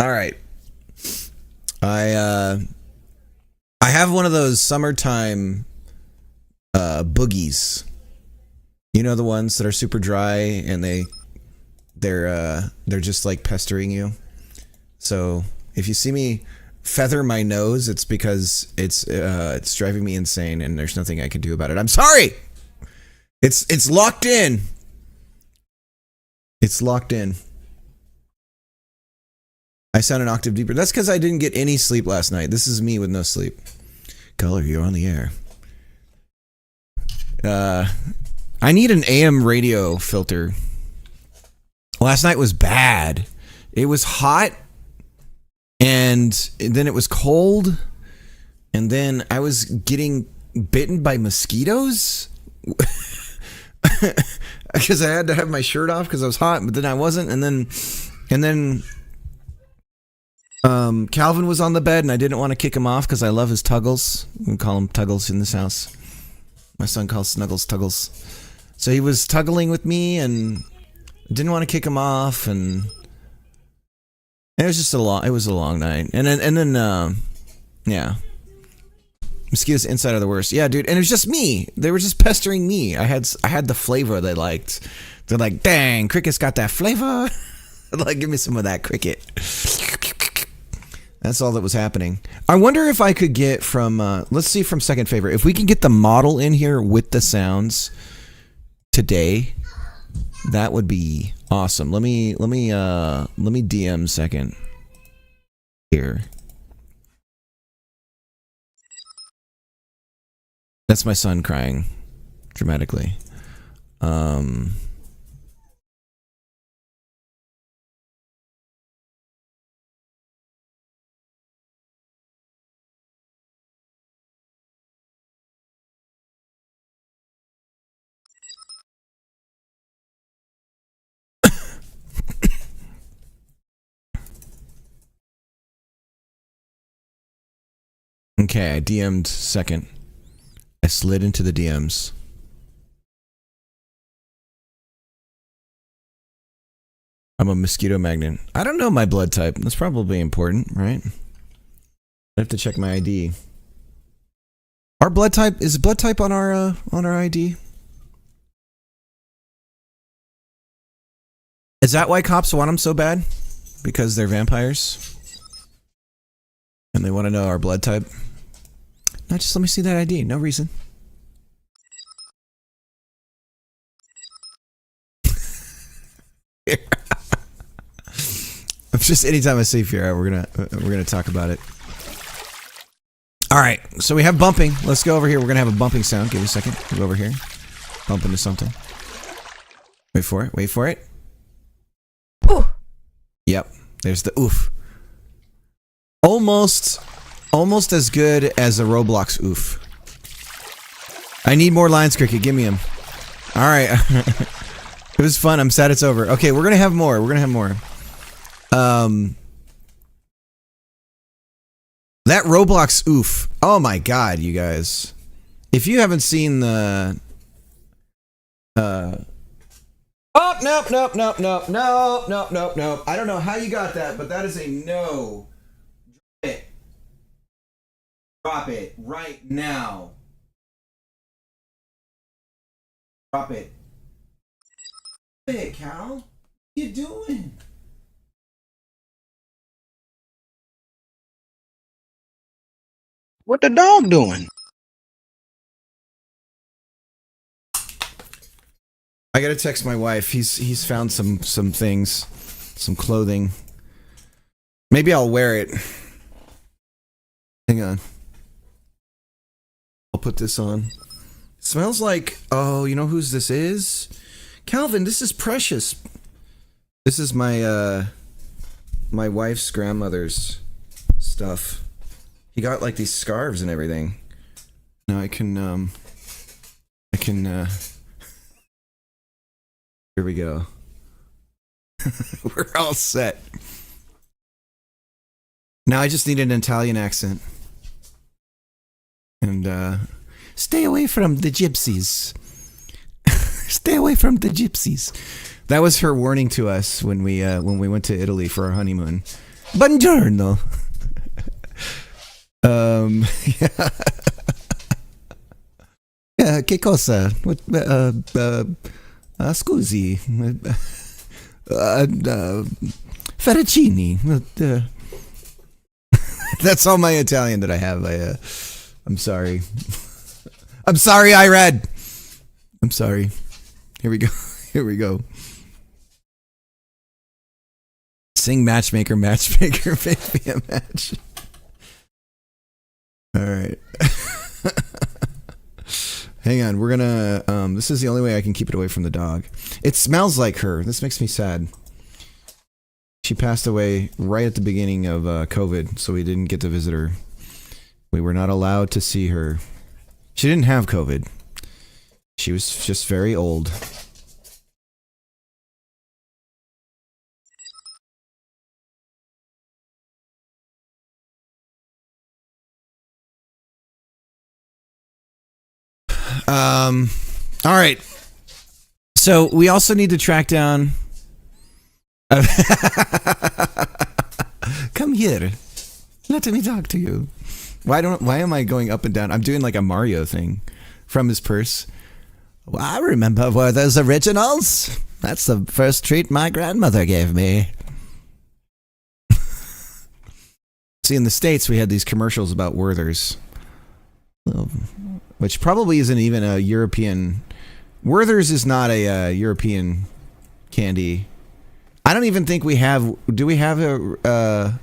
All right. I have one of those summertime boogies. You know, the ones that are super dry and they're just like pestering you. So if you see me feather my nose, it's because it's driving me insane and there's nothing I can do about it. I'm sorry. It's locked in. It's locked in. I sound an octave deeper. That's because I didn't get any sleep last night. This is me with no sleep. Color, you're on the air. I need an AM radio filter. Last night was bad. It was hot, and then it was cold, and then I was getting bitten by mosquitoes because I had to have my shirt off because I was hot, but then I wasn't, and then Calvin was on the bed, and I didn't want to kick him off because I love his Tuggles. We call him Tuggles in this house. My son calls Snuggles Tuggles. So he was tuggling with me, and didn't want to kick him off, and it was just a long night. And then yeah. Mosquitoes inside are the worst. Yeah, dude. And it was just me. They were just pestering me. I had the flavor they liked. They're like, dang, Cricket's got that flavor. Like, give me some of that, Cricket. That's all that was happening. I wonder if I could get from, let's see, from Second Favorite, if we can get the model in here with the sounds today, that would be awesome. Let me DM Second here. That's my son crying dramatically. Okay, I DM'd Second. I slid into the DMs. I'm a mosquito magnet. I don't know my blood type. That's probably important, right? I have to check my ID. Our blood type is blood type on our ID. Is that why cops want them so bad? Because they're vampires? And they want to know our blood type? No, just let me see that ID. No reason. Just anytime I see Fiora, we're gonna talk about it. All right, so we have bumping. Let's go over here. We're gonna have a bumping sound. Give me a second. We'll go over here. Bump into something. Wait for it. Wait for it. Ooh. Yep. There's the oof. Almost as good as a Roblox oof. I need more lines, Cricket. Give me them. All right. It was fun. I'm sad it's over. Okay, we're gonna have more. We're gonna have more. That Roblox oof. Oh my god, you guys. If you haven't seen the oh, nope. I don't know how you got that, but that is a no. Drop it right now. Drop it. Hey, Cal. What you doing? What the dog doing? I gotta text my wife. He's found some things, some clothing. Maybe I'll wear it. Hang on. I'll put this on. It smells like, oh, you know whose this is? Calvin, this is precious. This is my my wife's grandmother's stuff. He got like these scarves and everything. Now I can here we go. We're all set. Now I just need an Italian accent. And stay away from the gypsies. Stay away from the gypsies. That was her warning to us when we went to Italy for our honeymoon. Buongiorno. Yeah. Yeah, che cosa? What, scusi. Fettuccine. That's all my Italian that I have. I'm sorry. I'm sorry, Irad. I'm sorry. Here we go. Here we go. Sing matchmaker, matchmaker, make me a match. All right. Hang on, we're gonna. This is the only way I can keep it away from the dog. It smells like her. This makes me sad. She passed away right at the beginning of COVID, so we didn't get to visit her. We were not allowed to see her. She didn't have COVID. She was just very old. All right. So we also need to track down. Come here. Let me talk to you. Why am I going up and down? I'm doing like a Mario thing from his purse. Well, I remember Werther's Originals. That's the first treat my grandmother gave me. See, in the States, we had these commercials about Werther's. Which probably isn't even a European. Werther's is not a European candy. I don't even think we have. Do we have a?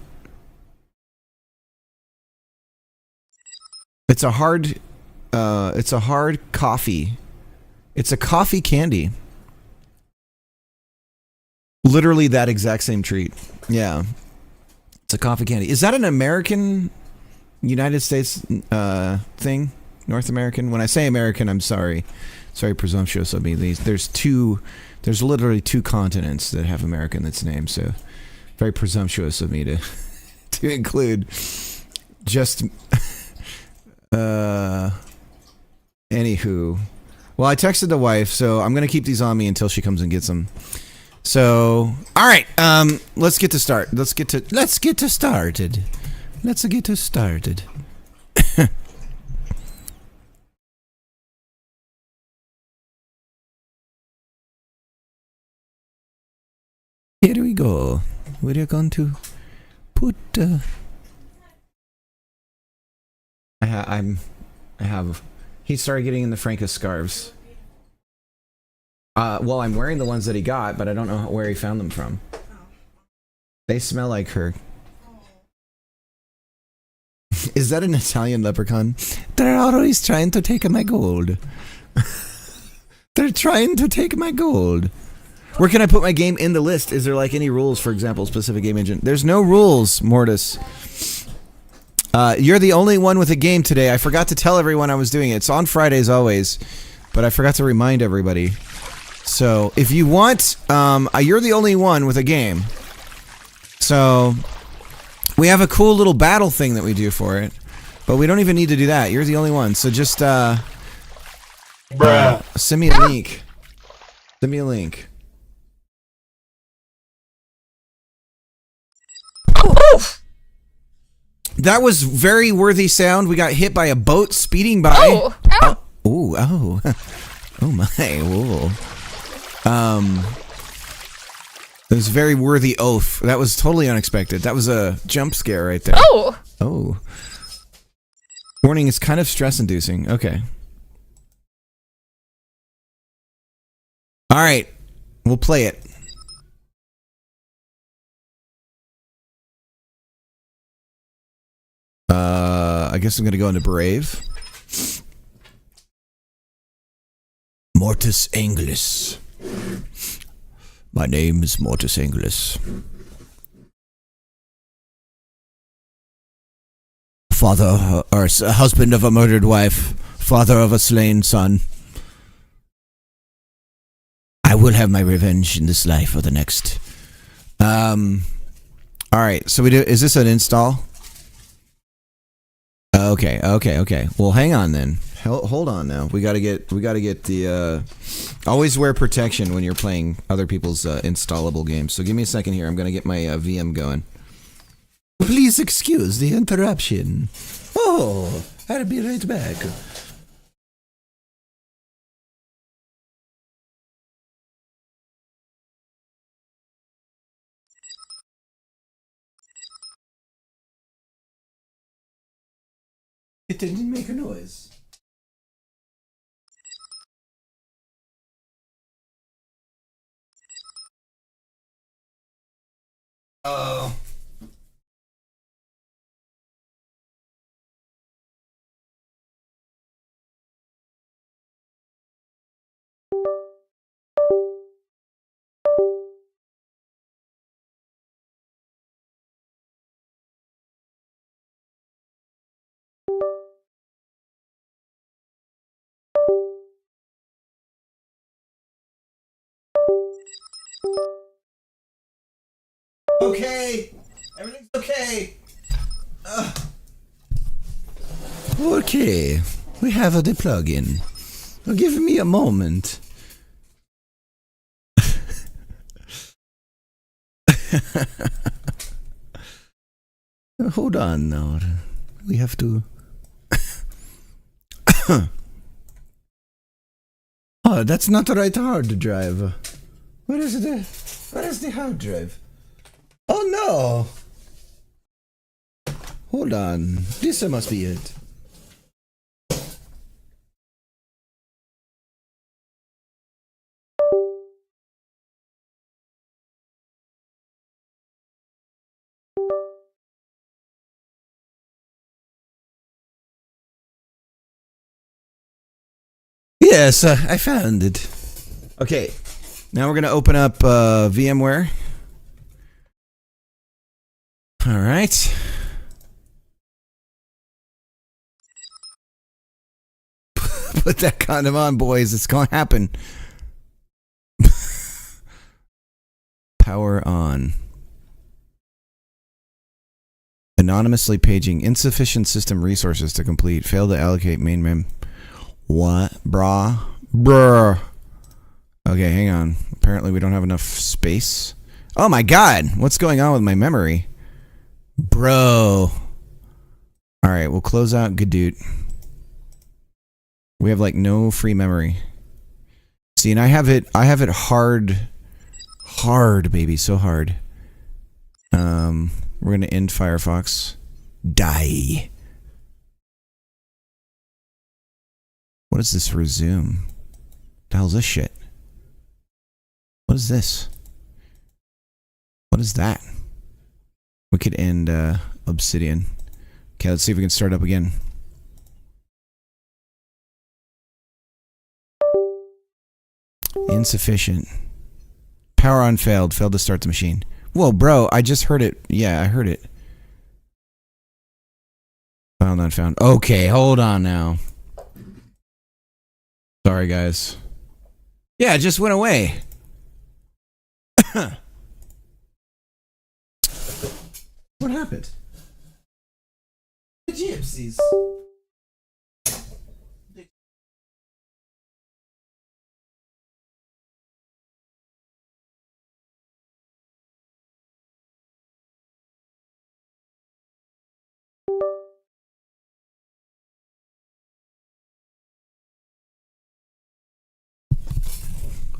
It's a hard. It's a hard coffee. It's a coffee candy. Literally that exact same treat. Yeah, it's a coffee candy. Is that an American, United States thing? North American? When I say American, I'm sorry. It's very presumptuous of me. There's literally 2 continents that have America in its name, so very presumptuous of me to include just anywho. Well, I texted the wife, so I'm gonna keep these on me until she comes and gets them. So, all right, let's get to start. Let's get to started. Let's get to started. Here we go. We're going to put. I have. He started getting in the Franca scarves. Well, I'm wearing the ones that he got, but I don't know where he found them from. They smell like her. Is that an Italian leprechaun? They're always trying to take my gold. They're trying to take my gold. Where can I put my game in the list? Is there like any rules, for example, specific game engine? There's no rules, Mortis. You're the only one with a game today. I forgot to tell everyone I was doing it. It's on Fridays always, but I forgot to remind everybody. So if you want, you're the only one with a game. So we have a cool little battle thing that we do for it, but we don't even need to do that. You're the only one. So just send me a link. Send me a link. That was very worthy sound. We got hit by a boat speeding by. Oh, ow. Oh my. Whoa. It was a very worthy oath. That was totally unexpected. That was a jump scare right there. Oh. Warning, it's kind of stress-inducing. Okay. All right. We'll play it. I guess I'm going to go into Brave. Mortis Anglis. My name is Mortis Anglis. Father, or husband of a murdered wife. Father of a slain son. I will have my revenge in this life or the next. Alright, so we do. Is this an install? Okay. Well, hang on then. Hold on now. We gotta get the. Always wear protection when you're playing other people's installable games. So give me a second here. I'm gonna get my VM going. Please excuse the interruption. Oh, I'll be right back. It didn't make a noise. Oh. Okay. Everything's okay. Okay. We have a plug-in. Well, give me a moment. Hold on now. We have to... Oh, that's not the right hard drive. Where is it? Where is the hard drive? Oh no! Hold on. This must be it. Yes, I found it. Okay, now we're gonna open up VMware. All right. Put that condom on, boys. It's gonna happen. Power on. Anonymously paging. Insufficient system resources to complete. Fail to allocate main mem. What? Brah? Brr. Okay, hang on. Apparently we don't have enough space. Oh my god! What's going on with my memory? Bro. Alright, we'll close out Gadoot. We have like no free memory. See, and I have it hard. Hard, baby, so hard. We're gonna end Firefox. Die. What is this resume? The hell's this shit? What is this? What is that? We could end Obsidian. Okay, let's see if we can start up again. Insufficient. Power on failed. Failed to start the machine. Whoa, bro, I just heard it. Yeah, I heard it. File not found. Okay, hold on now. Sorry, guys. Yeah, it just went away. What happened? The gypsies.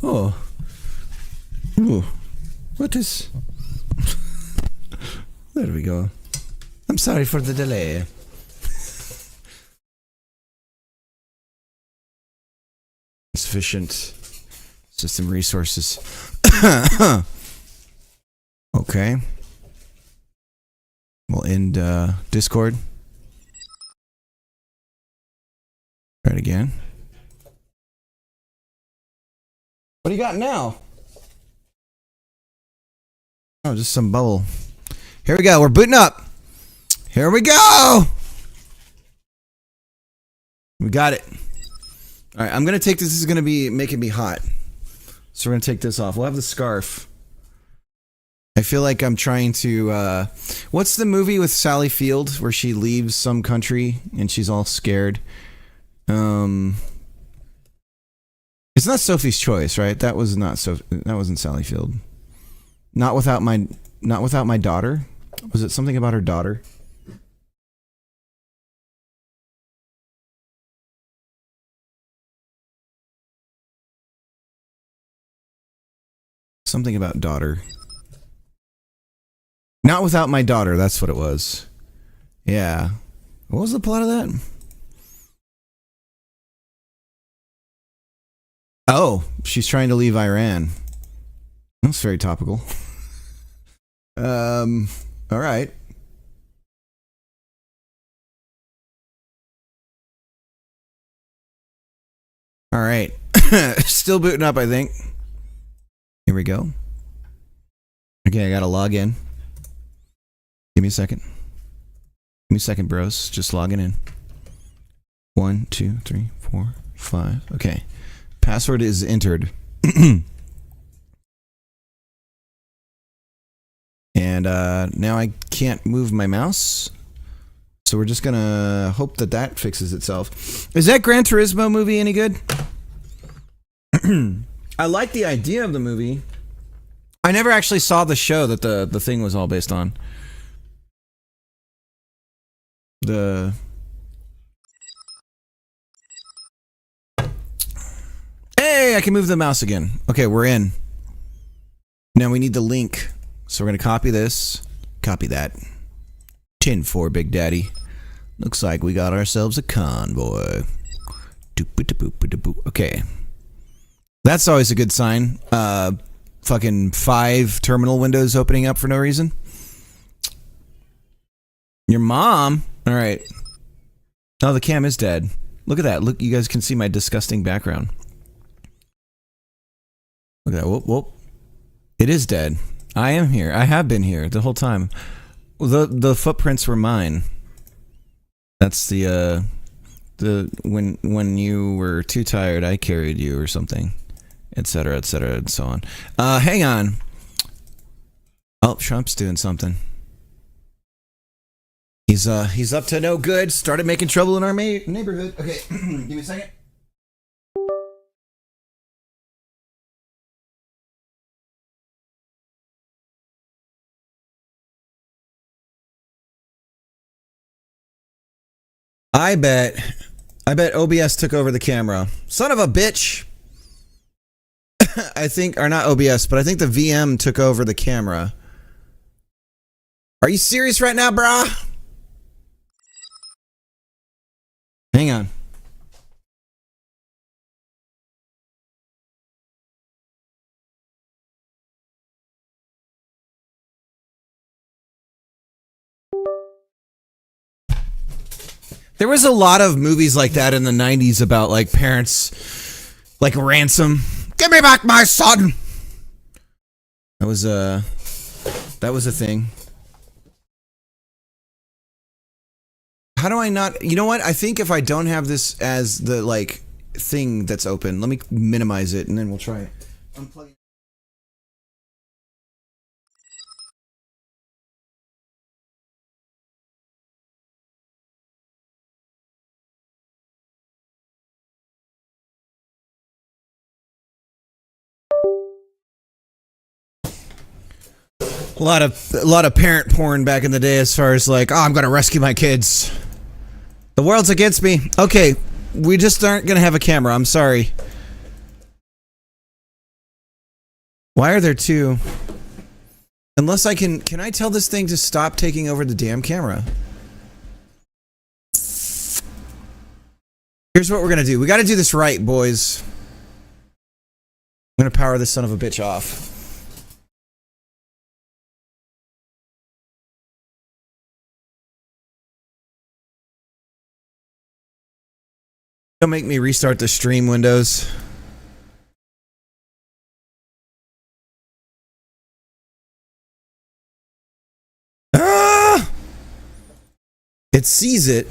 Oh. Ooh. What is... There we go. I'm sorry for the delay. Insufficient system resources. Okay. We'll end Discord. Try it again. What do you got now? Oh, just some bubble. Here we go. We're booting up. Here we go. We got it. All right, I'm going to take this. This is going to be making me hot. So we're going to take this off. We'll have the scarf. I feel like I'm trying to... what's the movie with Sally Field where she leaves some country and she's all scared? It's not Sophie's Choice, right? That was not that wasn't Sally Field. Not without my daughter. Was it something about her daughter? Something about daughter. Not without my daughter, that's what it was. Yeah. What was the plot of that? Oh, she's trying to leave Iran. That's very topical. All right. All right. Still booting up, I think. Here we go. Okay, I gotta log in. Give me a second. Give me a second, bros. Just logging in. 1, 2, 3, 4, 5. Okay. Password is entered. And now I can't move my mouse. So we're just gonna hope that that fixes itself. Is that Gran Turismo movie any good? I like the idea of the movie. I never actually saw the show that the thing was all based on. Hey, I can move the mouse again. Okay, we're in. Now we need the link. So we're gonna copy this. Copy that. 10-4, Big Daddy. Looks like we got ourselves a convoy. Okay. That's always a good sign. Fucking 5 terminal windows opening up for no reason. Your mom? Alright. Oh, the cam is dead. Look at that. Look, you guys can see my disgusting background. Look at that. Whoop, whoop. It is dead. I am here. I have been here the whole time. The footprints were mine. That's the when you were too tired, I carried you or something, etc., etc., and so on. Hang on. Oh, Trump's doing something. He's up to no good. Started making trouble in our neighborhood. Okay, give me a second. I bet OBS took over the camera. Son of a bitch. I think, or not OBS, but I think the VM took over the camera. Are you serious right now, brah? Hang on. There was a lot of movies like that in the 90s about like parents, like ransom. Give me back my son. That was a thing. How do I not? You know what? I think if I don't have this as the like thing that's open, let me minimize it and then we'll try it. Unplug. A lot of parent porn back in the day, as far as like, oh, I'm gonna rescue my kids. The world's against me. Okay, we just aren't gonna have a camera. I'm sorry. Why are there two? Unless I can I tell this thing to stop taking over the damn camera? Here's what we're gonna do. We gotta do this right, boys. I'm gonna power this son of a bitch off. Don't make me restart the stream windows. Ah! It sees it.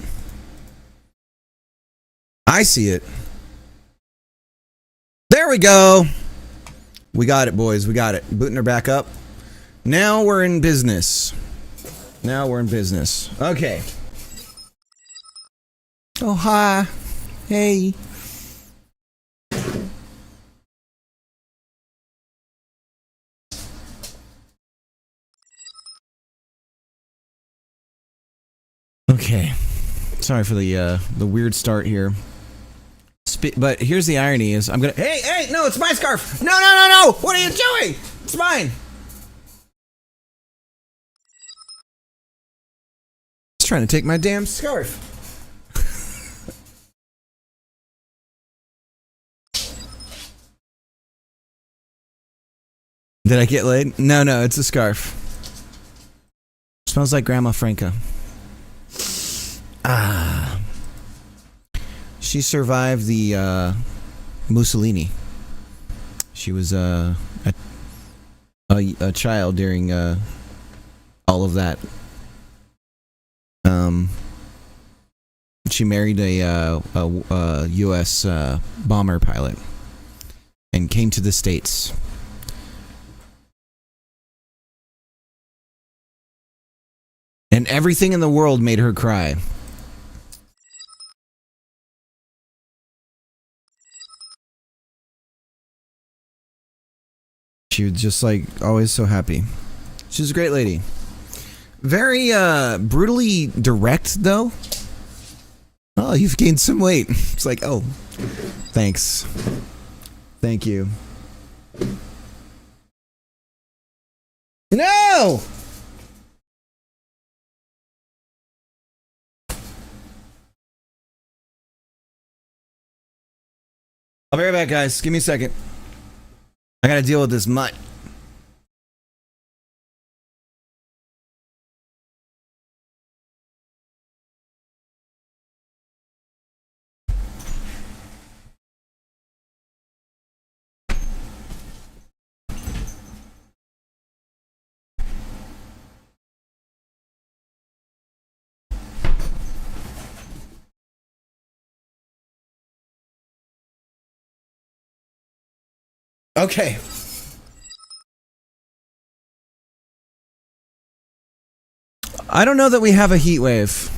I see it. There we go. We got it, boys. We got it. Booting her back up. Now we're in business. Now we're in business. Okay. Oh, hi. Hey. Okay. Sorry for the weird start here. But here's the irony: is I'm gonna. Hey! No, it's my scarf. No! What are you doing? It's mine. He's trying to take my damn scarf. Did I get laid? No, it's a scarf. Smells like Grandma Franca. Ah. She survived the Mussolini. She was a child during all of that. She married a U.S. bomber pilot and came to the States. And everything in the world made her cry. She was just like always so happy. She was a great lady. Very brutally direct though. Oh, you've gained some weight. It's like, oh, thanks. Thank you. No! I'll be right back, guys. Give me a second. I gotta deal with this mutt. Okay. I don't know that we have a heat wave.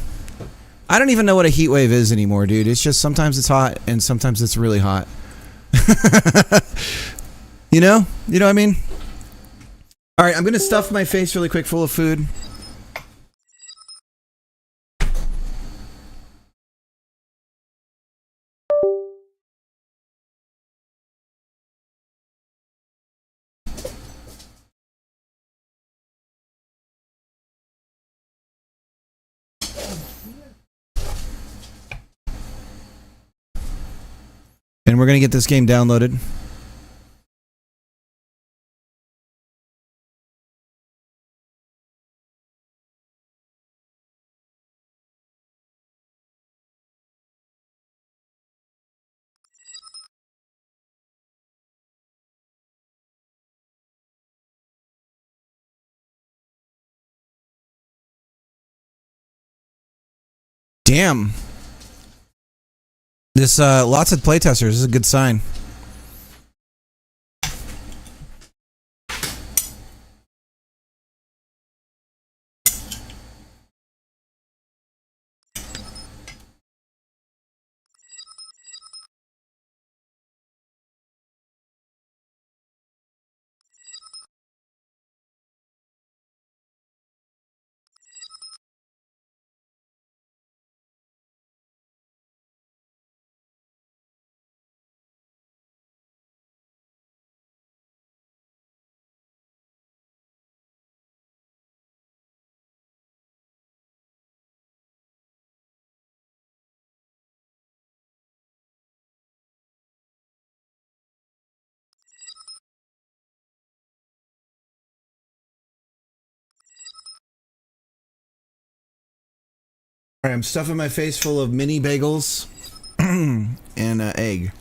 I don't even know what a heat wave is anymore, dude. It's just sometimes it's hot and sometimes it's really hot. You know? You know what I mean? All right, I'm going to stuff my face really quick full of food. And we're going to get this game downloaded. Damn. This lots of playtesters. This is a good sign. All right, I'm stuffing my face full of mini bagels and egg.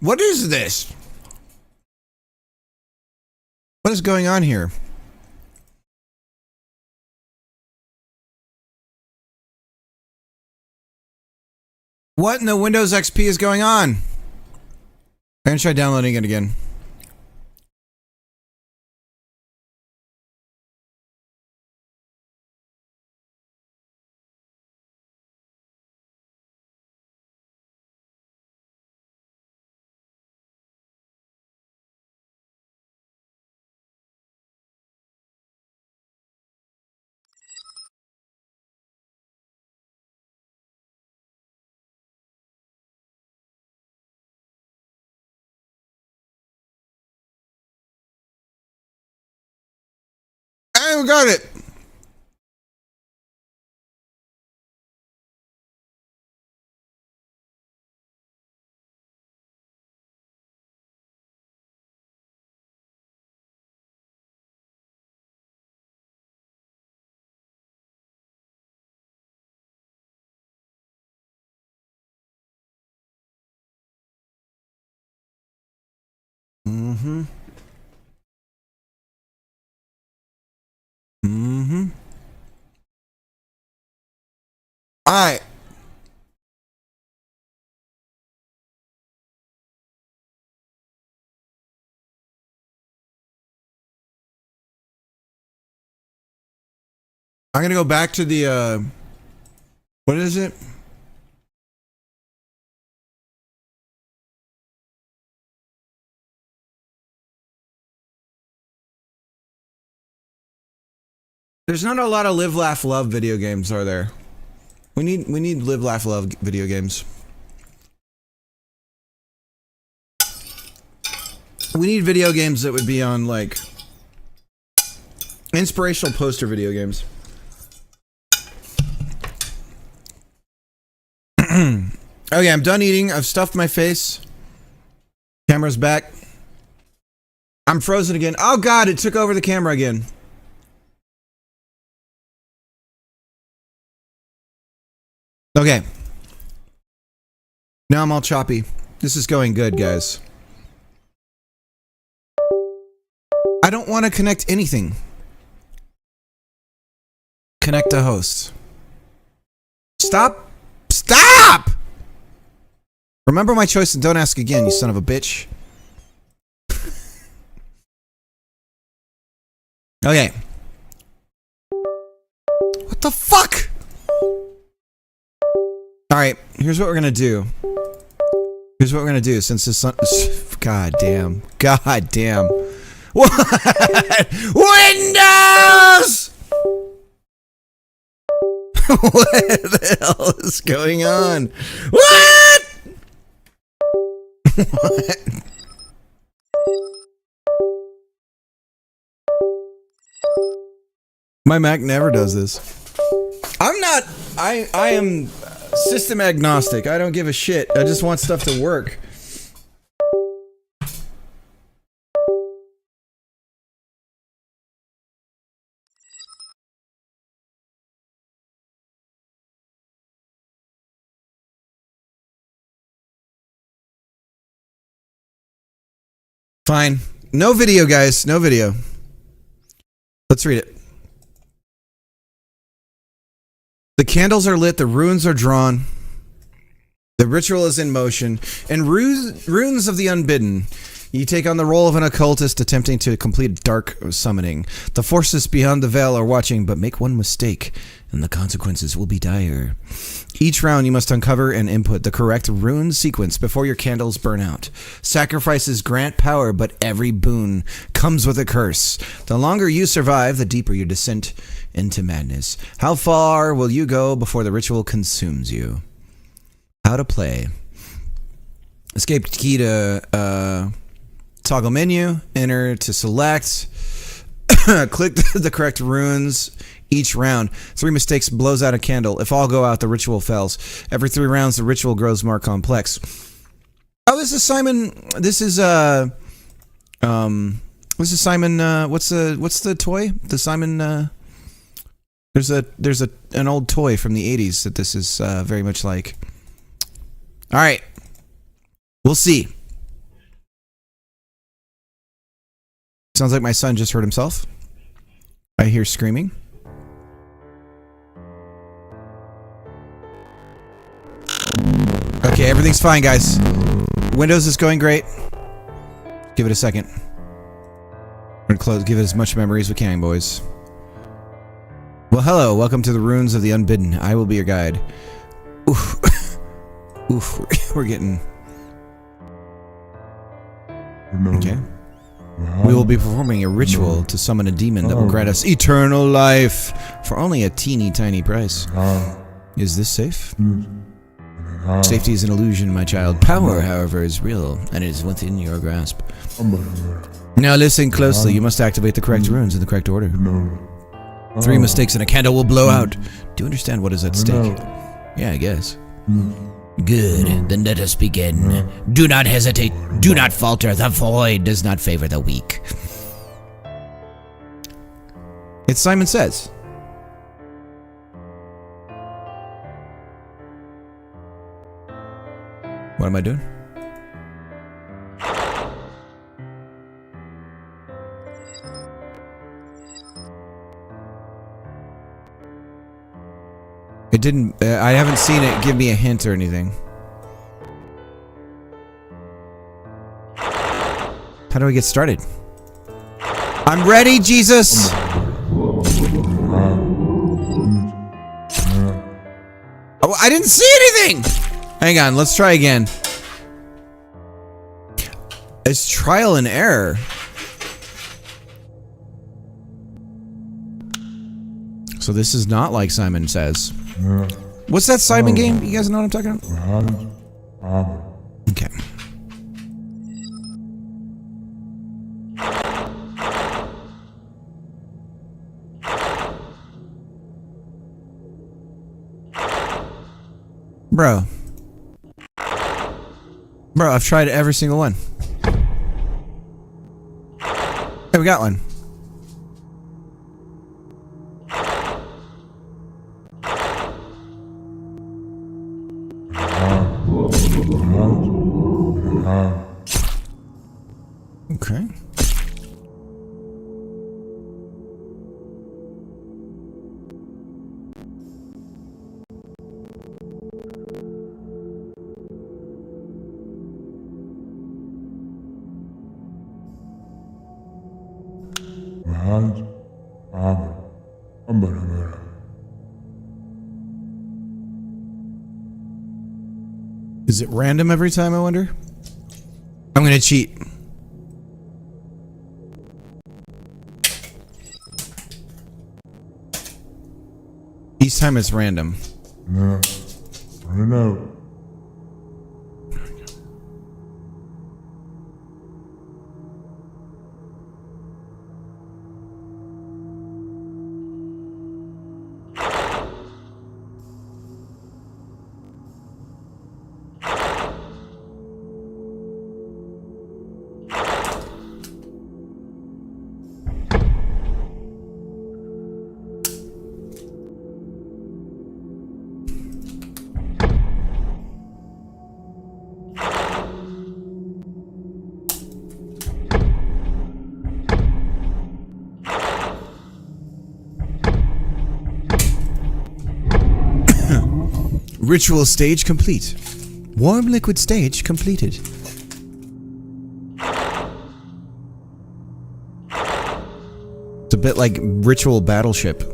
What is this? What is going on here? What in the Windows XP is going on? I'm gonna try downloading it again. I got it. Mm-hmm. Mm-hmm. All right. I'm gonna go back to the what is it? There's not a lot of live, laugh, love video games, are there? We need live, laugh, love video games. We need video games that would be on like inspirational poster video games. Okay, I'm done eating. I've stuffed my face. Camera's back. I'm frozen again. Oh god, it took over the camera again. Okay. Now I'm all choppy. This is going good, guys. I don't want to connect anything. Connect to host. Stop! Stop! Remember my choice and don't ask again, you son of a bitch. Okay. What the fuck? Alright, here's what we're gonna do. Here's what we're gonna do since this son. God damn. God damn. What? Windows! What the hell is going on? What? What? My Mac never does this. I'm not. I am system agnostic. I don't give a shit. I just want stuff to work. Fine. No video, guys. No video. Let's read it. The candles are lit, the runes are drawn, the ritual is in motion, and runes of the unbidden. You take on the role of an occultist attempting to complete dark summoning. The forces beyond the veil are watching, but make one mistake, and the consequences will be dire. Each round you must uncover and input the correct rune sequence before your candles burn out. Sacrifices grant power, but every boon comes with a curse. The longer you survive, the deeper your descent into madness. How far will you go before the ritual consumes you? How to play. Escape key to toggle menu. Enter to select. Click the correct runes each round. 3 mistakes blows out a candle. If all go out, the ritual fails. Every 3 rounds, the ritual grows more complex. Oh, this is Simon. This is This is Simon. What's the toy? The Simon. There's an old toy from the 80s that this is very much like. All right, we'll see. Sounds like my son just hurt himself. I hear screaming. Okay, everything's fine, guys. Windows is going great. Give it a second. We're gonna give it as much memory as we can, boys. Well, hello. Welcome to the Ruins of the Unbidden. I will be your guide. Oof. Oof. We're getting... Okay. We will be performing a ritual to summon a demon that will grant us eternal life for only a teeny tiny price. Is this safe? Safety is an illusion, my child. Power, however, is real, and it is within your grasp. Now listen closely. You must activate the correct runes in the correct order. 3 mistakes and a candle will blow out. Do you understand what is at stake? Yeah, I guess. Good, then let us begin. Do not hesitate, do not falter. The void does not favor the weak. It's Simon Says. What am I doing? It didn't, I haven't seen it give me a hint or anything. How do I get started? I'm ready, Jesus! Oh, I didn't see anything! Hang on, let's try again. It's trial and error. So this is not like Simon Says. What's that Simon game? You guys know what I'm talking about? Okay. Bro. Bro, I've tried every single one. Hey, we got one. Okay. Is it random every time, I wonder? I'm gonna cheat. Each time it's random. No. I know. Ritual stage complete. Warm liquid stage completed. It's a bit like Ritual Battleship.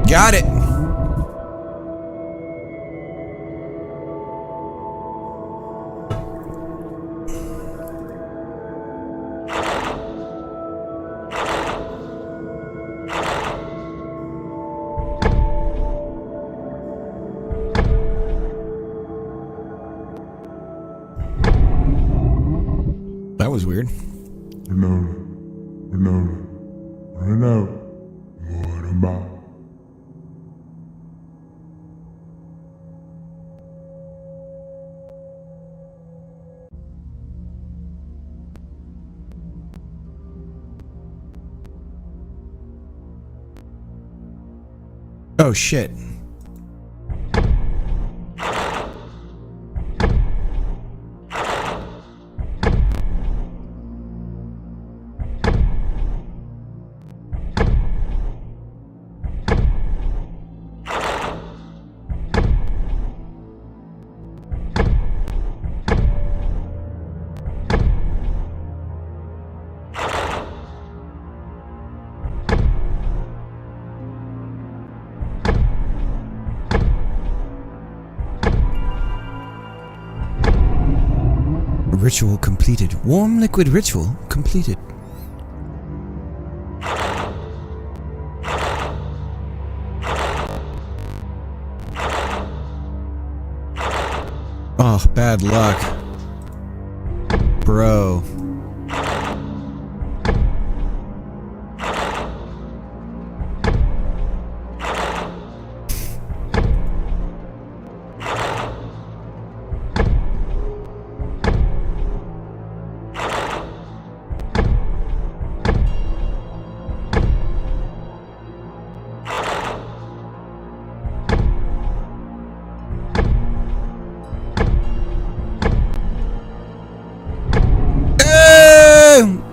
Got it. That was weird. Winona. Winona. Run out. What about? Oh shit. Ritual completed. Warm liquid ritual completed. Oh, bad luck. Bro.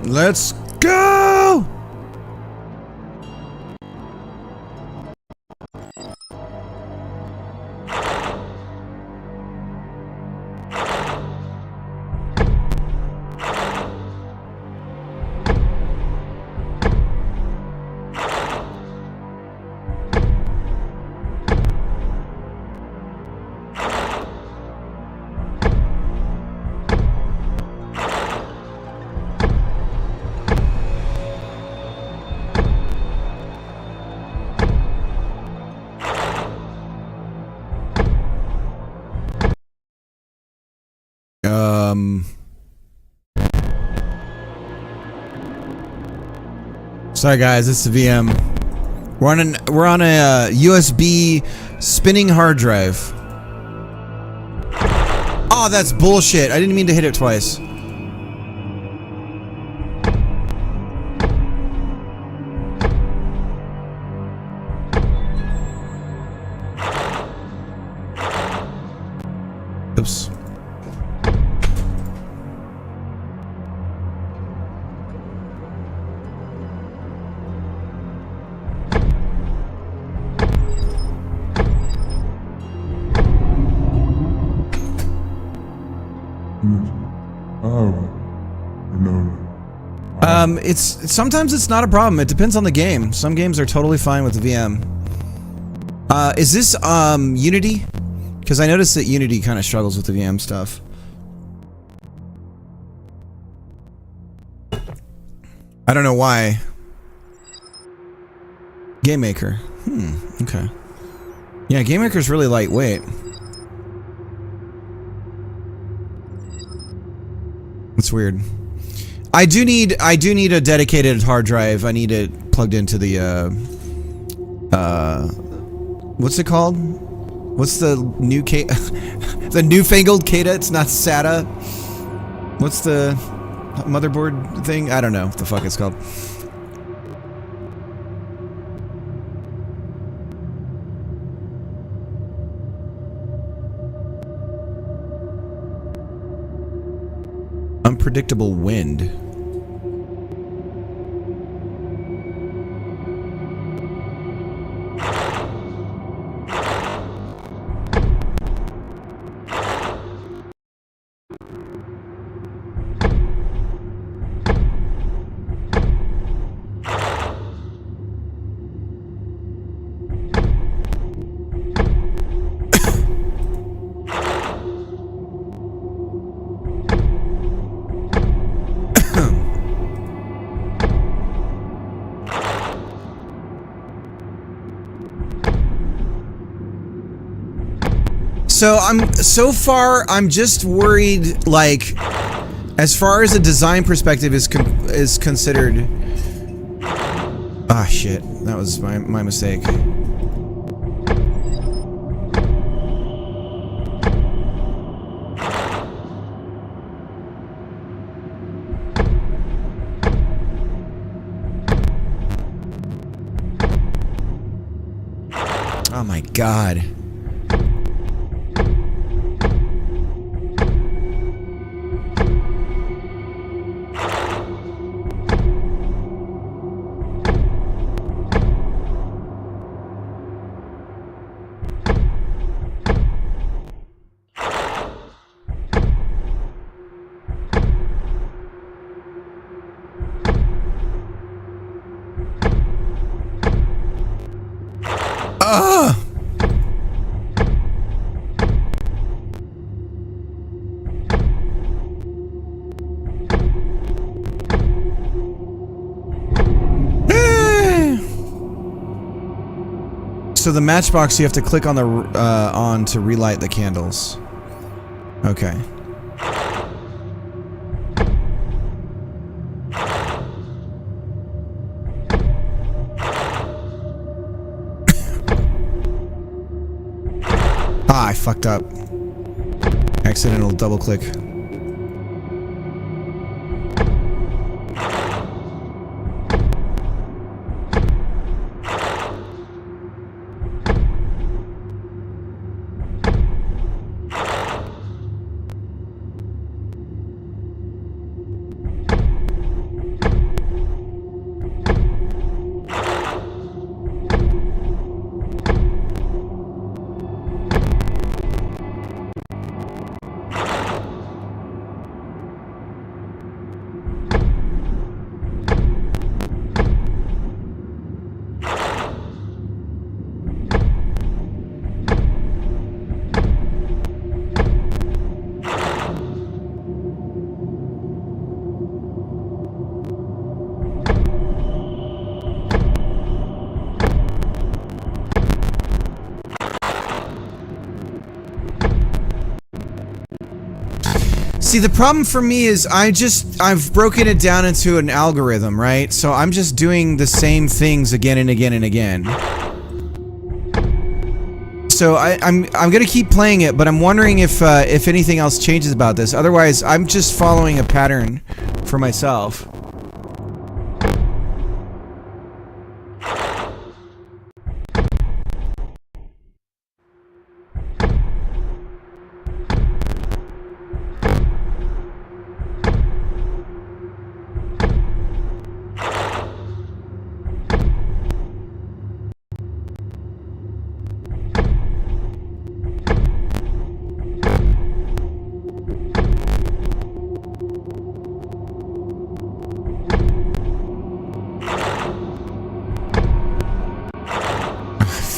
Let's go! Sorry guys, this is the VM. We're on a USB spinning hard drive. Oh, that's bullshit. I didn't mean to hit it twice. Oops. Sometimes it's not a problem. It depends on the game. Some games are totally fine with the VM. Is this Unity? Because I noticed that Unity kind of struggles with the VM stuff. I don't know why. GameMaker. Okay. Yeah, GameMaker's really lightweight. It's weird. I do need a dedicated hard drive. I need it plugged into the what's it called? What's the new the newfangled CATA? It's not SATA. What's the motherboard thing? I don't know what the fuck it's called. Unpredictable wind. So so far I'm just worried, like, As far as a design perspective is considered... Ah, shit. That was my mistake. Oh my god. So the matchbox, you have to click on the on to relight the candles. Okay. Ah, I fucked up. Accidental double click. See, the problem for me is I've broken it down into an algorithm, right? So I'm just doing the same things again and again and again. So I'm gonna keep playing it, but I'm wondering if anything else changes about this. Otherwise, I'm just following a pattern for myself.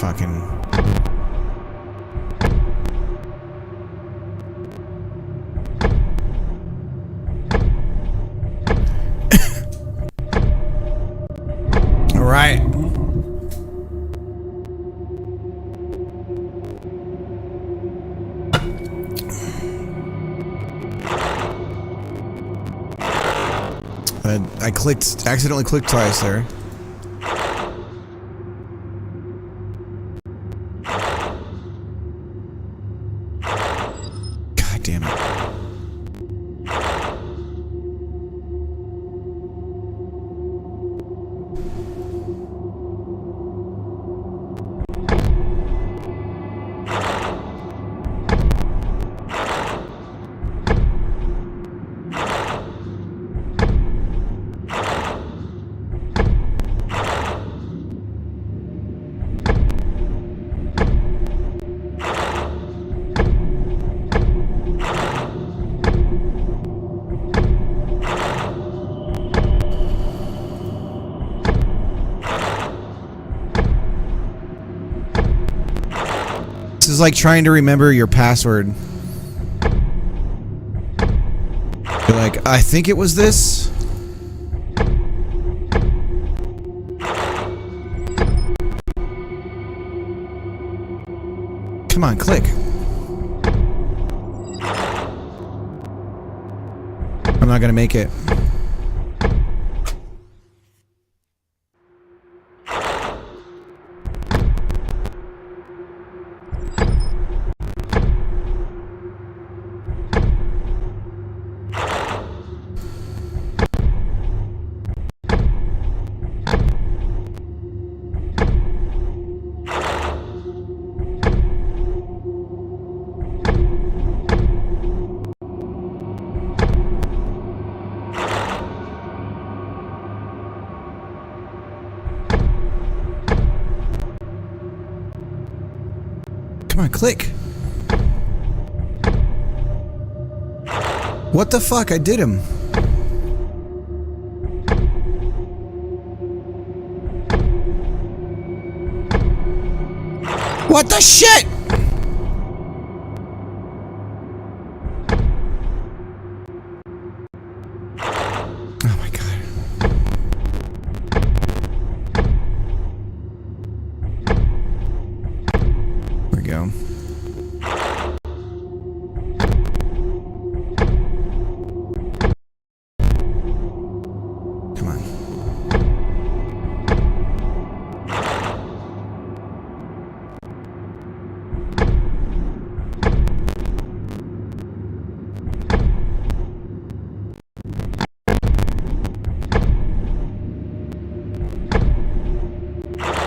Fucking... All right. I accidentally clicked twice there. God damn it. This is like trying to remember your password. You're like, I think it was this. Come on, click. I'm not gonna make it. Come on, click. What the fuck? I did him. What the shit? Oh my god. There we go. Come on.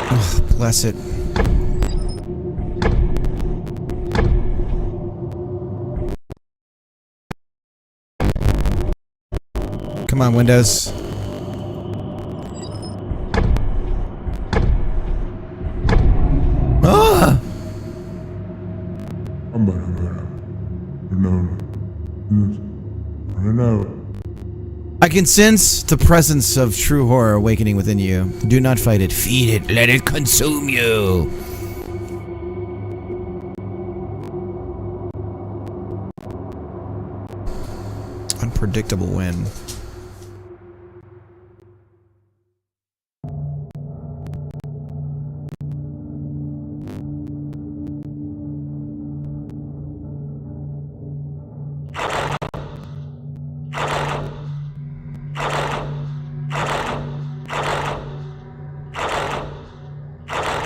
Oh, bless it. Come on, Windows. Ah! I can sense the presence of true horror awakening within you. Do not fight it. Feed it. Let it consume you. Unpredictable win.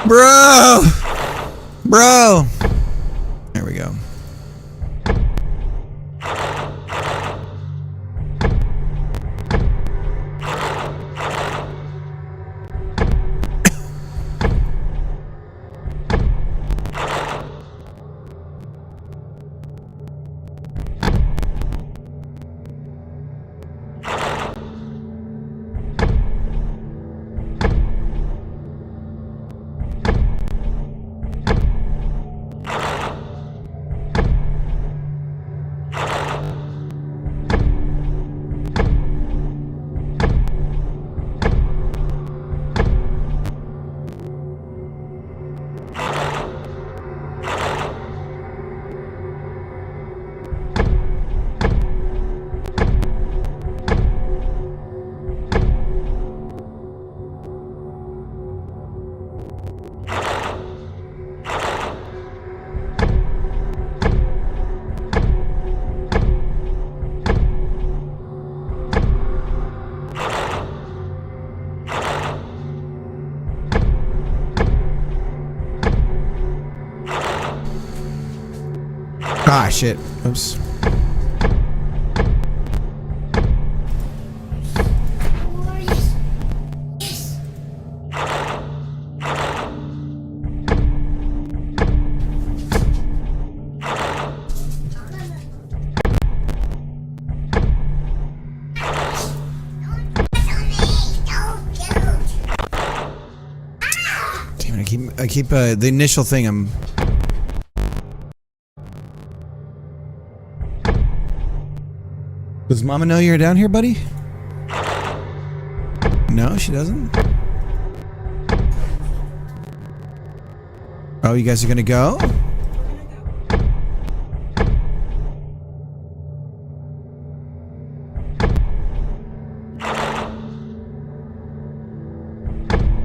Bro! Bro! There we go. Ah, shit. Oops. Damn it, I keep the initial thing I'm... Does Mama know you're down here, buddy? No, she doesn't? Oh, you guys are gonna go?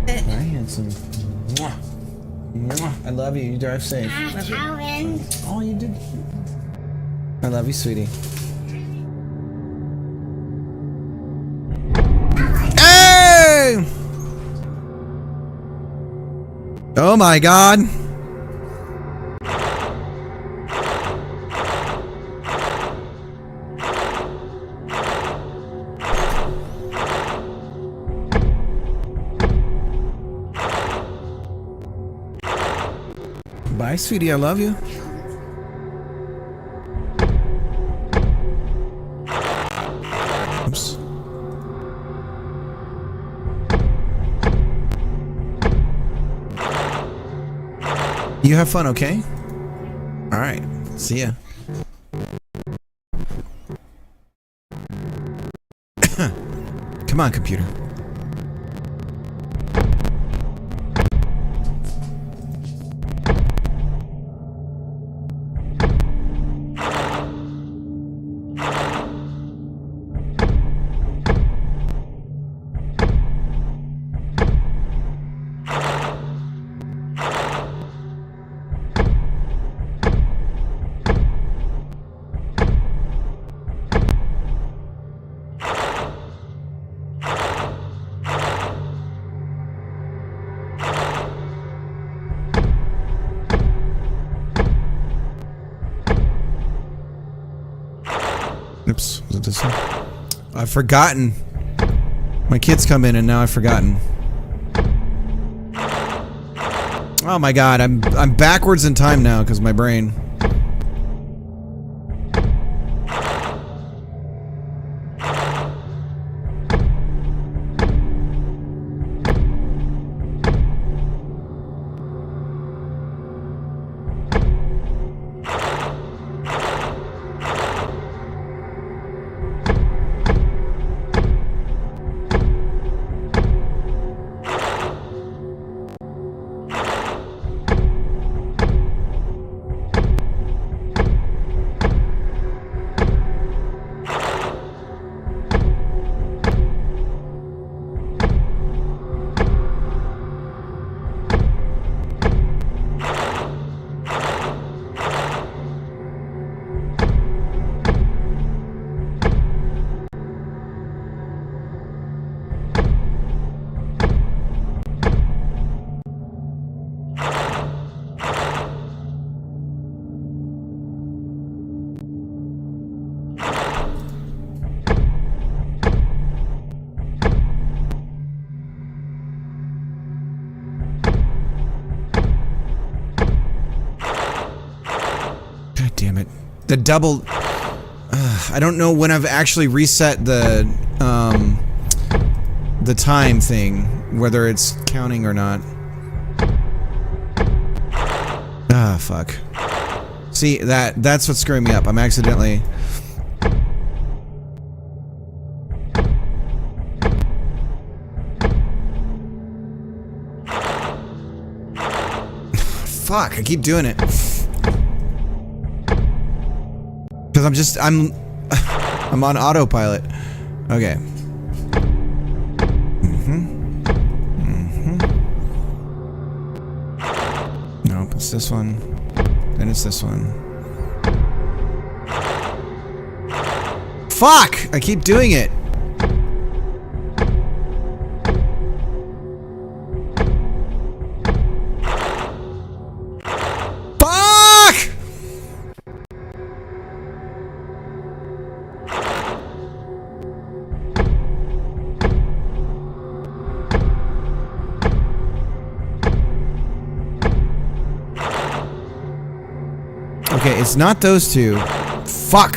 Hi, handsome. Mwah. Mwah. I love you. You drive safe. Oh, you did. I love you, sweetie. Oh my god. Bye, sweetie. I love you. Oops. You have fun, okay? All right. See ya. Come on, computer. Oops, was it this one? I've forgotten. My kids come in and now I've forgotten. Oh my god, I'm backwards in time now because my brain. Damn it. The double... I don't know when I've actually reset the time thing, whether it's counting or not. Ah, fuck. See, that's what's screwing me up. I'm accidentally... Fuck, I keep doing it. Because I'm on autopilot. Okay. Nope, it's this one. Then it's this one. Fuck! I keep doing it. Okay, it's not those two. Fuck!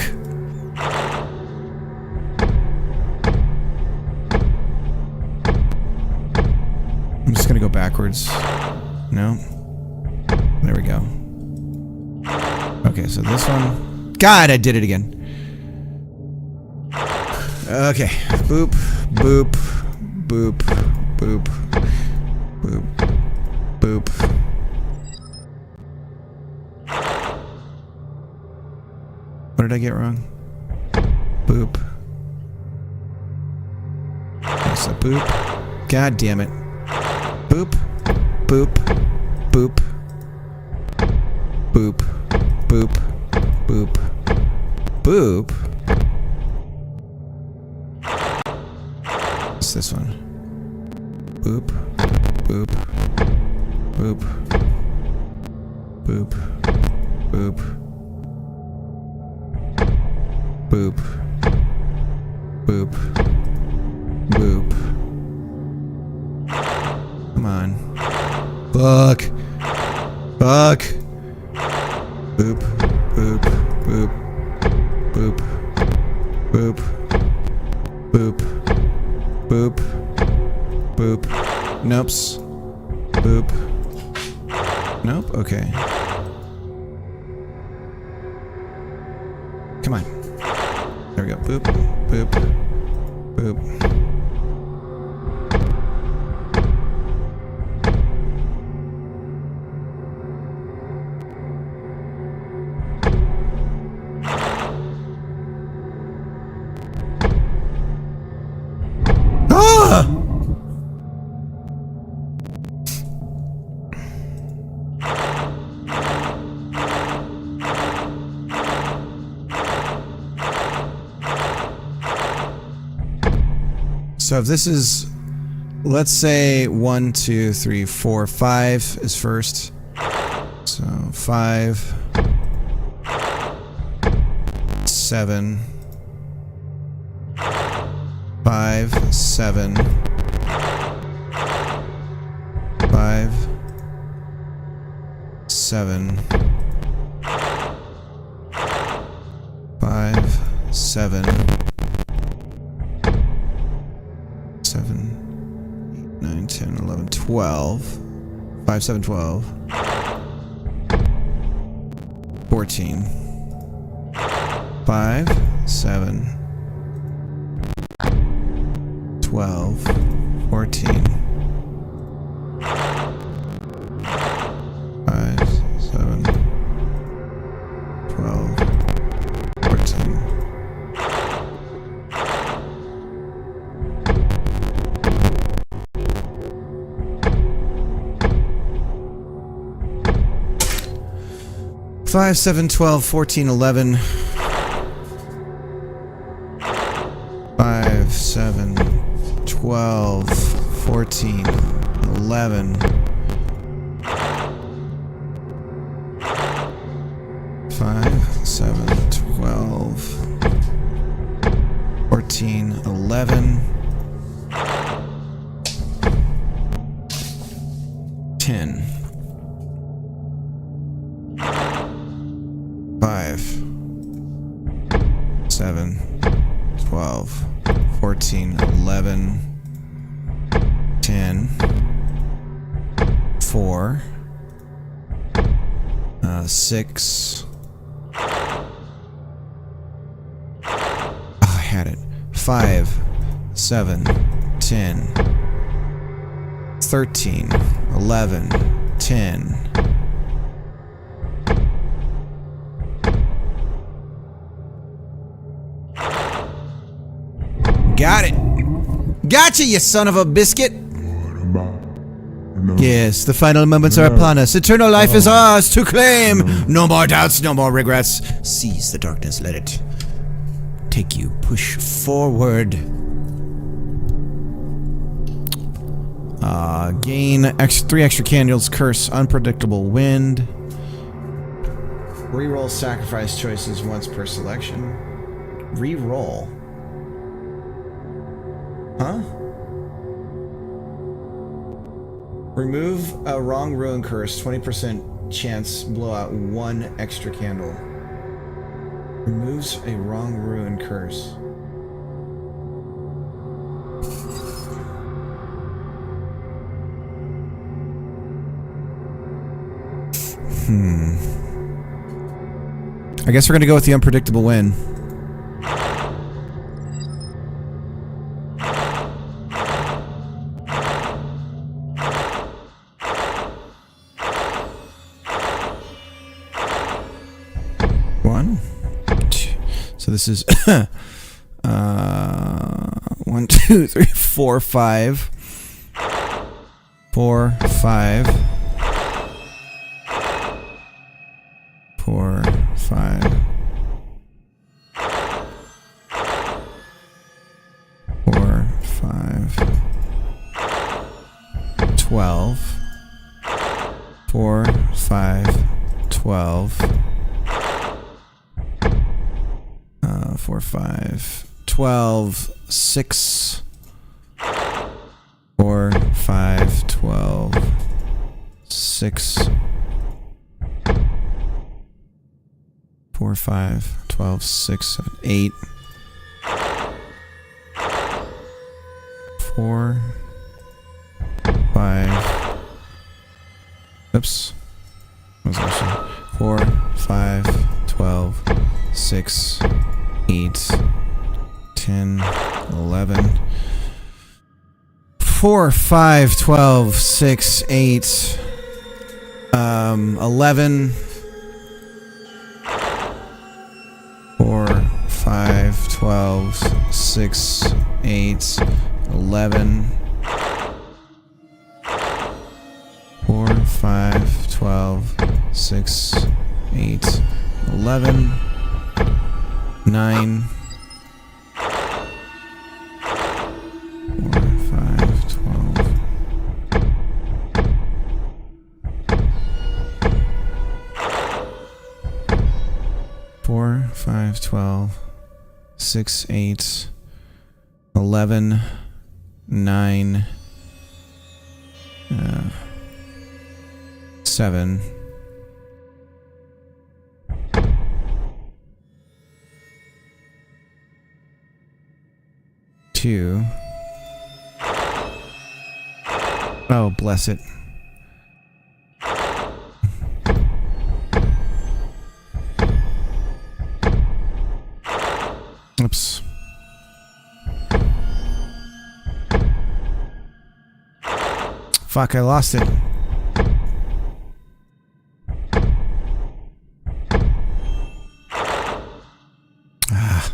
I'm just gonna go backwards. No? There we go. Okay, so this one... God, I did it again. Okay. Boop, boop, boop, boop, boop, boop. What did I get wrong? Boop. That's a boop. God damn it. Boop. Boop. Boop. Boop. Boop. Boop. Boop. What's this one? Boop. Boop. Boop. Boop. Boop. Boop. Boop. Boop. Come on. Fuck. Fuck. Boop. Boop. Boop. Boop. Boop. Boop. Boop. Boop. Nopes. Boop. Nope. Okay. Come on. There we go. Boop. Boop. Boop. Ah! So if this is, let's say 1, 2, 3, 4, 5 is first. So 5, 7, 5, 7, 5, 7, 5, 7, 7, 8, 9, 10, 11, 12, 5, 7, 12, 14, 5, 7, 12, 14, 5, 7, 12, 14. Five, 7, 12, 14, 11. 5, 7, 12, 14, 11. 5, 7, 12, 14, 11. 10. 5, 7, 12, 14, 11, 10, 4, 6. Oh, I had it. 5, 7, 10, 13, 11, 10. Got it. Gotcha, you son of a biscuit. Yes, the final moments are upon us. Eternal life is ours to claim. No more doubts, no more regrets. Seize the darkness, let it take you. Push forward. Gain 3 extra candles. Curse unpredictable wind. Reroll sacrifice choices once per selection. Reroll. Huh? Remove a wrong ruin curse, 20% chance, blow out 1 extra candle. Removes a wrong ruin curse. I guess we're gonna go with the unpredictable win. So this is 1, 2, 3, 4, 5. 4, 5. 4, 5. 4, 5. 12. 4, 5, 12. 4, 5, 12, 6. 4, 5, 12, 6. 4, 5, 12, 6, 7, 8. 4, 5. Oops. What was that? 4, 5, 12, 6, 8, 10, 11. 4, 5, 12, 6, 8, 11. 4, 5, 12, 6, 8, 11. 4, 5, 12, 6, 8, 11. 9. 4, 5, 12. 4, 5, 12, 6, 8, 11, 9, 7. 2. Oh, bless it. Oops. Fuck, I lost it. Ah.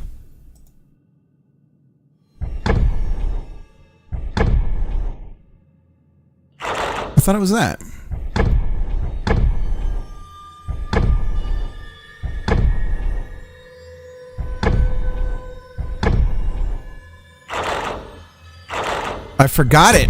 I thought it was that. I forgot it.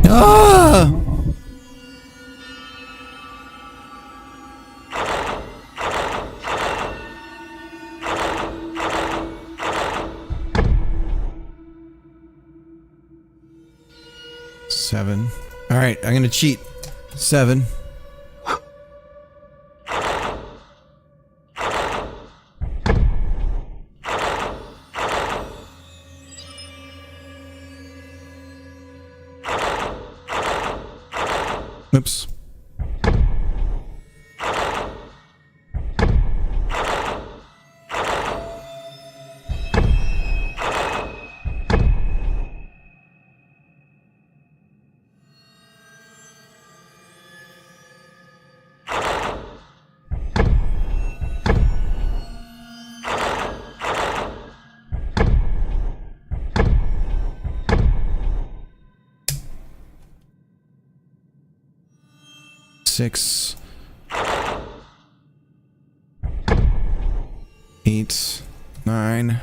Ah! Seven. All right, I'm gonna cheat. 7. Oops. Six, 8, 9.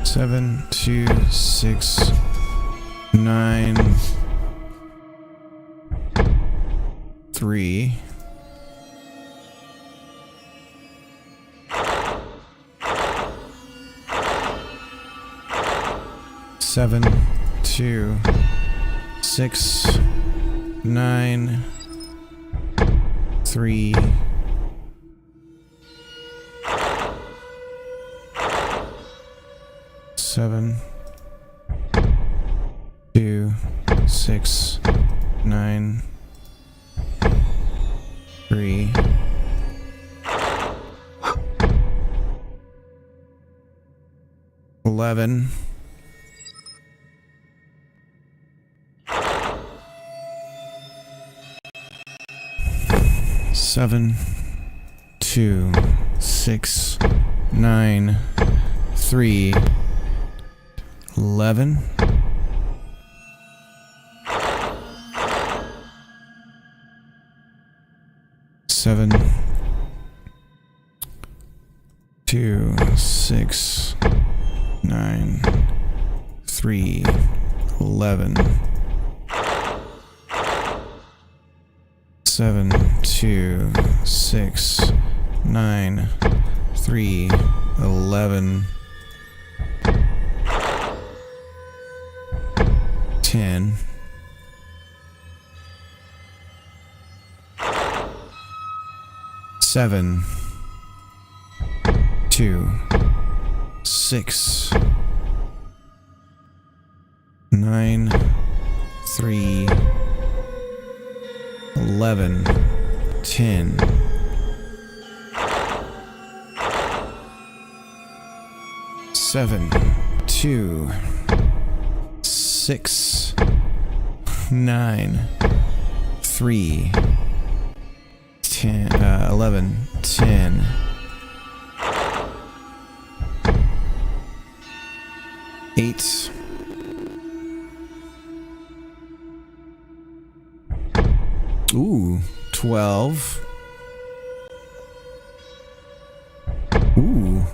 7, 2, 6, 9, 3. 7, 2, 6, 9, 3, 7, 2, 6, 9, 3, 11, 7, 2, 6, 9, 3, 11, 7, 2, 6, 9, 3, 11, 7, 2, 6, 9, 3, 11, 10, 7, 2, 6, 9, 3, 11, 10, 7, 2, 6, 9, 3, 10, 11, 10, 8, 12,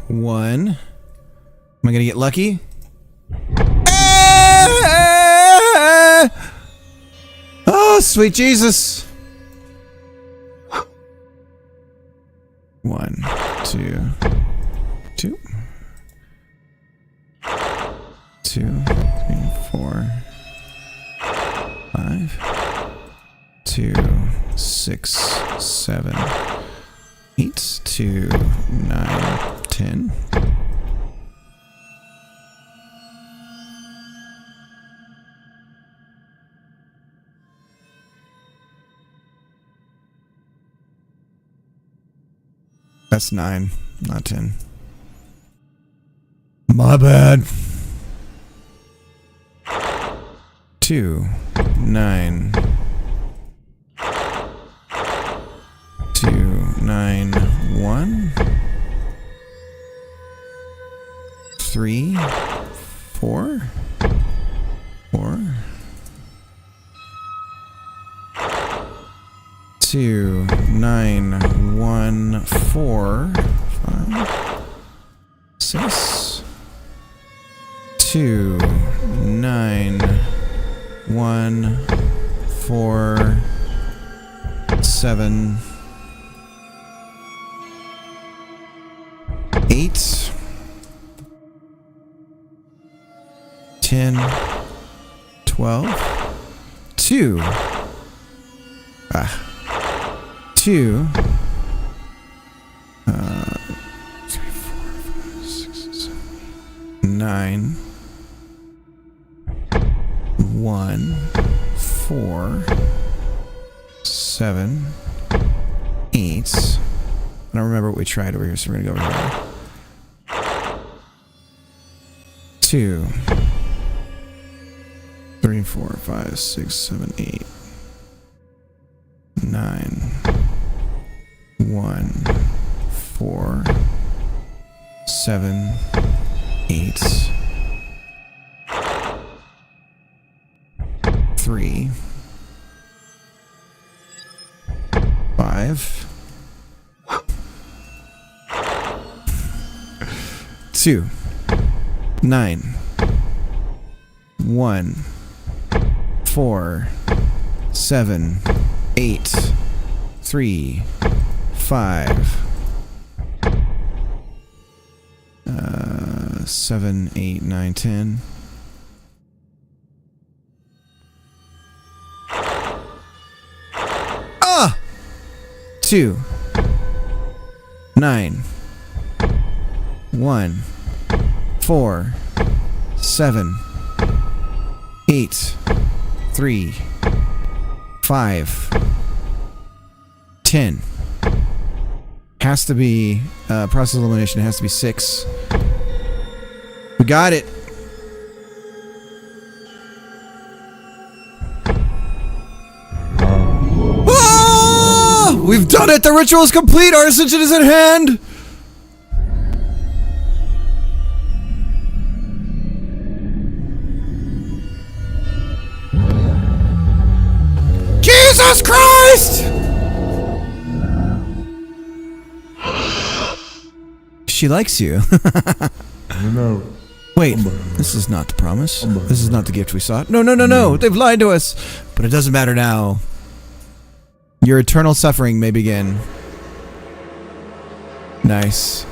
1. Am I gonna get lucky? Oh, sweet Jesus. 1, 2, 2, 2, 3, 4, 5, 2, 6, 7, 8, 2, 9, 10. That's 9, not 10. My bad. 2, 9, 2, 9, 1, 3, 4, 4, 2, 9, 1, 4, 5, 6, 2, 9, 1, 4, 7, 8, 10, 12, 2, 2, 3, 4, 5, 6, 7, 9, 1, 4, 7, 8. I don't remember what we tried over here, so we're gonna go over here. 2, 3, 4, 5, 6, 7, 8, 9, 1, 4, 7, 8, 3, 5, 2, 9, 1, 4, 7, 8, 3, 5, 7, 8, 9, 10, 2, 9, 1, 4, 7, 8, 3, 5, 10. Has to be process elimination. Has to be 6. We got it. Ah! We've done it. The ritual is complete. Our ascension is at hand. Jesus Christ! She likes you. No. Wait, this is not the promise. This is not the gift we sought. No, no, no, no. They've lied to us. But it doesn't matter now. Your eternal suffering may begin. Nice.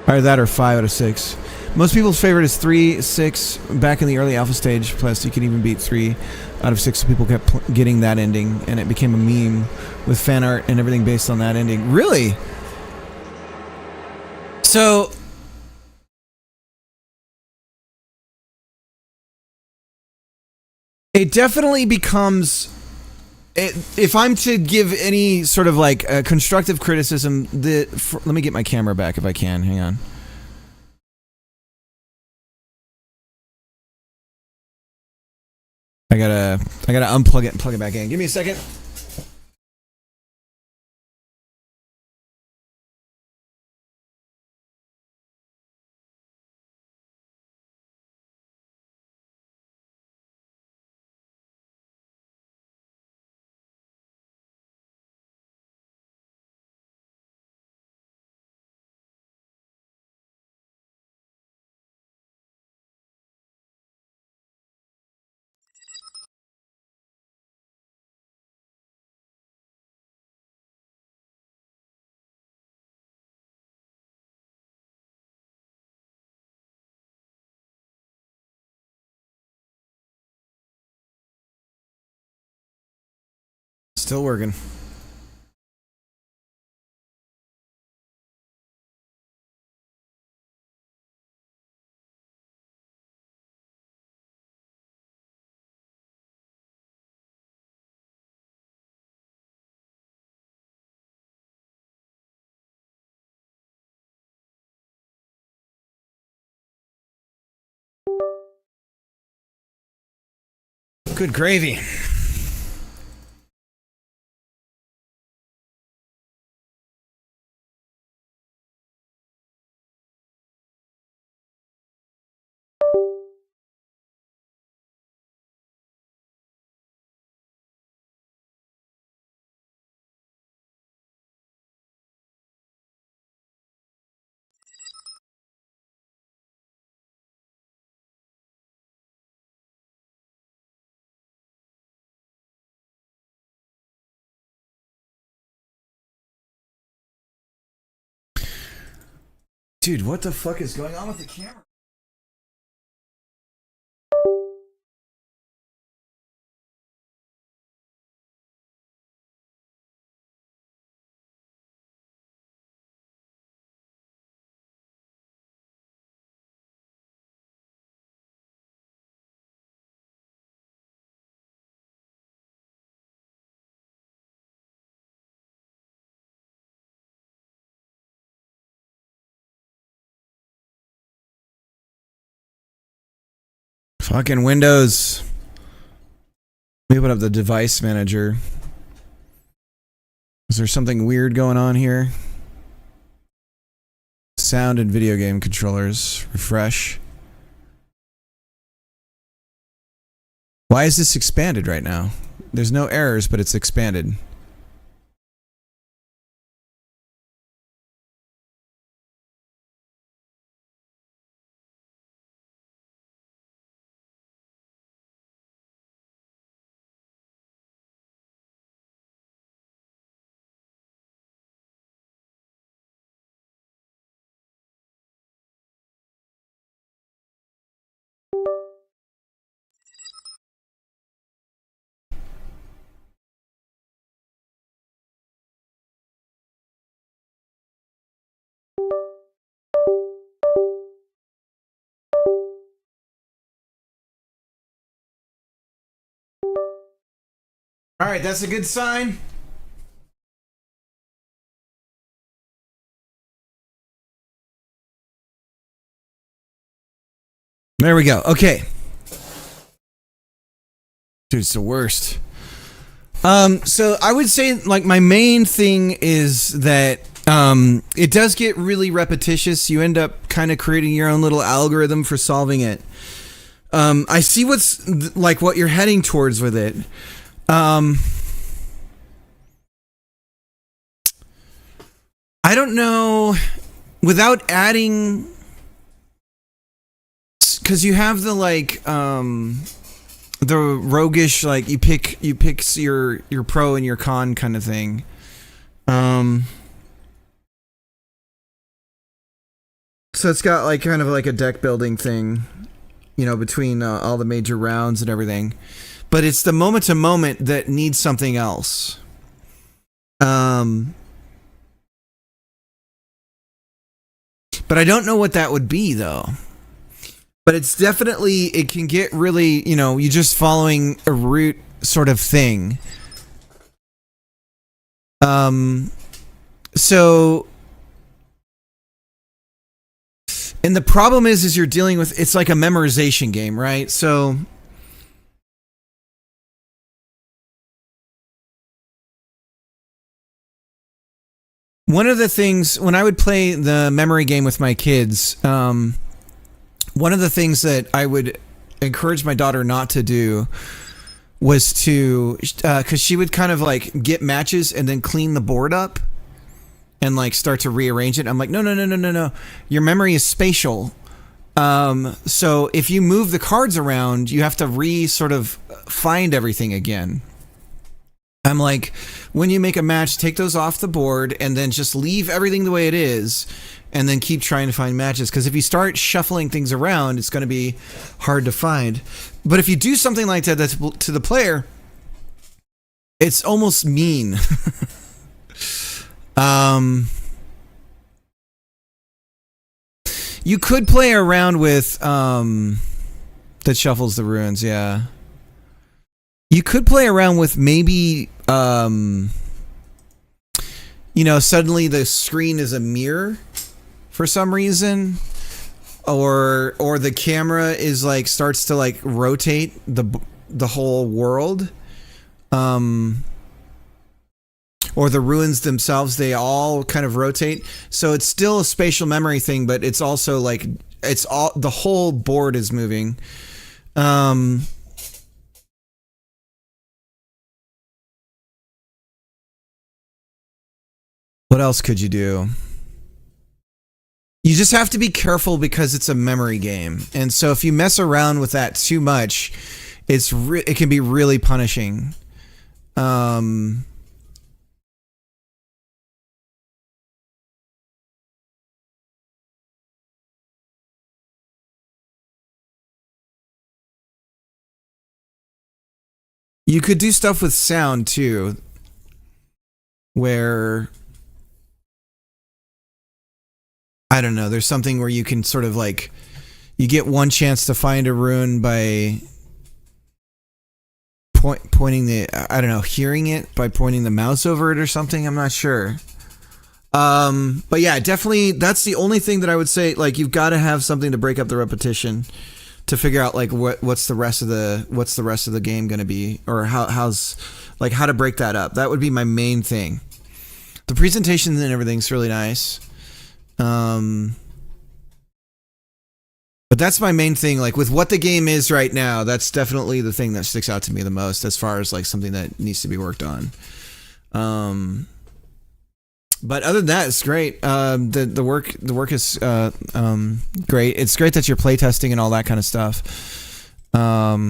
Either that or 5 out of 6. Most people's favorite is 3, 6. Back in the early alpha stage, plus you can even beat 3 out of 6. So people kept getting that ending, and it became a meme with fan art and everything based on that ending. Really? So it definitely becomes. If I'm to give any sort of like constructive criticism, let me get my camera back if I can. Hang on. I gotta unplug it and plug it back in. Give me a second. Still working. Good gravy. Dude, what the fuck is going on with the camera? Fucking Windows. Let me open up the device manager. Is there something weird going on here? Sound and video game controllers. Refresh. Why is this expanded right now? There's no errors, but it's expanded. All right, that's a good sign. There we go. Okay. Dude, it's the worst. So I would say like my main thing is that it does get really repetitious. You end up kind of creating your own little algorithm for solving it. I see what's like what you're heading towards with it. I don't know, without adding, because you have the like the roguish, like you pick your pro and your con kind of thing. So it's got like kind of like a deck building thing, you know, between all the major rounds and everything. But it's the moment to moment that needs something else. But I don't know what that would be though. But it's definitely, it can get really, you know, you're just following a route sort of thing. So, and the problem is you're dealing with, it's like a memorization game, right? So, one of the things, when I would play the memory game with my kids, one of the things that I would encourage my daughter not to do was to, because she would kind of like get matches and then clean the board up and like start to rearrange it. I'm like, no. Your memory is spatial. So if you move the cards around, you have to sort of find everything again. I'm like, when you make a match, take those off the board and then just leave everything the way it is and then keep trying to find matches. Because if you start shuffling things around, it's going to be hard to find. But if you do something like that that's to the player, it's almost mean. You could play around with that shuffles the ruins, yeah. You could play around with maybe you know, suddenly the screen is a mirror for some reason, or the camera is like starts to like rotate the whole world, or the ruins themselves, they all kind of rotate. So it's still a spatial memory thing, but it's also like it's all, the whole board is moving. What else could you do? You just have to be careful because it's a memory game. And so if you mess around with that too much, it can be really punishing. You could do stuff with sound too, where I don't know, there's something where you can sort of like, you get one chance to find a rune by pointing the, I don't know, hearing it by pointing the mouse over it or something. I'm not sure. But yeah, definitely that's the only thing that I would say, like you've got to have something to break up the repetition to figure out like what's the rest of the game going to be, or how's like how to break that up. That would be my main thing. The presentation and everything's really nice. But that's my main thing, like with what the game is right now, that's definitely the thing that sticks out to me the most as far as like something that needs to be worked on. But other than that, it's great. The work is great. It's great that you're playtesting and all that kind of stuff. Yeah,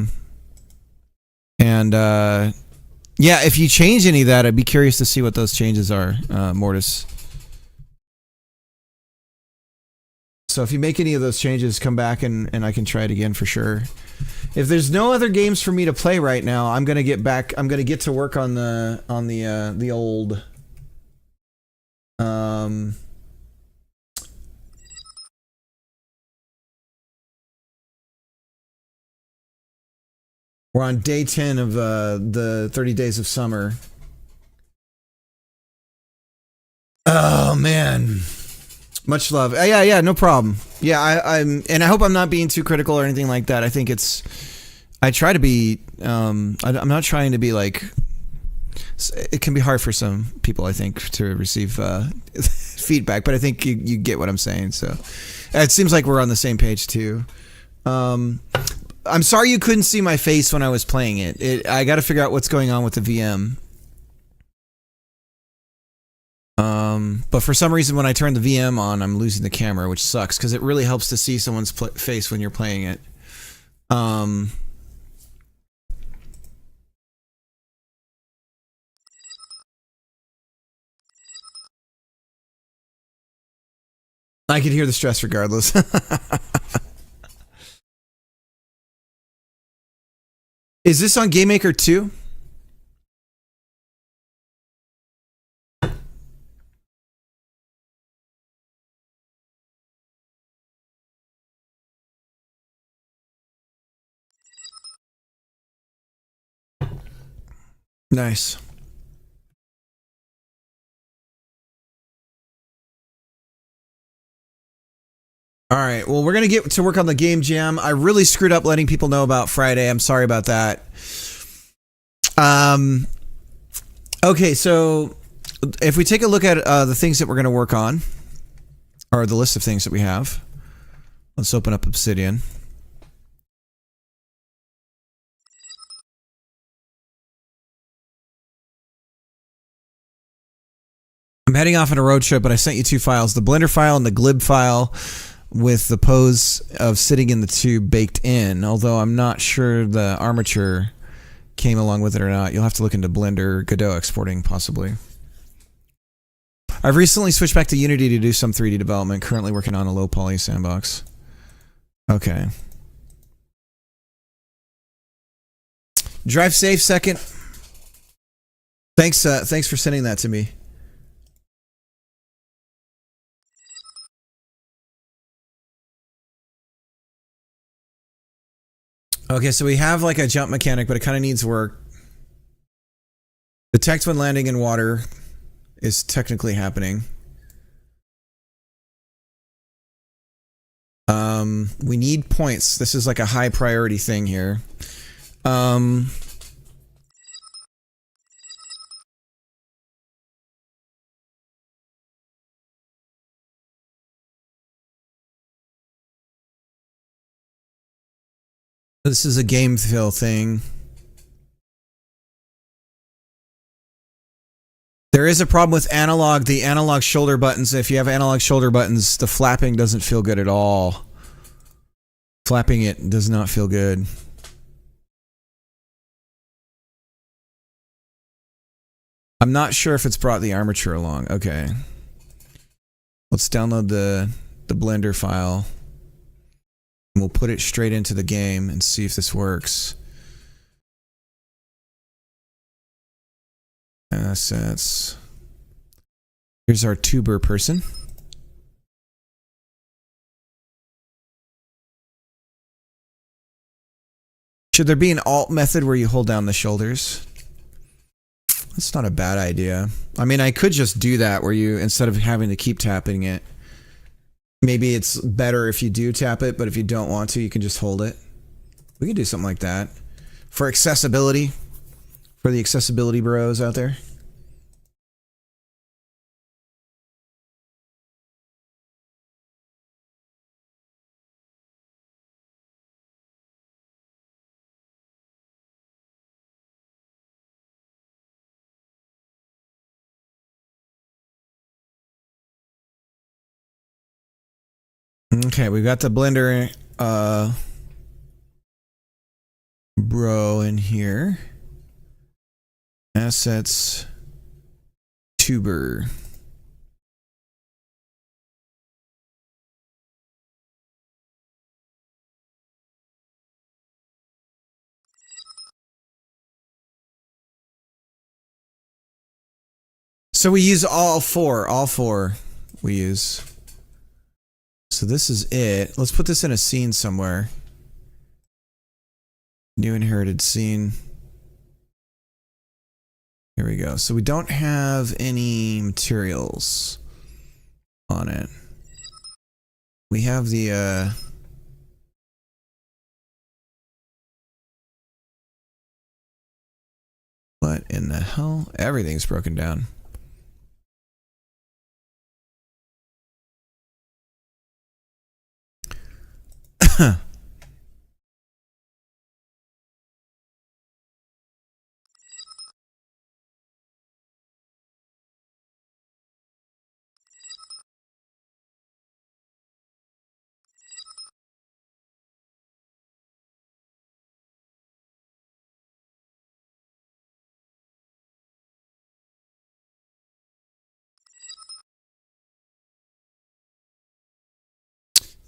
if you change any of that, I'd be curious to see what those changes are, Mortis. So if you make any of those changes, come back and I can try it again for sure. If there's no other games for me to play right now, I'm gonna get to work on the old We're on day 10 of the 30 Days of Summer. Oh, man. Much love. Yeah, no problem. Yeah, and I hope I'm not being too critical or anything like that. I think I try to be, I'm not trying to be like, it can be hard for some people, I think, to receive feedback, but I think you get what I'm saying. So it seems like we're on the same page too. I'm sorry you couldn't see my face when I was playing it. I got to figure out what's going on with the VM. But for some reason, when I turn the VM on, I'm losing the camera, which sucks because it really helps to see someone's face when you're playing it. I could hear the stress regardless. Is this on GameMaker 2? Nice. All right. Well, we're going to get to work on the game jam. I really screwed up letting people know about Friday. I'm sorry about that. Okay, so if we take a look at the things that we're going to work on, or the list of things that we have, let's open up Obsidian. I'm heading off on a road trip, but I sent you 2 files, the Blender file and the Glib file, with the pose of sitting in the tube baked in, although I'm not sure the armature came along with it or not. You'll have to look into Blender Godot exporting, possibly. I've recently switched back to Unity to do some 3D development, currently working on a low poly sandbox. Okay. Drive safe, second. Thanks for sending that to me. Okay, so we have like a jump mechanic, but it kind of needs work. Detect when landing in water is technically happening. We need points. This is like a high priority thing here. This is a game feel thing. There is a problem with analog, the analog shoulder buttons. If you have analog shoulder buttons, the flapping doesn't feel good at all. Flapping it does not feel good. I'm not sure if it's brought the armature along. Okay. Let's download the Blender file. We'll put it straight into the game and see if this works. Assets. Here's our tuber person. Should there be an alt method where you hold down the shoulders? That's not a bad idea. I mean, I could just do that where you, instead of having to keep tapping it, maybe it's better if you do tap it, but if you don't want to, you can just hold it. We can do something like that. For accessibility. For the accessibility bros out there. Okay, we got the Blender bro in here. Assets tuber. So we use all four we use. So this is it. Let's put this in a scene somewhere. New inherited scene. Here we go. So we don't have any materials on it. We have the what in the hell? Everything's broken down.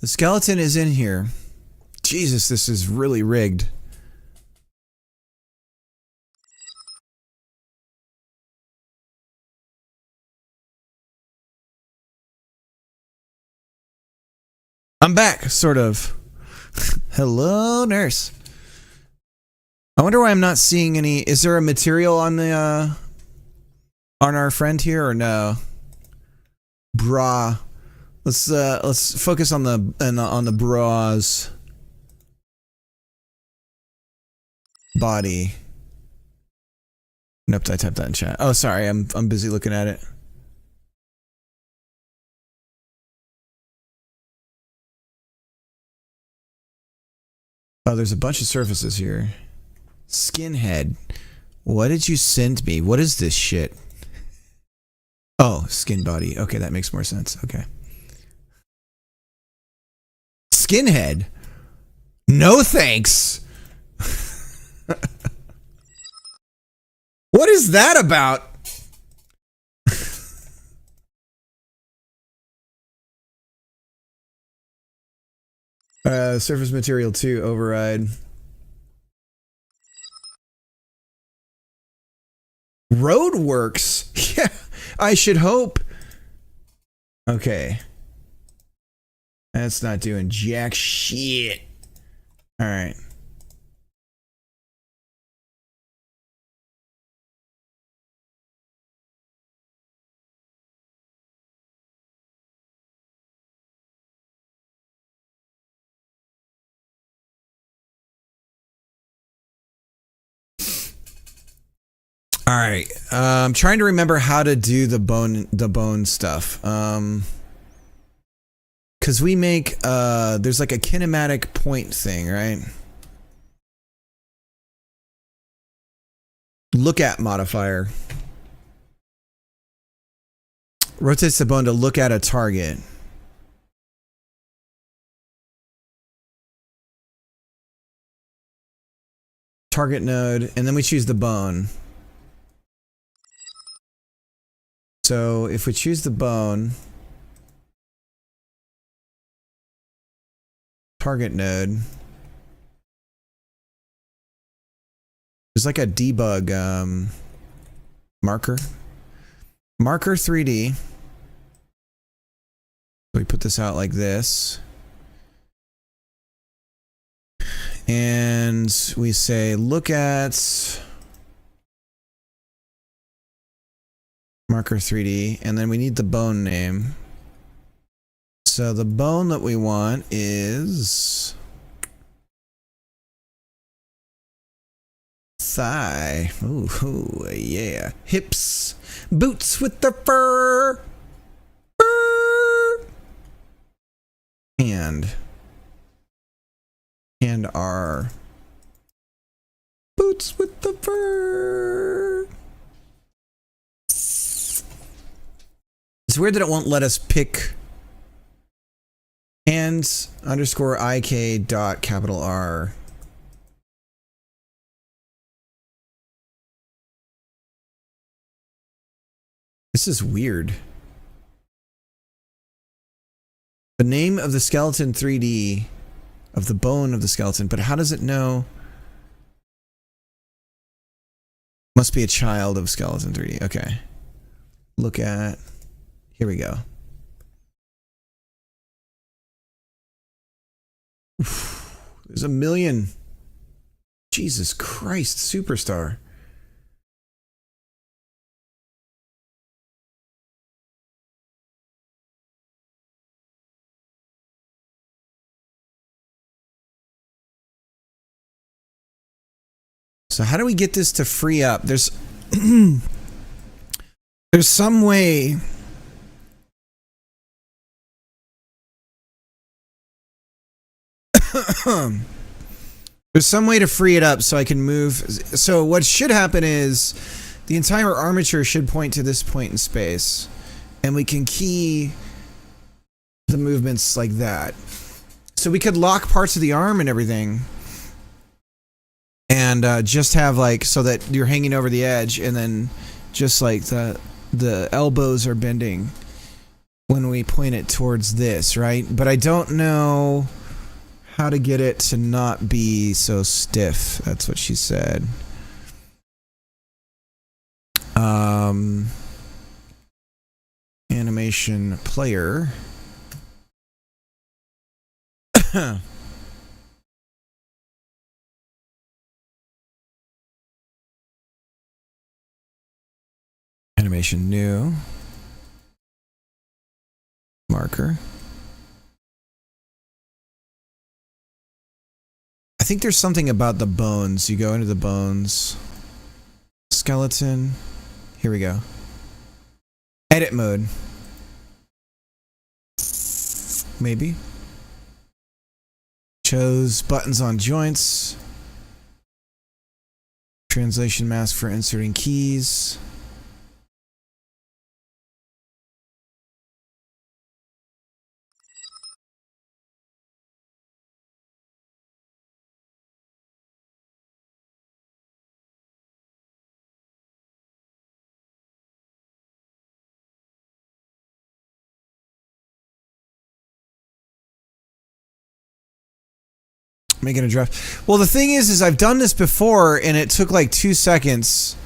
The skeleton is in here. Jesus, this is really rigged. I'm back, sort of. Hello, nurse. I wonder why I'm not seeing any. Is there a material on the on our friend here or no? Bra. Let's focus on the bra's body. Nope, I typed that in chat. Oh, sorry, I'm busy looking at it. Oh, there's a bunch of surfaces here. Skinhead. What did you send me? What is this shit? Oh, skin body. Okay, that makes more sense. Okay. Skinhead? No thanks. What is that about? Surface material 2 override. Roadworks? Yeah, I should hope. Okay. That's not doing jack shit. Alright. All right, I'm trying to remember how to do the bone stuff. Cause we make there's like a kinematic point thing, right? Look at modifier rotates the bone to look at a target. Target node, and then we choose the bone. So if we choose the bone, target node, there's like a debug marker. Marker 3D. So we put this out like this. And we say, look at marker 3D, and then we need the bone name. So the bone that we want is thigh. Ooh, yeah. Hips. Boots with the fur. Hand. And our boots with the fur. It's weird that it won't let us pick hands underscore IK dot capital R. This is weird. The name of the skeleton 3D of the bone of the skeleton, but how does it know? Must be a child of skeleton 3D. Okay. Look at. Here we go. Oof, there's a million. Jesus Christ, superstar. So how do we get this to free up? There's there's some way. There's some way to free it up so I can move. So what should happen is the entire armature should point to this point in space, and we can key the movements like that. So we could lock parts of the arm and everything, and just have like so that you're hanging over the edge, and then just like the elbows are bending when we point it towards this, right? But I don't know how to get it to not be so stiff. That's what she said. Animation player. Animation new. Marker. I think there's something about the bones. You go into the bones. Skeleton. Here we go. Edit mode. Maybe. Chose buttons on joints. Translation mask for inserting keys. Making a draft. Well, the thing is I've done this before, and it took like 2 seconds,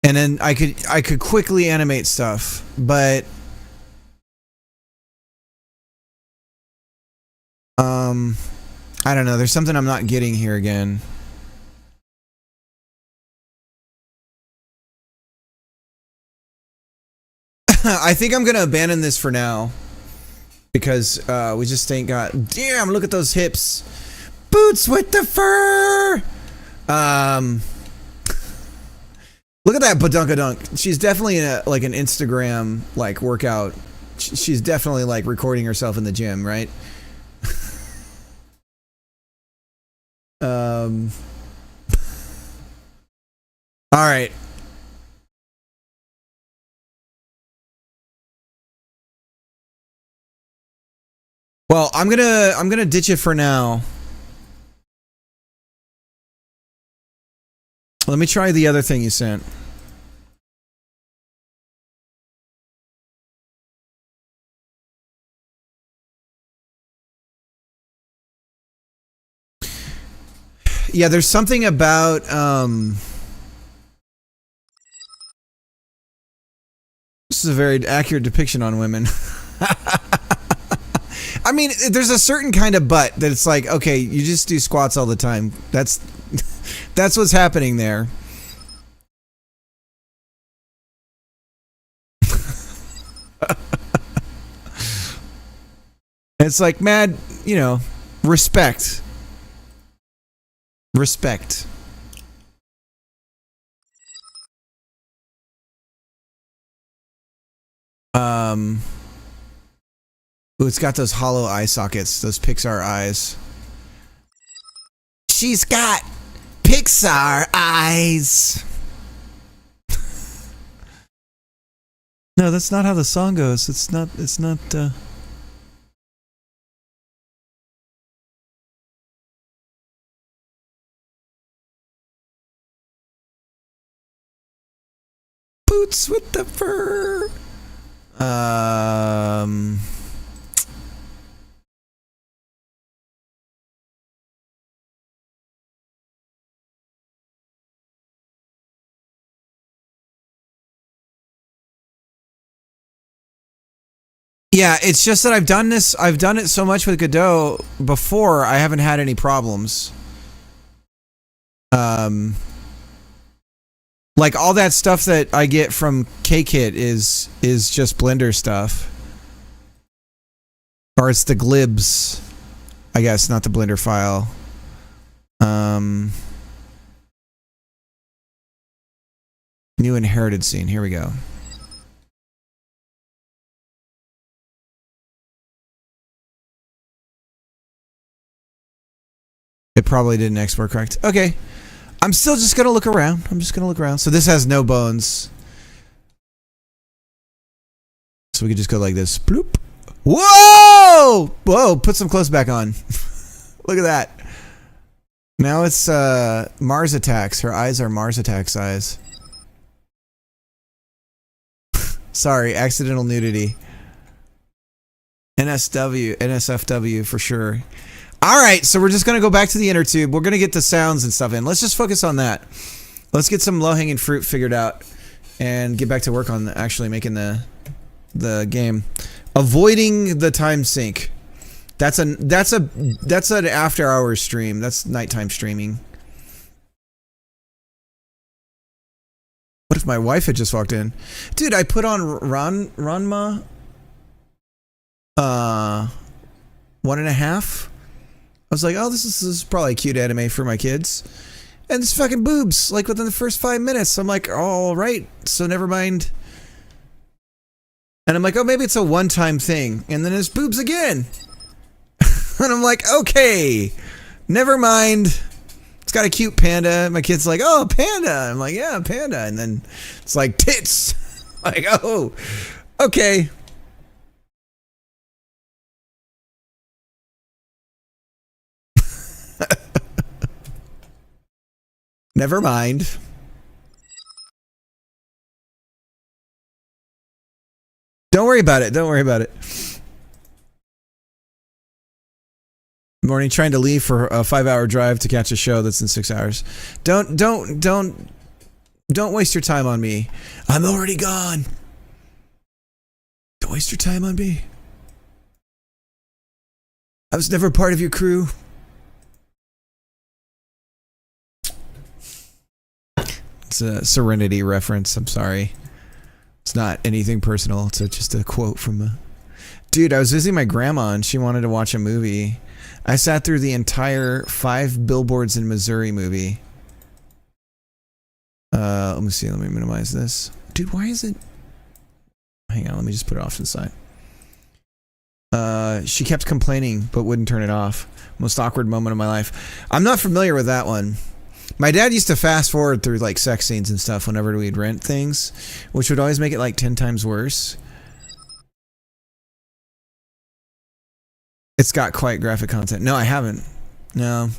and then I could quickly animate stuff, but I don't know. There's something I'm not getting here again. I think I'm gonna abandon this for now. Because we just ain't got. Damn! Look at those hips, boots with the fur. Look at that badunkadunk. She's definitely in like an Instagram like workout. She's definitely like recording herself in the gym, right? All right. Well, I'm gonna ditch it for now. Let me try the other thing you sent. Yeah, there's something about this is a very accurate depiction on women. I mean, there's a certain kind of butt that it's like, okay, you just do squats all the time. That's what's happening there. It's like mad, you know, respect. Respect. Ooh, it's got those hollow eye sockets, those Pixar eyes. She's got Pixar eyes. No, that's not how the song goes. It's not. Boots with the fur. Yeah, it's just that I've done it so much with Godot before, I haven't had any problems. Like all that stuff that I get from KKit is just Blender stuff. Or it's the glibs, I guess, not the Blender file. New inherited scene. Here we go. It probably didn't export correct. Okay. I'm still just going to look around. So this has no bones. So we could just go like this. Bloop. Whoa! Whoa, put some clothes back on. Look at that. Now it's Mars Attacks. Her eyes are Mars Attacks eyes. Sorry, accidental nudity. NSFW for sure. All right, so we're just going to go back to the inner tube. We're going to get the sounds and stuff in. Let's just focus on that. Let's get some low-hanging fruit figured out and get back to work on actually making the game. Avoiding the time sink. That's an after hours stream. That's nighttime streaming. What if my wife had just walked in? Dude, I put on Ranma 1.5. I was like, oh, this is probably a cute anime for my kids. And it's fucking boobs, like within the first 5 minutes. I'm like, all right, so never mind. And I'm like, oh, maybe it's a one-time thing. And then there's boobs again. And I'm like, okay, never mind. It's got a cute panda. My kid's like, oh, panda. I'm like, yeah, panda. And then it's like tits. Like, oh, okay. Never mind. Don't worry about it. Don't worry about it. Morning, trying to leave for a 5-hour drive to catch a show that's in 6 hours. Don't waste your time on me. I'm already gone. Don't waste your time on me. I was never part of your crew. It's a Serenity reference. I'm sorry. It's not anything personal. It's just a quote from a... Dude, I was visiting my grandma and she wanted to watch a movie. I sat through the entire 5 Billboards in Missouri movie. Let me see. Let me minimize this. Dude, why is it... Hang on. Let me just put it off to the side. She kept complaining but wouldn't turn it off. Most awkward moment of my life. I'm not familiar with that one. My dad used to fast forward through like sex scenes and stuff whenever we'd rent things, which would always make it like 10 times worse. It's got quite graphic content. No, I haven't. No.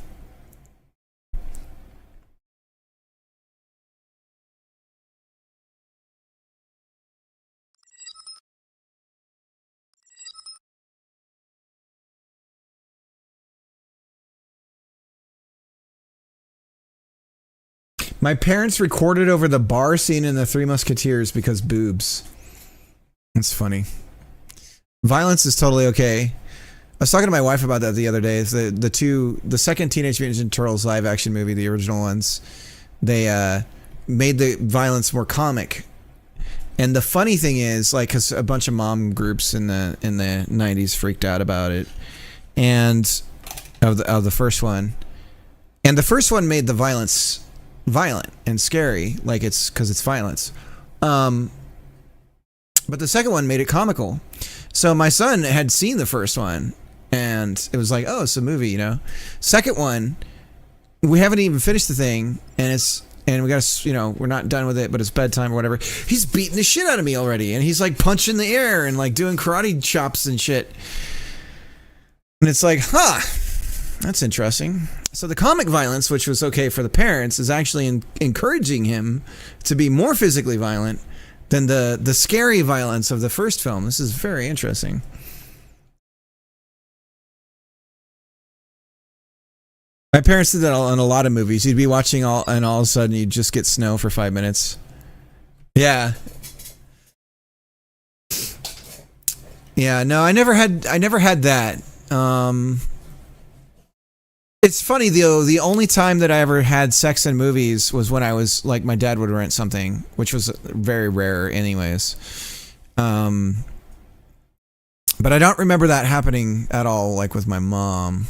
My parents recorded over the bar scene in The Three Musketeers because boobs. That's funny. Violence is totally okay. I was talking to my wife about that the other day. The second Teenage Mutant Ninja Turtles live action movie, the original ones, they made the violence more comic. And the funny thing is, like, because a bunch of mom groups in the 90s freaked out about it, and of the first one, and the first one made the violence violent and scary, like it's because it's violence. But the second one made it comical. So my son had seen the first one, and it was like, oh, it's a movie, you know. Second one, we haven't even finished the thing, and we got to, you know, we're not done with it, but it's bedtime or whatever. He's beating the shit out of me already, and he's like punching the air and like doing karate chops and shit. And it's like, huh, that's interesting. So the comic violence, which was okay for the parents, is actually encouraging him to be more physically violent than the scary violence of the first film. This is very interesting. My parents did that in a lot of movies. You'd be watching and all of a sudden you'd just get snow for 5 minutes. Yeah. Yeah, no, I never had that. It's funny though. The only time that I ever had sex in movies was when I was like, my dad would rent something, which was very rare, anyways. But I don't remember that happening at all, like with my mom.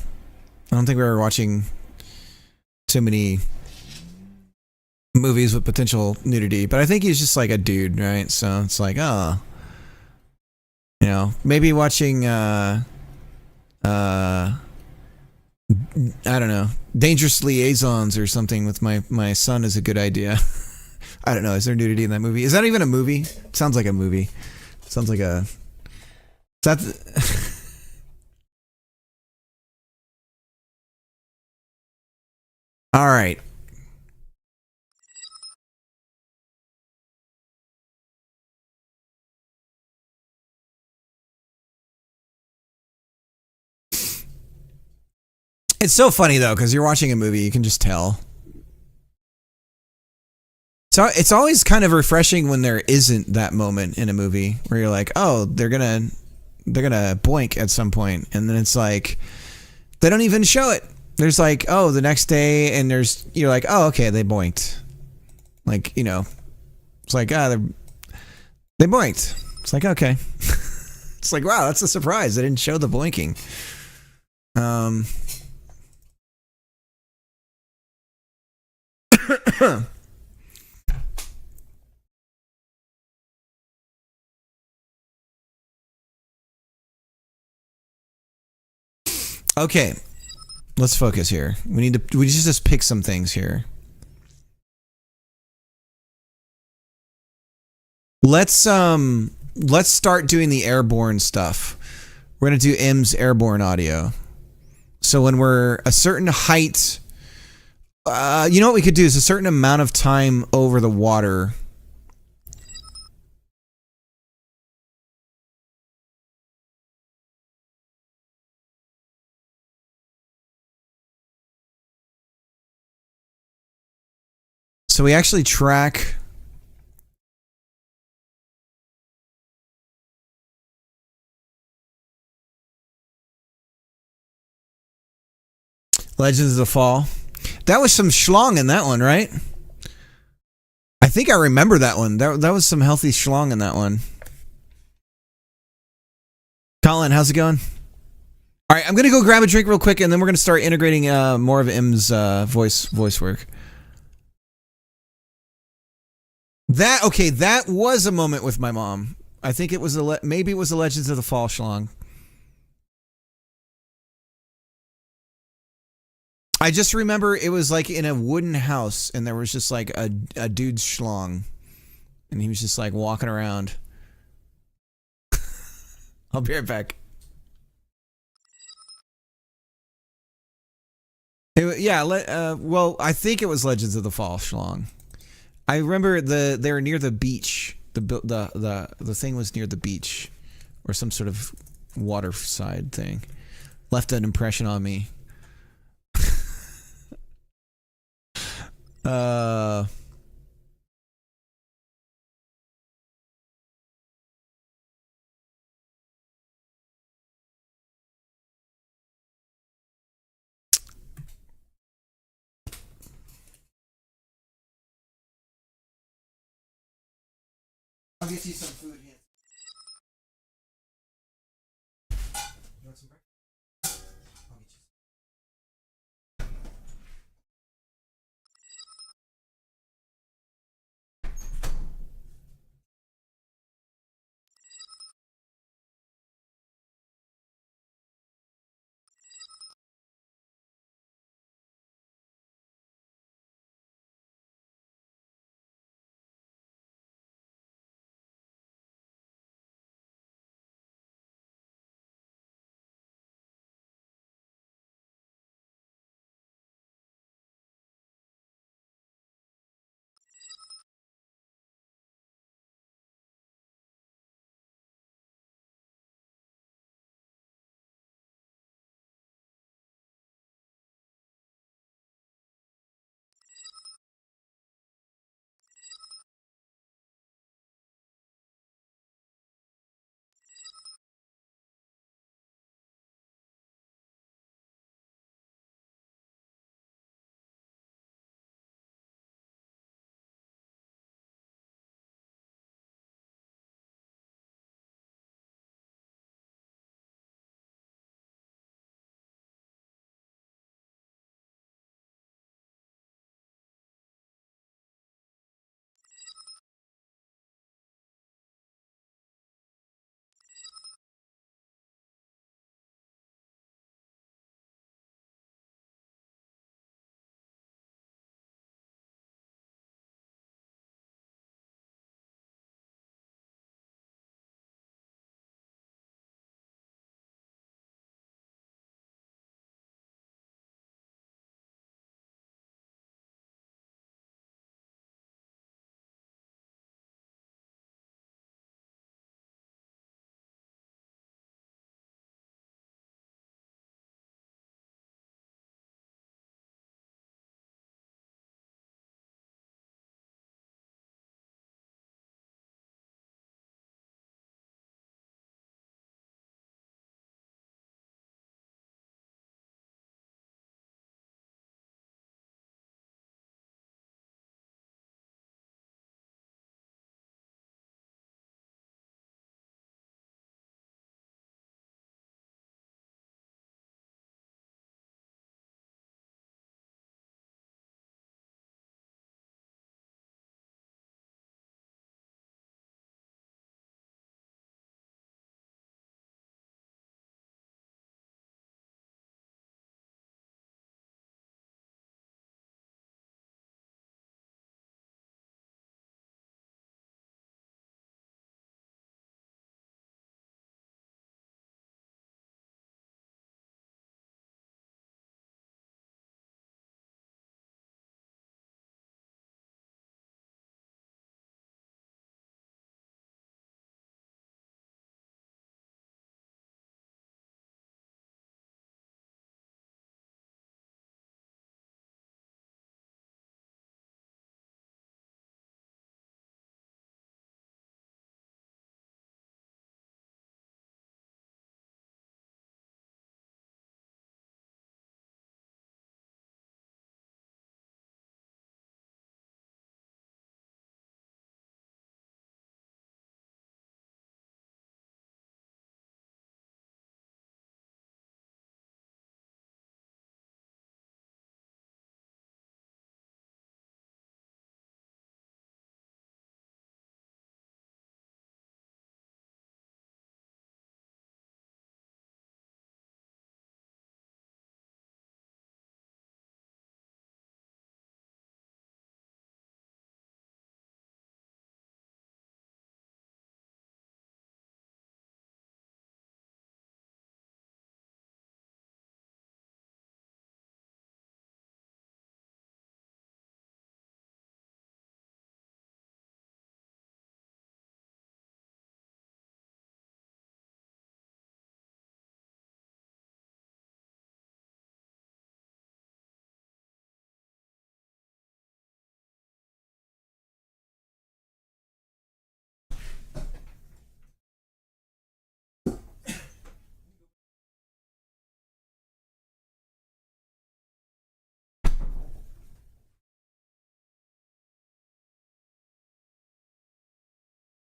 I don't think we were watching too many movies with potential nudity. But I think he's just like a dude, right? So it's like, oh, you know, maybe watching I don't know, Dangerous Liaisons or something with my son is a good idea. I don't know. Is there nudity in that movie? Is that even a movie? It sounds like a movie. It sounds like a. Is that? All right. It's so funny though, because you're watching a movie, you can just tell. So it's always kind of refreshing when there isn't that moment in a movie where you're like, oh, they're gonna boink at some point, and then it's like they don't even show it. There's like, oh, the next day, and you're like, oh, okay, they boinked. Like, you know, it's like, they boinked. It's like, okay. It's like, wow, that's a surprise. They didn't show the boinking. Okay, let's focus here. We just pick some things here. Let's start doing the airborne stuff. We're gonna do M's airborne audio. So when we're a certain height, you know what we could do is a certain amount of time over the water. So we actually track. Legends of the Fall. That was some schlong in that one, right? I think I remember that one. That was some healthy schlong in that one. Colin, how's it going? All right, I'm gonna go grab a drink real quick, and then we're gonna start integrating more of M's voice work. That was a moment with my mom. I think it was maybe it was the Legends of the Fall schlong. I just remember it was like in a wooden house, and there was just like a dude's schlong, and he was just like walking around. I'll be right back. Well, I think it was Legends of the Fall schlong. I remember they were near the beach. The thing was near the beach, or some sort of waterside thing. Left an impression on me. I'll get you some food here. You want some breakfast?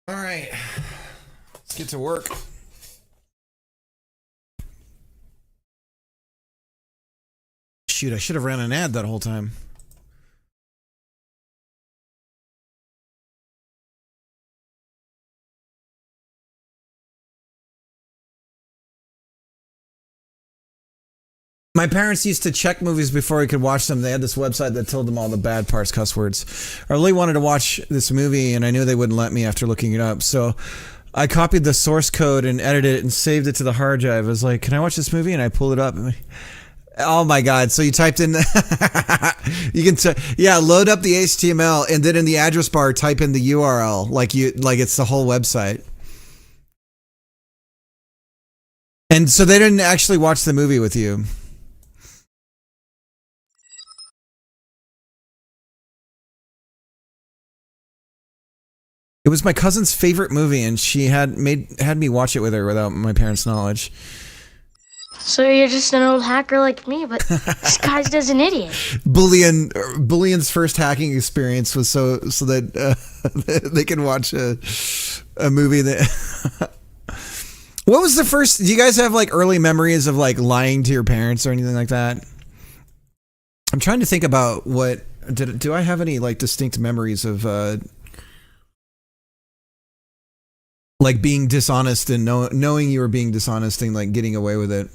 All right. Let's get to work. Shoot, I should have ran an ad that whole time. My parents used to check movies before we could watch them. They had this website that told them all the bad parts, cuss words. I really wanted to watch this movie, and I knew they wouldn't let me after looking it up. So I copied the source code and edited it and saved it to the hard drive. I was like, can I watch this movie? And I pulled it up. Oh my God. So you typed in, you can, load up the HTML, and then in the address bar, type in the URL, like it's the whole website. And so they didn't actually watch the movie with you. It was my cousin's favorite movie, and she had me watch it with her without my parents' knowledge. So you're just an old hacker like me, but this guy's just an idiot. Bullian's first hacking experience was so that they could watch a movie that. What was the first? Do you guys have like early memories of like lying to your parents or anything like that? I'm trying to think about what do I have any like distinct memories of like being dishonest and knowing you were being dishonest and like getting away with it.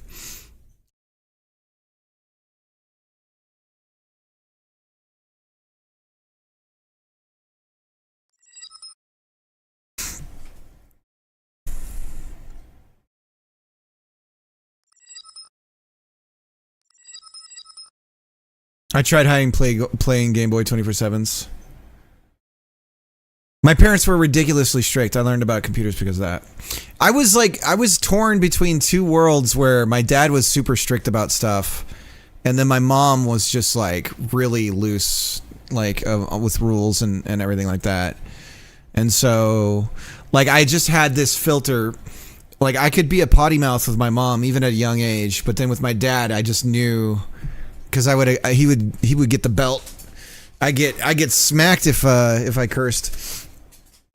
I tried hiding playing Game Boy 24/7s. My parents were ridiculously strict. I learned about computers because of that. I was torn between two worlds where my dad was super strict about stuff, and then my mom was just like really loose, like with rules and everything like that. And so, like, I just had this filter. Like, I could be a potty mouth with my mom even at a young age, but then with my dad, I just knew, because he would get the belt. I get smacked if I cursed.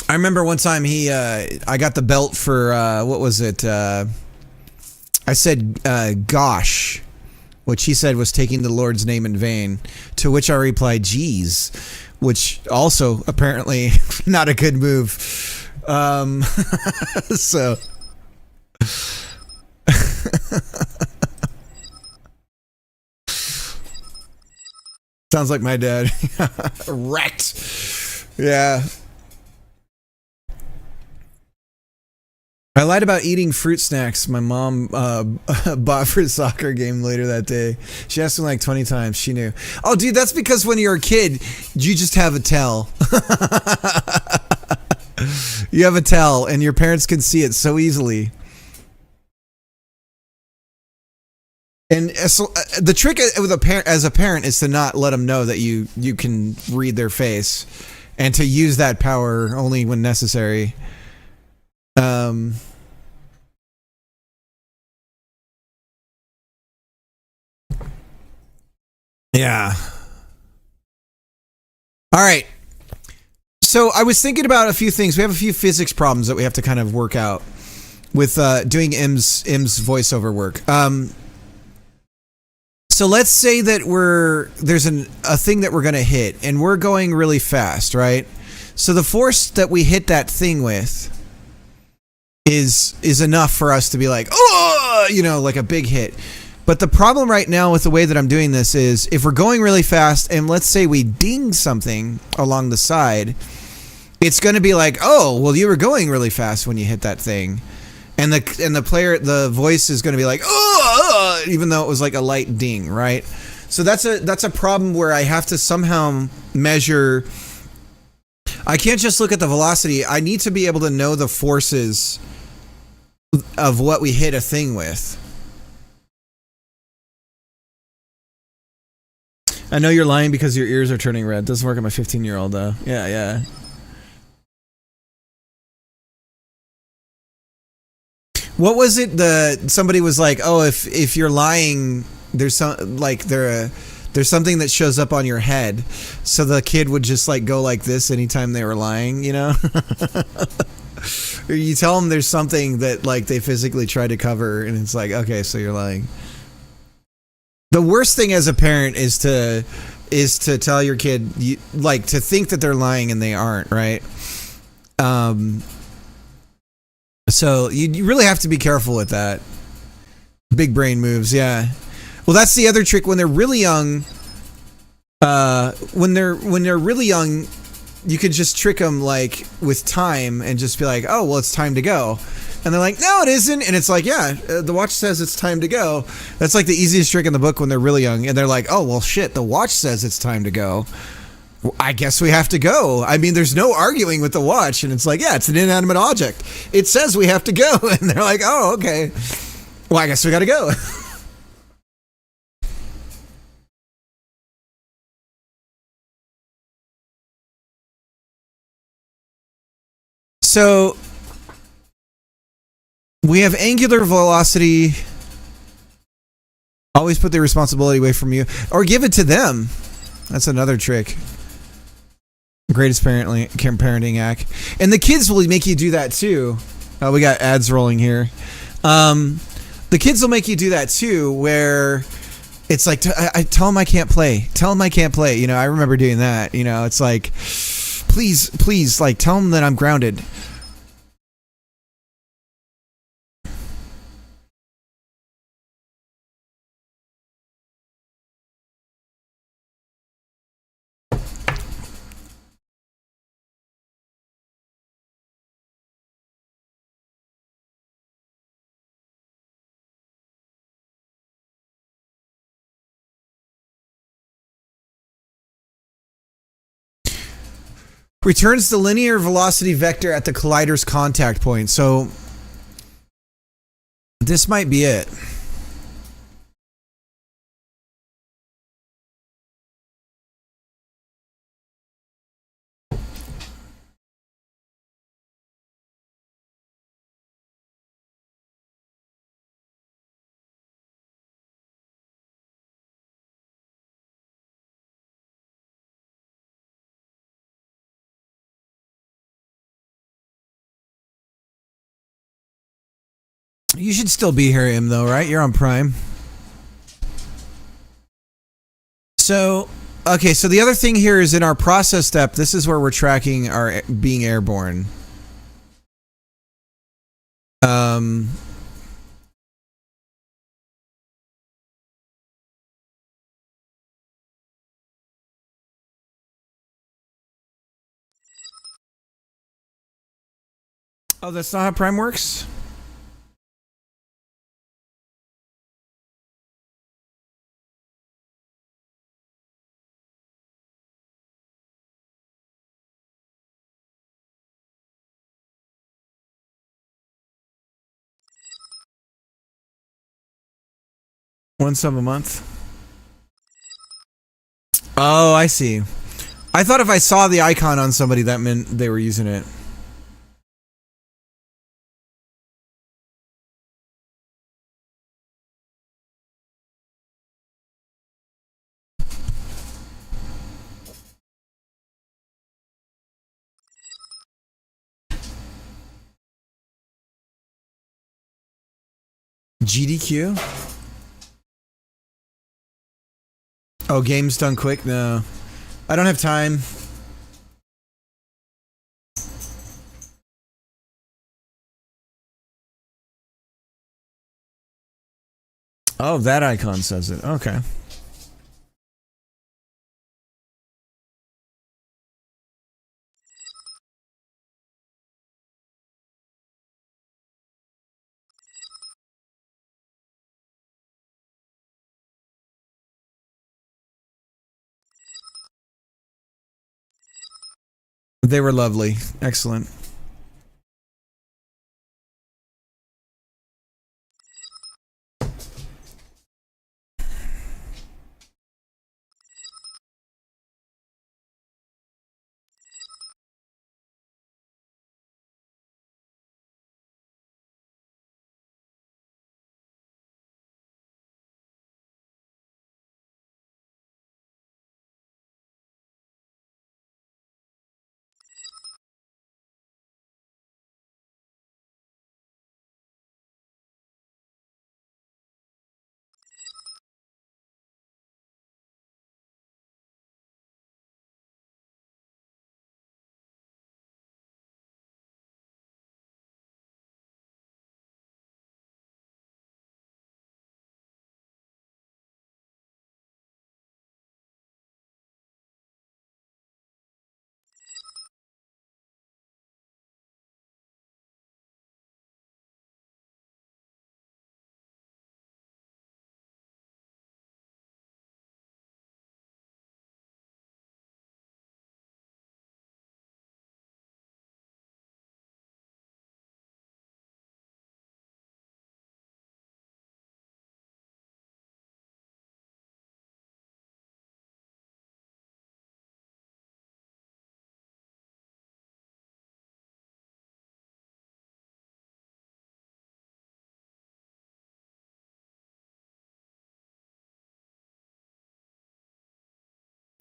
I remember one time I got the belt for what was it? I said gosh, which he said was taking the Lord's name in vain. To which I replied, geez, which also apparently not a good move. So. Sounds like my dad. Wrecked. Yeah. I lied about eating fruit snacks my mom bought for a soccer game later that day. She asked me like 20 times. She knew. Oh, dude, that's because when you're a kid, you just have a tell. You have a tell, and your parents can see it so easily. And so, the trick with as a parent is to not let them know that you can read their face, and to use that power only when necessary. Yeah. All right. So I was thinking about a few things. We have a few physics problems that we have to kind of work out with doing Im's voiceover work. So let's say that there's a thing that we're going to hit, and we're going really fast, right? So the force that we hit that thing with is enough for us to be like, oh, like a big hit. But the problem right now with the way that I'm doing this is if we're going really fast and let's say we ding something along the side, it's going to be like, oh, well, you were going really fast when you hit that thing. And the voice is going to be like, oh, even though it was like a light ding, right? So that's a problem where I have to somehow measure. I can't just look at the velocity. I need to be able to know the forces of what we hit a thing with. I know you're lying because your ears are turning red. Doesn't work on my 15-year-old though. Yeah. What was it? Somebody was like, "Oh, if you're lying, there's something that shows up on your head." So the kid would just like go like this anytime they were lying, Or you tell them there's something that like they physically try to cover, and it's like, okay, so you're lying. The worst thing as a parent is to tell your kid, like, to think that they're lying and they aren't, right? So you really have to be careful with that. Big brain moves, yeah. Well, that's the other trick when they're really young. When they're really young, you could just trick them like with time and just be like, oh, well, it's time to go. And they're like, no, it isn't. And it's like, yeah, the watch says it's time to go. That's like the easiest trick in the book when they're really young. And they're like, oh, well, shit, the watch says it's time to go. I guess we have to go. I mean, there's no arguing with the watch. And it's like, yeah, it's an inanimate object. It says we have to go. And they're like, oh, okay. Well, I guess we got to go. So we have angular velocity. Always put the responsibility away from you, or give it to them. That's another trick. Greatest parenting hack. And the kids will make you do that too. We got ads rolling here. The kids will make you do that too, where it's like, I tell them I can't play. Tell them I can't play. You know, I remember doing that. You know, it's like, please, like, tell them that I'm grounded. Returns the linear velocity vector at the collider's contact point. So this might be it. You should still be here, Im, though, right? You're on Prime. So, okay, so the other thing here is in our process step, this is where we're tracking our being airborne. Oh, that's not how Prime works? One sub a month. Oh, I see. I thought if I saw the icon on somebody, that meant they were using it. GDQ? Oh, game's done quick? No. I don't have time. Oh, that icon says it. Okay. They were lovely. Excellent.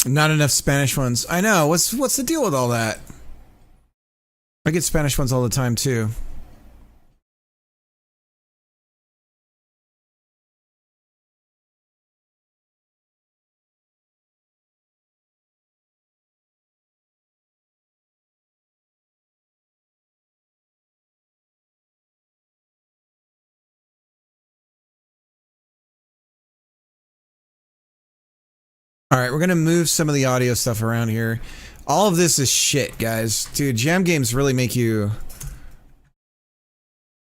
Not enough Spanish ones. I know. What's the deal with all that? I get Spanish ones all the time too. All right, we're going to move some of the audio stuff around here. All of this is shit, guys. Dude, jam games really make you...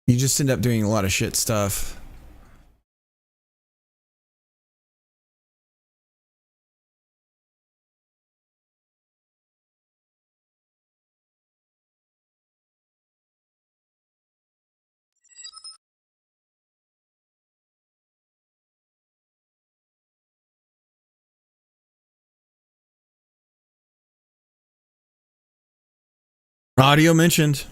You just end up doing a lot of shit stuff. Audio mentioned.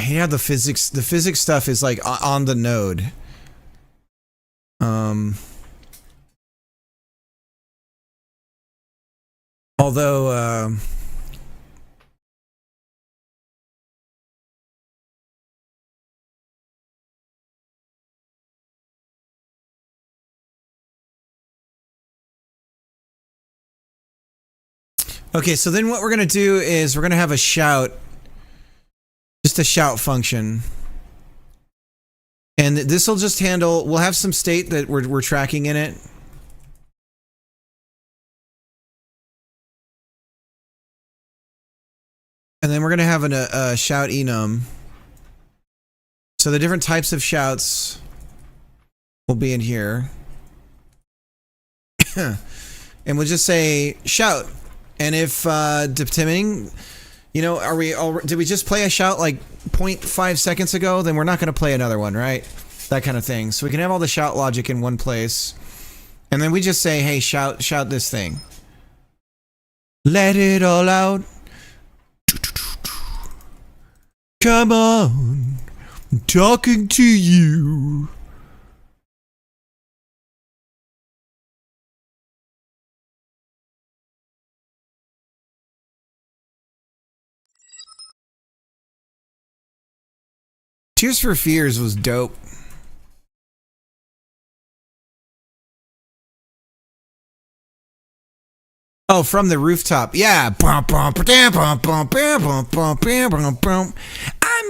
Yeah, the physics stuff is like on the node. Although okay, so then what we're gonna do is we're gonna have a shout, just a shout function, and this will just handle. We'll have some state that we're tracking in it, and then we're gonna have a shout enum. So the different types of shouts will be in here, and we'll just say shout. And if depending, you know, did we just play a shout like 0.5 seconds ago? Then we're not going to play another one, right? That kind of thing. So we can have all the shout logic in one place, and then we just say, "Hey, shout this thing. Let it all out. Come on, I'm talking to you." Tears for Fears was dope. Oh, from the rooftop. Yeah. I'm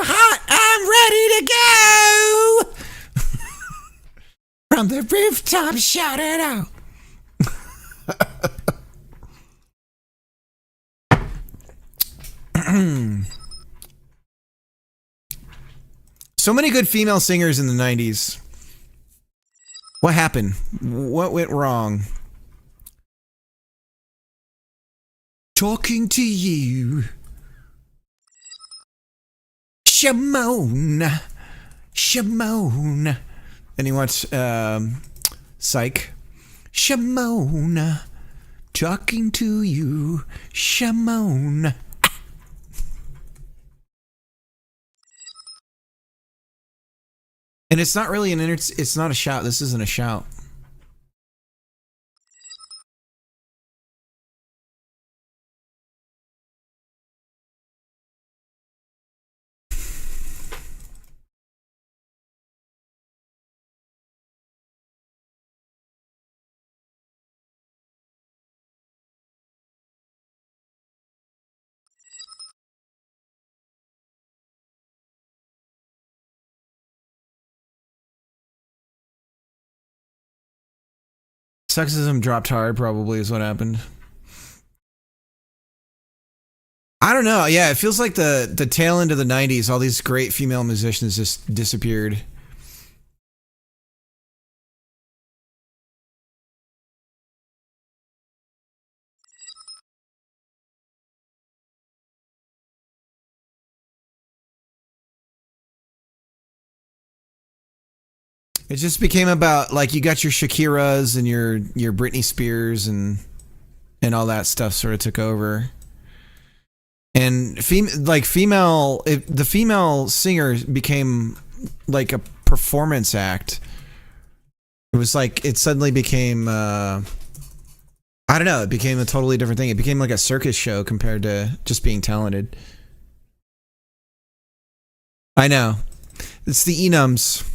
hot. I'm ready to go. From the rooftop, shout it out. So many good female singers in the 90s. What happened? What went wrong? Talking to you. Shimon. Shimon. And you watch Psych. Shimon. Talking to you. Shimon. And it's not really it's not a shout. This isn't a shout. Sexism dropped hard, probably, is what happened. I don't know. Yeah, it feels like the tail end of the 90s, all these great female musicians just disappeared. It just became about, like, you got your Shakiras and your Britney Spears and all that stuff sort of took over. And the female singer became like a performance act It was like it suddenly became I don't know, it became a totally different thing. It became like a circus show compared to just being talented. I know. It's the enums.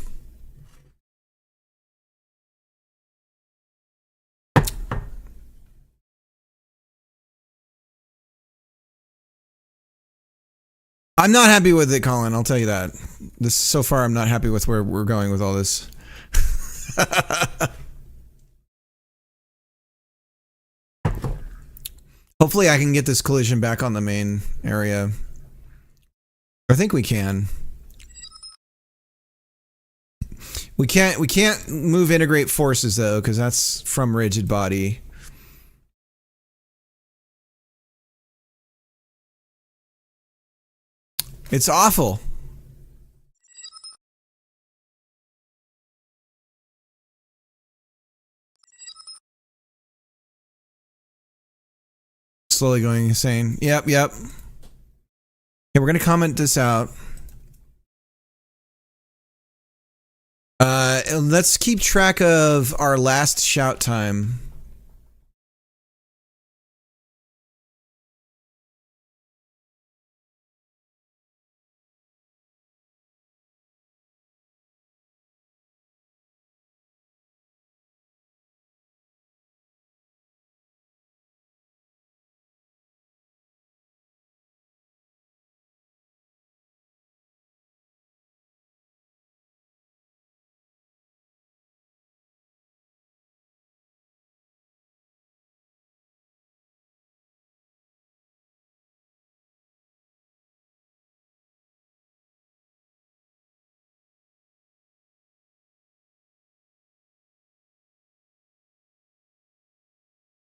I'm not happy with it, Colin. I'll tell you that. This so far, I'm not happy with where we're going with all this. Hopefully, I can get this collision back on the main area. I think we can. We can't move integrate forces though, because that's from rigid body. It's awful. Slowly going insane. Yep. Okay, we're gonna comment this out. Let's keep track of our last shout time.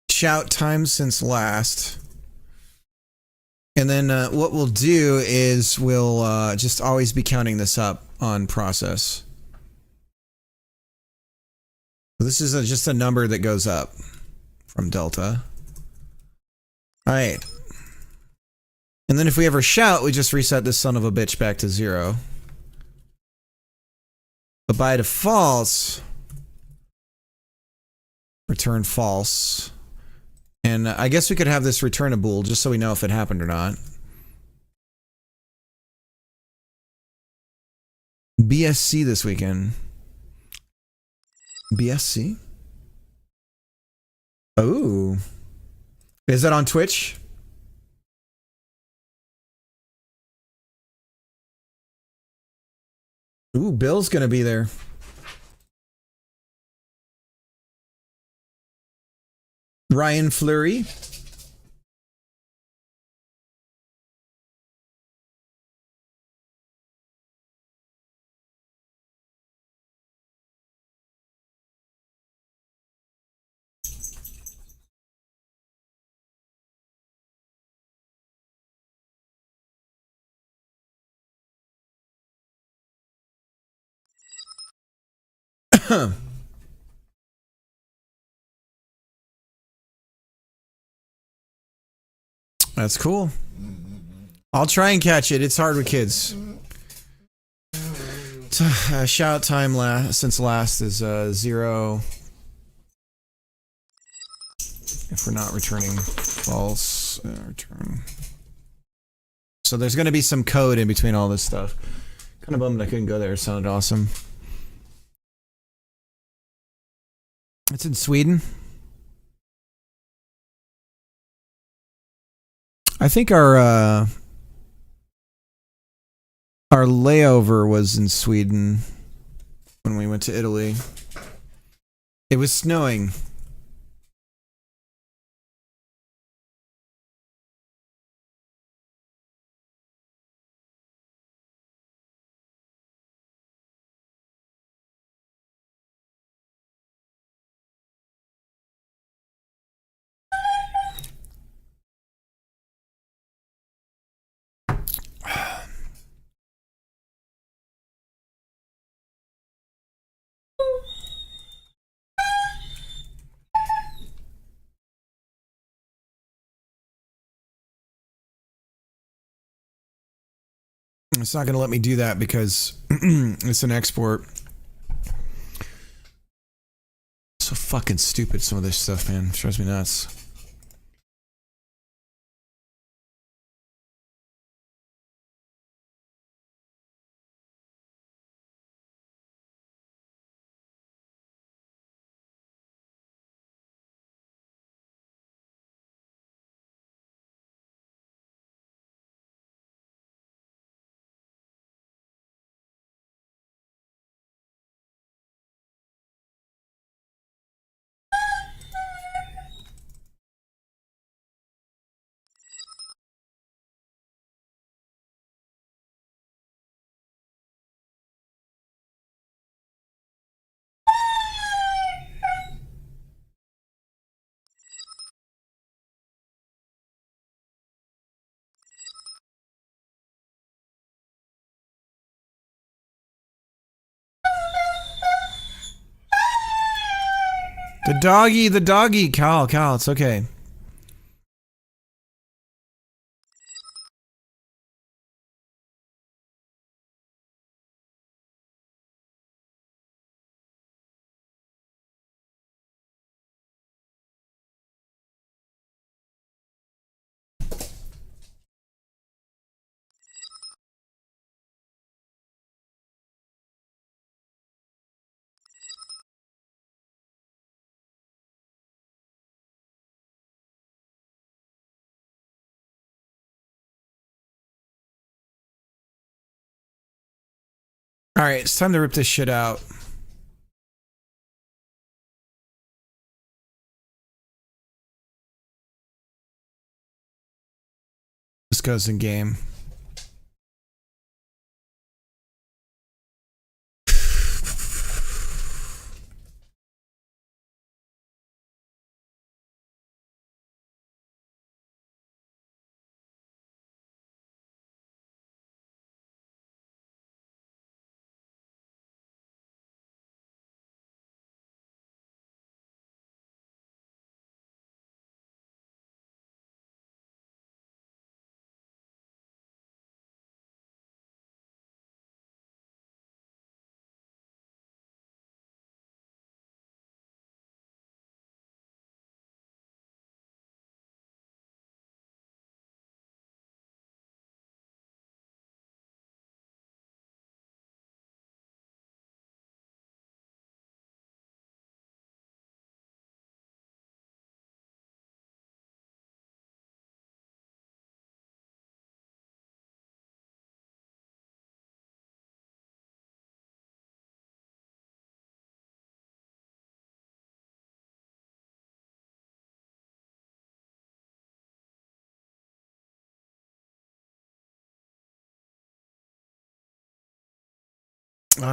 Shout time since last. And then what we'll do is we'll just always be counting this up on process. So this is just a number that goes up from delta. All right. And then if we ever shout, we just reset this son of a bitch back to 0. But by default, return false. And I guess we could have this return a bool just so we know if it happened or not. BSC this weekend. BSC? Oh. Is that on Twitch? Ooh, Bill's gonna be there. Ryan Fleury. That's cool. I'll try and catch it. It's hard with kids. Shout time since last is 0. If we're not returning false, return. So there's going to be some code in between all this stuff. Kind of bummed I couldn't go there. It sounded awesome. It's in Sweden. I think our layover was in Sweden when we went to Italy. It was snowing. It's not going to let me do that because it's an export. fucking stupid, some of this stuff, man. It drives me nuts. The doggy, Cal, it's okay. All right, it's time to rip this shit out. This goes in game.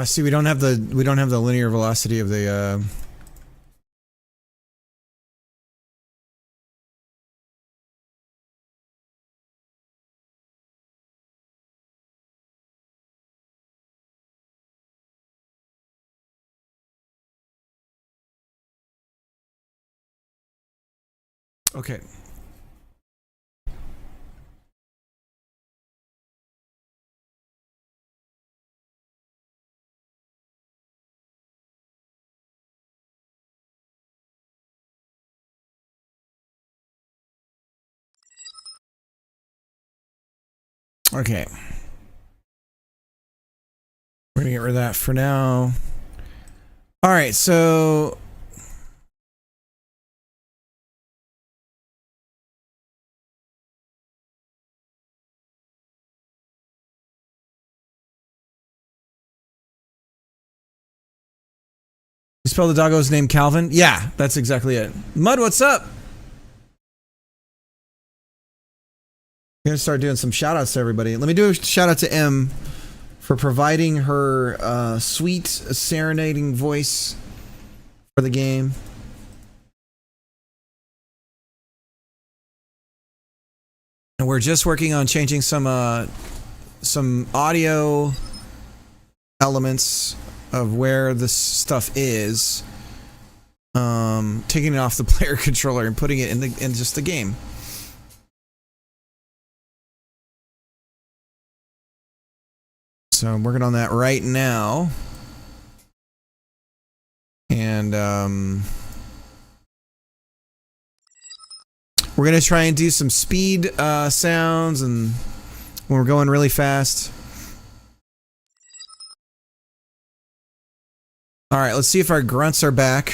See, we don't have the linear velocity of the. Okay. Okay. We're gonna get rid of that for now. All right, so you spell the doggo's name Calvin? Yeah, that's exactly it. Mud, what's up? I'm gonna start doing some shout outs to everybody. Let me do a shout out to M for providing her sweet serenading voice for the game. And we're just working on changing some audio elements of where this stuff is. Taking it off the player controller and putting it in just the game. So I'm working on that right now. And We're gonna try and do some speed sounds and when we're going really fast. All right, let's see if our grunts are back.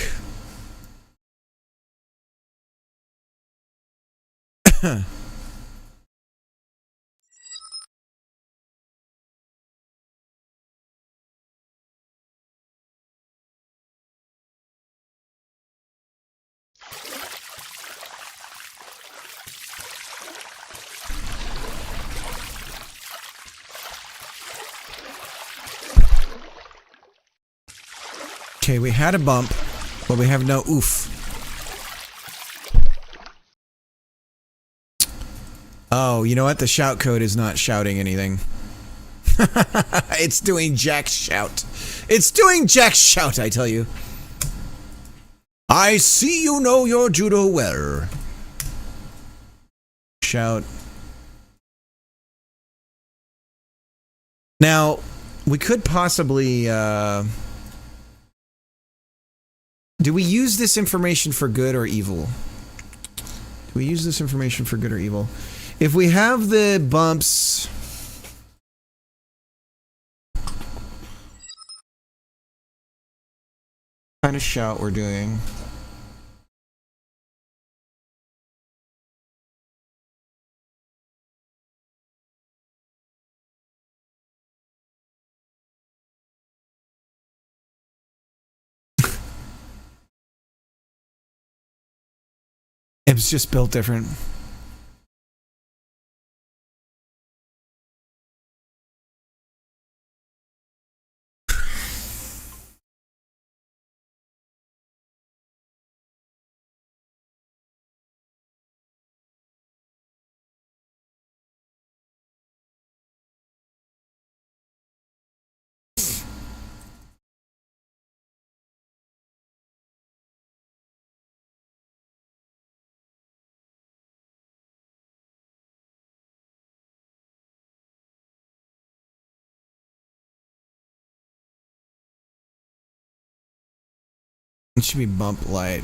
Okay, we had a bump, but we have no oof. Oh, you know what? The shout code is not shouting anything. It's doing Jack's shout. It's doing Jack's shout, I tell you. I see you know your judo well. Shout. Now, we could possibly, do we use this information for good or evil? Do we use this information for good or evil? If we have the bumps... What kind of shout we're doing? It was just built different. It should be bump light.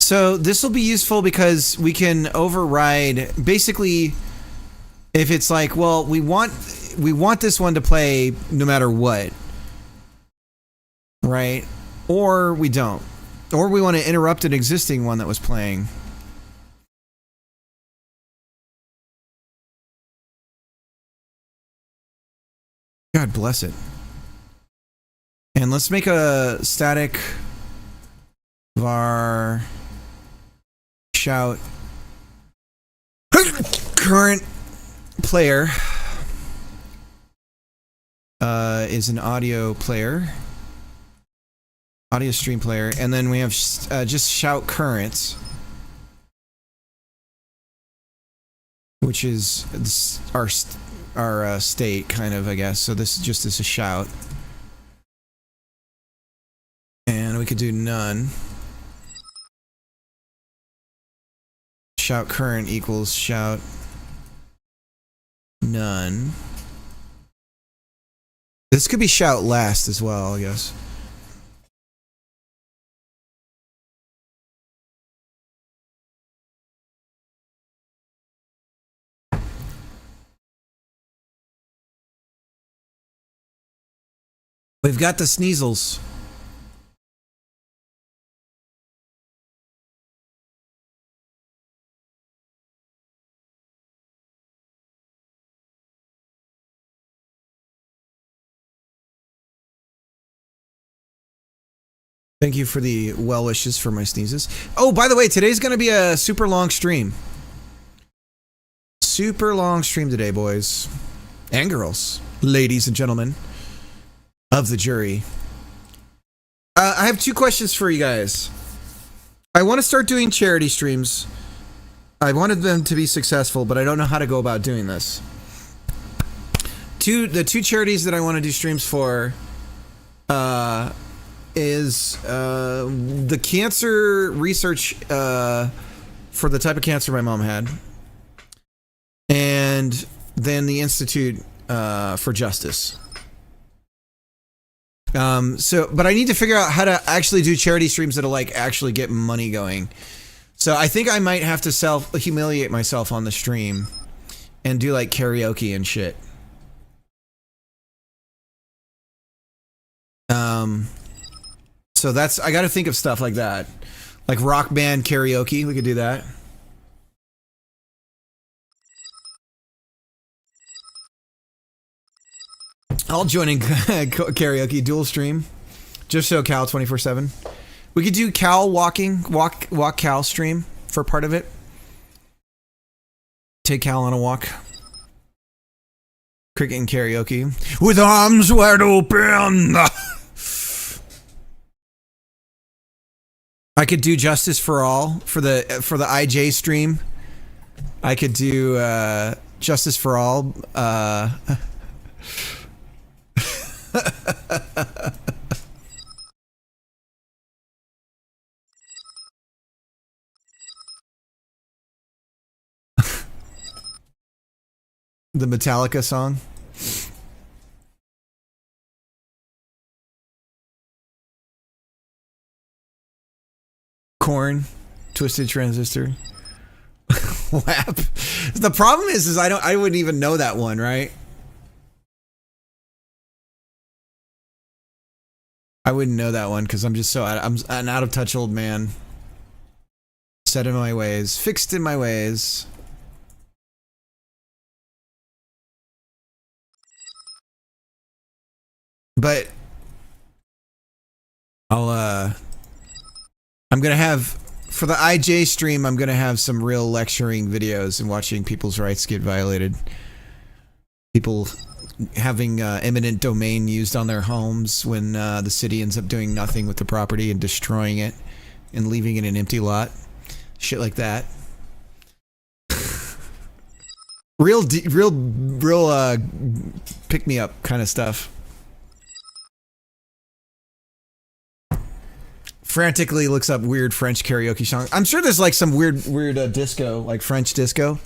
So this will be useful because we can override basically if it's like, well, we want this one to play no matter what. Right? Or we don't. Or we want to interrupt an existing one that was playing. God bless it. And let's make a static var shout current player is an audio player, audio stream player, and then we have just shout current, which is our state, kind of, I guess. So this just is a shout. And we could do none. Shout current equals shout none. This could be shout last as well, I guess. We've got the sneezels. Thank you for the well wishes for my sneezes. Oh, by the way, today's going to be a super long stream. Super long stream today, boys and girls, ladies and gentlemen of the jury. I have two questions for you guys. I want to start doing charity streams. I wanted them to be successful, but I don't know how to go about doing this. The two charities that I want to do streams for is the cancer research for the type of cancer my mom had, and then the Institute for Justice. But I need to figure out how to actually do charity streams that'll like actually get money going. So I think I might have to humiliate myself on the stream and do like karaoke and shit. So I got to think of stuff like that, like rock band karaoke. We could do that. I'll join in karaoke dual stream. Just show Cal 24/7. We could do Cal walk Cal stream for part of it. Take Cal on a walk. Cricket and karaoke with arms wide open. I could do Justice for All for the IJ stream. I could do Justice for All. The Metallica song. Korn, Twisted Transistor. WAP. The problem is I wouldn't even know that one, right? I wouldn't know that one because I'm just I'm an out of touch old man. Set in my ways, fixed in my ways. But I'm gonna have, for the IJ stream, I'm gonna have some real lecturing videos and watching people's rights get violated. People having eminent domain used on their homes when the city ends up doing nothing with the property and destroying it and leaving it an empty lot. Shit like that. real pick me up kind of stuff. Frantically looks up weird French karaoke songs. I'm sure there's like some weird disco, like French disco.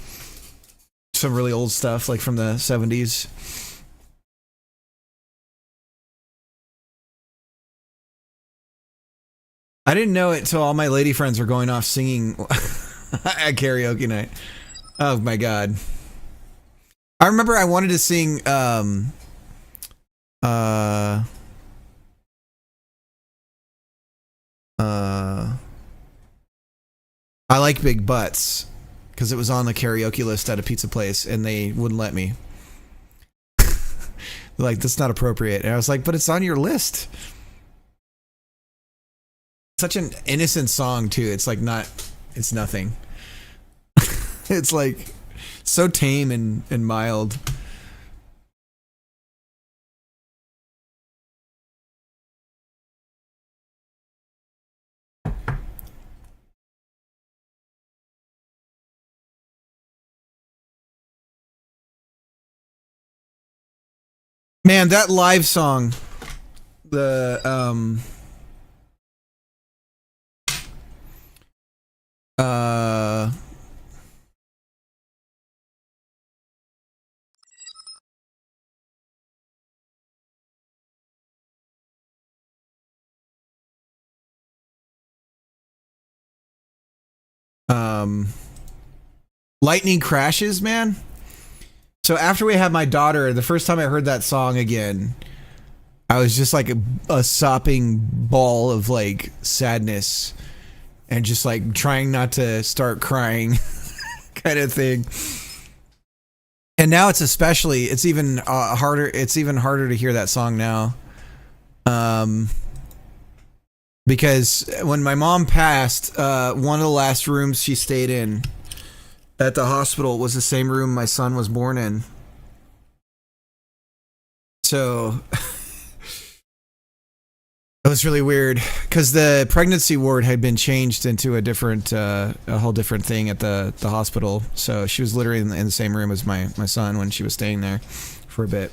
Some really old stuff, like from the 70s. I didn't know it till all my lady friends were going off singing at karaoke night. Oh my god. I remember I wanted to sing I Like Big Butts because it was on the karaoke list at a pizza place and they wouldn't let me. Like, that's not appropriate. And I was like, but it's on your list. Such an innocent song too. It's like it's nothing. It's like so tame and mild. Man, that live song, the Lightning Crashes, man. So after we had my daughter, the first time I heard that song again, I was just like a sopping ball of like sadness and just like trying not to start crying kind of thing. And now it's even harder. It's even harder to hear that song now. Because when my mom passed, one of the last rooms she stayed in at the hospital was the same room my son was born in. So it was really weird because the pregnancy ward had been changed into a whole different thing at the hospital. So she was literally in the same room as my son when she was staying there for a bit.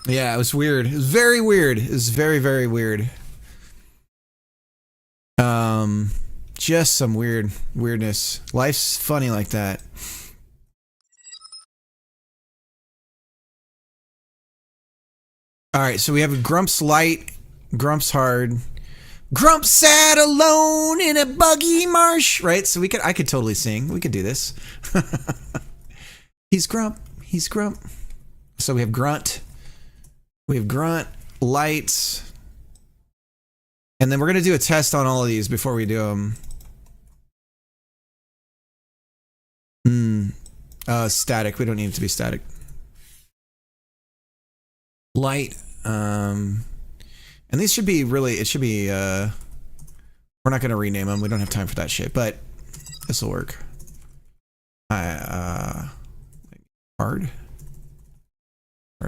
Yeah, it was weird. It was very weird. It was very, very weird. Just some weirdness. Life's funny like that. All right, so we have a Grumps light, Grumps hard. Grump sat alone in a buggy marsh, right? So I could totally sing. We could do this. He's Grump. He's Grump. So we have grunt. We have grunt, lights. And then we're going to do a test on all of these before we do them. Static. We don't need it to be static. Light. And these should be really, it should be, we're not going to rename them. We don't have time for that shit, but this will work. Hard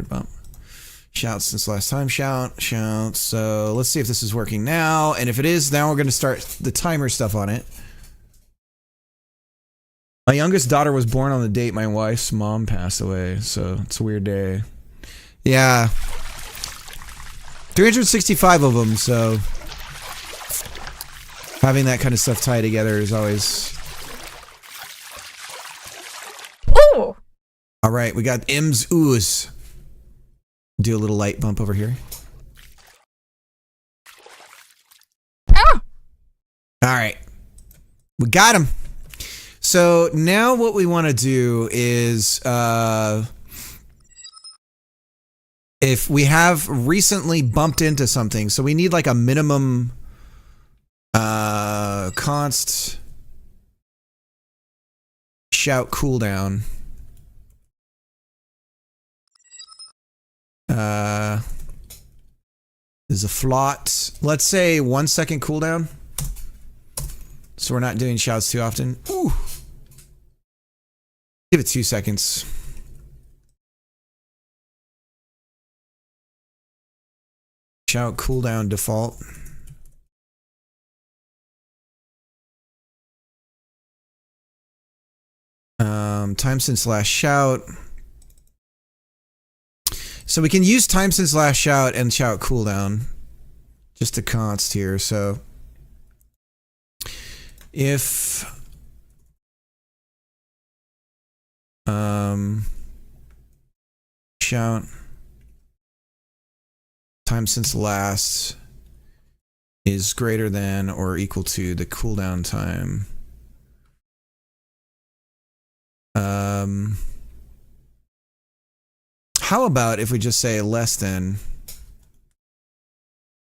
bump. Shout since last time. Shout. So let's see if this is working now. And if it is, now we're going to start the timer stuff on it. My youngest daughter was born on the date my wife's mom passed away. So it's a weird day. Yeah. 365 of them, so having that kind of stuff tied together is always... Ooh! Alright, we got M's Ooze. Do a little light bump over here. Ah! Alright. We got him. So now what we want to do is... if we have recently bumped into something, so we need like a minimum const shout cooldown. There's a flot. Let's say 1 second cooldown. So we're not doing shouts too often. Ooh. Give it 2 seconds. Shout cooldown default. Time since last shout. So we can use time since last shout and shout cooldown. Just a const here. So if shout time since last is greater than or equal to the cooldown time. How about if we just say less than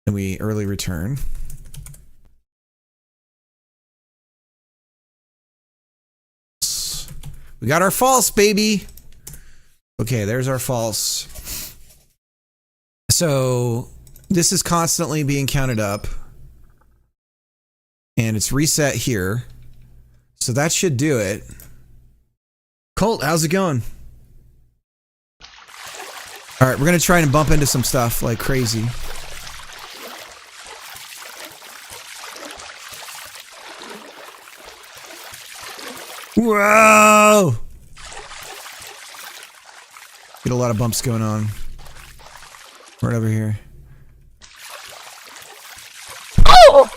and we early return? We got our false, baby. Okay, there's our false. So this is constantly being counted up. And it's reset here. So that should do it. Colt, how's it going? Alright, we're going to try and bump into some stuff like crazy. Whoa! Get a lot of bumps going on. Right over here. Oh!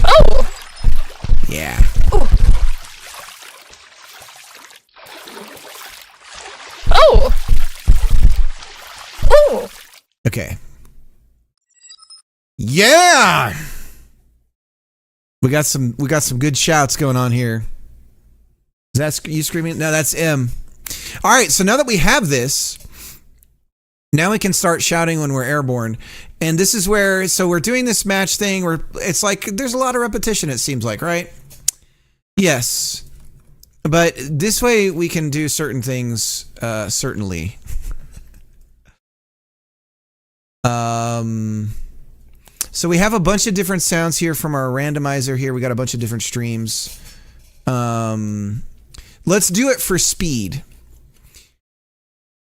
Oh! Yeah. Oh! Oh! Oh! Okay. Yeah! We got some good shouts going on here. Is that you screaming? No, that's M. All right, so now that we have this, now we can start shouting when we're airborne. And this is where, so we're doing this match thing where it's like, there's a lot of repetition, it seems like, right? Yes. But this way we can do certain things, certainly. So we have a bunch of different sounds here from our randomizer here. We got a bunch of different streams. Let's do it for speed.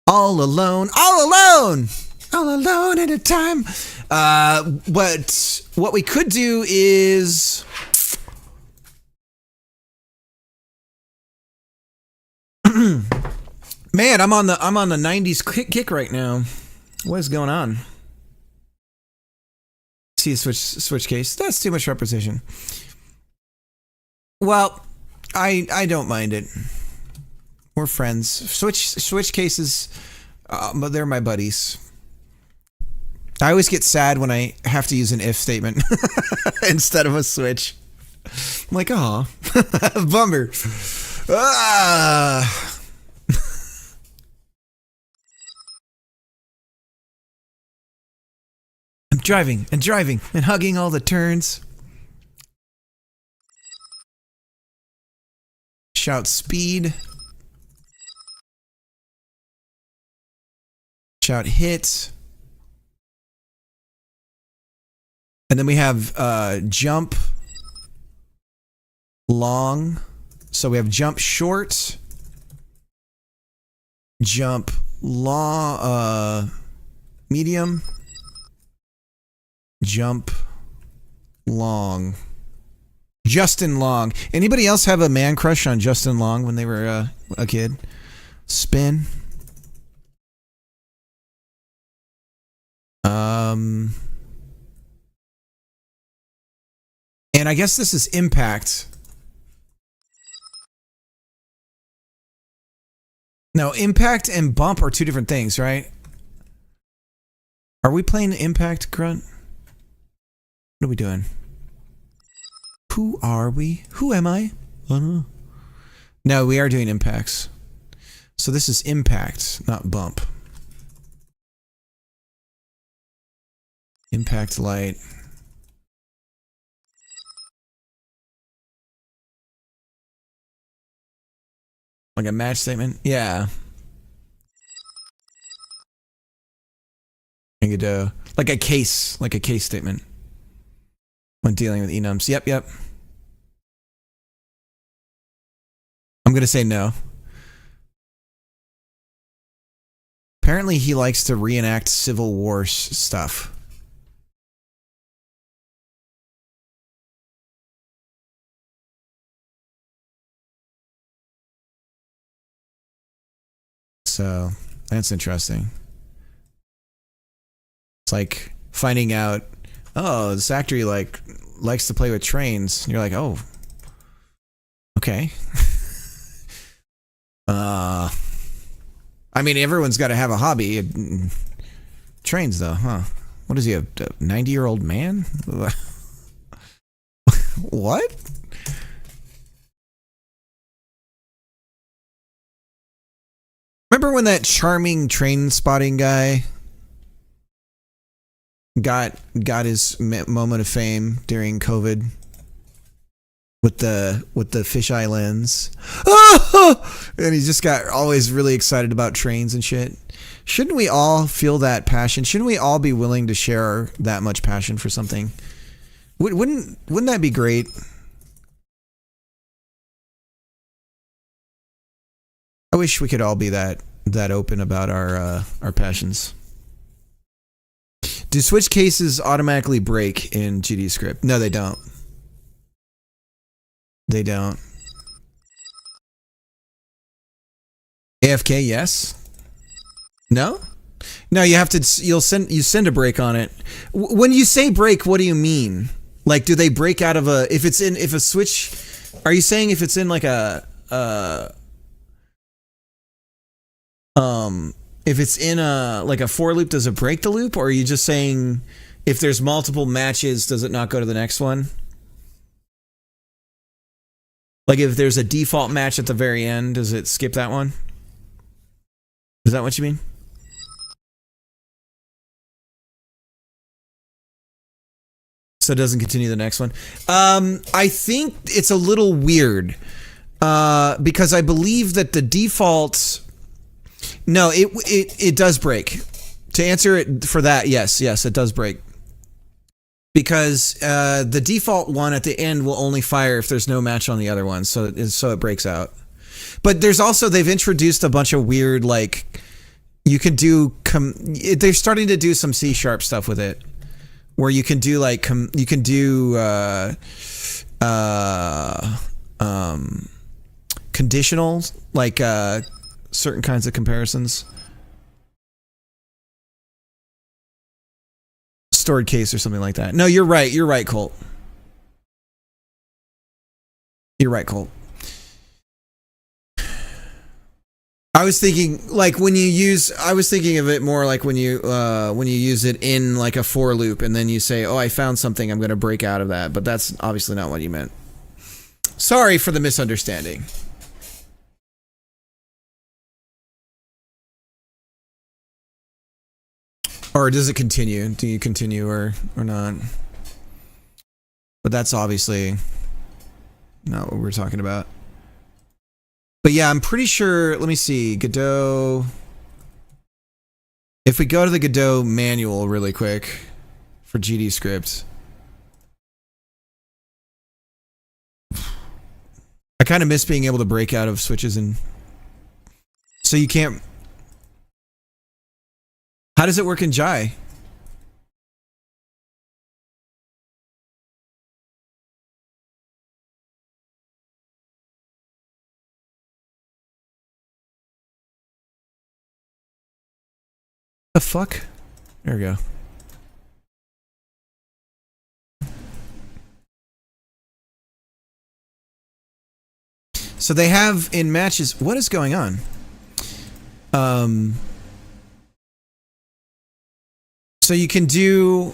All alone, all alone, all alone at a time. But what we could do is, man, I'm on the 90s kick right now. What is going on? See a switch case. That's too much repetition. Well, I don't mind it. We're friends. Switch cases But they're my buddies. I always get sad when I have to use an if statement instead of a switch. I'm like, oh, bummer. Ah. I'm driving and hugging all the turns. Shout speed. Shout hit. And then we have jump long. So we have jump short, jump long, medium, jump long. Justin Long. Anybody else have a man crush on Justin Long when they were a kid? Spin. And I guess this is impact. No, impact and bump are two different things, right? Are we playing impact, Grunt? What are we doing? Who are we? Who am I? I don't know. No, we are doing impacts. So this is impact, not bump. Impact light. Like a match statement? Yeah. Like a case statement. When dealing with enums. Yep. I'm gonna say no. Apparently he likes to reenact Civil War stuff. So that's interesting. It's like finding out, oh, this actor likes to play with trains. And you're like, oh, okay. I mean, everyone's got to have a hobby. Trains, though, huh? What is he, a 90-year-old man? What? Remember when that charming train spotting guy got his moment of fame during COVID with the fisheye lens? And he just got always really excited about trains and shit. Shouldn't we all feel that passion? Shouldn't we all be willing to share that much passion for something? Wouldn't that be great? I wish we could all be that open about our passions. Do switch cases automatically break in GDScript? No, they don't. They don't. AFK, yes. No? No, you send a break on it. When you say break, what do you mean? Like, do they break out of if a switch, are you saying if it's in like if it's in a for loop, does it break the loop? Or are you just saying if there's multiple matches, does it not go to the next one? Like if there's a default match at the very end, does it skip that one? Is that what you mean? So it doesn't continue the next one. I think it's a little weird because I believe that the default. No, it does break. To answer it for that, yes, it does break. Because the default one at the end will only fire if there's no match on the other one, so it breaks out. But there's also, they've introduced a bunch of weird, like, you can do, they're starting to do some C# stuff with it, where you can do like, you can do conditionals, like certain kinds of comparisons. Stored case or something like that. No, you're right, Colt. You're right, Colt. I was thinking like when you use. I was thinking of it more like when you use it in like a for loop, and then you say, "Oh, I found something. I'm going to break out of that." But that's obviously not what you meant. Sorry for the misunderstanding. Or does it continue? Do you continue or not? But that's obviously not what we're talking about. But yeah, I'm pretty sure. Let me see. Godot. If we go to the Godot manual really quick for GD script. I kind of miss being able to break out of switches and. So you can't. How does it work in Jai? The fuck? There we go. So they have in matches. What is going on? So you can do.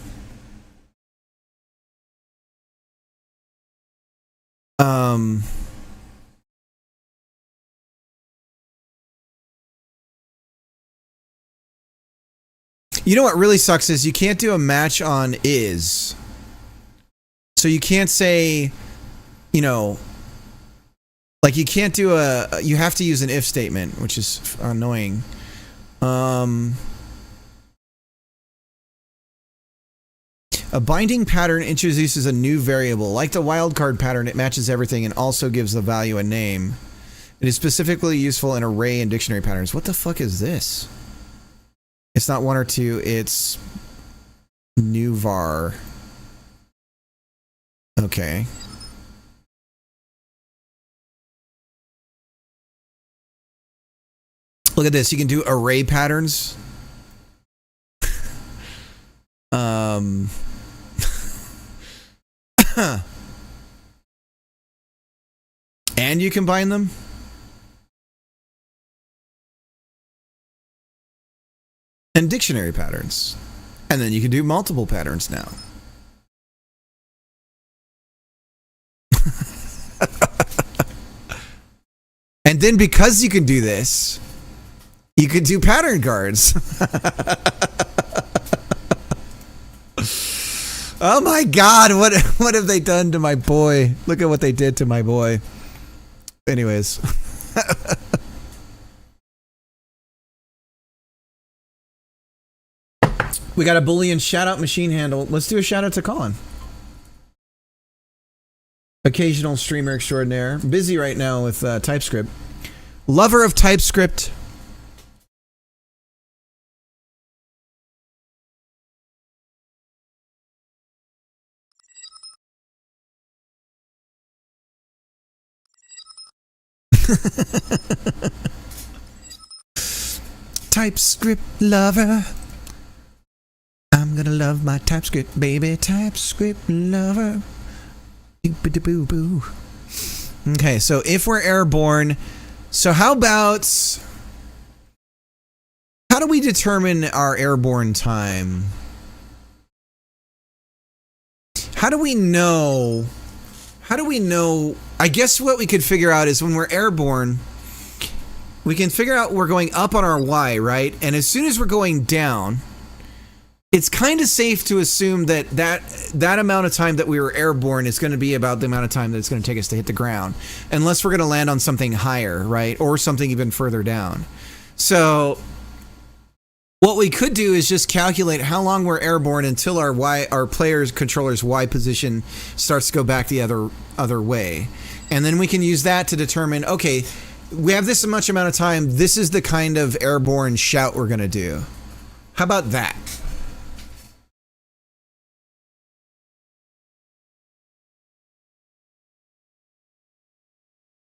You know what really sucks is you can't do a match on is. So you can't say, you know, like you can't do a. You have to use an if statement, which is annoying. A binding pattern introduces a new variable. Like the wildcard pattern, it matches everything and also gives the value a name. It is specifically useful in array and dictionary patterns. What the fuck is this? It's not 1 or 2, it's new var. Okay. Look at this. You can do array patterns. And you combine them? And dictionary patterns. And then you can do multiple patterns now. And then because you can do this, you could do pattern cards. Oh my god, what have they done to my boy? Look at what they did to my boy. Anyways. We got a Boolean shout out machine handle. Let's do a shout out to Colin. Occasional streamer extraordinaire. Busy right now with TypeScript. Lover of TypeScript. TypeScript lover. I'm gonna love my TypeScript, baby. TypeScript lover. Boo boo. Okay, so if we're airborne, so how do we determine our airborne time? How do we know? I guess what we could figure out is when we're airborne, we can figure out we're going up on our Y, right? And as soon as we're going down, it's kind of safe to assume that amount of time that we were airborne is going to be about the amount of time that it's going to take us to hit the ground, unless we're going to land on something higher, right? Or something even further down. So what we could do is just calculate how long we're airborne until our player's controller's Y position starts to go back the other way. And then we can use that to determine, okay, we have this much amount of time, this is the kind of airborne shout we're going to do. How about that?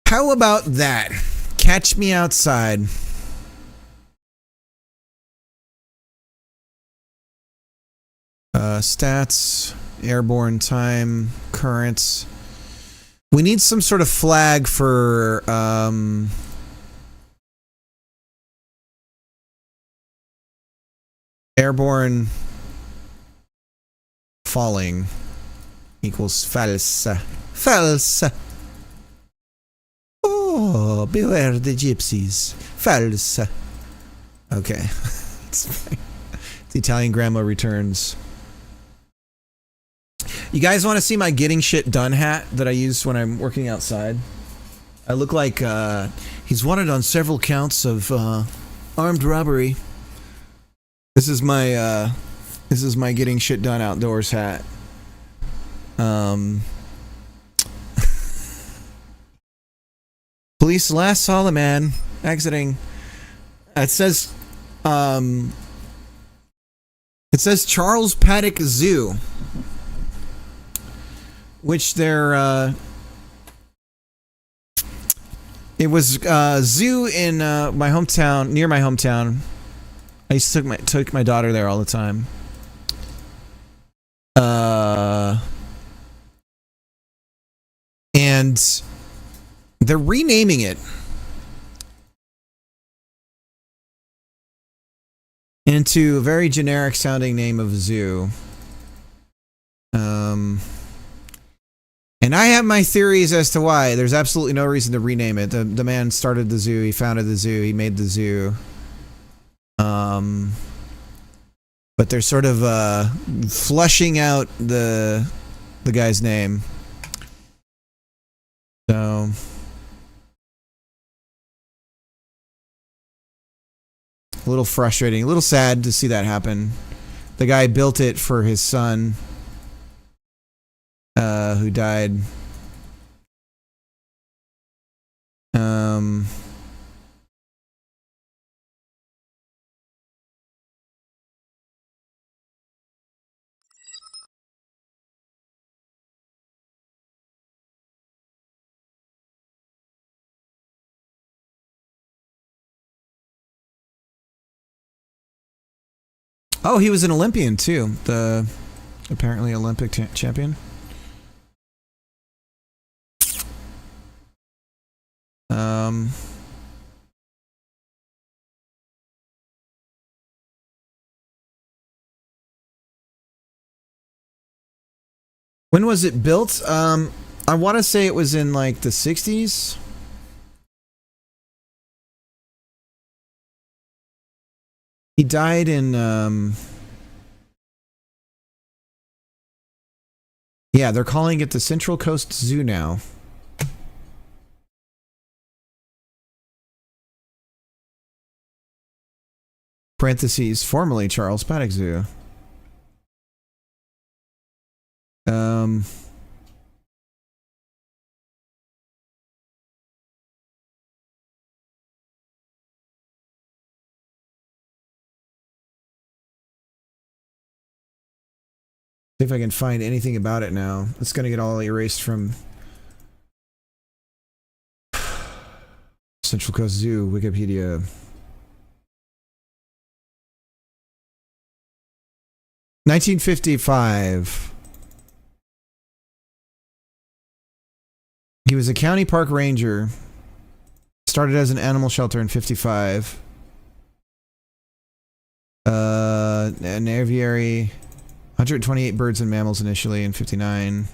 How about that? Catch me outside. Stats, airborne time, currents. We need some sort of flag for Airborne falling equals false. False. Oh, beware the gypsies. False. Okay. It's fine. The Italian grandma returns. You guys want to see my getting shit done hat that I use when I'm working outside? I look like he's wanted on several counts of armed robbery. This is my getting shit done outdoors hat. Police last saw the man exiting. It says Charles Paddock Zoo, which they're it was zoo in my hometown, near my hometown. I used to took my daughter there all the time. And they're renaming it into a very generic sounding name of zoo. And I have my theories as to why. There's absolutely no reason to rename it. The man started the zoo, he founded the zoo, he made the zoo. But they're sort of flushing out the guy's name. So a little frustrating, a little sad to see that happen. The guy built it for his son, who died. Oh, he was an Olympian too. The apparently Olympic champion. When was it built? I want to say it was in like the 60s. He died in, yeah, they're calling it the Central Coast Zoo now. Parentheses, formerly Charles Paddock Zoo. See if I can find anything about it now. It's gonna get all erased from Central Coast Zoo, Wikipedia. (1955). He was a county park ranger. Started as an animal shelter in 55. An aviary. 128 birds and mammals initially in 59.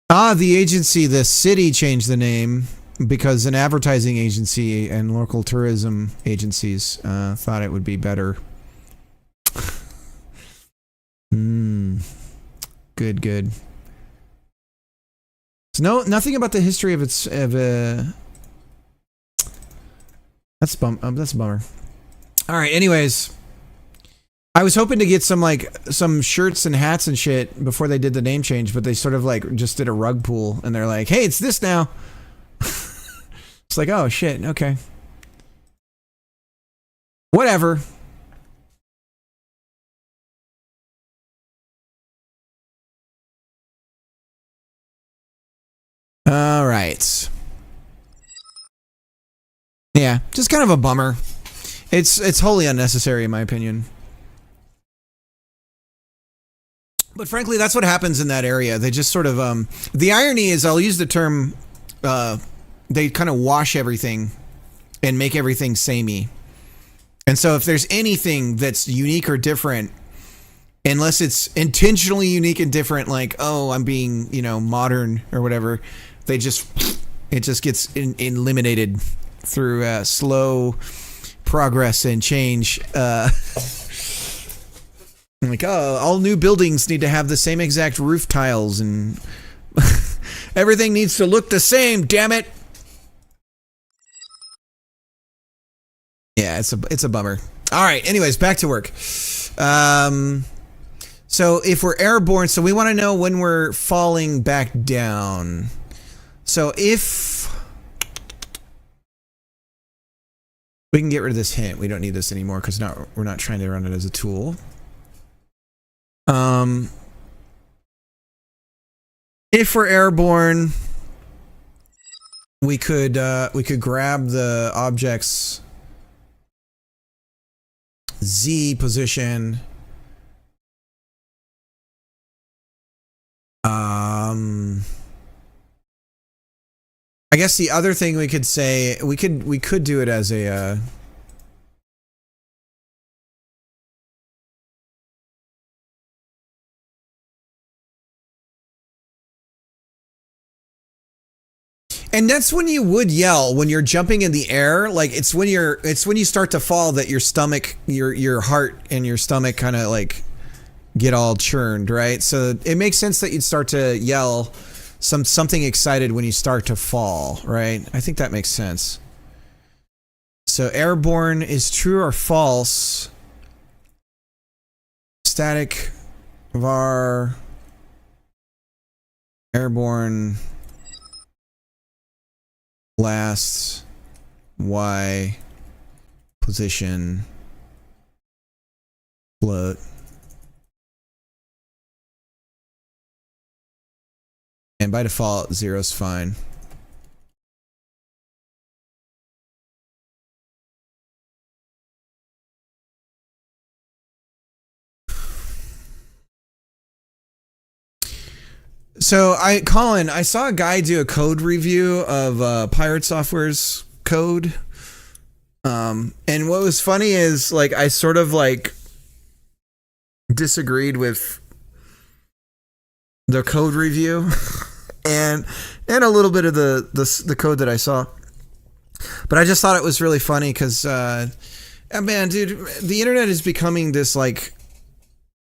Ah, the agency, the city changed the name because an advertising agency and local tourism agencies thought it would be better. Good, good. So nothing about the history of its that's a bummer. All right, anyways, I was hoping to get some shirts and hats and shit before they did the name change, but they sort of like just did a rug pull and they're like, "Hey, it's this now." It's like, "Oh shit, okay." Whatever. All right. Yeah, just kind of a bummer. It's wholly unnecessary in my opinion. But frankly, that's what happens in that area. They just sort of the irony is, I'll use the term, they kind of wash everything and make everything samey. And so if there's anything that's unique or different, unless it's intentionally unique and different, like, oh, I'm being, modern or whatever, it just gets eliminated through slow progress and change. Like, oh, all new buildings need to have the same exact roof tiles and everything needs to look the same, damn it. Yeah, it's a bummer. All right, anyways, back to work. So if we're airborne, so we want to know when we're falling back down. So if we can get rid of this hint, we don't need this anymore because we're not trying to run it as a tool. If we're airborne, we could grab the object's Z position. I guess the other thing we could say, we could do it as a and that's when you would yell when you're jumping in the air. Like it's when you start to fall that your stomach, your heart and your stomach kind of like get all churned, right? So it makes sense that you'd start to yell something excited when you start to fall, right? I think that makes sense. So airborne is true or false. Static var airborne last Y position float. And by default, 0's fine. So Colin, I saw a guy do a code review of Pirate Software's code. And what was funny is like I sort of like disagreed with the code review and a little bit of the code that I saw. But I just thought it was really funny because man, dude, the internet is becoming this like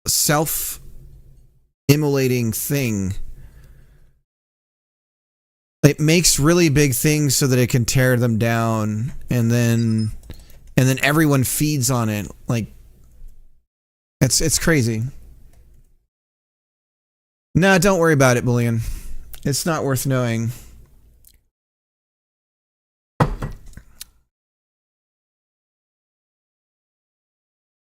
self-immolating thing. It makes really big things so that it can tear them down, and then everyone feeds on it. Like it's crazy. No, don't worry about it, Bullion. It's not worth knowing.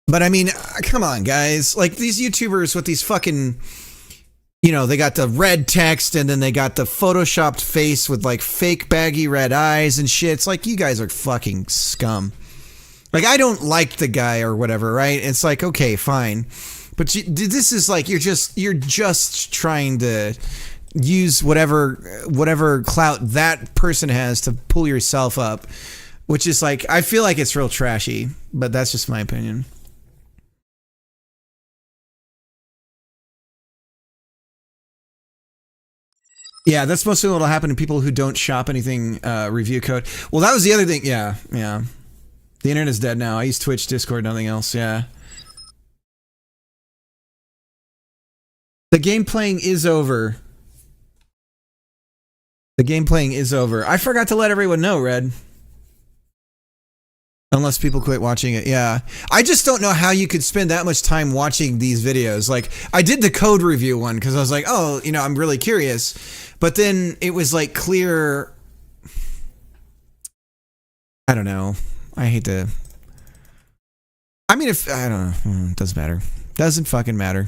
But I mean, come on, guys. Like these YouTubers with these fucking, they got the red text and then they got the photoshopped face with like fake baggy red eyes and shit. It's like, you guys are fucking scum. Like, I don't like the guy or whatever, right? It's like, okay, fine. But this is like, you're just trying to use whatever clout that person has to pull yourself up, which is like, I feel like it's real trashy, but that's just my opinion. Yeah, that's mostly what'll happen to people who don't shop anything review code. Well, that was the other thing. Yeah. The internet is dead now. I use Twitch, Discord, nothing else. Yeah. The game playing is over. The game playing is over. I forgot to let everyone know, Red. Unless people quit watching it, yeah. I just don't know how you could spend that much time watching these videos. Like, I did the code review one because I was like, oh, I'm really curious. But then it was like clear. I don't know. I hate to. I mean, I don't know. It doesn't matter. Doesn't fucking matter.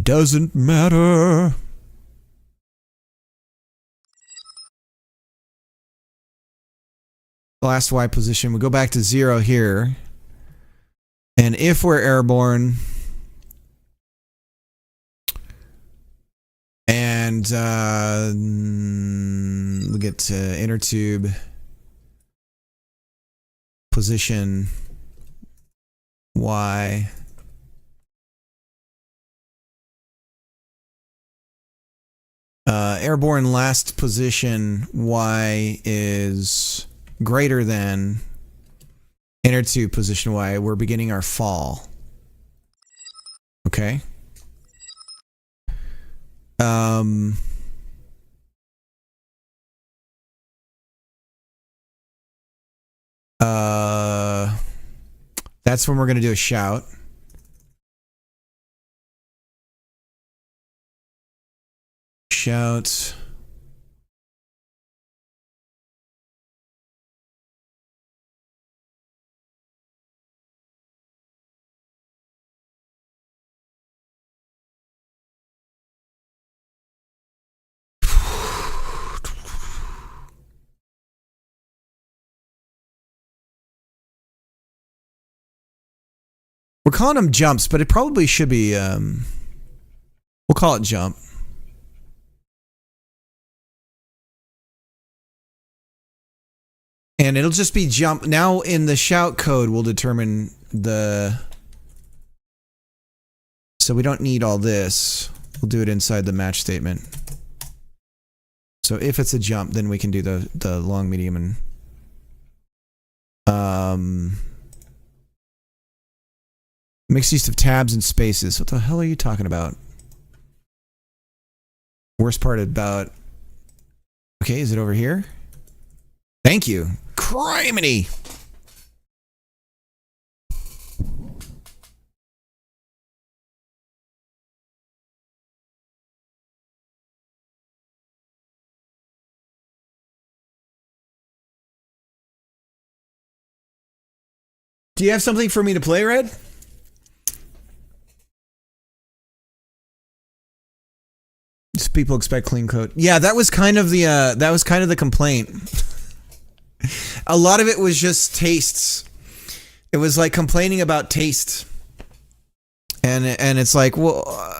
Doesn't matter. the last Y position. We go back to 0 here. And if we're airborne, and we get to inner tube position Y. Airborne last position Y is greater than inner tube position Y. We're beginning our fall. Okay. That's when we're going to do a shout. Shout. We're calling them jumps, but it probably should be, we'll call it jump. And it'll just be jump. Now in the shout code, we'll determine the, so we don't need all this. We'll do it inside the match statement. So if it's a jump, then we can do the long, medium, and, mixed use of tabs and spaces. What the hell are you talking about? Worst part about... Okay, is it over here? Thank you. Criminy! Do you have something for me to play, Red? Just people expect clean code. Yeah, that was kind of the complaint. A lot of it was just tastes. It was like complaining about taste. And it's like, well,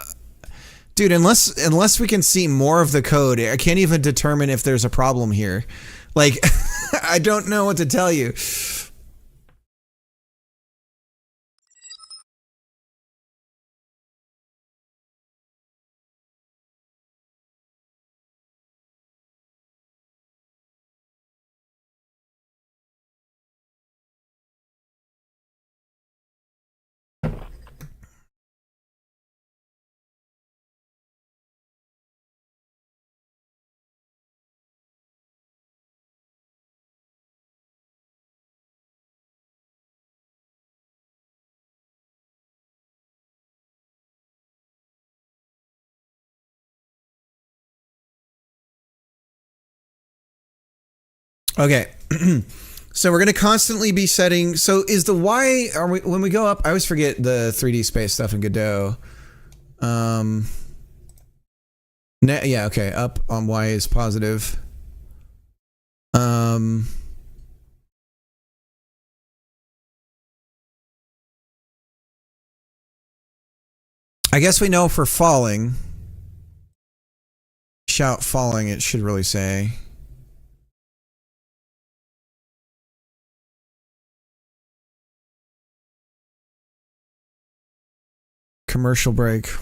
dude, unless we can see more of the code, I can't even determine if there's a problem here. Like, I don't know what to tell you. Okay, so we're going to constantly be setting. So is the Y, when we go up, I always forget the 3D space stuff in Godot. Yeah, okay, up on Y is positive. I guess we know for falling, shout falling, it should really say. Commercial break.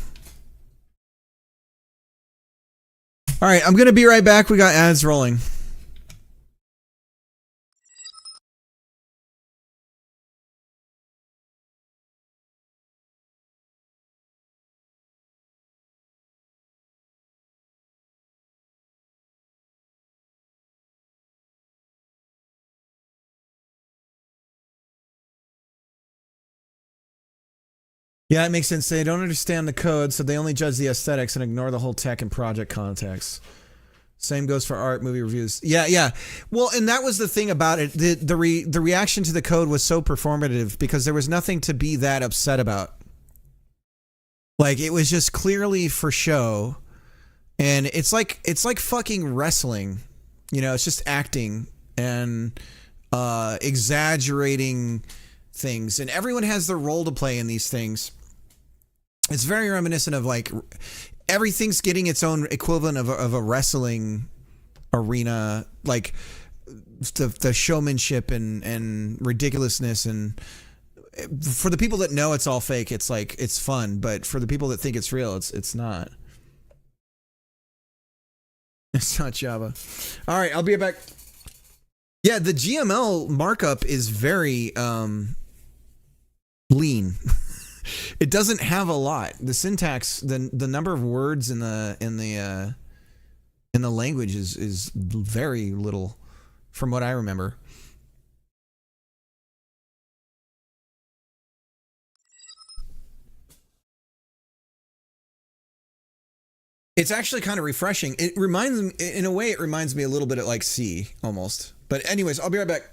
All right, I'm going to be right back. We got ads rolling. Yeah, it makes sense. They don't understand the code, so they only judge the aesthetics and ignore the whole tech and project context. Same goes for art, movie reviews. Yeah. Well, and that was the thing about it. The reaction to the code was so performative because there was nothing to be that upset about. Like, it was just clearly for show. And it's like fucking wrestling. You know, it's just acting. And exaggerating things, and everyone has their role to play in these things. It's very reminiscent of like everything's getting its own equivalent of a wrestling arena, like the showmanship and ridiculousness. And for the people that know it's all fake, it's like it's fun, but for the people that think it's real, it's not. It's not Java. All right, I'll be right back. Yeah, the GML markup is very lean. It doesn't have a lot. The syntax, the number of words in the language is very little, from what I remember. It's actually kind of refreshing. It reminds me, in a way, it reminds me a little bit of like C almost. But anyways, I'll be right back.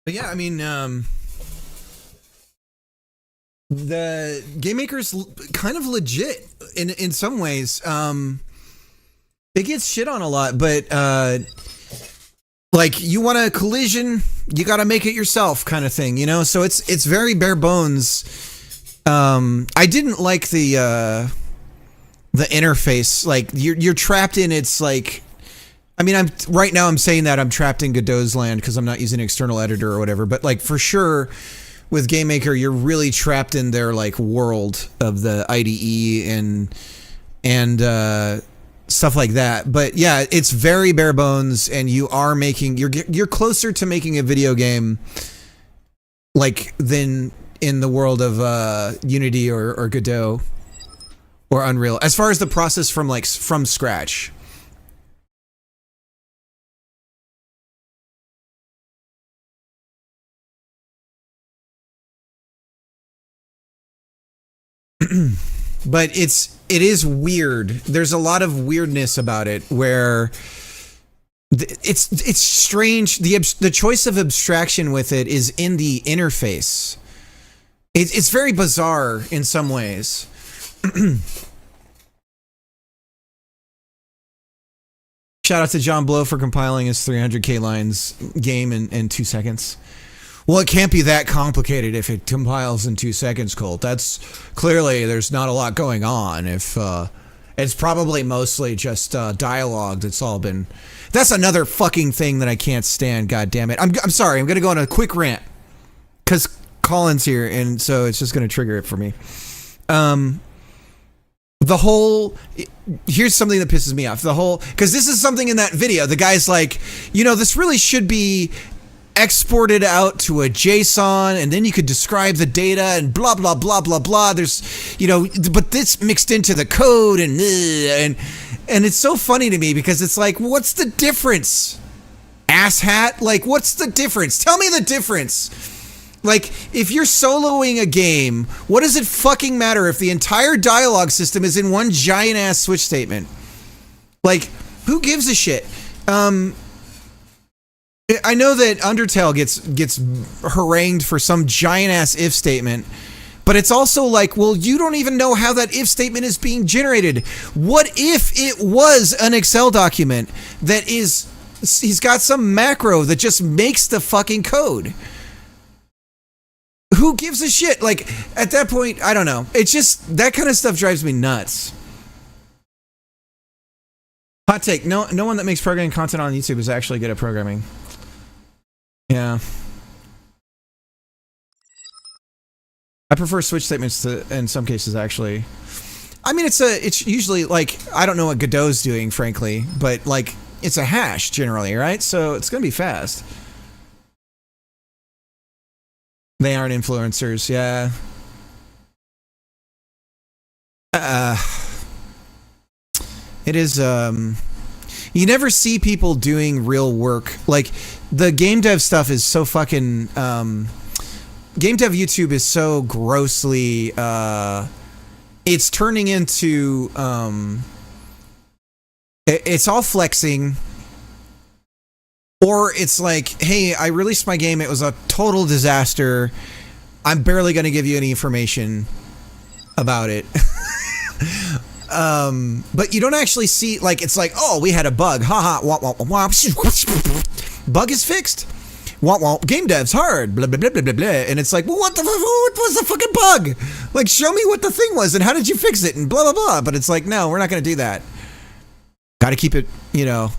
But yeah, I mean, the Game Maker's kind of legit in some ways. It gets shit on a lot, but like you want a collision, you got to make it yourself, kind of thing, you know. So it's very bare bones. I didn't like the interface. Like you're trapped in. It's like. I mean, right now I'm saying that I'm trapped in Godot's land because I'm not using an external editor or whatever. But like for sure, with Game Maker, you're really trapped in their like world of the IDE and stuff like that. But yeah, it's very bare bones, and you are making you're closer to making a video game like than in the world of Unity or Godot or Unreal as far as the process from scratch. But it is weird. There's a lot of weirdness about it where it's strange. The choice of abstraction with it is in the interface. It's very bizarre in some ways. Shout out to John Blow for compiling his 300k lines game in 2 seconds. Well, it can't be that complicated if it compiles in 2 seconds, Colt. That's clearly there's not a lot going on. If it's probably mostly just dialogue that's all been. That's another fucking thing that I can't stand. God damn it! I'm sorry. I'm gonna go on a quick rant because Colin's here, and so it's just gonna trigger it for me. The whole here's something that pisses me off. The whole because this is something in that video. The guy's like, you know, this really should be exported out to a JSON, and then you could describe the data and blah blah blah blah blah. There's, you know, but this mixed into the code and it's so funny to me because it's like, what's the difference, asshat? Like, what's the difference? Tell me the difference. Like, if you're soloing a game, what does it fucking matter if the entire dialogue system is in one giant ass switch statement? Like, who gives a shit? I know that Undertale gets harangued for some giant ass if statement, but it's also like, well, you don't even know how that if statement is being generated. What if it was an Excel document that is, he's got some macro that just makes the fucking code? who gives a shit? Like, at that point, I don't know. It's just, that kind of stuff drives me nuts. Hot take, no one that makes programming content on YouTube is actually good at programming. Yeah. I prefer switch statements to, in some cases, actually. I mean, it's usually, like, I don't know what Godot's doing, frankly, but, like, it's a hash, generally, right? So it's gonna be fast. They aren't influencers, yeah. It is, you never see people doing real work. Like, the game dev stuff is so fucking, game dev YouTube is so grossly, it's turning into, it's all flexing. Or it's like, hey, I released my game, it was a total disaster. I'm barely going to give you any information about it. But you don't actually see, like, it's like, oh, we had a bug. Haha, wah, wah, wah, wah. Bug is fixed. Wah, wah. Game dev's hard. Blah, blah, blah, blah, blah, blah. And it's like, well, what was the fucking bug? Like, show me what the thing was and how did you fix it and blah, blah, blah. But it's like, no, we're not going to do that. Got to keep it, you know.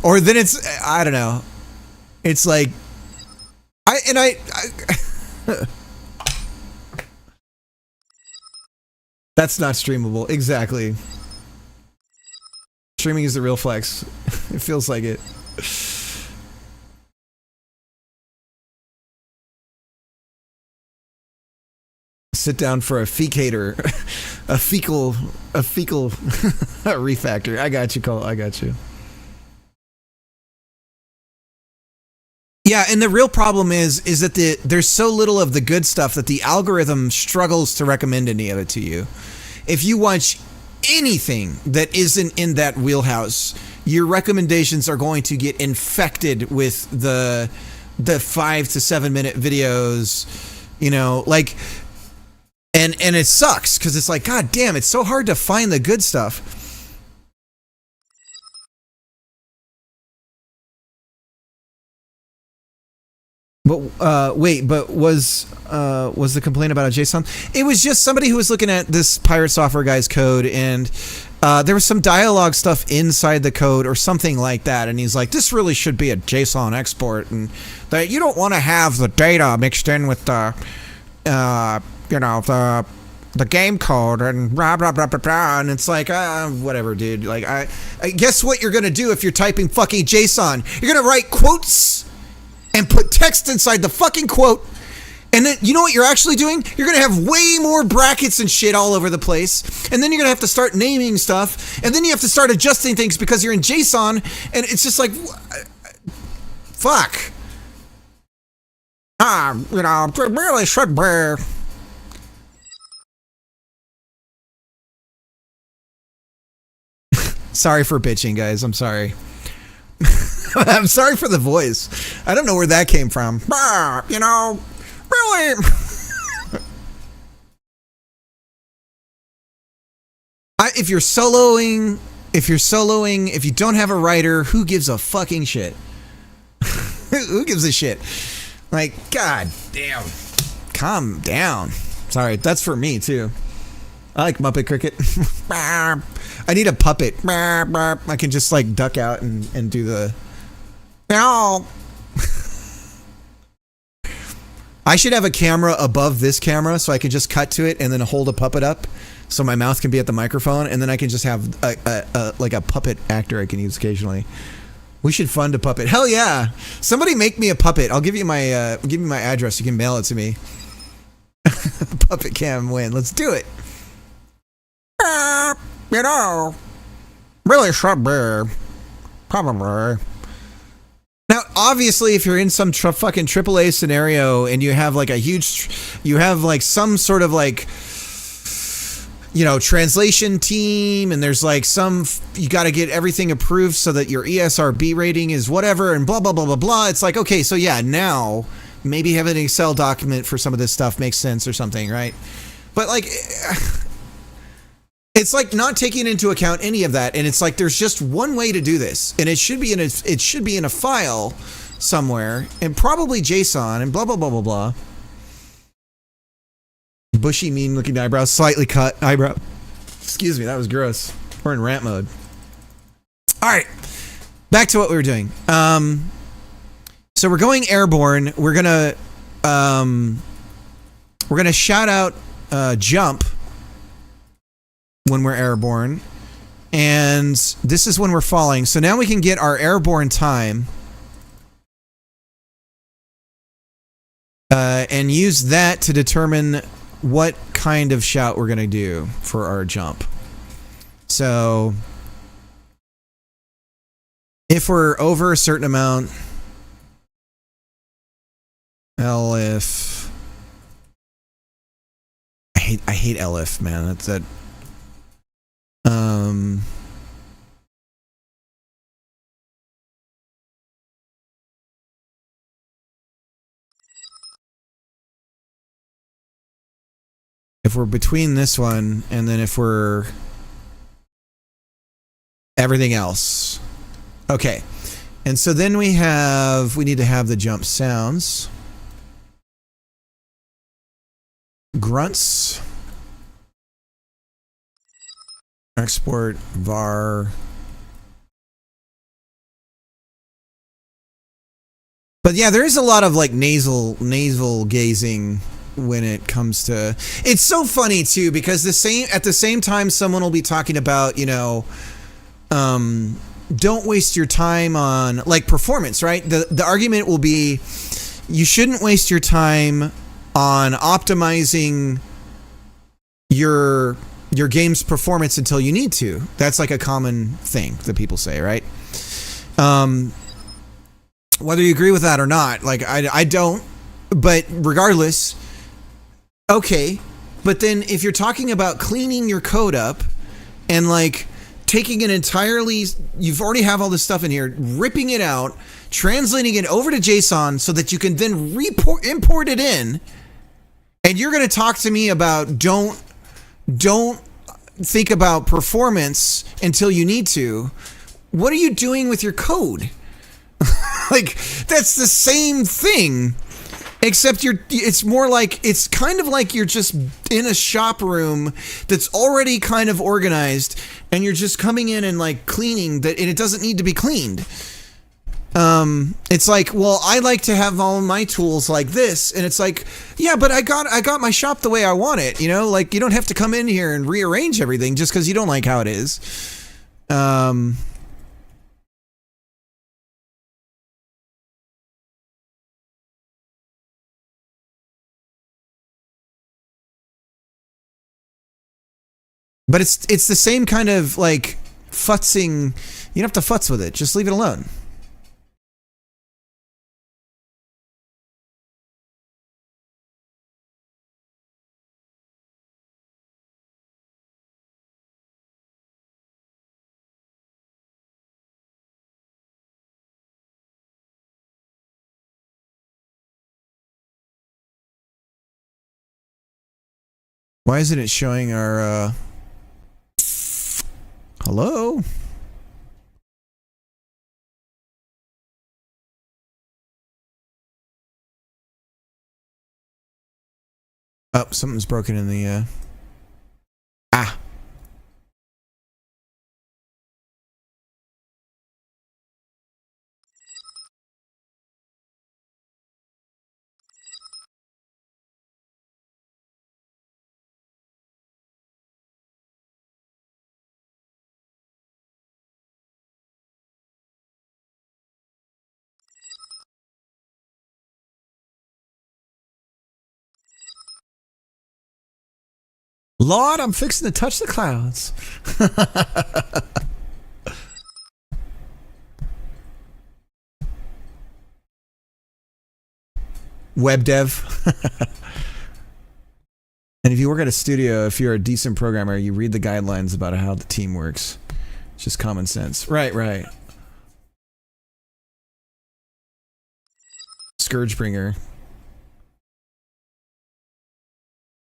Or then it's, I don't know. It's like, that's not streamable. Exactly. Streaming is the real flex. It feels like it. Sit down for a fecator. A fecal refactor. I got you, Cole. I got you. Yeah, and the real problem is that there's so little of the good stuff that the algorithm struggles to recommend any of it to you. If you watch anything that isn't in that wheelhouse, your recommendations are going to get infected with the 5 to 7 minute videos, you know, like, and it sucks because it's like, god damn, it's so hard to find the good stuff. But wait, but was the complaint about a JSON? It was just somebody who was looking at this Pirate Software guy's code, and there was some dialogue stuff inside the code or something like that, and he's like, this really should be a JSON export, and that you don't want to have the data mixed in with the you know, the game code and blah blah blah blah blah. And it's like, whatever, dude. Like, I guess what you're gonna do if you're typing fucking JSON, you're gonna write quotes and put text inside the fucking quote, and then you know what you're actually doing? You're gonna have way more brackets and shit all over the place, and then you're gonna have to start naming stuff, and then you have to start adjusting things because you're in JSON, and it's just like, fuck. You know, really should be. Sorry for bitching, guys. I'm sorry. I'm sorry for the voice. I don't know where that came from. You know, really. If you're soloing, if you don't have a writer, who gives a fucking shit? Who gives a shit? Like, god damn. Calm down. Sorry, that's for me too. I like Muppet Cricket. I need a puppet. I can just like duck out and do the. No. I should have a camera above this camera so I can just cut to it and then hold a puppet up so my mouth can be at the microphone, and then I can just have like a puppet actor I can use occasionally. We should fund a puppet. Hell yeah! Somebody make me a puppet. I'll give you my address. You can mail it to me. Puppet cam win. Let's do it. You know, really should be. Probably. Now, obviously, if you're in some fucking AAA scenario and you have like a huge, you have like some sort of like, you know, translation team, and there's like some, you got to get everything approved so that your ESRB rating is whatever, and blah, blah, blah, blah, blah. It's like, okay, so yeah, now maybe having an Excel document for some of this stuff makes sense or something, right? But like, it's like not taking into account any of that, and it's like there's just one way to do this, and it should be in a file somewhere, and probably JSON, and blah, blah, blah, blah, blah. Bushy, mean-looking eyebrows, slightly cut eyebrow. Excuse me, that was gross. We're in rant mode. All right, back to what we were doing. So we're going airborne. We're gonna shout out jump when we're airborne, and this is when we're falling. So now we can get our airborne time and use that to determine what kind of shout we're gonna do for our jump. So if we're over a certain amount, LF. I hate LF, man. That's that. If we're between this one and then if we're everything else. Okay. And so then we need to have the jump sounds. Grunts. Export var. But yeah, there is a lot of like nasal gazing when it comes to. It's so funny too because at the same time someone will be talking about, you know, don't waste your time on like performance, right? The argument will be you shouldn't waste your time on optimizing your game's performance until you need to. That's like a common thing that people say, right? Whether you agree with that or not, like I don't, but regardless, okay. But then if you're talking about cleaning your code up and like taking it entirely, you've already have all this stuff in here, ripping it out, translating it over to JSON so that you can then import it in, and you're going to talk to me about don't think about performance until you need to. What are you doing with your code? Like, that's the same thing, except it's more like, it's kind of like you're just in a shop room that's already kind of organized and you're just coming in and like cleaning that, and it doesn't need to be cleaned. It's like, well, I like to have all my tools like this, and it's like, yeah, but I got my shop the way I want it, you know, like you don't have to come in here and rearrange everything just because you don't like how it is. But it's the same kind of like futzing. You don't have to futz with it. Just leave it alone. Why isn't it showing our hello? Oh, something's broken in the ah. Lord, I'm fixing to touch the clouds. Web dev. And if you work at a studio, if you're a decent programmer, you read the guidelines about how the team works. It's just common sense. Right, right. Scourgebringer.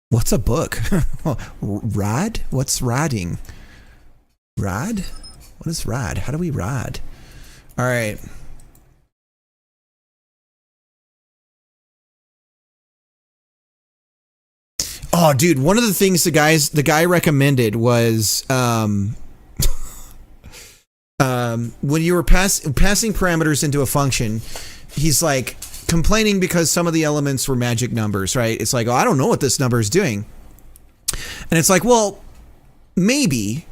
What's a book? Rad? What's radding? Rad? What is rad? How do we rad? All right. Oh, dude, one of the things the guy recommended was when you were passing parameters into a function, he's like complaining because some of the elements were magic numbers, right? It's like, oh, I don't know what this number is doing. And it's like, well, maybe,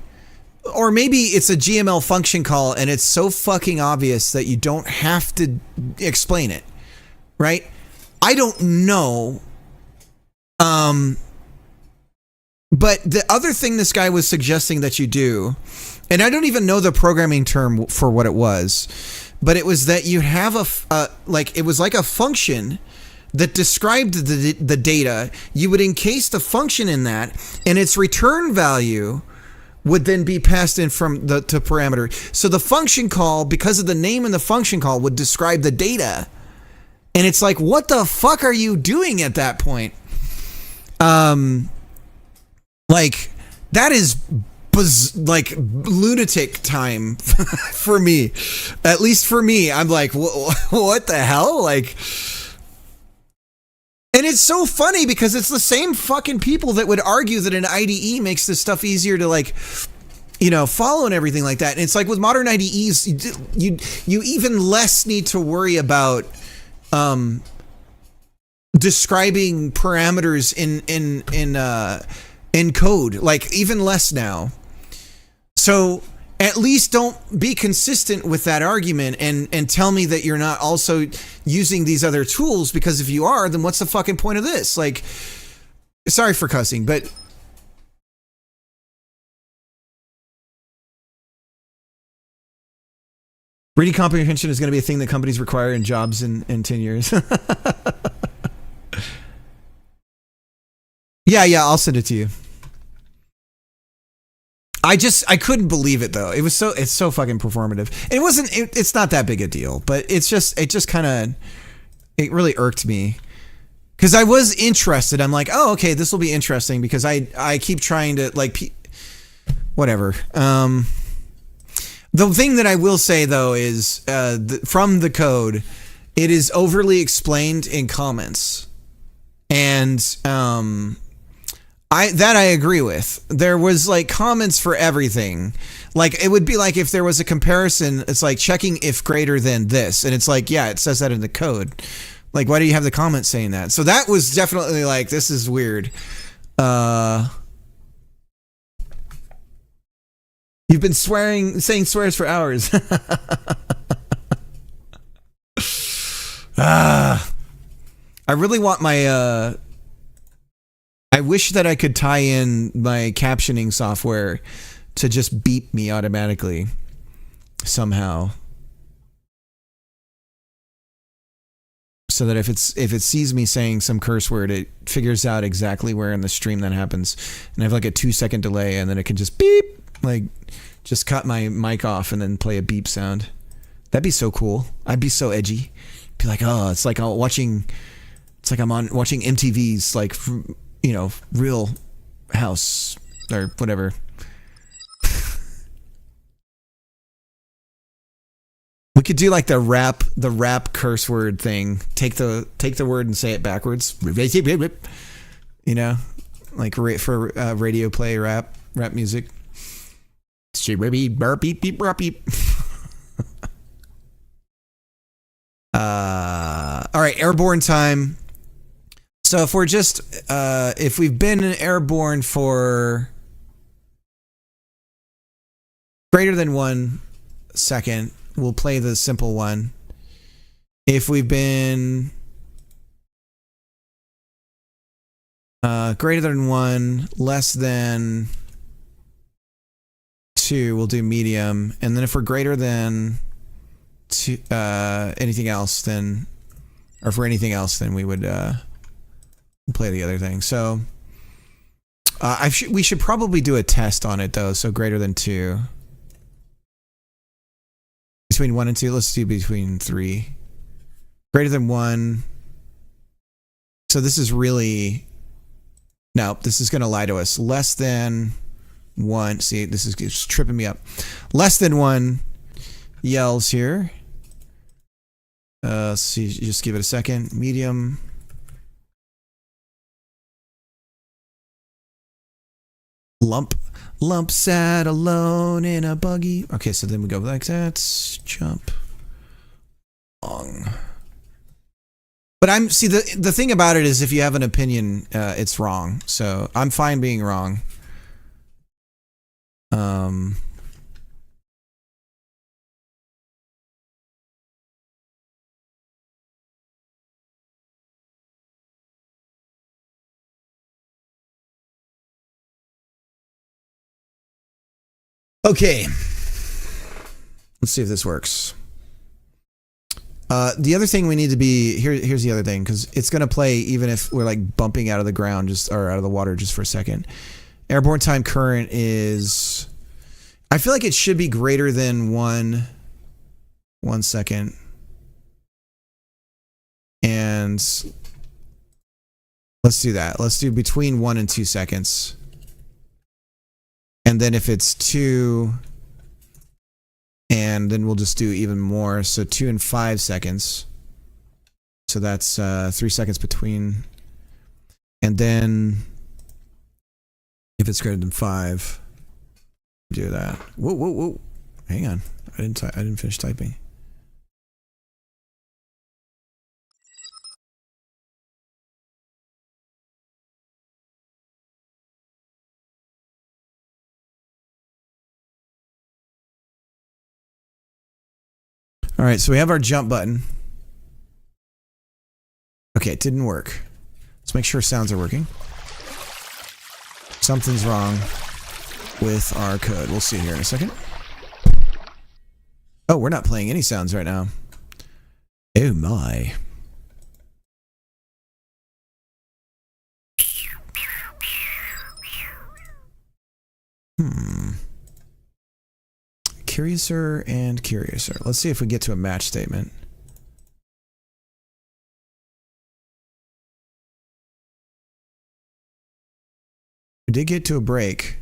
or maybe it's a GML function call and it's so fucking obvious that you don't have to explain it, right? I don't know. But the other thing this guy was suggesting that you do, and I don't even know the programming term for what it was, but it was that you have it was like a function that described the data. You would encase the function in that, and its return value would then be passed in from to parameter. So the function call, because of the name in the function call, would describe the data. And it's like, what the fuck are you doing at that point? Like, that is lunatic time for me. At least for me, I'm like, what the hell? Like, and it's so funny because it's the same fucking people that would argue that an IDE makes this stuff easier to, like, you know, follow and everything like that. And it's like with modern IDEs, you even less need to worry about describing parameters in code, like even less now. So at least don't be consistent with that argument and tell me that you're not also using these other tools, because if you are, then what's the fucking point of this? Like, sorry for cussing, but reading comprehension is going to be a thing that companies require in jobs in 10 years. Yeah, I'll send it to you. I couldn't believe it though. It's so fucking performative. It's not that big a deal, but it really irked me. Cause I was interested. I'm like, oh, okay, this will be interesting, because I keep trying to, like, whatever. The thing that I will say though is, from the code, it is overly explained in comments. And, I agree with. There was, like, comments for everything. Like, it would be like if there was a comparison, it's like checking if greater than this. And it's like, yeah, it says that in the code. Like, why do you have the comment saying that? So that was definitely like, this is weird. You've been saying swears for hours. I really want my, I wish that I could tie in my captioning software to just beep me automatically somehow, so that if it sees me saying some curse word, it figures out exactly where in the stream that happens, and I have like a 2-second delay, and then it can just beep, like, just cut my mic off and then play a beep sound. That'd be so cool. I'd be so edgy. Be like, oh, it's like I'm watching MTV's, like, you know, Real House or whatever. We could do like the rap curse word thing. Take the word and say it backwards. You know, like for radio play rap music. All right, airborne time. So if we're just, if we've been airborne for greater than 1 second, we'll play the simple one. If we've been greater than 1, less than 2, we'll do medium. And then if we're greater than 2, anything else, then, or for anything else, then we would play the other thing. So we should probably do a test on it though. So greater than 2, between 1 and 2. Let's do between 3. Greater than 1. So this is really, no, this is going to lie to us. Less than 1. See, this is just tripping me up. Less than 1 yells here. See, just give it a second. Medium. Lump sat alone in a buggy. Okay, so then we go like that. Jump. Long. But the thing about it is if you have an opinion, it's wrong. So I'm fine being wrong. Okay. Let's see if this works. The other thing we need to be here's the other thing, because it's gonna play even if we're like bumping out of the ground or out of the water just for a second. Airborne time current is, I feel like it should be greater than 1 second. And let's do that. Let's do between 1 and 2 seconds. And then if it's 2, and then we'll just do even more. So 2 and 5 seconds. So that's 3 seconds between. And then if it's greater than 5, do that. Whoa. Hang on. I didn't finish typing. All right, so we have our jump button. Okay, it didn't work. Let's make sure sounds are working. Something's wrong with our code. We'll see here in a second. Oh, we're not playing any sounds right now. Oh my. Curiouser and curiouser. Let's see if we get to a match statement. We did get to a break.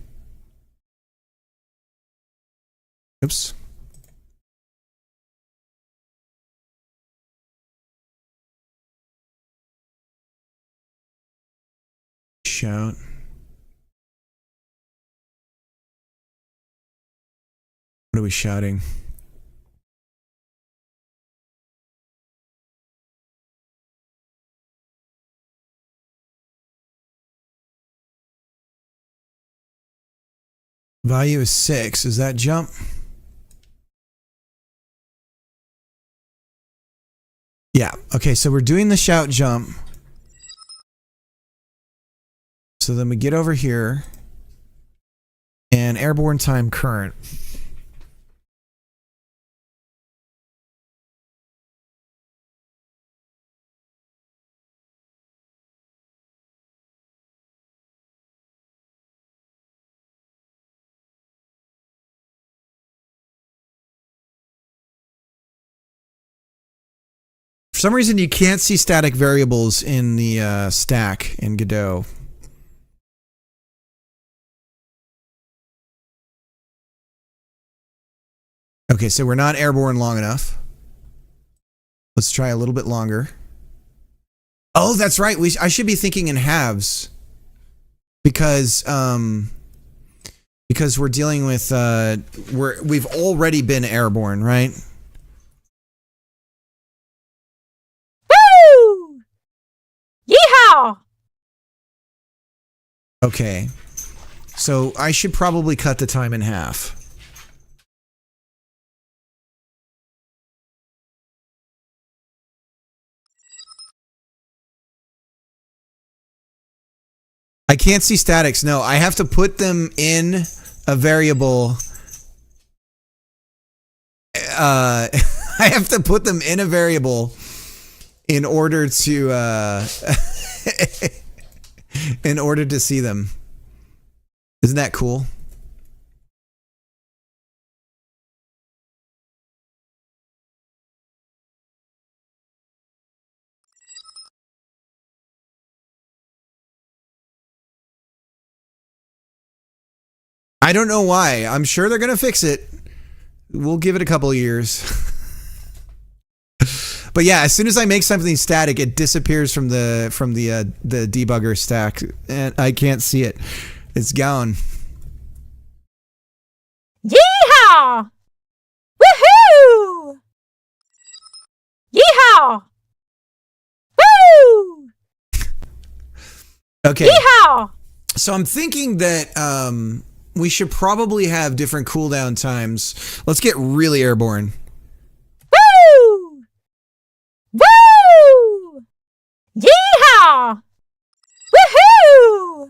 Oops. Shout. What are we shouting? Value is 6. Is that jump? Yeah. Okay, so we're doing the shout jump. So then we get over here and airborne time current. For some reason, you can't see static variables in the stack in Godot. Okay, so we're not airborne long enough. Let's try a little bit longer. Oh, that's right. I should be thinking in halves because we're dealing with we've already been airborne, right? Woo! Yeehaw! Okay. So I should probably cut the time in half. I can't see statics. No, I have to put them in a variable. I have to put them in a variable in order to in order to see them. Isn't that cool? I don't know why. I'm sure they're gonna fix it. We'll give it a couple of years. But yeah, as soon as I make something static, it disappears from the debugger stack, and I can't see it. It's gone. Yeehaw! Woohoo! Yeehaw! Woo! Okay. Yeehaw! So I'm thinking that we should probably have different cooldown times. Let's get really airborne. Woo! Woo! Yeehaw! Woohoo!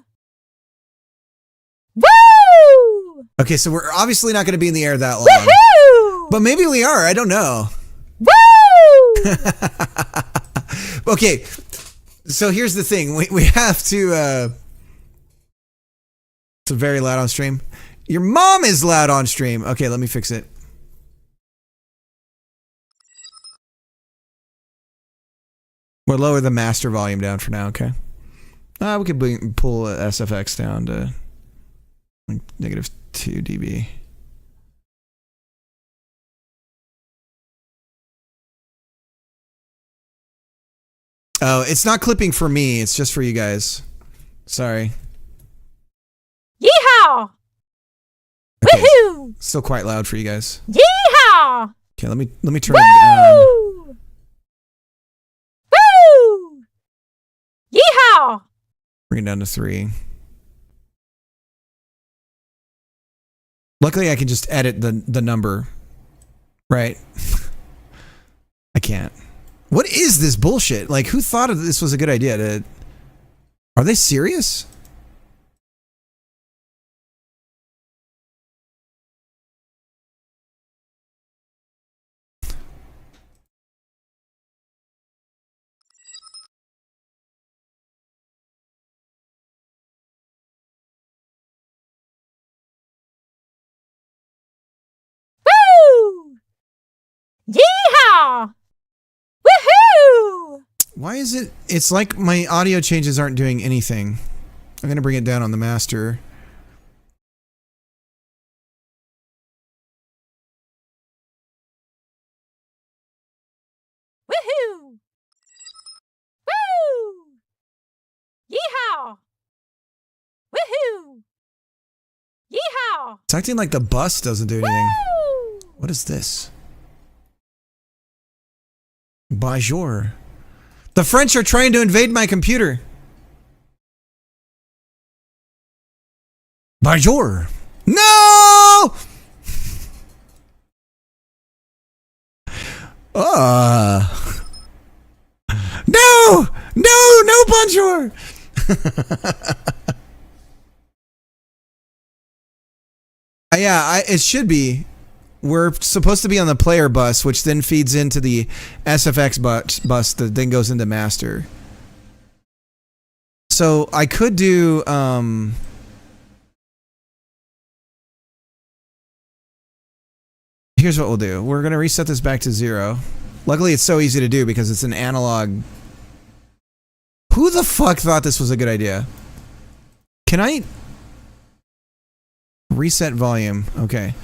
Woo! Okay, so we're obviously not going to be in the air that long. Woohoo! But maybe we are. I don't know. Woo! Okay, so here's the thing. We have to... It's very loud on stream. Your mom is loud on stream. Okay, let me fix it. We'll lower the master volume down for now, okay? We could pull SFX down to like -2 dB. Oh, it's not clipping for me. It's just for you guys. Sorry. Yeehaw! Okay. Woohoo! Still quite loud for you guys. Yeehaw! Okay, let me turn it down. Woo! Woo! Yeehaw! Bring it down to 3. Luckily, I can just edit the number. Right? I can't. What is this bullshit? Like, who thought of this was a good idea? Are they serious? Woo! Yeehaw! Woohoo! Why is it? It's like my audio changes aren't doing anything. I'm going to bring it down on the master. Woohoo! Woo! Yeehaw! Woohoo! Yeehaw! It's acting like the bus doesn't do anything. Woo! What is this? Bonjour. The French are trying to invade my computer. Bonjour. No! No! No bonjour! Yeah, it should be. We're supposed to be on the player bus, which then feeds into the SFX bus that then goes into master. So I could do... Here's what we'll do. We're going to reset this back to 0. Luckily, it's so easy to do because it's an analog... Who the fuck thought this was a good idea? Can I... Reset volume. Okay.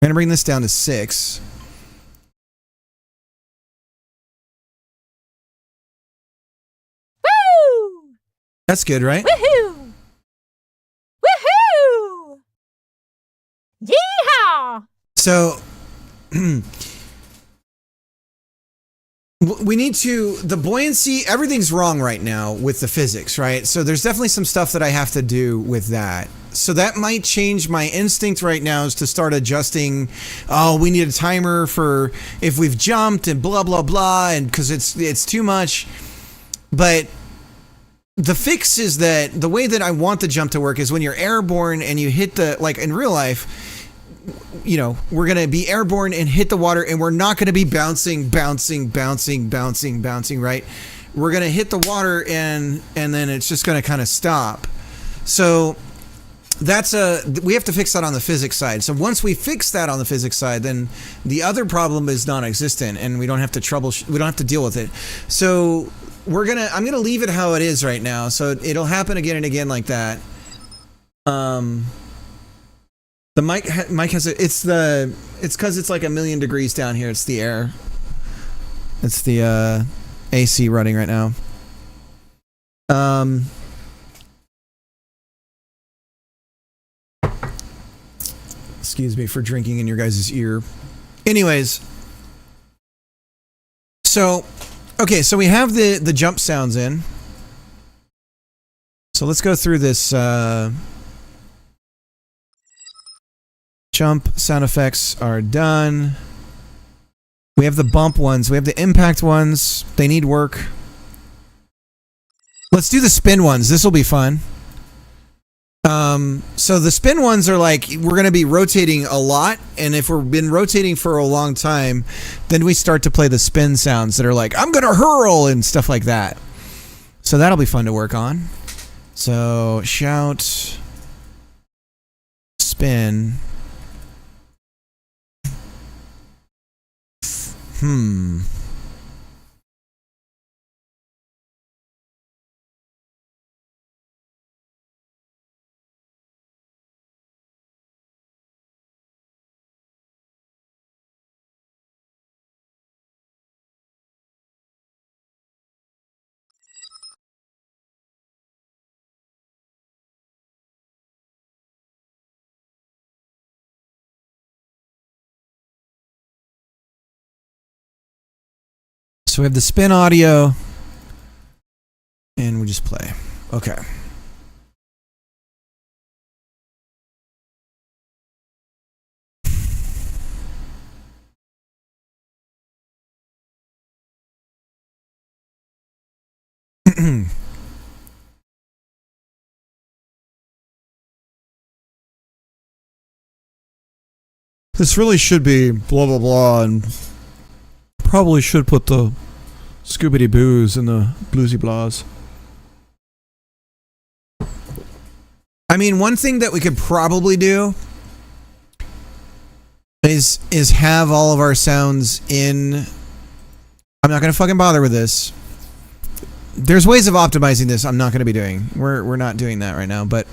I'm going to bring this down to 6. Woo! That's good, right? Woohoo! Woohoo! Yeehaw! So, we need to, the buoyancy, everything's wrong right now with the physics, right? So there's definitely some stuff that I have to do with that. So that might change my instinct right now is to start adjusting, oh, we need a timer for if we've jumped and blah, blah, blah, and because it's too much. But the fix is that the way that I want the jump to work is when you're airborne and you hit the, like in real life, you know, we're going to be airborne and hit the water and we're not going to be bouncing, right? We're going to hit the water and then it's just going to kind of stop. So that's we have to fix that on the physics side. So once we fix that on the physics side, then the other problem is non-existent and we don't have to we don't have to deal with it. So I'm going to leave it how it is right now. So it'll happen again and again like that. The mic has it's because it's like 1,000,000 degrees down here. It's the air. It's the AC running right now. Excuse me for drinking in your guys' ear. Anyways, so okay, so we have the jump sounds in. So let's go through this. Jump sound effects are done. We have the bump ones. We have the impact ones. They need work. Let's do the spin ones. This will be fun. So the spin ones are like, we're going to be rotating a lot. And if we've been rotating for a long time, then we start to play the spin sounds that are like, I'm going to hurl and stuff like that. So that'll be fun to work on. So shout, spin. So we have the spin audio, and we just play. Okay. This really should be blah blah blah, and probably should put the Scooby Boos in the bluesy blahs. I mean, one thing that we could probably do is have all of our sounds in. I'm not gonna fucking bother with this. There's ways of optimizing this. I'm not gonna be doing. We're not doing that right now, but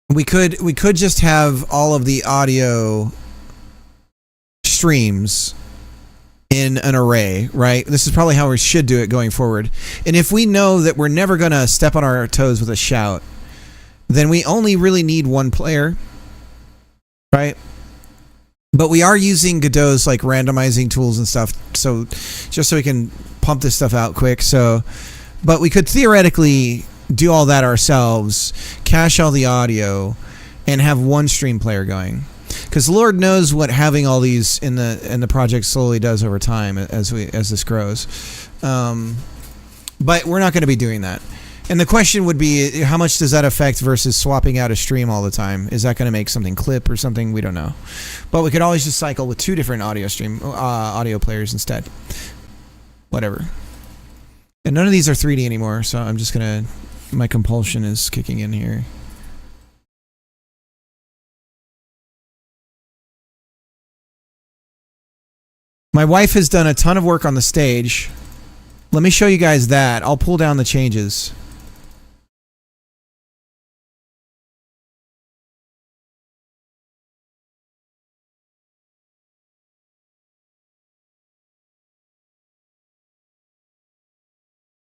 we could just have all of the audio streams in an array, right? This is probably how we should do it going forward. And if we know that we're never going to step on our toes with a shout, then we only really need one player, right? But we are using Godot's like randomizing tools and stuff, so just so we can pump this stuff out quick. So, but we could theoretically do all that ourselves, cache all the audio, and have one stream player going. Because Lord knows what having all these in the project slowly does over time as this grows. But we're not going to be doing that. And the question would be, how much does that affect versus swapping out a stream all the time? Is that going to make something clip or something? We don't know. But we could always just cycle with two different audio players instead. Whatever. And none of these are 3D anymore, so I'm just going to... My compulsion is kicking in here. My wife has done a ton of work on the stage. Let me show you guys that. I'll pull down the changes.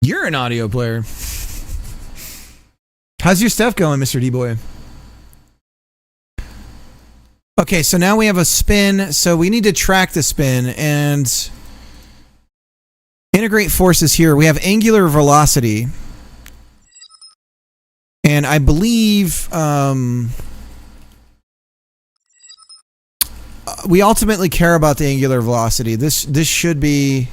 You're an audio player. How's your stuff going, Mr. D-Boy? Okay, so now we have a spin, so we need to track the spin and integrate forces here. We have angular velocity, and I believe we ultimately care about the angular velocity. This should be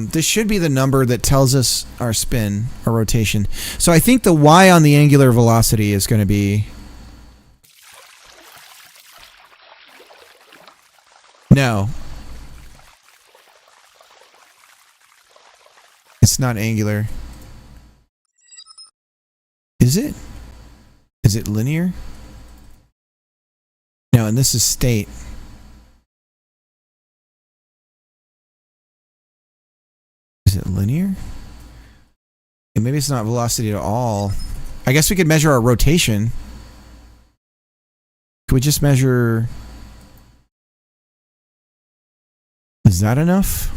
this should be the number that tells us our spin, our rotation. So I think the y on the angular velocity is going to be... No. It's not angular. Is it? Is it linear? No, and this is state. Is it linear? And maybe it's not velocity at all. I guess we could measure our rotation. Could we just measure... Is that enough?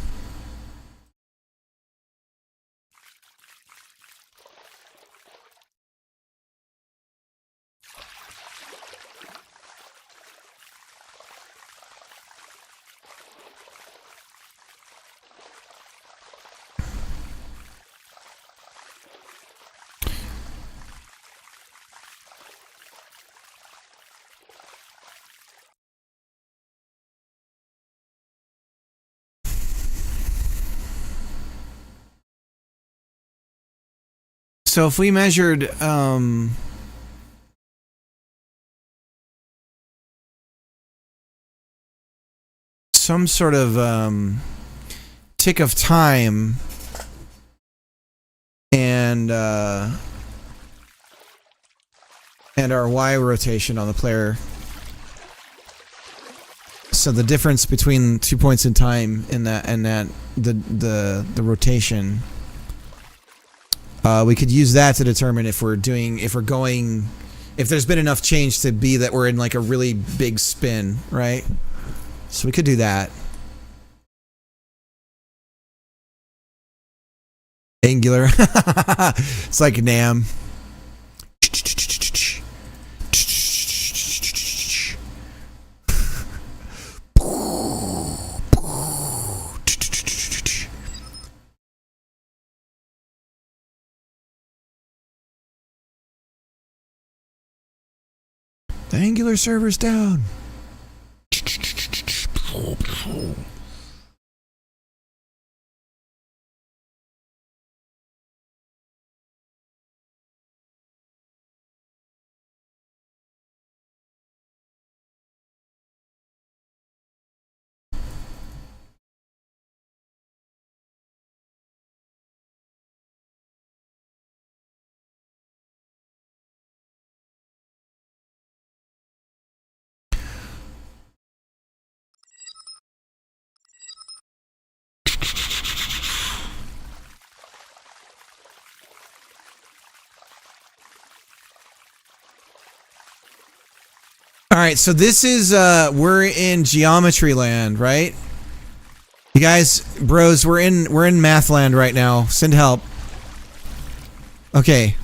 So if we measured some sort of tick of time and our Y rotation on the player. So the difference between 2 points in time in that and the rotation, we could use that to determine if there's been enough change to be that we're in like a really big spin, right? So we could do that. Angular. It's like NAM. The Angular server's down. All right, so this is we're in geometry land, right? You guys, bros, we're in math land right now. Send help. Okay.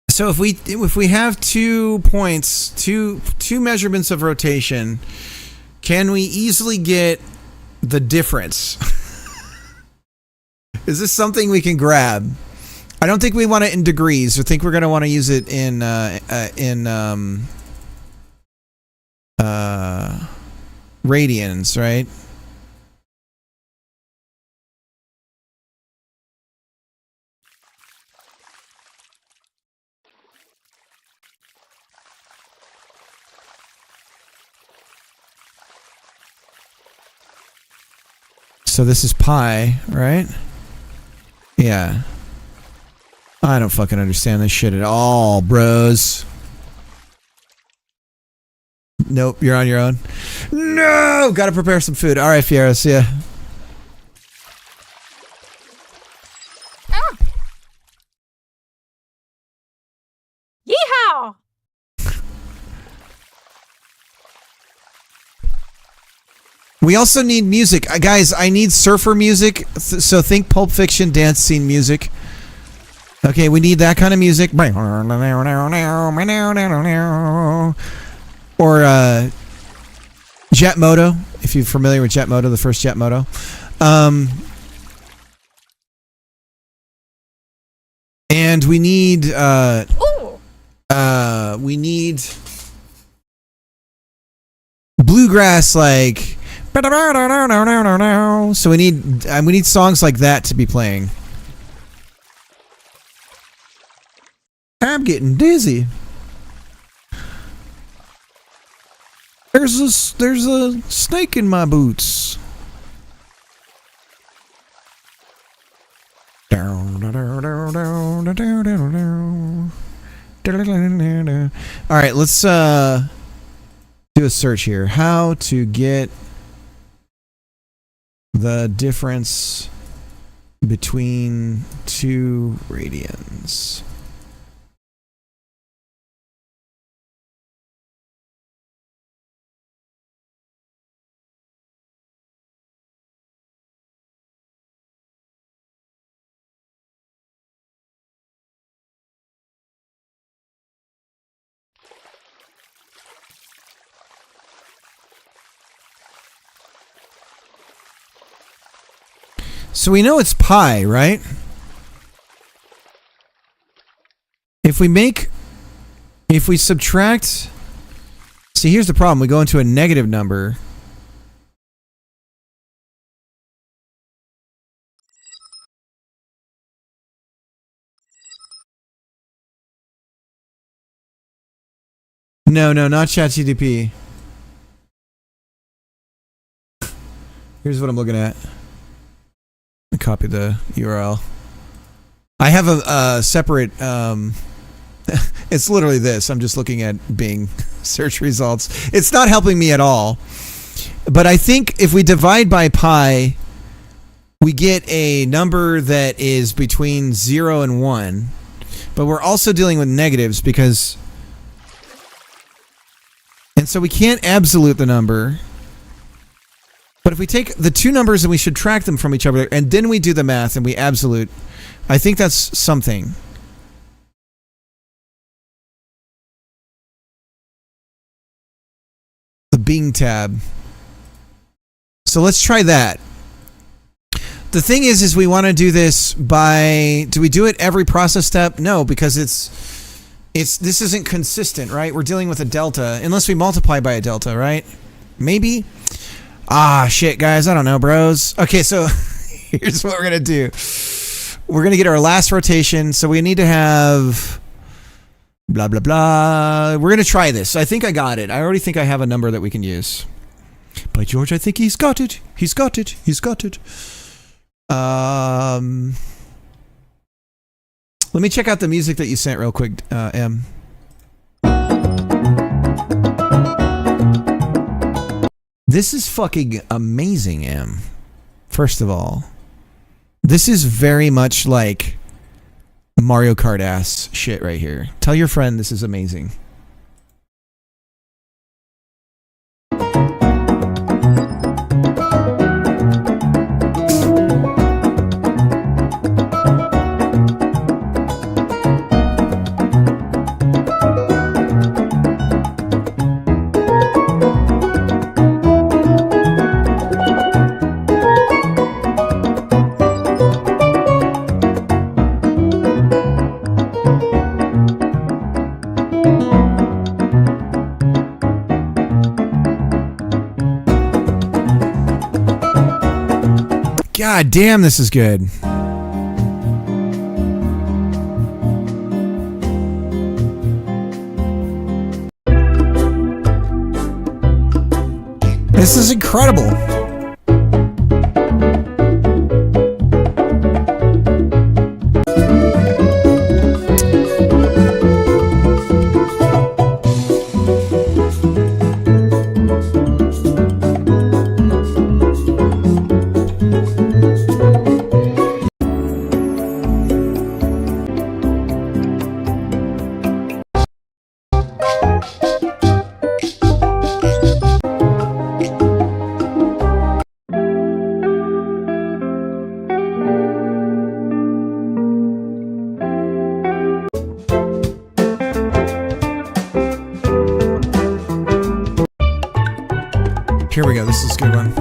So if we have 2 points, two measurements of rotation, can we easily get the difference? Is this something we can grab? I don't think we want it in degrees. I think we're going to want to use it in radians, right? So this is pi, right? Yeah. I don't fucking understand this shit at all, bros. Nope, you're on your own. No! Gotta prepare some food. Alright, Fiero, see ya. Yeehaw! We also need music. Guys, I need surfer music. So think Pulp Fiction dance scene music. Okay, we need that kind of music. Or Jet Moto, if you're familiar with Jet Moto, the first Jet Moto. And we need bluegrass, like, so we need songs like that to be playing. I'm getting dizzy. There's a snake in my boots. All right, let's do a search here. How to get the difference between 2 radians. So we know it's pi, right? If we subtract, see, here's the problem. We go into a negative number. No, not ChatGPT. Here's what I'm looking at. I copy the URL. I have a separate, it's literally this. I'm just looking at Bing search results. It's not helping me at all. But I think if we divide by pi, we get a number that is between 0 and 1. But we're also dealing with negatives because... And so we can't absolute the number. But if we take the two numbers and we subtract them from each other, and then we do the math and we absolute, I think that's something. The Bing tab. So let's try that. The thing is we want to do this by... Do we do it every process step? No, because this isn't consistent, right? We're dealing with a delta, unless we multiply by a delta, right? Maybe? Ah, shit, guys. I don't know, bros. Okay, so here's what we're going to do. We're going to get our last rotation, so we need to have... Blah, blah, blah. We're going to try this. I think I got it. I already think I have a number that we can use. By George, I think he's got it. He's got it. He's got it. Let me check out the music that you sent real quick, M. This is fucking amazing, M. First of all, this is very much like Mario Kart ass shit right here. Tell your friend this is amazing. God damn, this is good. This is incredible. Here we go. This is a good one.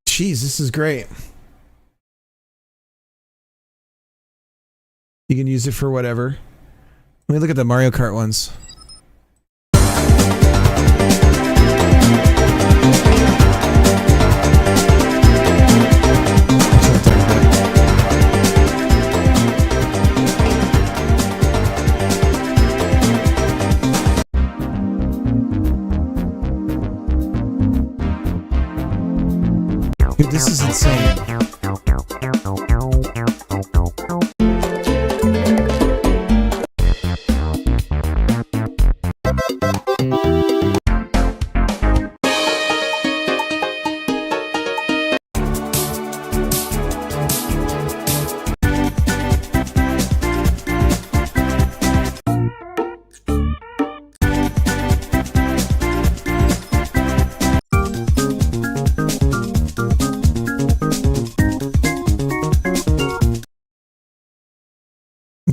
Jeez, this is great. You can use it for whatever. Let me look at the Mario Kart ones. Dude, this is insane.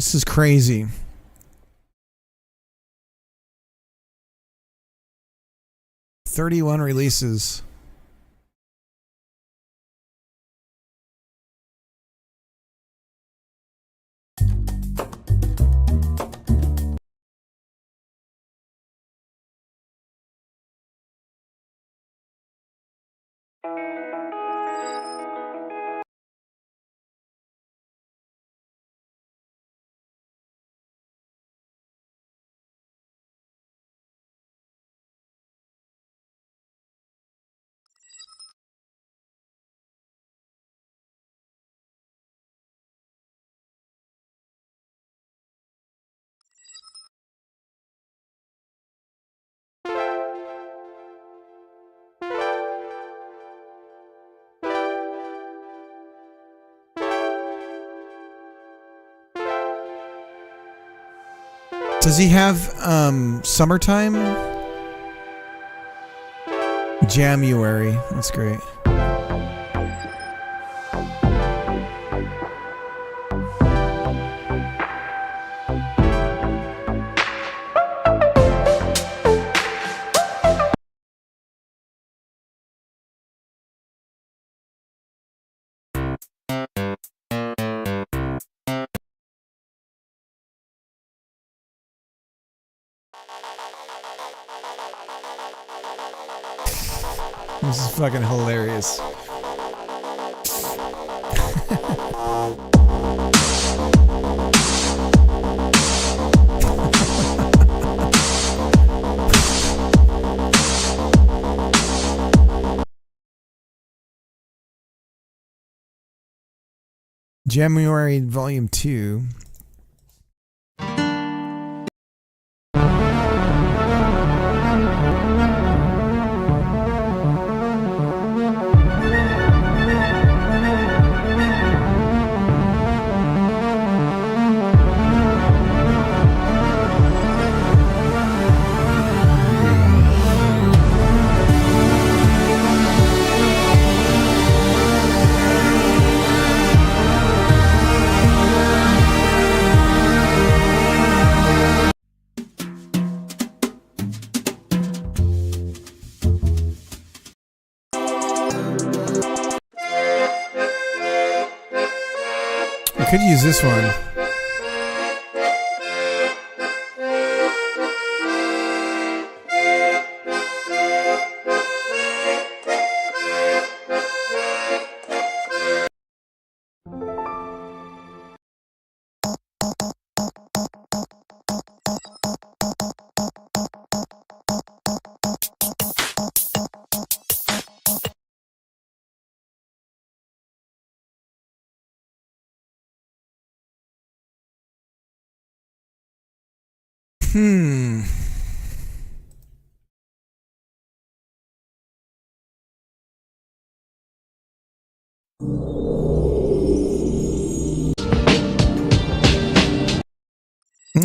This is crazy. $31 releases. Does he have summertime? January. That's great. This is fucking hilarious. January Volume 2. I could use this one.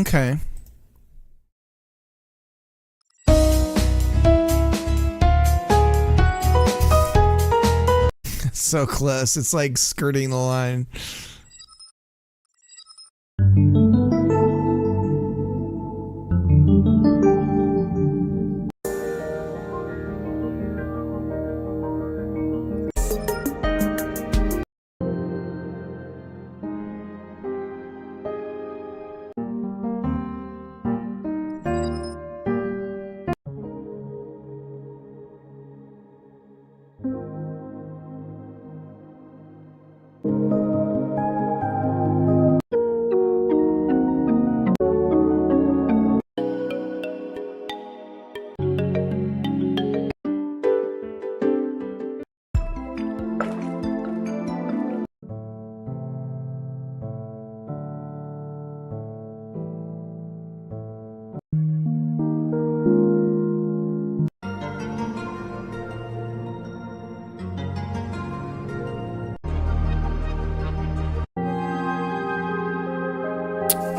Okay. So close. It's like skirting the line.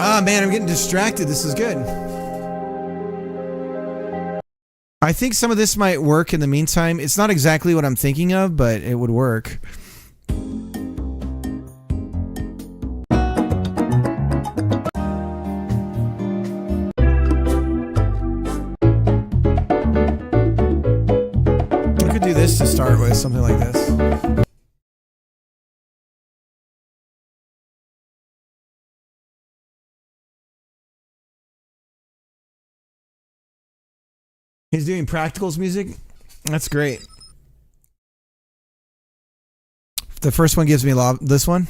Ah, man, I'm getting distracted. This is good. I think some of this might work in the meantime. It's not exactly what I'm thinking of, but it would work. Thank you. could do this to start with, something like this. He's doing practicals music. That's great. The first one gives me this one.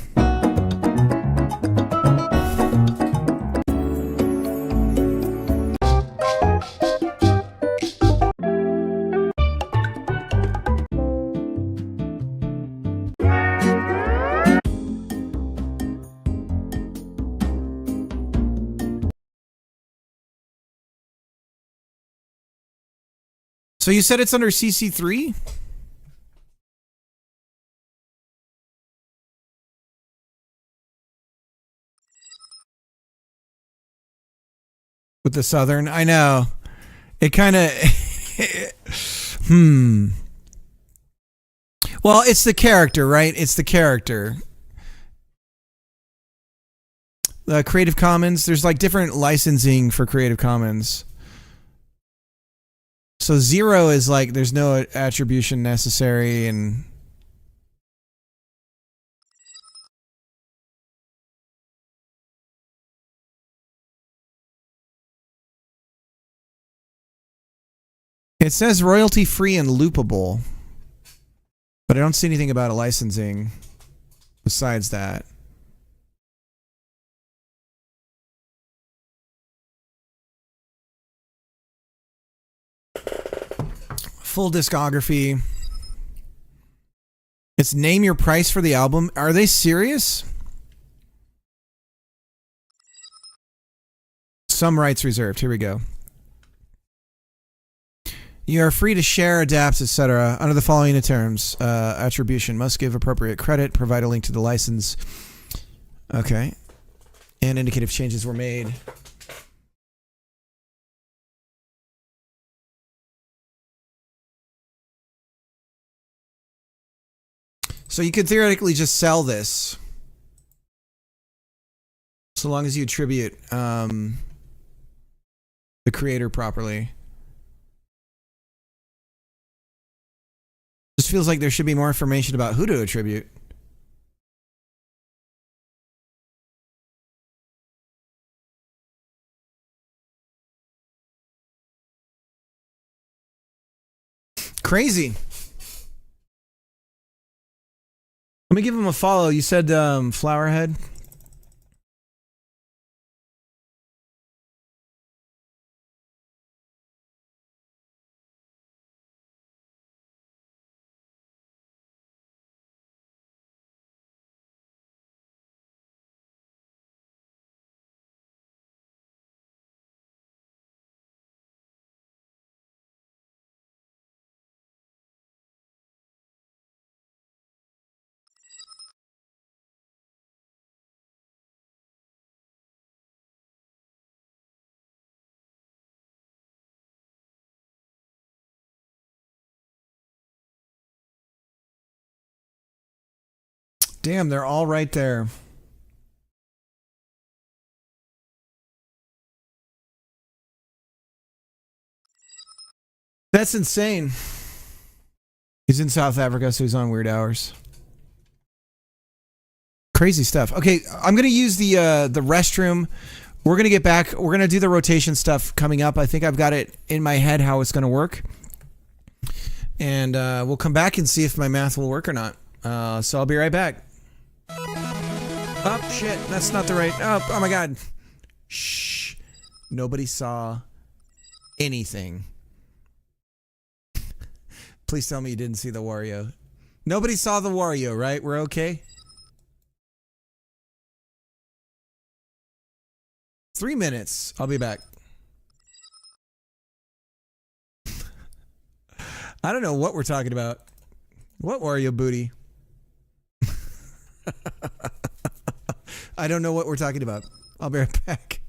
So you said it's under CC3? With the Southern? I know. It kind of... Well, it's the character, right? It's the character. The Creative Commons, there's like different licensing for Creative Commons. So 0 is like there's no attribution necessary, and it says royalty free and loopable, but I don't see anything about a licensing besides that. Full discography. It's name your price for the album. Are they serious? Some rights reserved. Here we go. You are free to share, adapt, etc. under the following terms. Attribution must give appropriate credit. Provide a link to the license. Okay. And indicate if changes were made. So you could theoretically just sell this, so long as you attribute the creator properly. Just feels like there should be more information about who to attribute. Crazy. Let me give him a follow. You said Flowerhead? Damn, they're all right there. That's insane. He's in South Africa, so he's on weird hours. Crazy stuff. Okay, I'm gonna use the restroom. We're gonna get back. We're gonna do the rotation stuff coming up. I think I've got it in my head how it's gonna work, and we'll come back and see if my math will work or not. So I'll be right back. Oh shit, that's not the right. Oh my god. Shh. Nobody saw anything. Please tell me you didn't see the Wario. Nobody saw the Wario, right? We're okay? 3 minutes. I'll be back. I don't know what we're talking about. What Wario booty? I don't know what we're talking about. I'll be right back.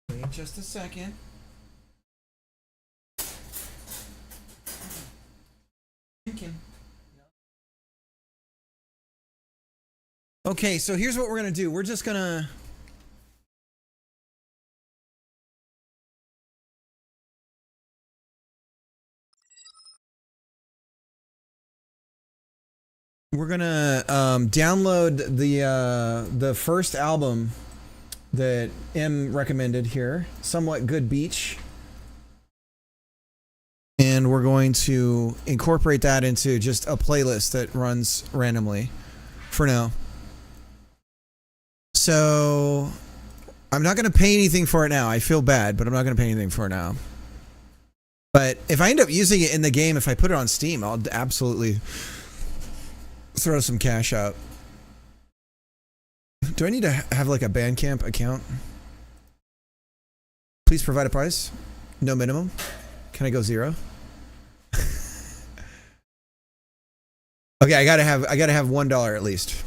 Wait just a second. Okay, so here's what we're gonna do. We're just gonna download the first album that M recommended here, Somewhat Good Beach. And we're going to incorporate that into just a playlist that runs randomly for now. So I'm not going to pay anything for it now. I feel bad, but I'm not going to pay anything for it now. But if I end up using it in the game, if I put it on Steam, I'll absolutely throw some cash out. Do I need to have like a Bandcamp account? Please provide a price. No minimum. Can I go 0? Okay, I gotta have $1 at least.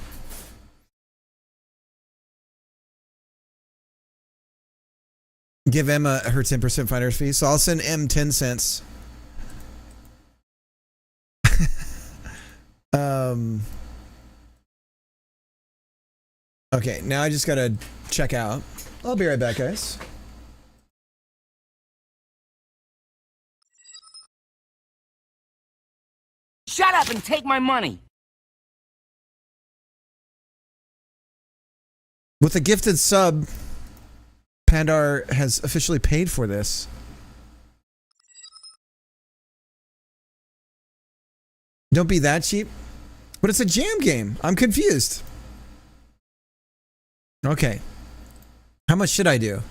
Give Emma her 10% finder's fee. So I'll send M 10 cents. Okay, now I just gotta check out. I'll be right back, guys. Shut up and take my money. With a gifted sub, Pandar has officially paid for this. Don't be that cheap. But it's a jam game. I'm confused. Okay. How much should I do?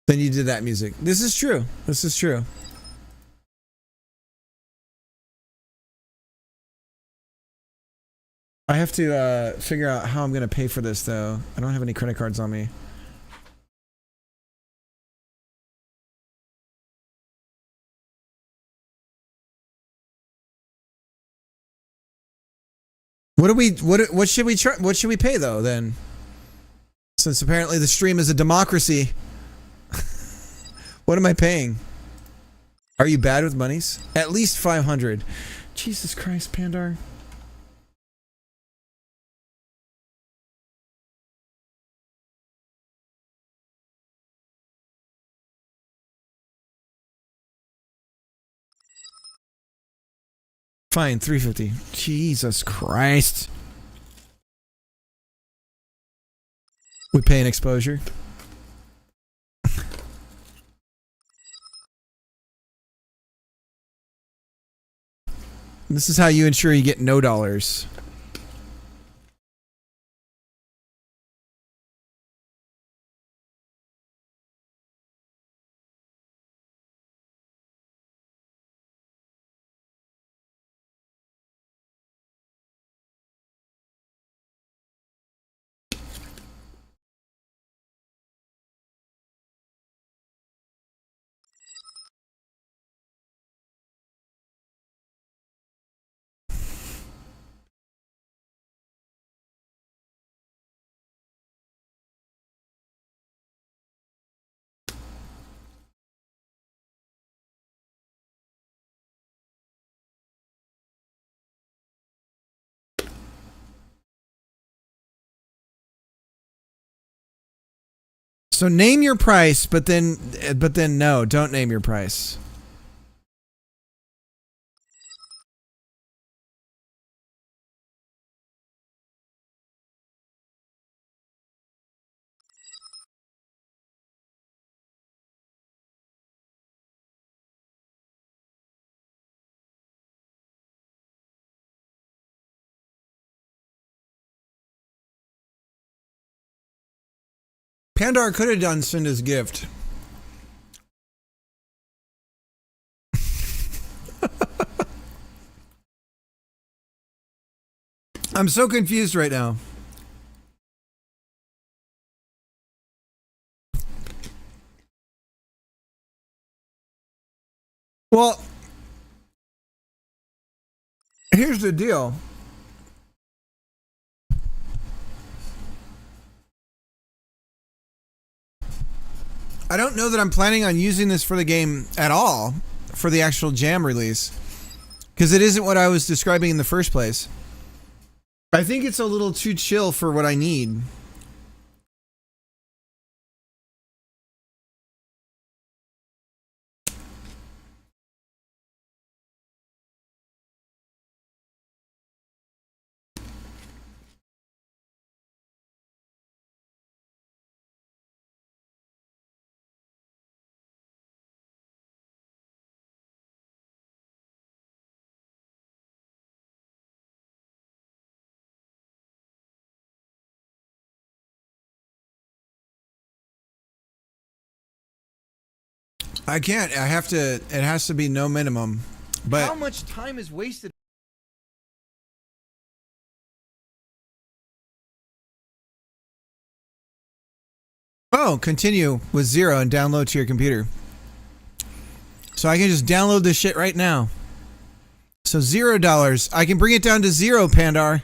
Then you did that music. This is true. This is true. I have to figure out how I'm going to pay for this, though. I don't have any credit cards on me. What should we try? What should we pay though then? Since apparently the stream is a democracy. What am I paying? Are you bad with monies? At least 500. Jesus Christ, Pandar. Fine, 350. Jesus Christ. We pay an exposure. This is how you ensure you get no dollars. So name your price, but then no, don't name your price. Pandar could have done Cinda's gift. I'm so confused right now. Well, here's the deal. I don't know that I'm planning on using this for the game at all, for the actual jam release, because it isn't what I was describing in the first place. I think it's a little too chill for what I need. I can't. I have to. It has to be no minimum. But How much time is wasted? oh, continue with 0 and download to your computer. So I can just download this shit right now. So $0. I can bring it down to 0, Pandar.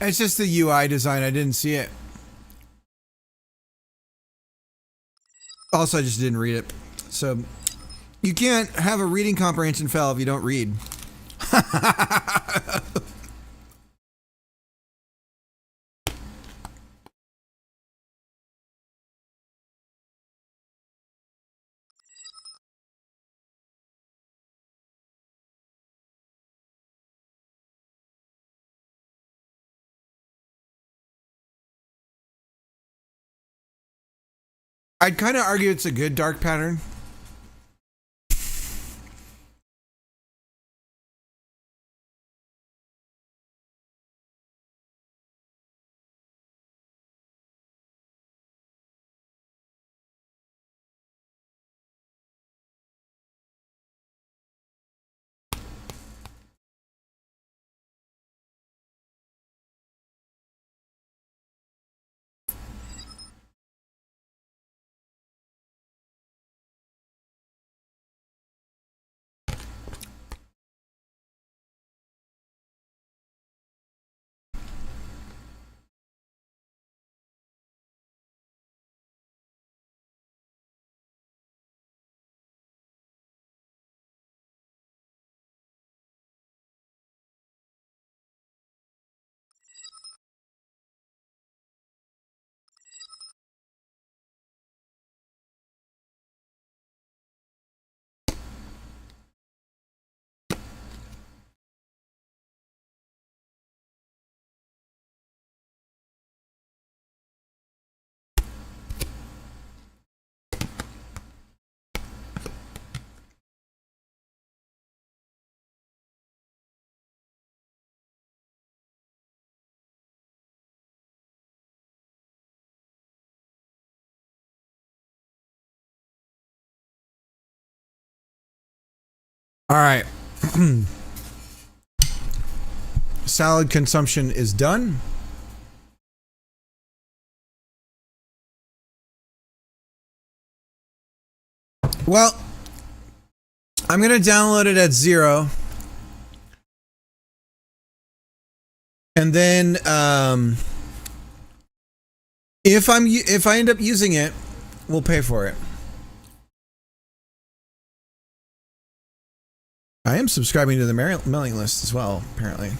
It's just the UI design. I didn't see it. Also, I just didn't read it. So, you can't have a reading comprehension fail if you don't read. I'd kind of argue it's a good dark pattern. All right. Salad consumption is done. Well, I'm going to download it at 0. And then if I end up using it, we'll pay for it. I am subscribing to the mailing list as well, apparently.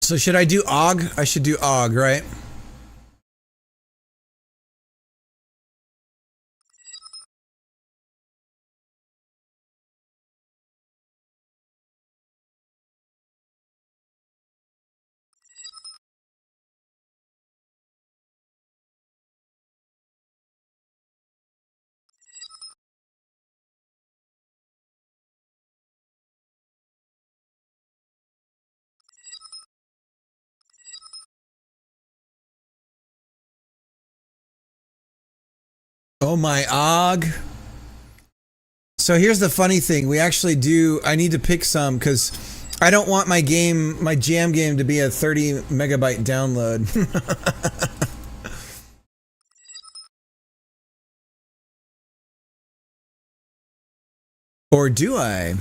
So should I do OGG? I should do OGG, right? Oh my Og. So here's the funny thing. We actually do. I need to pick some because I don't want my jam game to be a 30 megabyte download. Or do I?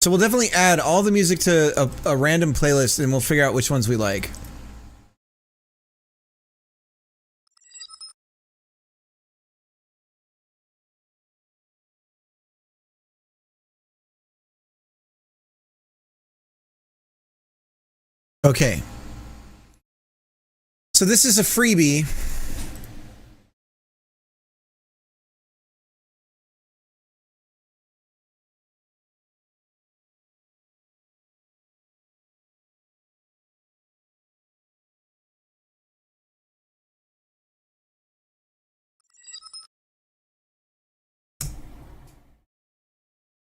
So we'll definitely add all the music to a random playlist and we'll figure out which ones we like. Okay. So this is a freebie.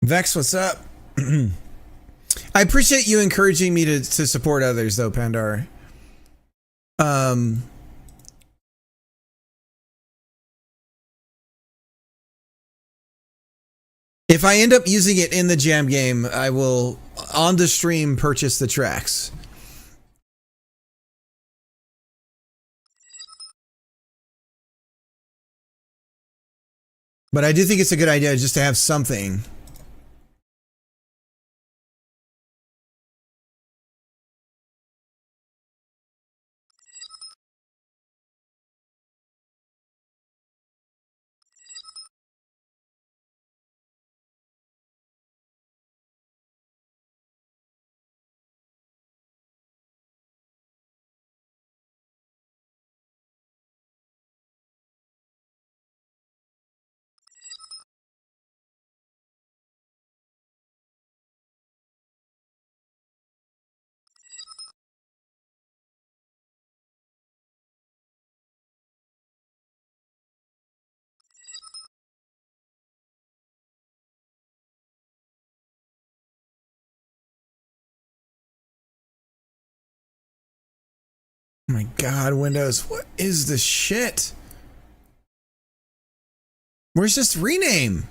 Vex, what's up? I appreciate you encouraging me to support others, though, Pandar. If I end up using it in the jam game, I will, on the stream, purchase the tracks. But I do think it's a good idea just to have something. Oh my God, Windows, what is this shit? Where's this rename?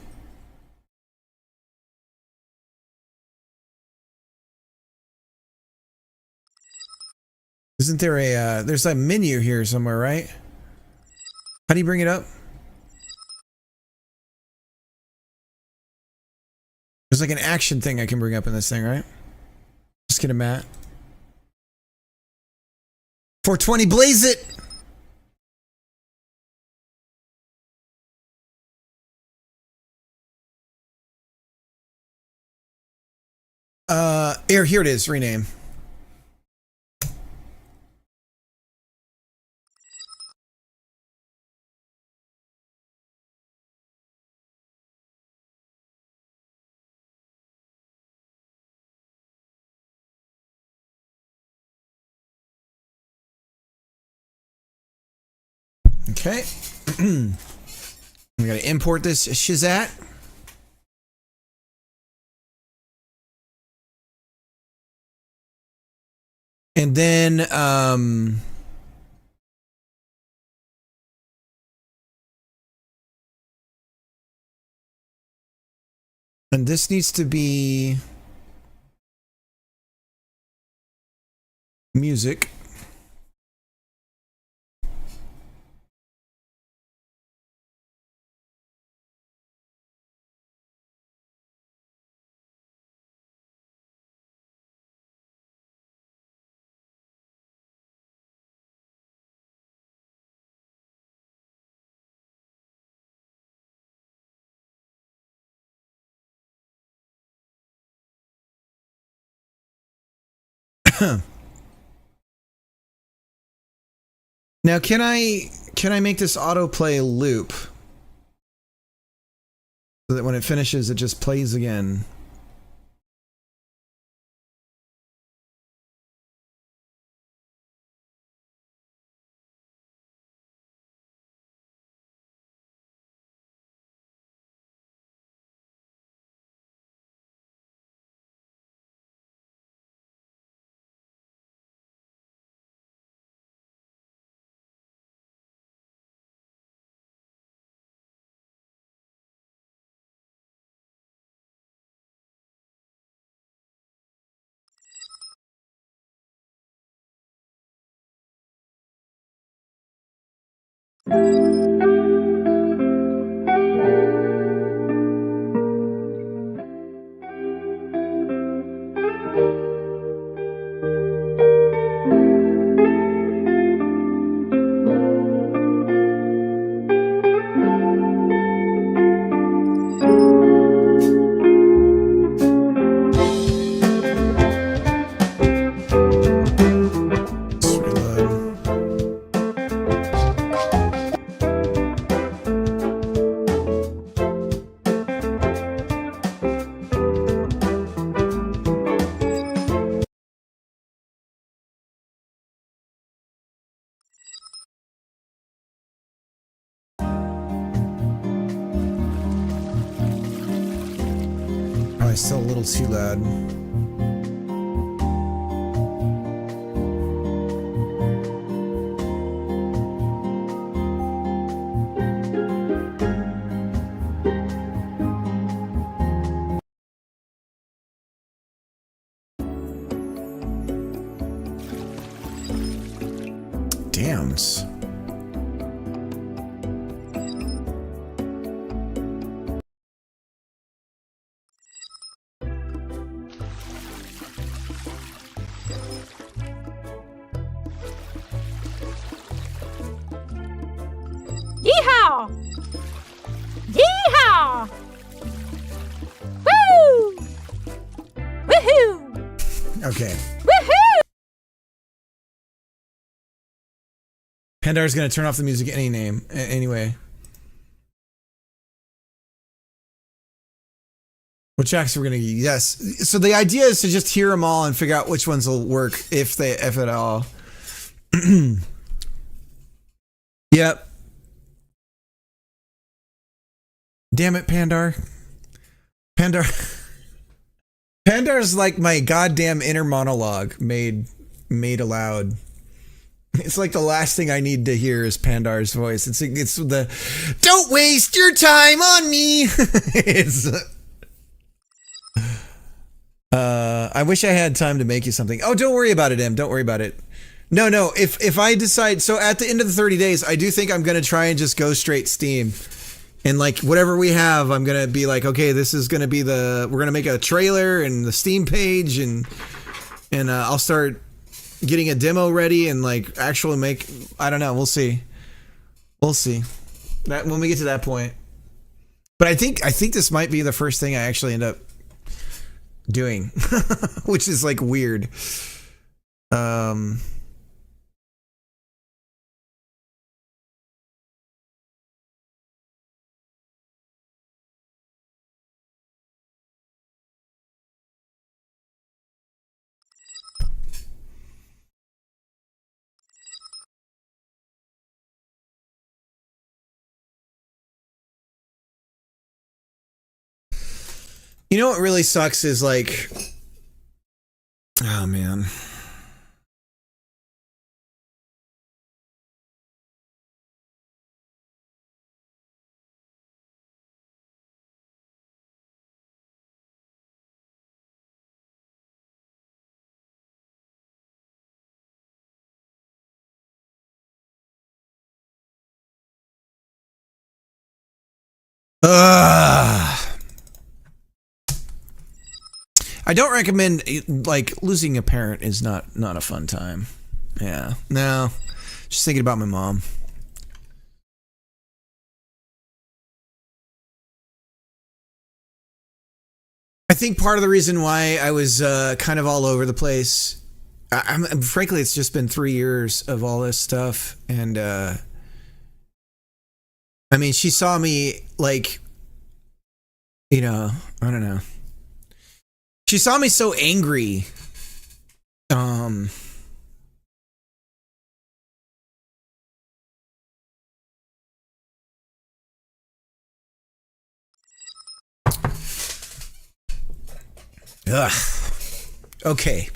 Isn't there a, there's a menu here somewhere, right? How do you bring it up? There's like an action thing I can bring up in this thing, right? Just get a mat. 420, blaze it! Here it is, rename. Okay. We gotta import this Shazat. And then, and this needs to be music. Now, can I make this autoplay loop so that when it finishes, it just plays again? Let's reload. Probably still a little too loud. Dams. Yeehaw! Yeehaw! Woo! Woohoo! Okay. Woohoo! Pandar's gonna turn off the music anyway. What tracks we're gonna use? Yes. So the idea is to just hear them all and figure out which ones will work, if at all. Yep. Damn it, Pandar. Pandar's like my goddamn inner monologue made aloud. It's like the last thing I need to hear is Pandar's voice. It's the "Don't waste your time on me." I wish I had time to make you something. Oh, don't worry about it, Em. Don't worry about it. No. If I decide, so at the end of the 30 days, I do think I'm gonna try and just go straight Steam. And like whatever we have, I'm gonna be like, okay, this is gonna be we're gonna make a trailer and the Steam page, and I'll start getting a demo ready and like actually make. I don't know. We'll see that when we get to that point. But I think this might be the first thing I actually end up doing, which is like weird. You know what really sucks is like, oh man. I don't recommend, like, losing a parent is not a fun time. Yeah. No. Just thinking about my mom. I think part of the reason why I was kind of all over the place, frankly, it's just been 3 years of all this stuff. And, I mean, she saw me, like, you know, I don't know. She saw me so angry. Ugh. Okay.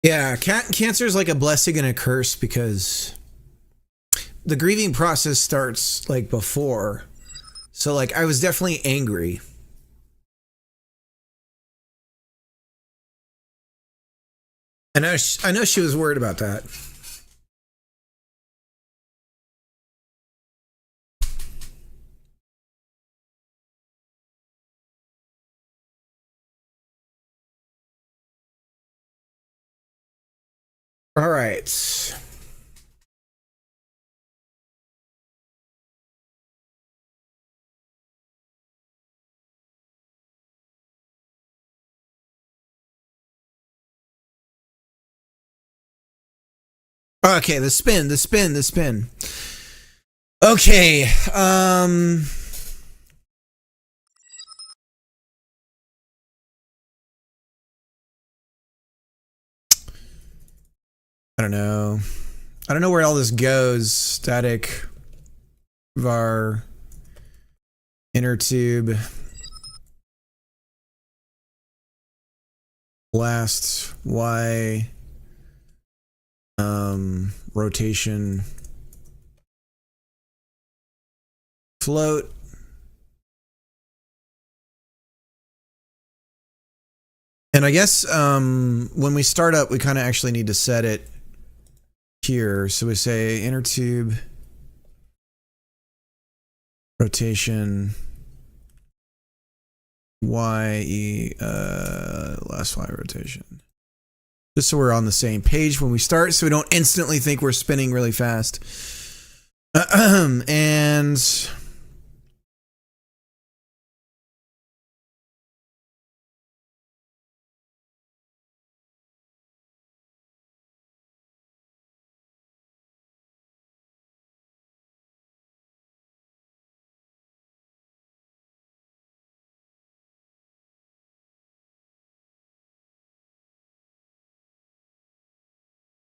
Yeah, cancer is like a blessing and a curse because the grieving process starts like before. So like I was definitely angry. I know she was worried about that. All right. Okay, the spin. Okay, I don't know. I don't know where all this goes. Static var inner tube last y rotation float and I guess when we start up we kind of actually need to set it here, so we say inner tube rotation y last y rotation, just so we're on the same page when we start, so we don't instantly think we're spinning really fast.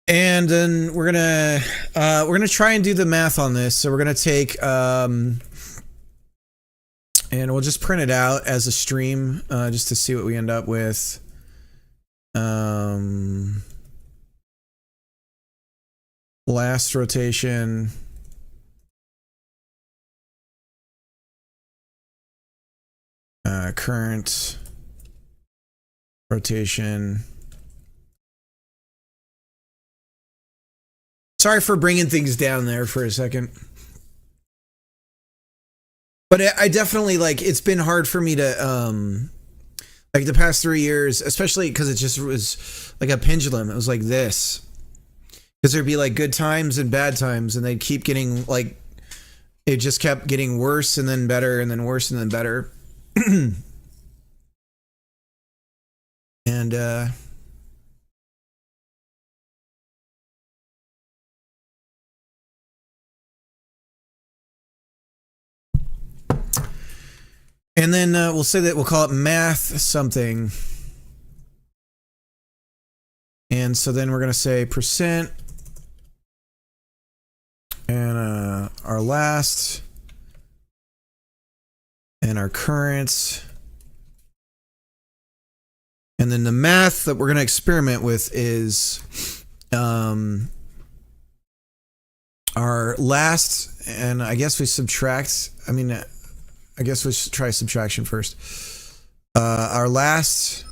And then we're gonna try and do the math on this. So we're gonna take and we'll just print it out as a stream just to see what we end up with. Last rotation. Current rotation. Sorry for bringing things down there for a second. But I definitely, like, it's been hard for me to, like, the past 3 years, especially because it just was like a pendulum. It was like this. Because there'd be, like, good times and bad times, and they'd keep getting, like, it just kept getting worse and then better and then worse and then better. And then we'll say that we'll call it math something. And so then we're going to say percent. And our last. And our current. And then the math that we're going to experiment with is our last. And I guess we subtract. I guess we should try subtraction first. Our last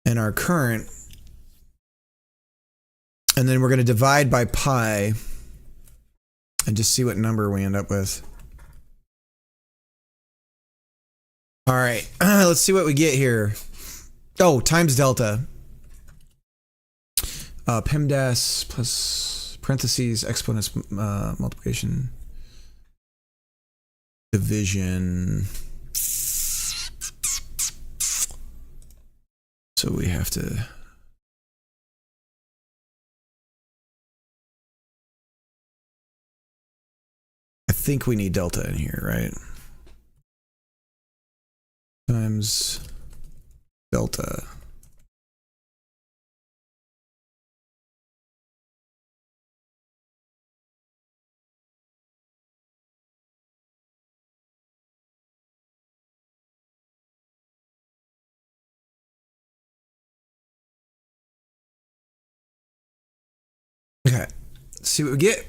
and our current. And then we're going to divide by pi and just see what number we end up with. All right, let's see what we get here. Oh, times delta. PEMDAS plus parentheses, exponents, multiplication. Division. So we have to. I think we need delta in here, right? Times delta. Okay, let's see what we get.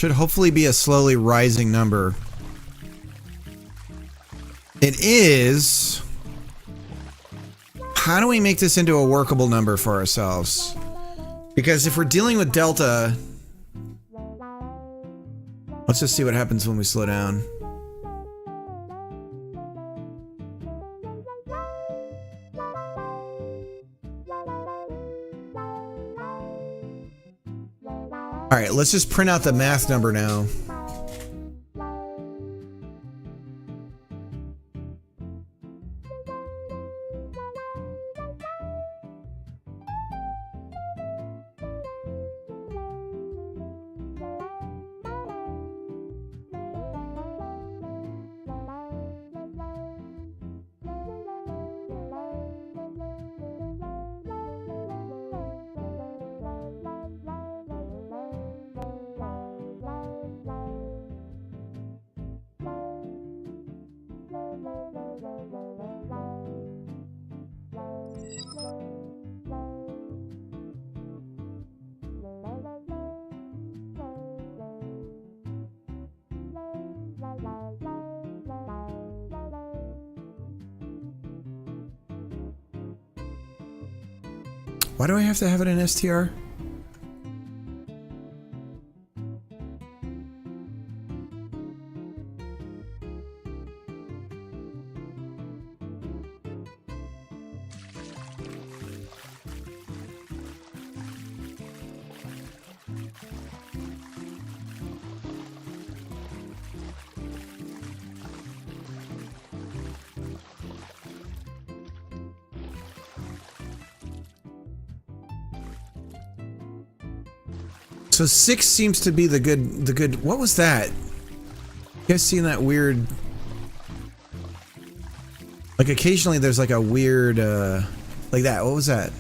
should hopefully be a slowly rising number. It is. How do we make this into a workable number for ourselves? Because if we're dealing with delta, let's just see what happens when we slow down. All right, let's just print out the math number now. Why do I have to have it in STR? So 6 seems to be the good. What was that? You guys seen that weird? Like occasionally there's like a weird, like that. What was that?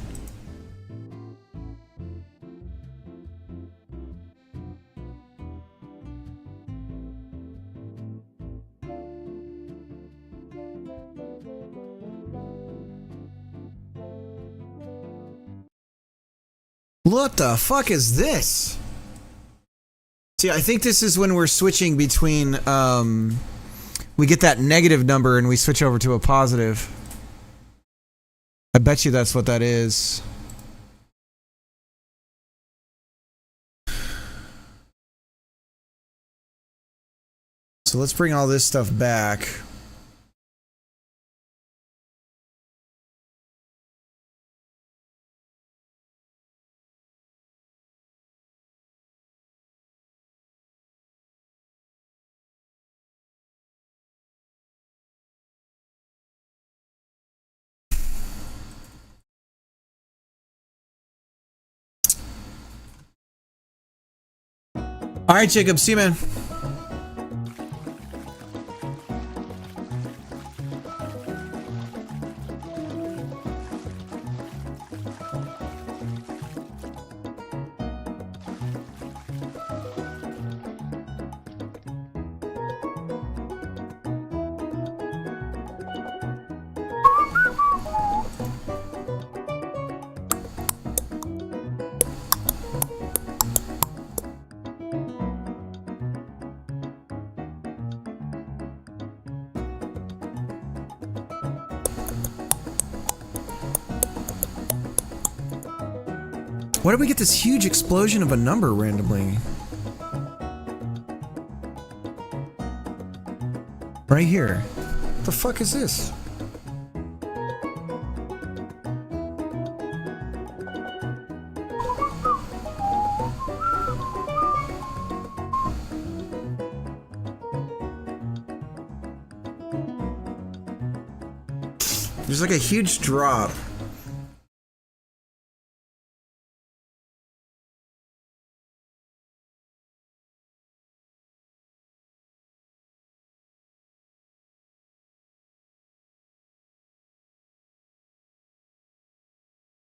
What the fuck is this? See, I think this is when we're switching between, we get that negative number and we switch over to a positive. I bet you that's what that is. So let's bring all this stuff back. All right, Jacob, see you, man. Why did we get this huge explosion of a number randomly? Right here. What the fuck is this? There's like a huge drop.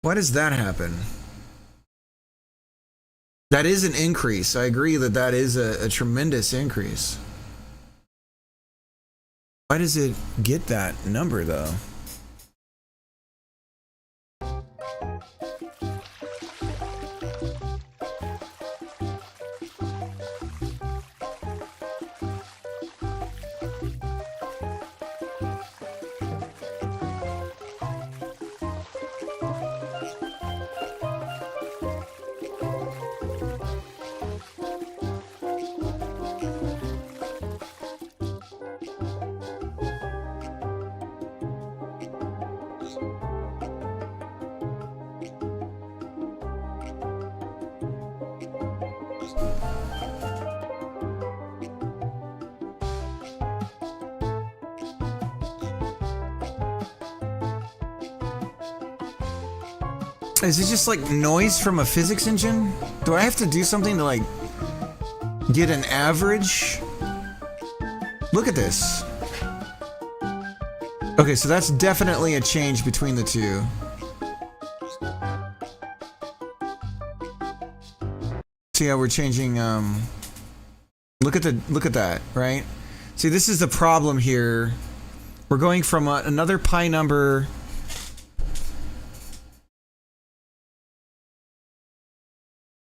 Why does that happen? That is an increase. I agree that that is a tremendous increase. Why does it get that number, though? Is it just like noise from a physics engine? Do I have to do something to like get an average? Look at this. Okay, so that's definitely a change between the two. See how we're changing, look at that, right? See, this is the problem here. We're going from another pi number.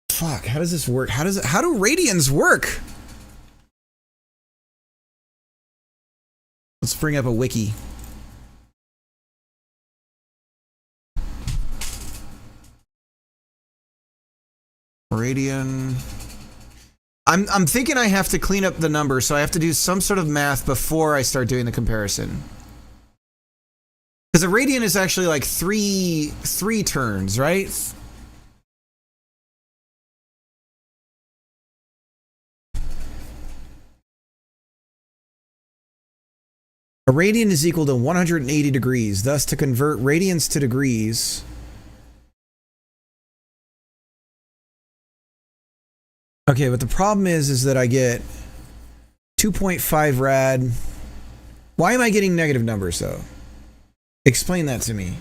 Fuck, how does this work? How do radians work? Let's bring up a wiki. Radian. I'm thinking I have to clean up the number, so I have to do some sort of math before I start doing the comparison. Because a radian is actually like three turns, right? A radian is equal to 180 degrees. Thus, to convert radians to degrees, okay, but the problem is that I get 2.5 rad. Why am I getting negative numbers though? Explain that to me.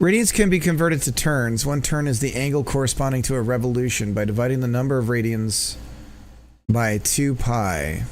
Radians can be converted to turns. One turn is the angle corresponding to a revolution by dividing the number of radians by 2 pi.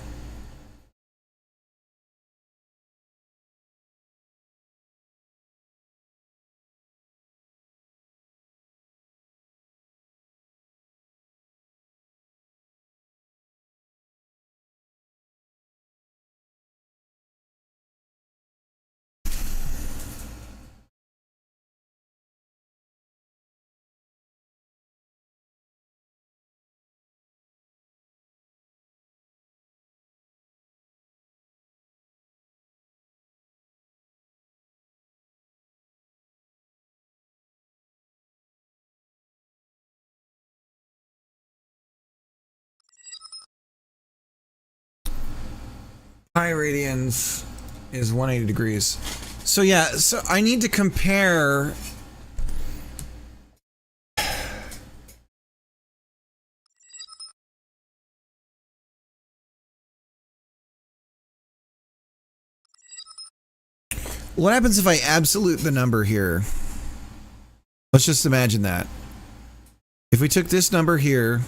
Pi radians is 180 degrees. So yeah, so I need to compare. What happens if I absolute the number here? Let's just imagine that. If we took this number here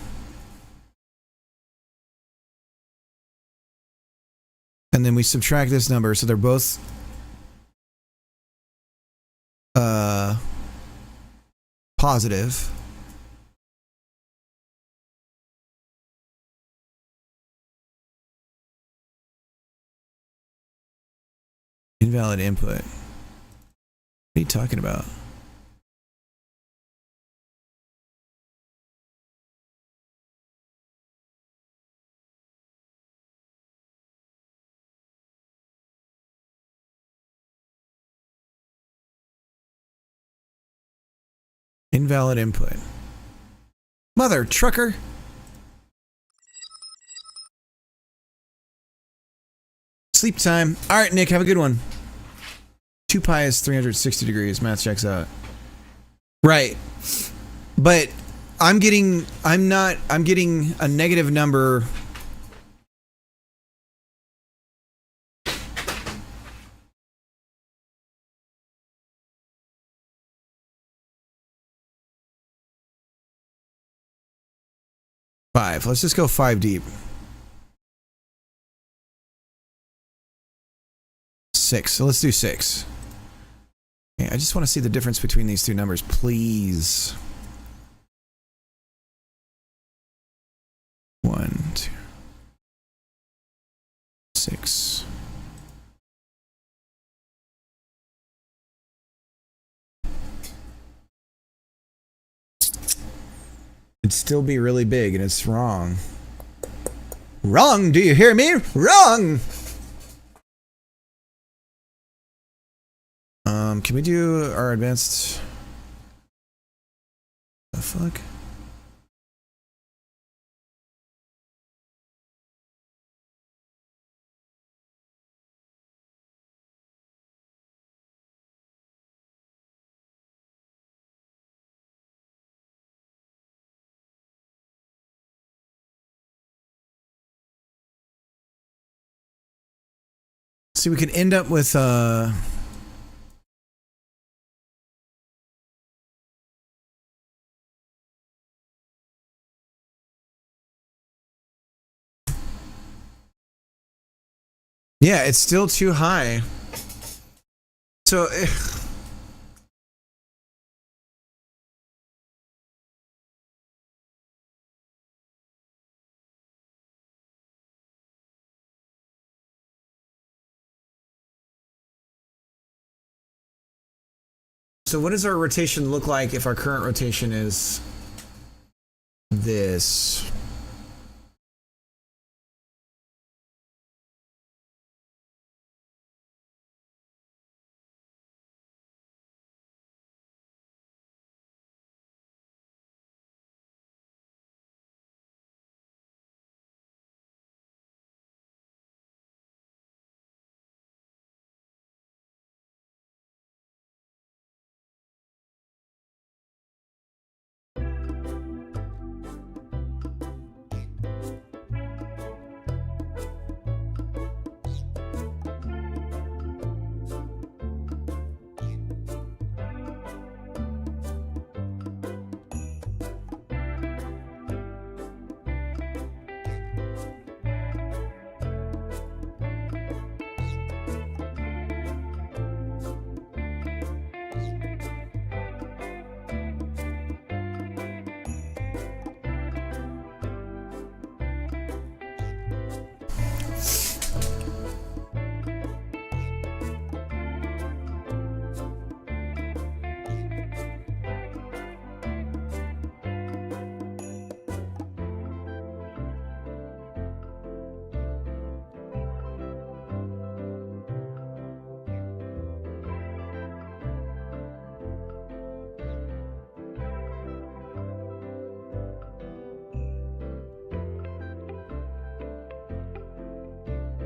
and then we subtract this number, so they're both positive. Invalid input. What are you talking about? Invalid input. Mother trucker. Sleep time. All right, Nick, have a good one. 2 pi is 360 degrees. Math checks out. Right. But I'm getting a negative number. Five. Let's just go 5 deep. 6. So let's do 6. Okay, I just want to see the difference between these two numbers, please. 1, 2, 6. It'd still be really big, and it's wrong. Wrong, do you hear me? Wrong! Can we do our advanced... The fuck? See, we could end up with yeah, it's still too high. So so what does our rotation look like if our current rotation is this?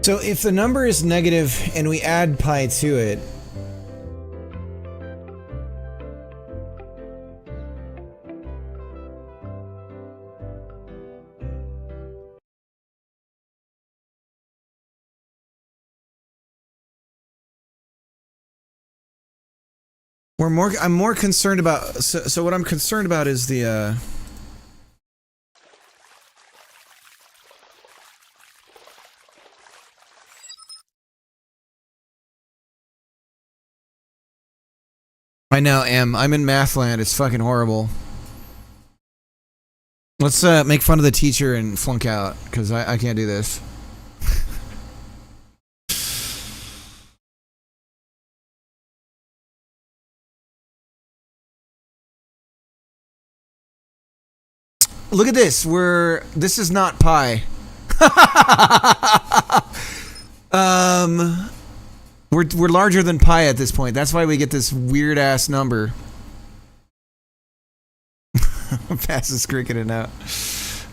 So if the number is negative and we add pi to it, I'm more concerned about, so what I'm concerned about is the I now am. I'm in math land. It's fucking horrible. Let's make fun of the teacher and flunk out, because I can't do this. Look at this. This is not pi. We're larger than pi at this point. That's why we get this weird ass number. Pass is cricket it out.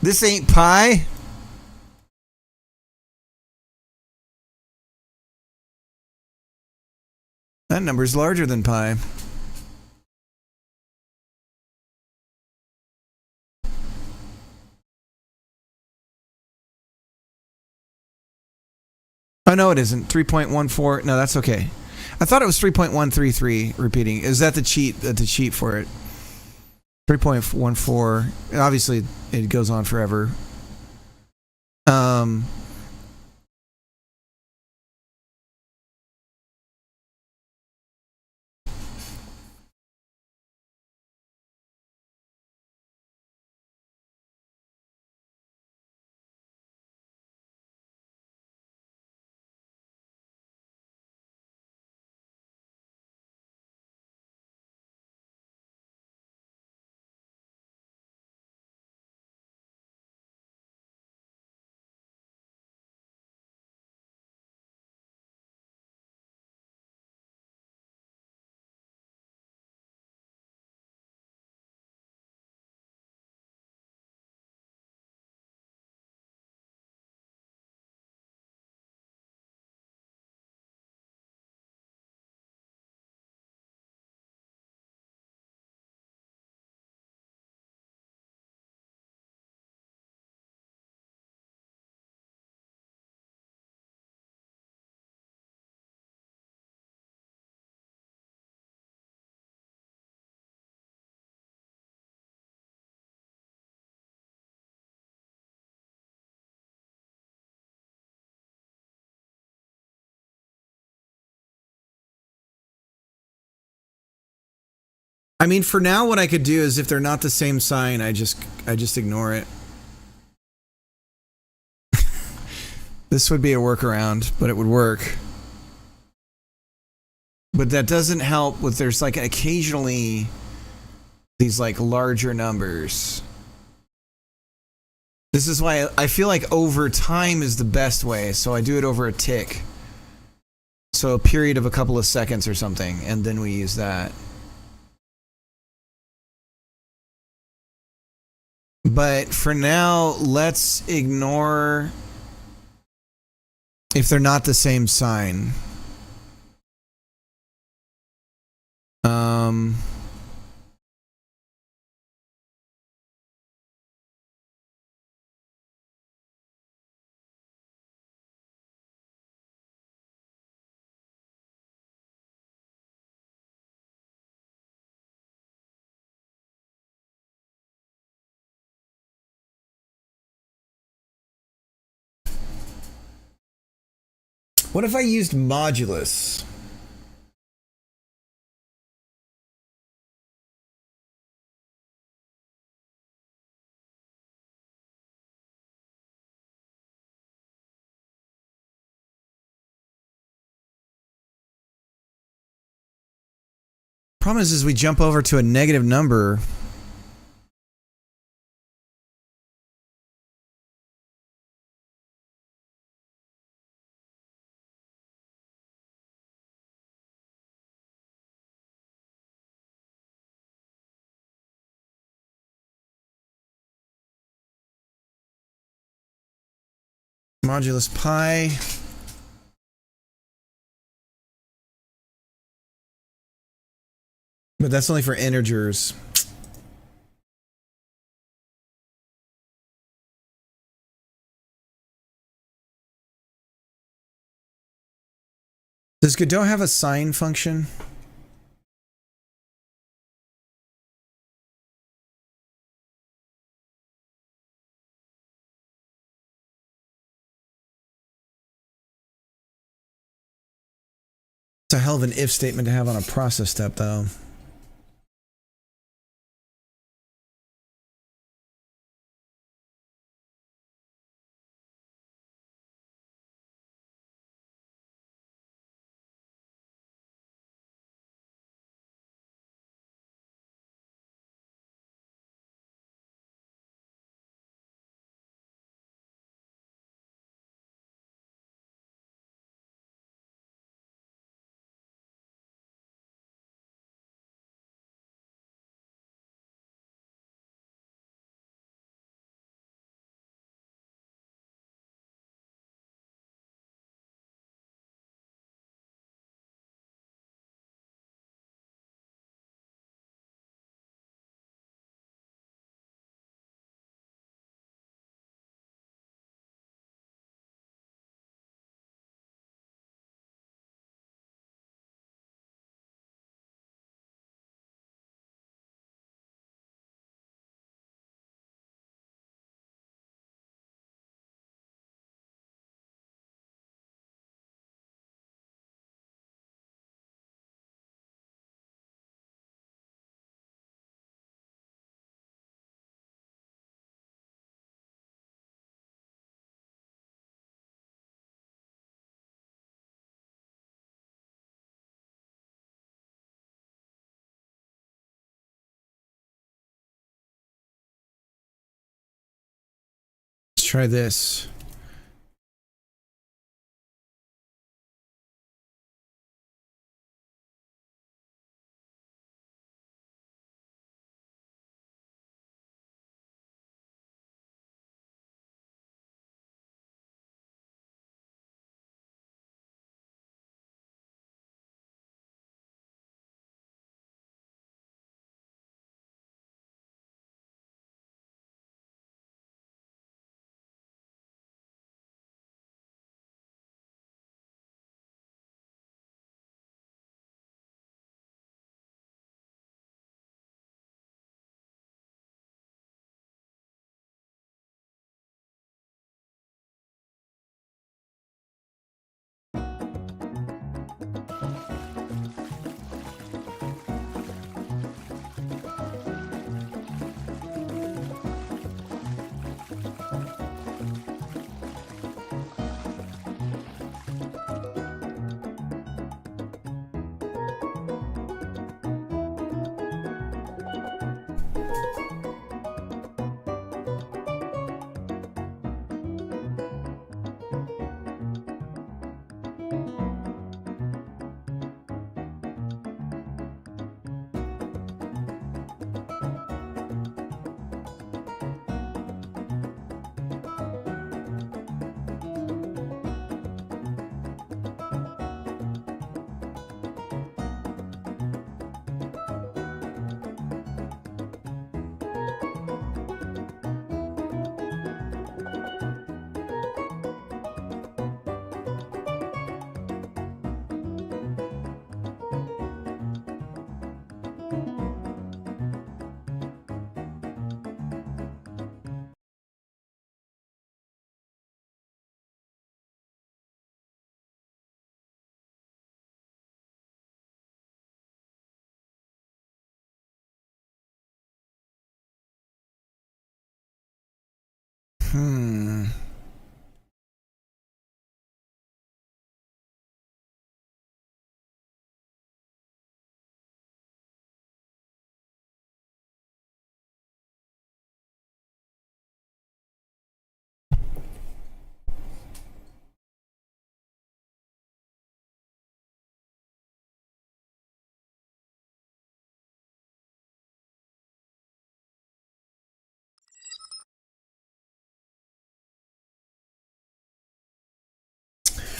This ain't pi. That number's larger than pi. Oh, no, it isn't. 3.14. No, that's okay. I thought it was 3.133 repeating. Is that the cheat for it? 3.14. Obviously, it goes on forever. I mean, for now, what I could do is if they're not the same sign, I just ignore it. This would be a workaround, but it would work. But that doesn't help with there's like occasionally these like larger numbers. This is why I feel like over time is the best way. So I do it over a tick. So a period of a couple of seconds or something, and then we use that. But for now, let's ignore if they're not the same sign. What if I used modulus? Problem is we jump over to a negative number. Modulus pi. But that's only for integers. Does Godot have a sine function? It's a hell of an if statement to have on a process step, though. Let's try this.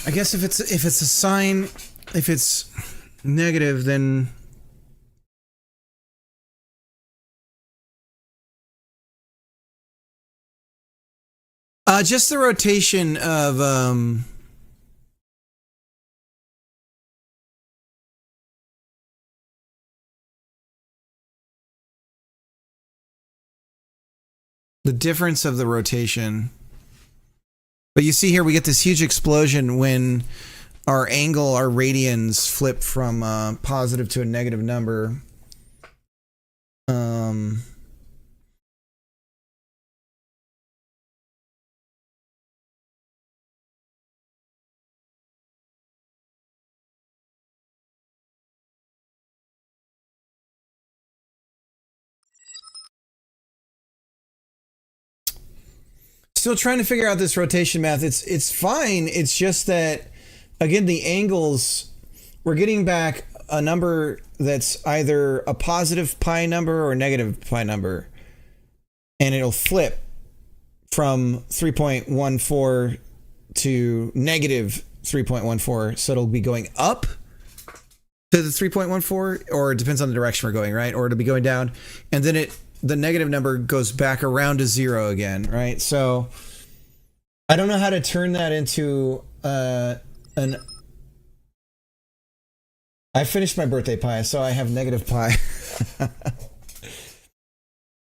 I guess if it's a sign, if it's negative, then just the rotation of the difference of the rotation. But you see here, we get this huge explosion when our angle, our radians flip from positive to a negative number. Still trying to figure out this rotation math. It's fine. It's just that, again, the angles, we're getting back a number that's either a positive pi number or a negative pi number. And it'll flip from 3.14 to negative 3.14. So it'll be going up to the 3.14, or it depends on the direction we're going, right? Or it'll be going down. And then the negative number goes back around to 0 again, right? So I don't know how to turn that into I finished my birthday pie, so I have negative pi.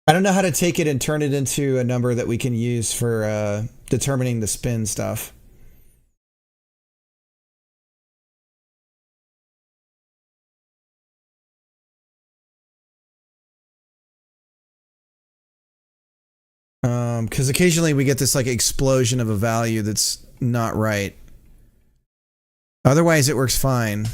I don't know how to take it and turn it into a number that we can use for determining the spin stuff. Because occasionally we get this like explosion of a value that's not right. Otherwise, it works fine.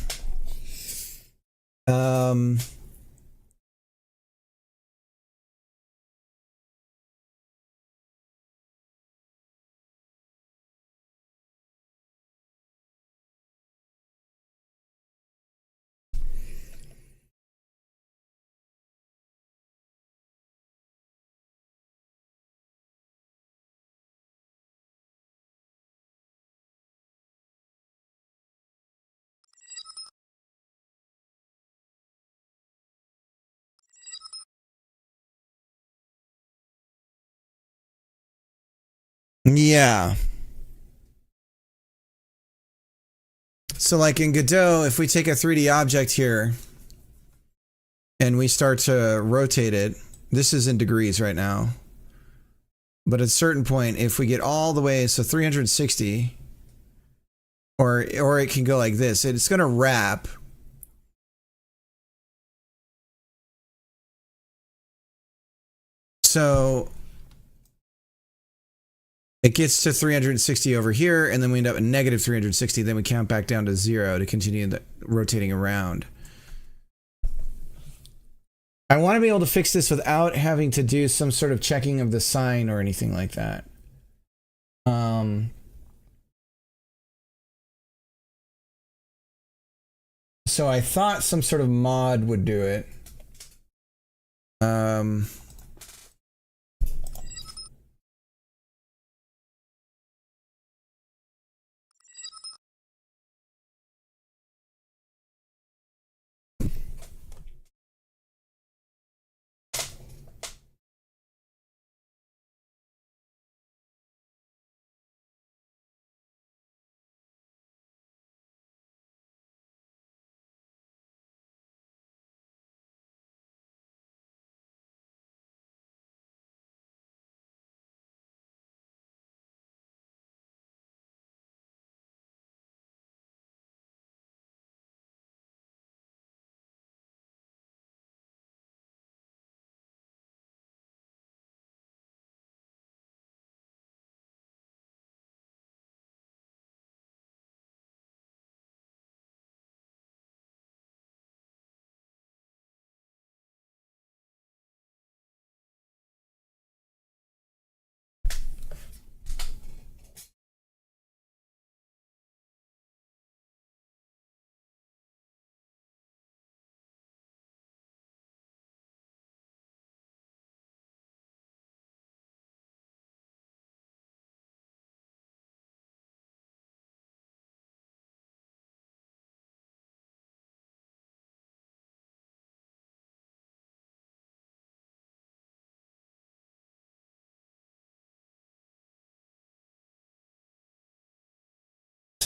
Yeah. So like in Godot, if we take a 3D object here and we start to rotate it, this is in degrees right now. But at a certain point, if we get all the way, so 360, or it can go like this, it's going to wrap. So it gets to 360 over here, and then we end up at negative 360. Then we count back down to 0 to continue the rotating around. I want to be able to fix this without having to do some sort of checking of the sign or anything like that. So I thought some sort of mod would do it.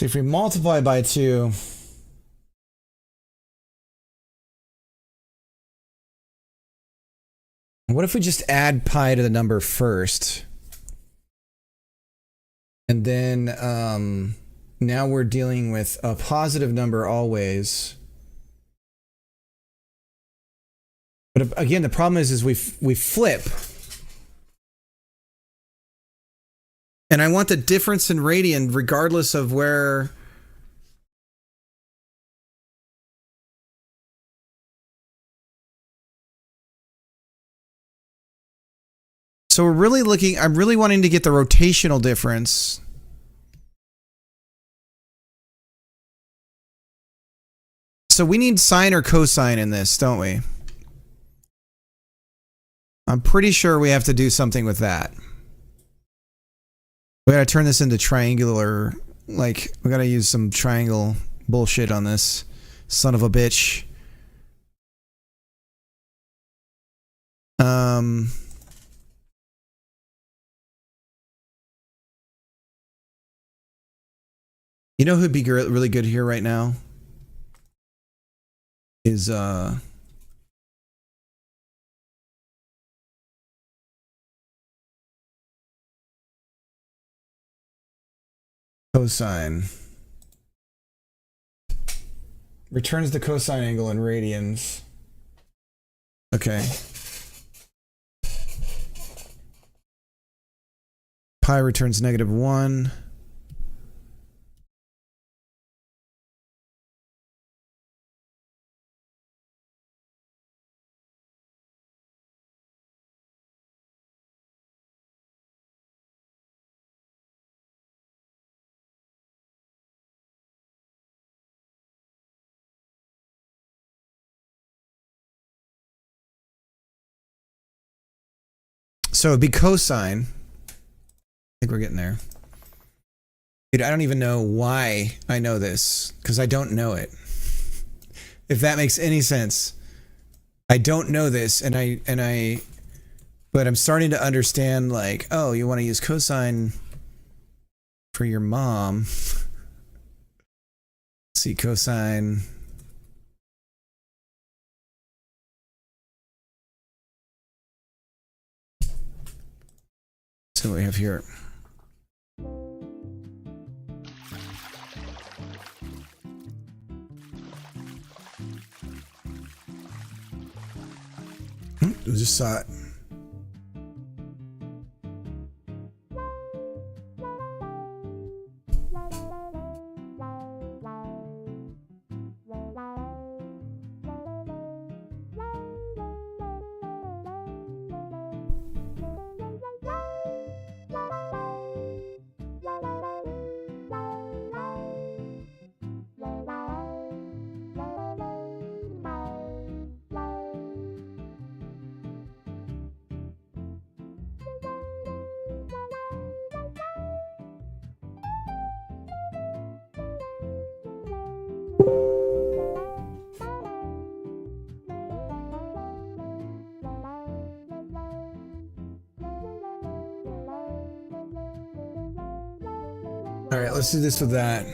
So if we multiply by 2, what if we just add pi to the number first? And then now we're dealing with a positive number always. But again, the problem is we flip. And I want the difference in radian regardless of where. So we're really looking, I'm really wanting to get the rotational difference. So we need sine or cosine in this, don't we? I'm pretty sure we have to do something with that. We gotta turn this into triangular, like, we gotta use some triangle bullshit on this. Son of a bitch. You know who'd be really good here right now? Is cosine. Returns the cosine angle in radians. Okay. Pi returns -1. So it'd be cosine. I think we're getting there. Dude, I don't even know why I know this, because I don't know it. If that makes any sense. I don't know this, but I'm starting to understand, like, oh, you want to use cosine for your mom. See, cosine. So what we have here. I just saw it. All right, let's do this with that.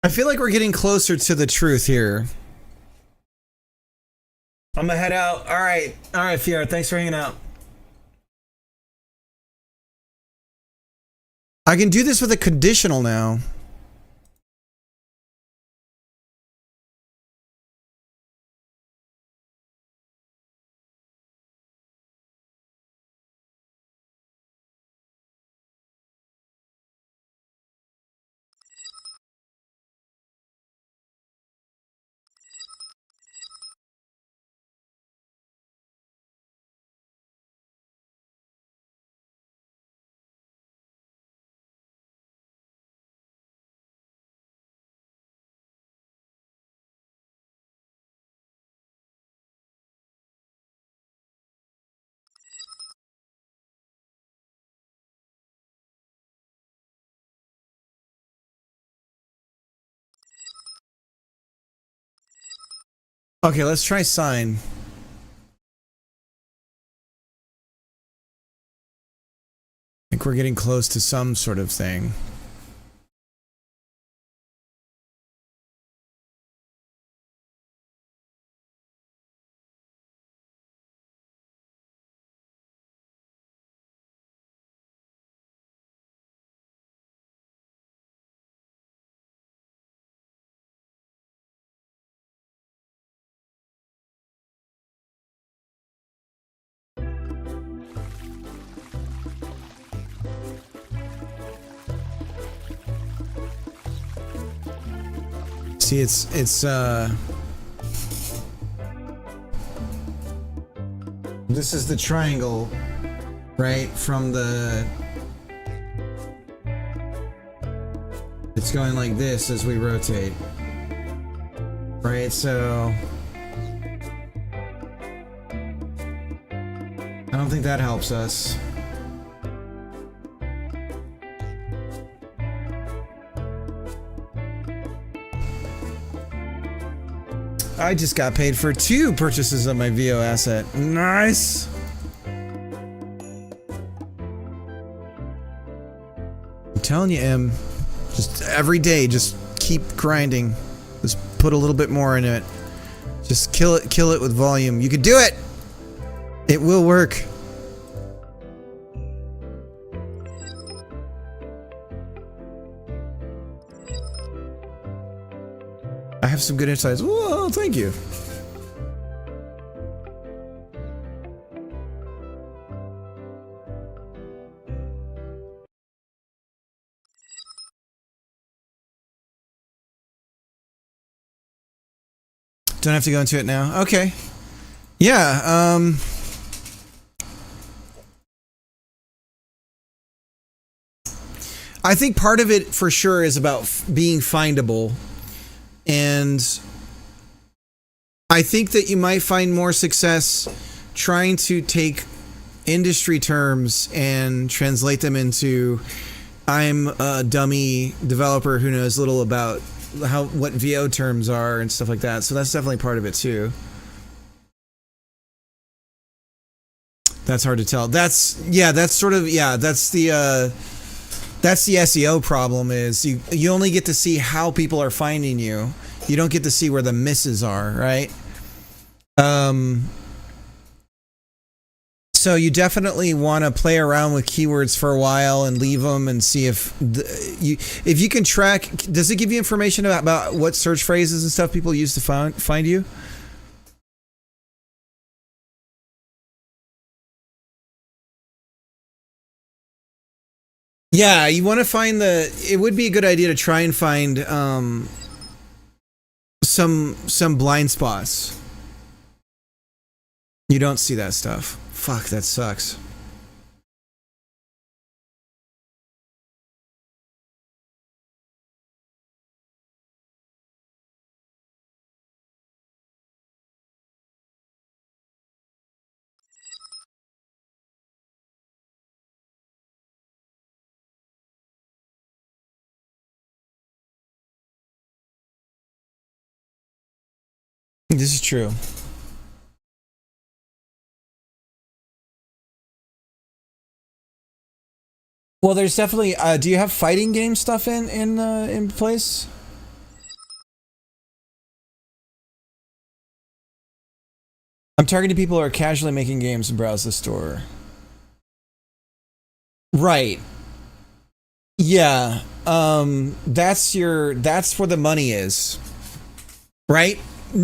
I feel like we're getting closer to the truth here. I'm gonna head out. All right, Fiora. Thanks for hanging out. I can do this with a conditional now. Okay, let's try sign. I think we're getting close to some sort of thing. See, it's this is the triangle, right? From the, it's going like this as we rotate, right? So I don't think that helps us. I just got paid for 2 purchases of my VO asset. Nice. I'm telling you, Em, just every day, just keep grinding. Just put a little bit more in it. Just kill it with volume. You can do it. It will work. I have some good insights. Whoa, thank you. Don't have to go into it now. Okay. Yeah, I think part of it for sure is about being findable. And I think that you might find more success trying to take industry terms and translate them into, I'm a dummy developer who knows little about what VO terms are and stuff like that. So that's definitely part of it too. That's hard to tell. That's the SEO problem is you only get to see how people are finding you. You don't get to see where the misses are, right? So you definitely want to play around with keywords for a while and leave them and see if you can track. Does it give you information about what search phrases and stuff people use to find you? Yeah, you want to find it would be a good idea to try and find some blind spots. You don't see that stuff. Fuck, that sucks. This is true. Well, there's definitely. Do you have fighting game stuff in place? I'm targeting people who are casually making games and browse the store. Right. Yeah. That's where the money is. Right?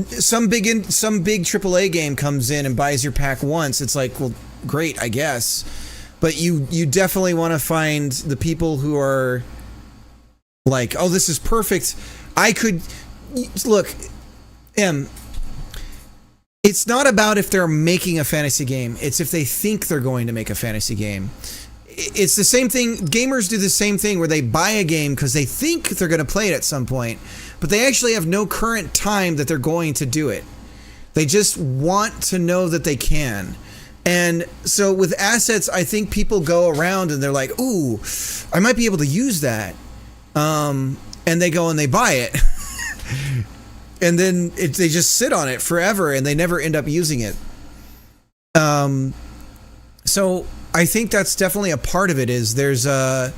Some big AAA game comes in and buys your pack once. It's like, well, great, I guess. But you definitely want to find the people who are like, oh, this is perfect. I could look, it's not about if they're making a fantasy game. It's if they think they're going to make a fantasy game. It's the same thing. Gamers do the same thing where they buy a game because they think they're going to play it at some point, but they actually have no current time that they're going to do it. They just want to know that they can. And so with assets, I think people go around and they're like, ooh, I might be able to use that. And they go and they buy it. And then they just sit on it forever and they never end up using it. So I think that's definitely a part of it. Is there's the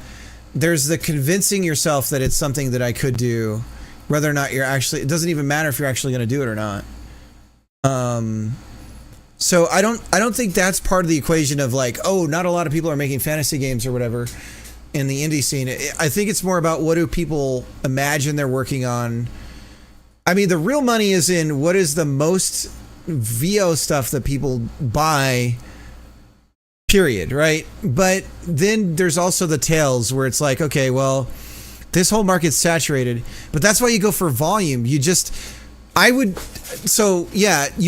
convincing yourself that it's something that I could do, whether or not you're actually. It doesn't even matter if you're actually going to do it or not. So I don't think that's part of the equation of like, oh, not a lot of people are making fantasy games or whatever in the indie scene. I think it's more about what do people imagine they're working on. I mean, the real money is in what is the most VO stuff that people buy, period, right? But then there's also the tails where it's like, okay, well, this whole market's saturated, but that's why you go for volume. You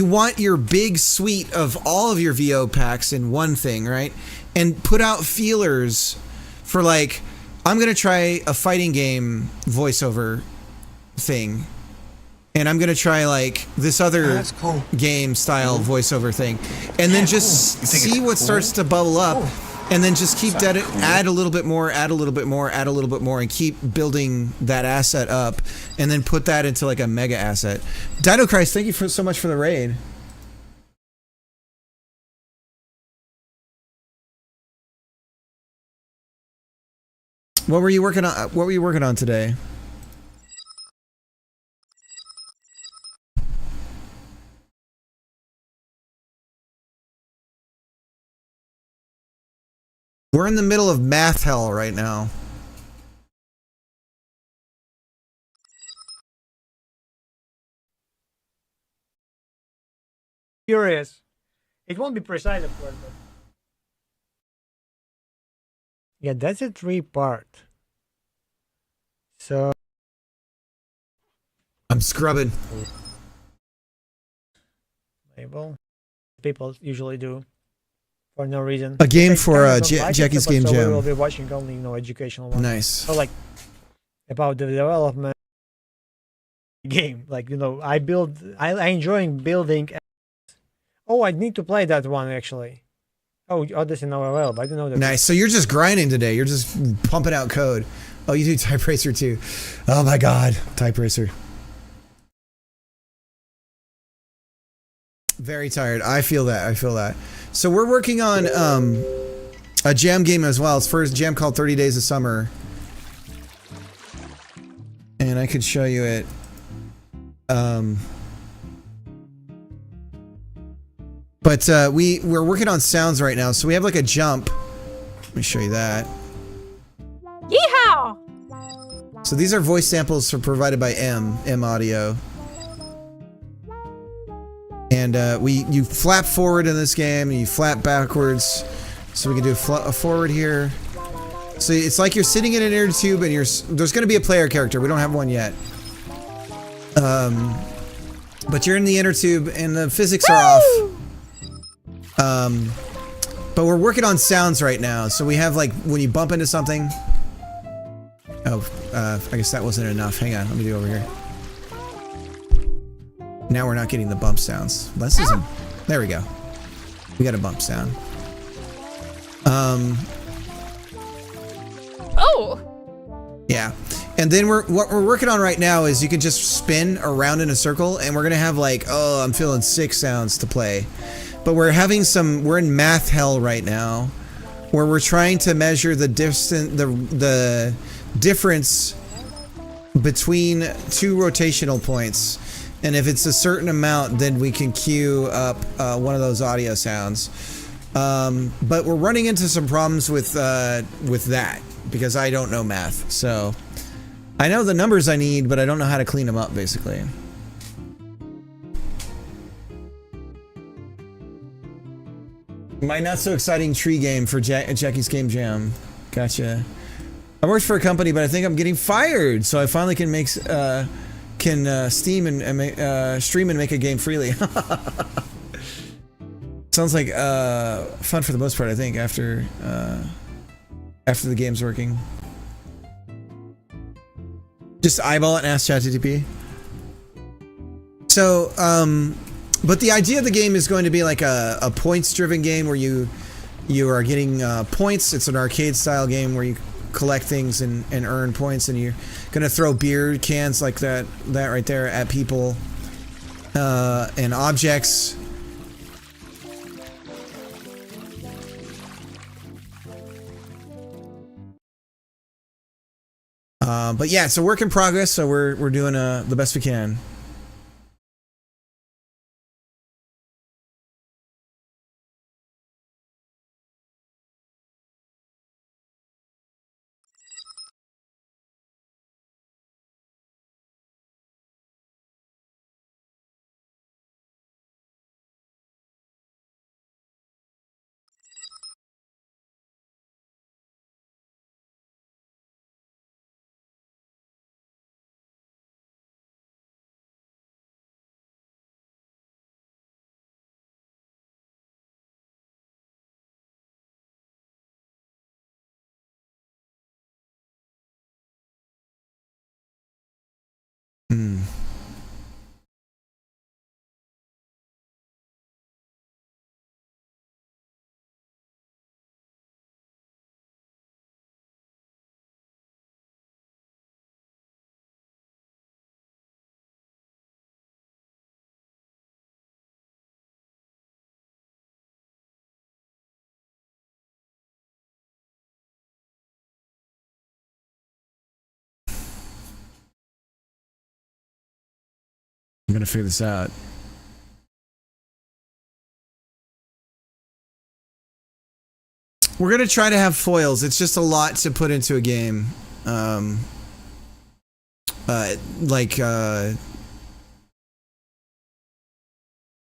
want your big suite of all of your VO packs in one thing, right? And put out feelers for like, I'm going to try a fighting game voiceover thing. And I'm going to try like this other game style voiceover thing. And then just see what starts to bubble up. And then just keep add a little bit more, add a little bit more, add a little bit more, and keep building that asset up. And then put that into like a mega asset. Dino Christ, thank you so much for the raid. What were you working on? What were you working on today? We're in the middle of math hell right now. Curious. It won't be precise, of course, but yeah, that's a 3-part. So I'm scrubbing. Label. People usually do for no reason. A game They for kind of don't like Jackie's it, Game so Jam. we will be watching only educational ones. Nice. So like about the development game, like I enjoy building. Oh, I need to play that one actually. Oh, this in OLL, but I don't know that. Nice. So you're just grinding today. You're just pumping out code. Oh, you do Type Racer too. Oh my God, Type Racer. Very tired. I feel that. So we're working on a jam game as well. It's first jam called 30 Days of Summer. And I could show you it. But we're working on sounds right now. So we have like a jump. Let me show you that. Yeehaw! So these are voice samples provided by M Audio. And you flap forward in this game, and you flap backwards. So we can do a forward here. So it's like you're sitting in an inner tube, and there's going to be a player character. We don't have one yet. But you're in the inner tube, and the physics are off. But we're working on sounds right now. So we have like when you bump into something. Oh, I guess that wasn't enough. Hang on, let me do over here. Now we're not getting the bump sounds. This isn't. There we go. We got a bump sound. Oh! Yeah. And then what we're working on right now is you can just spin around in a circle, and we're gonna have like, oh, I'm feeling sick sounds to play. But we're in math hell right now, where we're trying to measure the difference between two rotational points. And if it's a certain amount, then we can queue up one of those audio sounds. But we're running into some problems with that because I don't know math. So I know the numbers I need, but I don't know how to clean them up, basically. My not so exciting tree game for Jackie's Game Jam. Gotcha. I worked for a company, but I think I'm getting fired, so I finally can make stream and make a game freely. Sounds like fun for the most part, I think, after the game's working. Just eyeball it and ask ChatGPT. So, but the idea of the game is going to be like a points-driven game where you are getting points. It's an arcade-style game where you collect things and earn points, and you're gonna throw beer cans like that right there at people and objects. But yeah, it's a work in progress, so we're doing the best we can. I'm gonna figure this out. We're gonna try to have foils. It's just a lot to put into a game.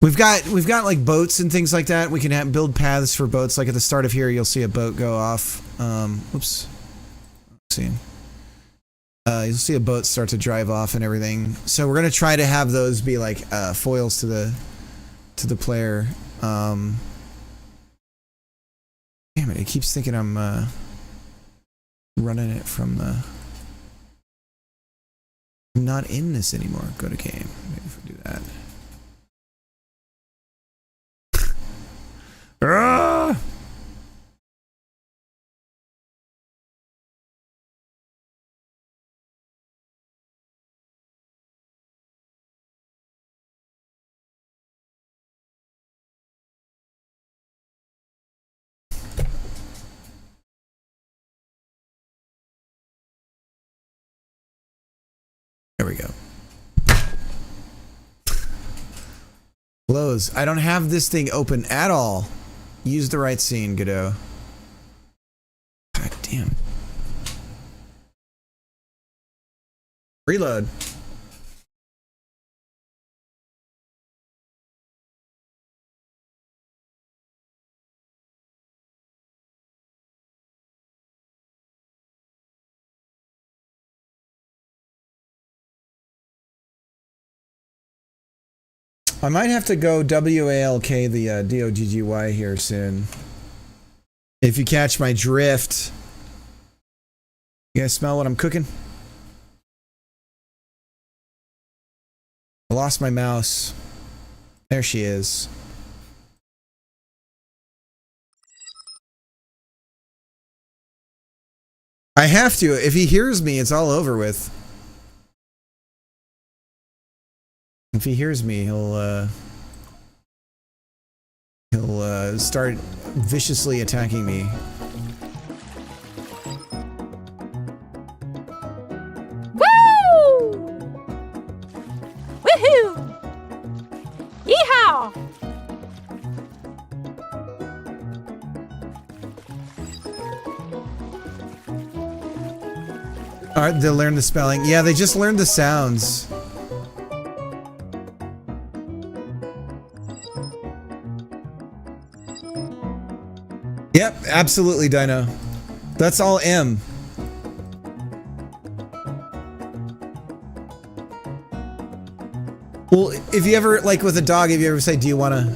We've got like boats and things like that. We can build paths for boats. Like at the start of here, you'll see a boat go off. Oops. Let's see. You'll see a boat start to drive off and everything. So we're gonna try to have those be like foils to the player. Damn it! It keeps thinking I'm running it from the. I'm not in this anymore. Go to game. Maybe if we do that. Ah! There we go. Close. I don't have this thing open at all. Use the right scene, Godot. God damn. Reload. I might have to go WALK the DOGGY here soon. If you catch my drift. You guys smell what I'm cooking? I lost my mouse. There she is. I have to. If he hears me, it's all over with. If he hears me, he'll start viciously attacking me. Woo! Woohoo! off. All right, they learned the spelling. Yeah, they just learned the sounds. Yep, absolutely, Dino. That's all M. Well, if you ever, like with a dog, if you ever say, do you want to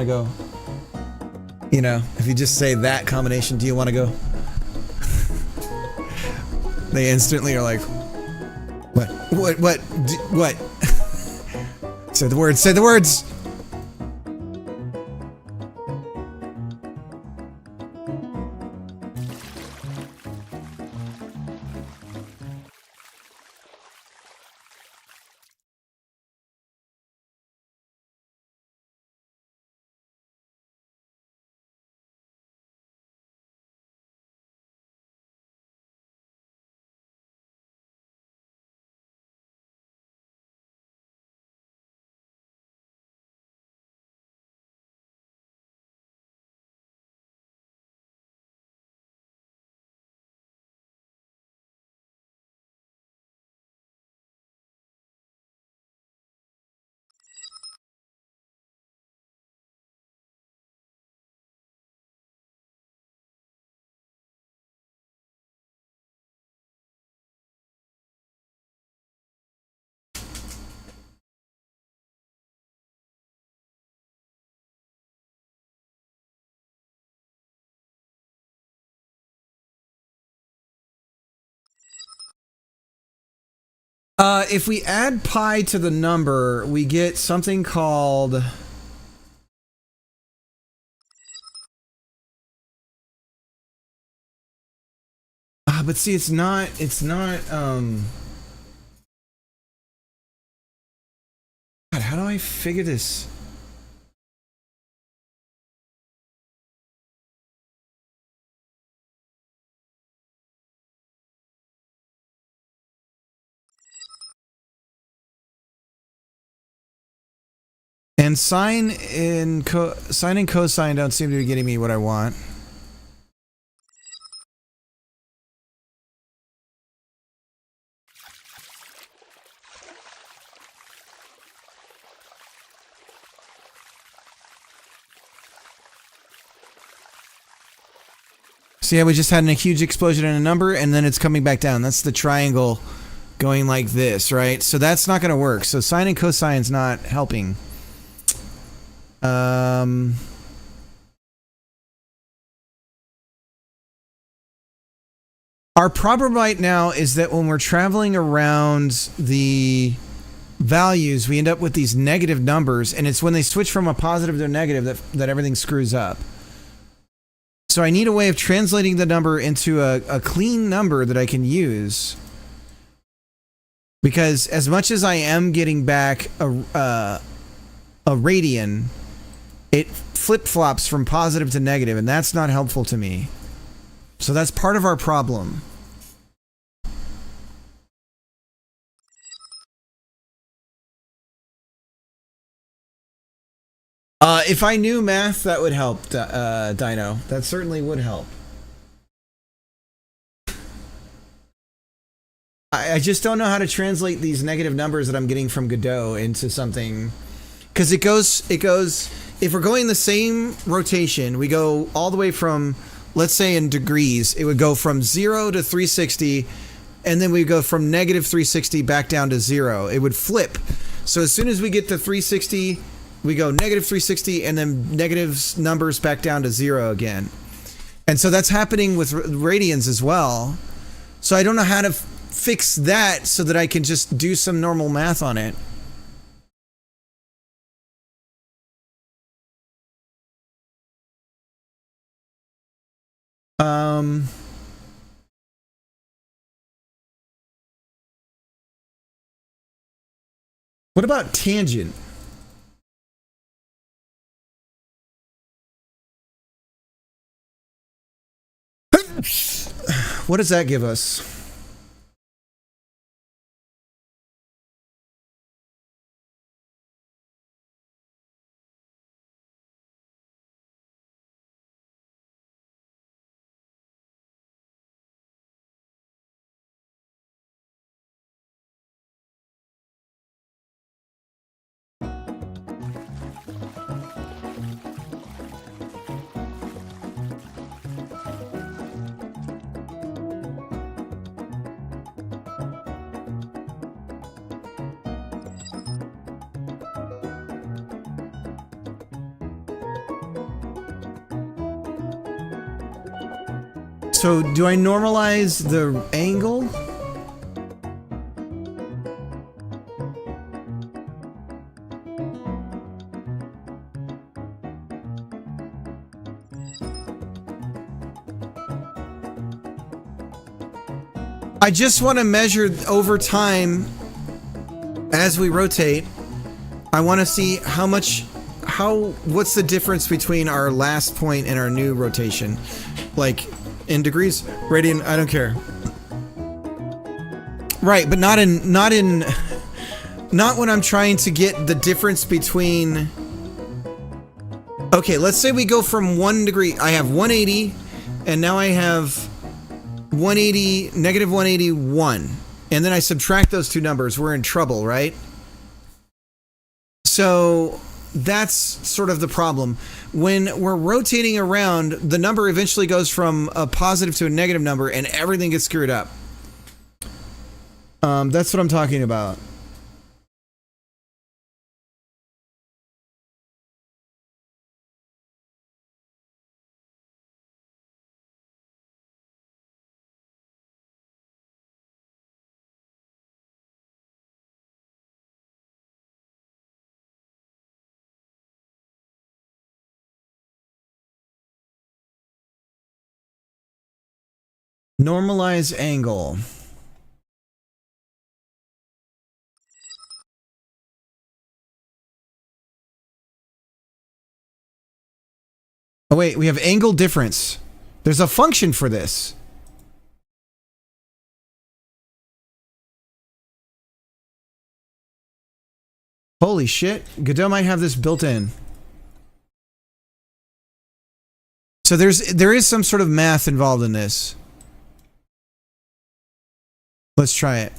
go? You know, if you just say that combination, do you want to go? They instantly are like, what? Say the words, say the words! If we add pi to the number, we get something called... but see, it's not, God, how do I figure this? And sine and cosine don't seem to be getting me what I want. So yeah, we just had a huge explosion in a number, and then it's coming back down. That's the triangle going like this, right? So that's not going to work. So sine and cosine's not helping. Our problem right now is that when we're traveling around the values, we end up with these negative numbers, and it's when they switch from a positive to a negative that everything screws up. So I need a way of translating the number into a clean number that I can use. Because as much as I am getting back a radian, it flip-flops from positive to negative, and that's not helpful to me. So that's part of our problem. If I knew math, that would help, Dino. That certainly would help. I just don't know how to translate these negative numbers that I'm getting from Godot into something... Because it goes, if we're going the same rotation, we go all the way from, let's say in degrees, it would go from 0 to 360, and then we go from negative 360 back down to 0. It would flip. So as soon as we get to 360, we go negative 360, and then negative numbers back down to 0 again. And so that's happening with radians as well. So I don't know how to fix that so that I can just do some normal math on it. What about tangent? What does that give us? So do I normalize the angle? I just want to measure over time as we rotate. I want to see what's the difference between our last point and our new rotation? Like in degrees, radian, I don't care. Right, but not when I'm trying to get the difference between. Okay, let's say we go from 1 degree. I have 180 and now I have 180, negative 181. And then I subtract those two numbers. We're in trouble, right? So that's sort of the problem. When we're rotating around, the number eventually goes from a positive to a negative number and everything gets screwed up. That's what I'm talking about. Normalize angle. Oh wait, we have angle difference. There's a function for this. Holy shit, Godot might have this built in. So there is some sort of math involved in this. Let's try it.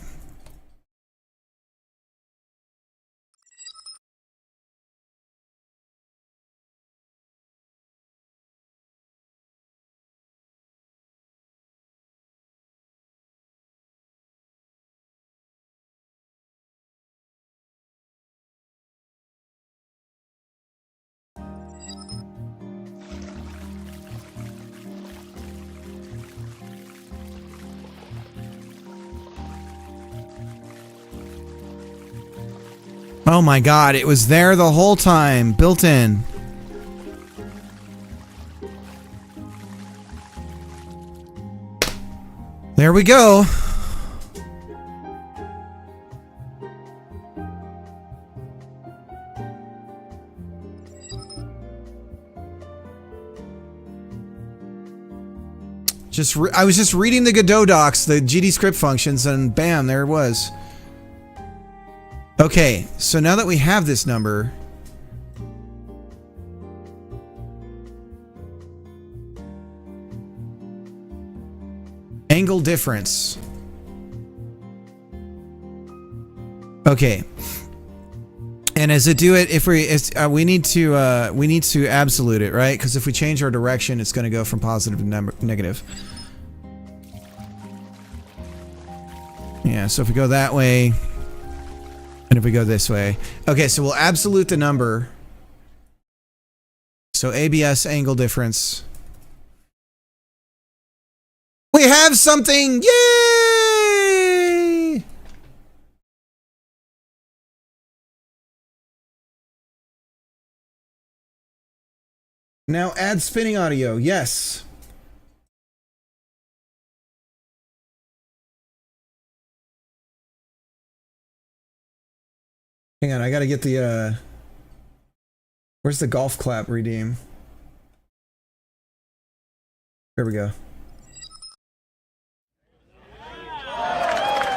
Oh my god, it was there the whole time, built in. There we go. I was just reading the Godot docs, the GD script functions, and bam, there it was. Okay, so now that we have this number, angle difference. Okay, and as it do it, if we need to absolute it, right? Because if we change our direction, it's going to go from positive to negative. Yeah, so if we go that way. And if we go this way. Okay, so we'll absolute the number. So ABS angle difference. We have something! Yay! Now add spinning audio. Yes. Hang on, I gotta get the, where's the golf clap redeem? Here we go.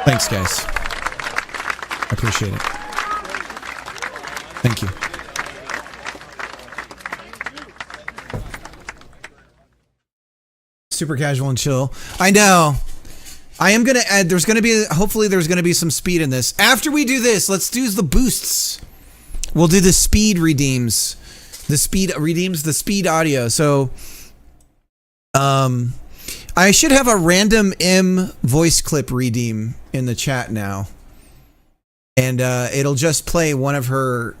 Thanks, guys. I appreciate it. Thank you. Super casual and chill. I know. I am going to add, hopefully there's going to be some speed in this. After we do this, let's do the boosts. We'll do the speed redeems. The speed redeems the speed audio. So, I should have a random M voice clip redeem in the chat now. And, it'll just play one of her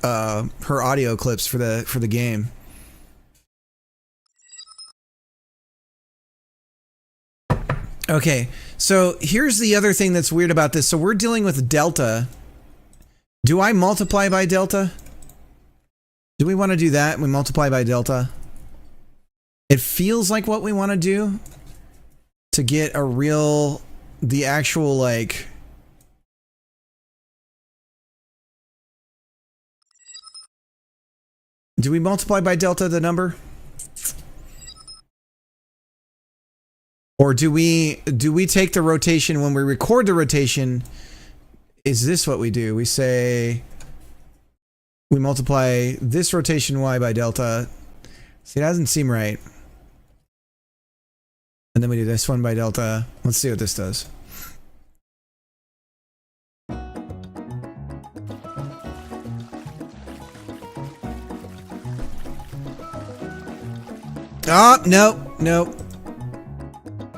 audio clips for the game. Okay, so here's the other thing that's weird about this. So we're dealing with delta. Do I multiply by delta? Do we want to do that? We multiply by delta. It feels like what we want to do to get a real, the actual like... Do we multiply by delta the number? Or do we take the rotation when we record the rotation? Is this what we do? We say we multiply this rotation y by delta. See, it doesn't seem right. And then we do this one by delta. Let's see what this does. Oh, nope.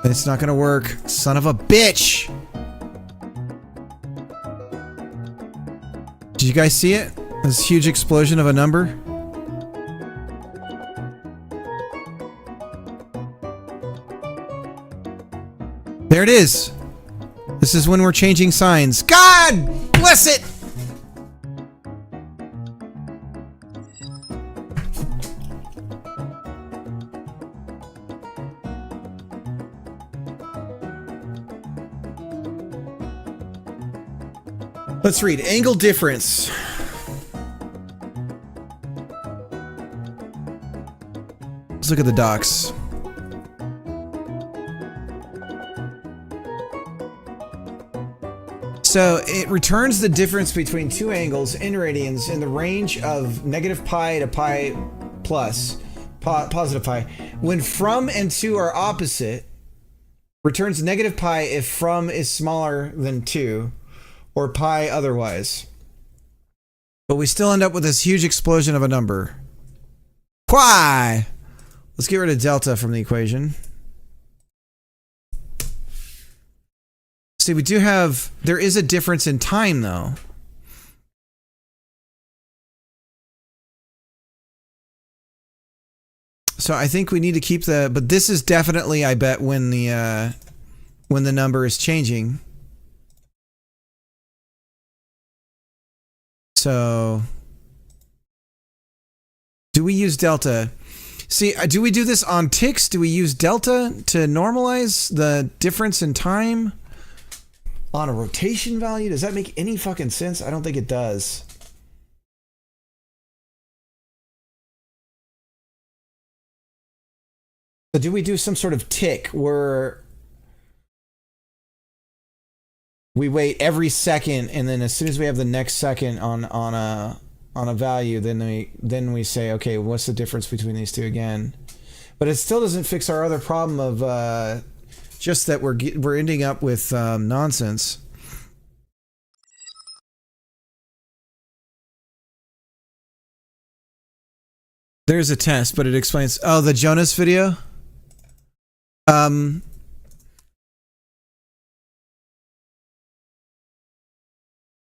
It's not gonna work. Son of a bitch! Did you guys see it? This huge explosion of a number? There it is! This is when we're changing signs. God bless it! Let's read angle difference. Let's look at the docs. So it returns the difference between two angles in radians in the range of negative pi to pi plus, positive pi. When from and to are opposite, returns negative pi if from is smaller than 2. Or pi otherwise. But we still end up with this huge explosion of a number. Why? Let's get rid of delta from the equation. See, we do have... There is a difference in time, though. So I think we need to keep the... But this is definitely, I bet, when the number is changing. So, do we use delta? See, do we do this on ticks? Do we use delta to normalize the difference in time on a rotation value? Does that make any fucking sense? I don't think it does. So do we do some sort of tick where we wait every second, and then as soon as we have the next second on a value, then we say, okay, what's the difference between these two again? But it still doesn't fix our other problem of just that we're ending up with nonsense. There's a test, but it explains. Oh, the Jonas video.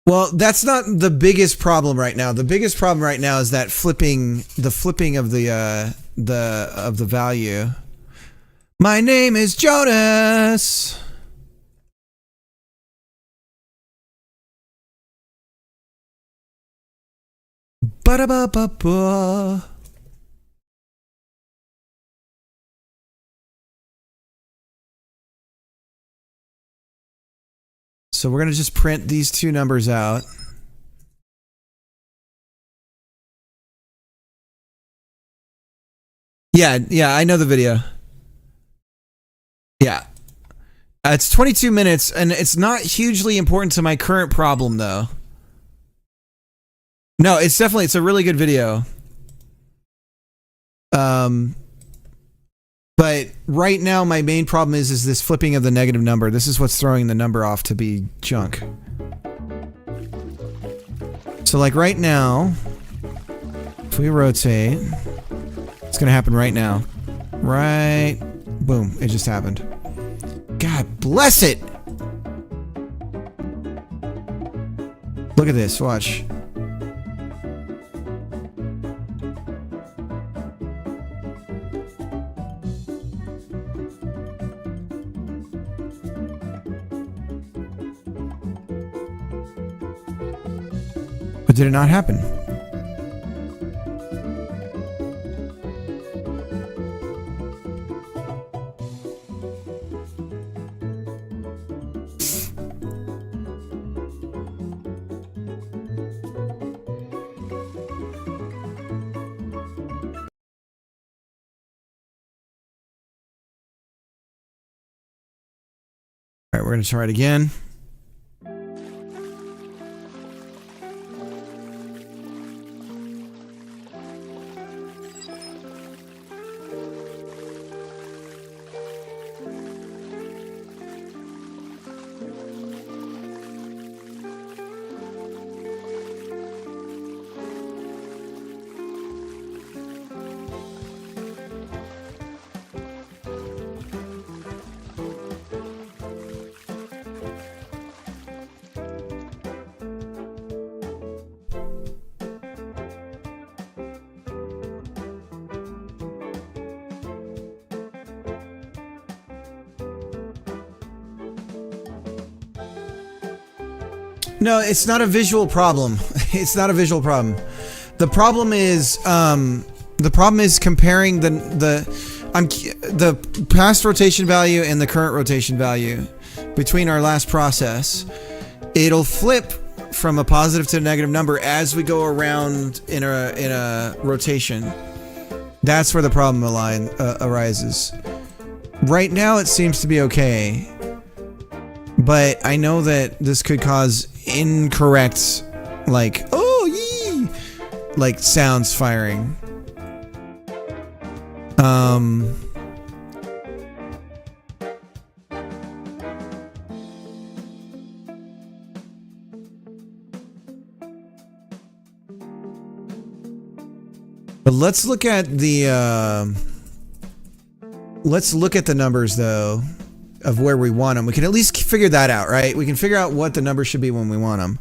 Well, that's not the biggest problem right now. The biggest problem right now is that the flipping of the value. My name is Jonas. Ba-da-ba-ba-ba. So we're going to just print these two numbers out. Yeah, I know the video. Yeah. It's 22 minutes, and it's not hugely important to my current problem, though. No, it's a really good video. But right now, my main problem is this flipping of the negative number. This is what's throwing the number off to be junk. So like right now, if we rotate, it's gonna happen right now. Right, boom, it just happened. God bless it! Look at this, watch. But did it not happen? All right, we're going to try it again. No, it's not a visual problem. It's not a visual problem. The problem is comparing the past rotation value and the current rotation value between our last process. It'll flip from a positive to a negative number as we go around in a rotation. That's where the problem arises. Right now, it seems to be okay. But I know that this could cause incorrect, like, oh, yee, like sounds firing. But let's look at the numbers though. Of where we want them. We can at least figure that out, right? We can figure out what the number should be when we want them.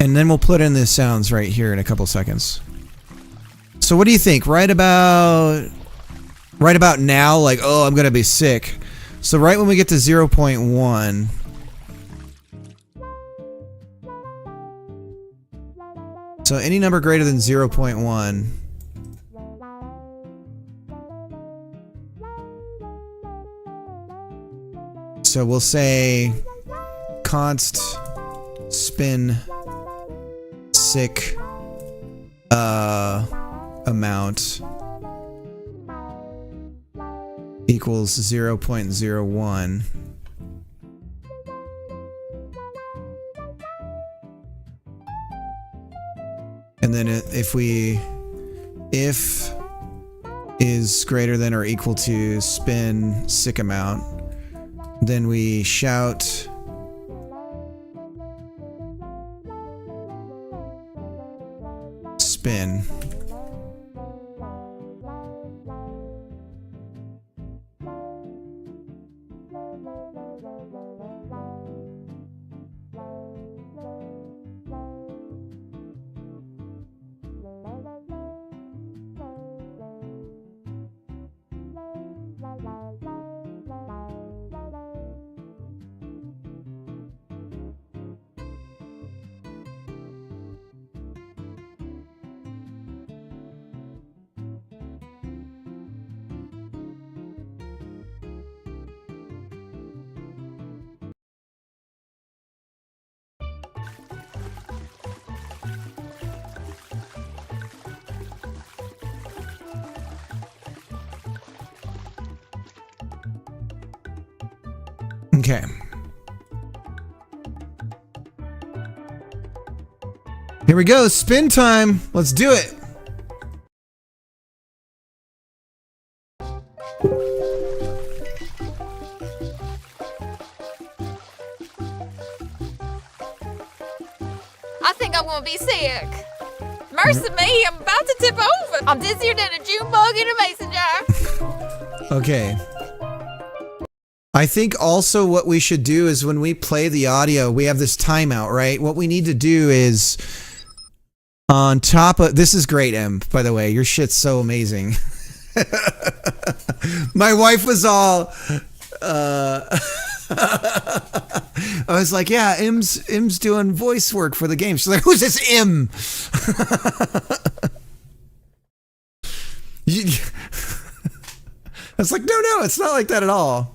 And then we'll put in the sounds right here in a couple seconds. So what do you think? Right about now, like, oh, I'm going to be sick. So right when we get to 0.1. So any number greater than 0.1. So we'll say const spin sick amount equals 0.01. And then if is greater than or equal to spin sick amount, then we shout spin. Okay. Here we go. Spin time. Let's do it. I think I'm gonna be sick. Mercy me, I'm about to tip over. I'm dizzier than a June bug in a mason jar. Okay. I think also what we should do is when we play the audio, we have this timeout, right? What we need to do is on top of this is great, Em, by the way. Your shit's so amazing. My wife was all I was like, yeah, Im's doing voice work for the game. She's like, who's this Im? I was like, no, it's not like that at all.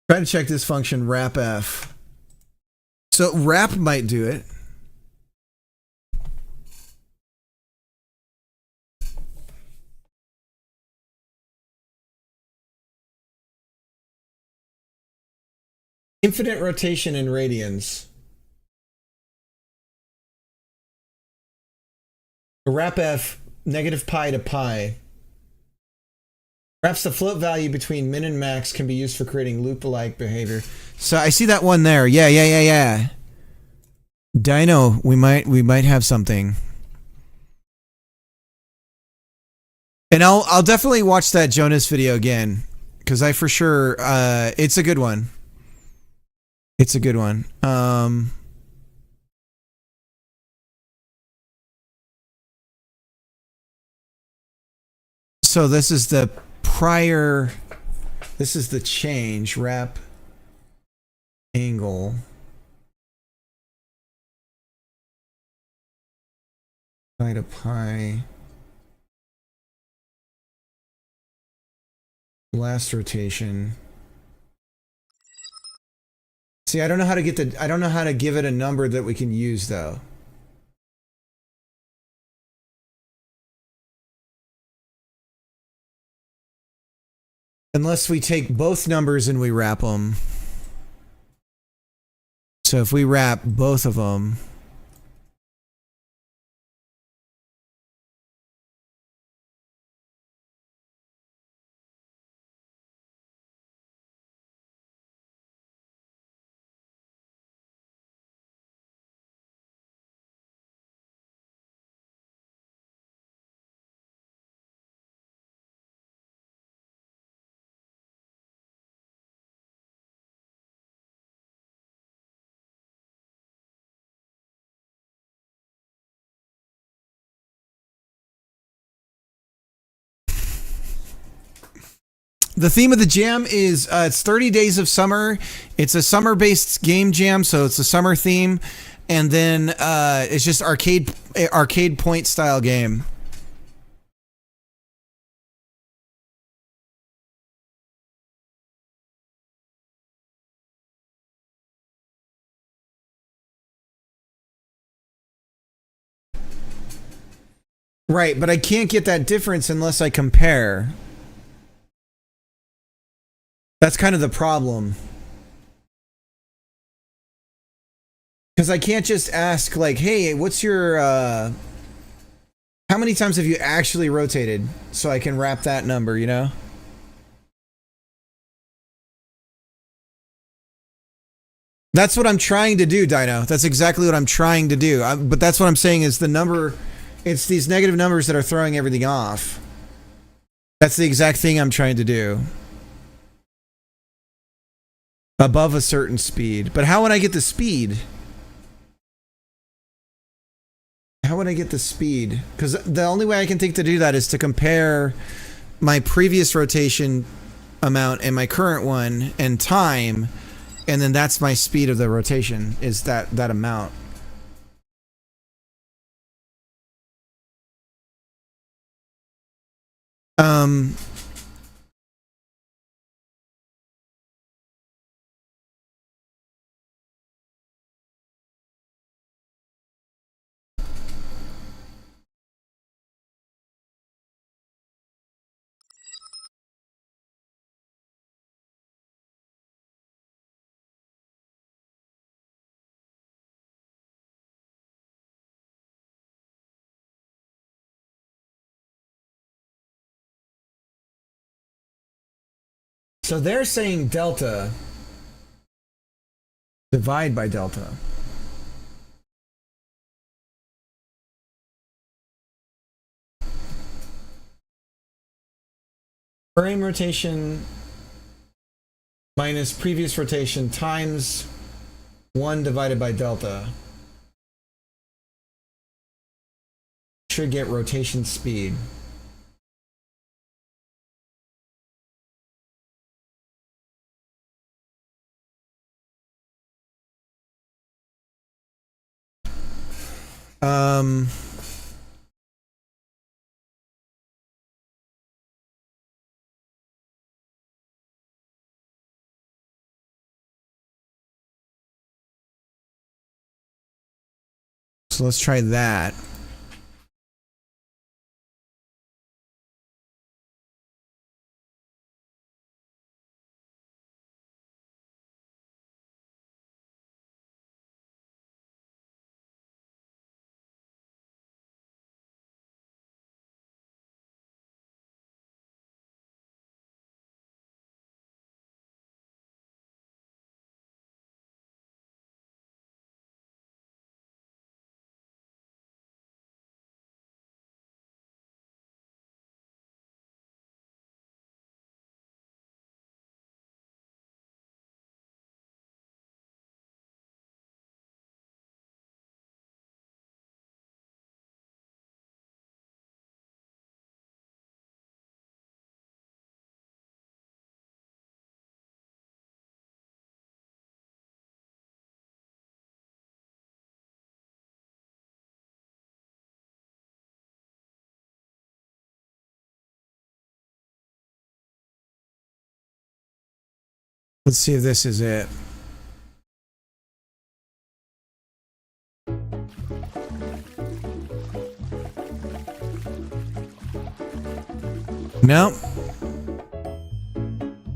Try to check this function, wrapf. So wrap might do it. Infinite rotation in radians. Wrapf negative pi to pi. Perhaps the float value between min and max can be used for creating loop-alike behavior. So I see that one there. Yeah. Dino, we might have something. And I'll definitely watch that Jonas video again, because I for sure it's a good one. It's a good one. So this is the prior, this is the change, wrap angle. Pi to pi. Last rotation. See, I don't know how to get the, I don't know how to give it a number that we can use though. Unless we take both numbers and we wrap them. So if we wrap both of them. The theme of the jam is it's 30 Days of Summer. It's a summer-based game jam, so it's a summer theme, and then it's just arcade point style game. Right, but I can't get that difference unless I compare. That's kind of the problem. Because I can't just ask, like, hey, what's your, how many times have you actually rotated? So I can wrap that number, you know? That's what I'm trying to do, Dino. That's exactly what I'm trying to do. But that's what I'm saying is the number, it's these negative numbers that are throwing everything off. That's the exact thing I'm trying to do. Above a certain speed. But how would I get the speed? How would I get the speed? Because the only way I can think to do that is to compare my previous rotation amount and my current one and time, and then that's my speed of the rotation, is that amount. So they're saying delta divide by delta. Frame rotation minus previous rotation times 1 divided by delta. should get rotation speed. Um, so let's try that. Let's see if this is it. No.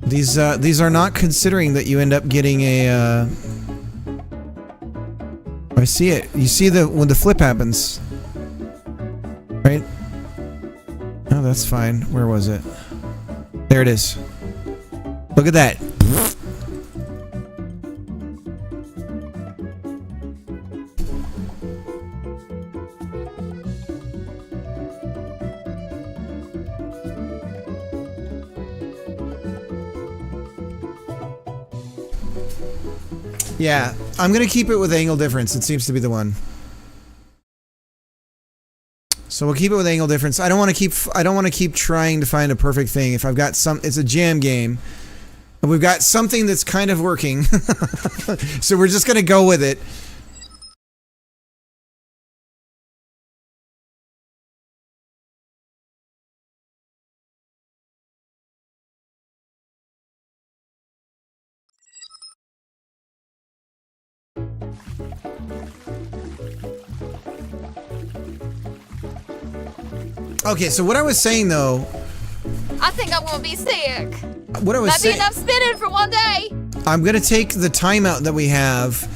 These are not considering that you end up getting a I see it. You see when the flip happens. Right? Oh, that's fine. Where was it? There it is. Look at that. Yeah, I'm gonna keep it with angle difference. It seems to be the one. So we'll keep it with angle difference. I don't want to keep trying to find a perfect thing. If I've got it's a jam game, and we've got something that's kind of working. So we're just gonna go with it. Okay, so what I was saying though, I think I'm gonna be sick. what I was Might be saying, enough spinning for one day. I'm gonna take the timeout that we have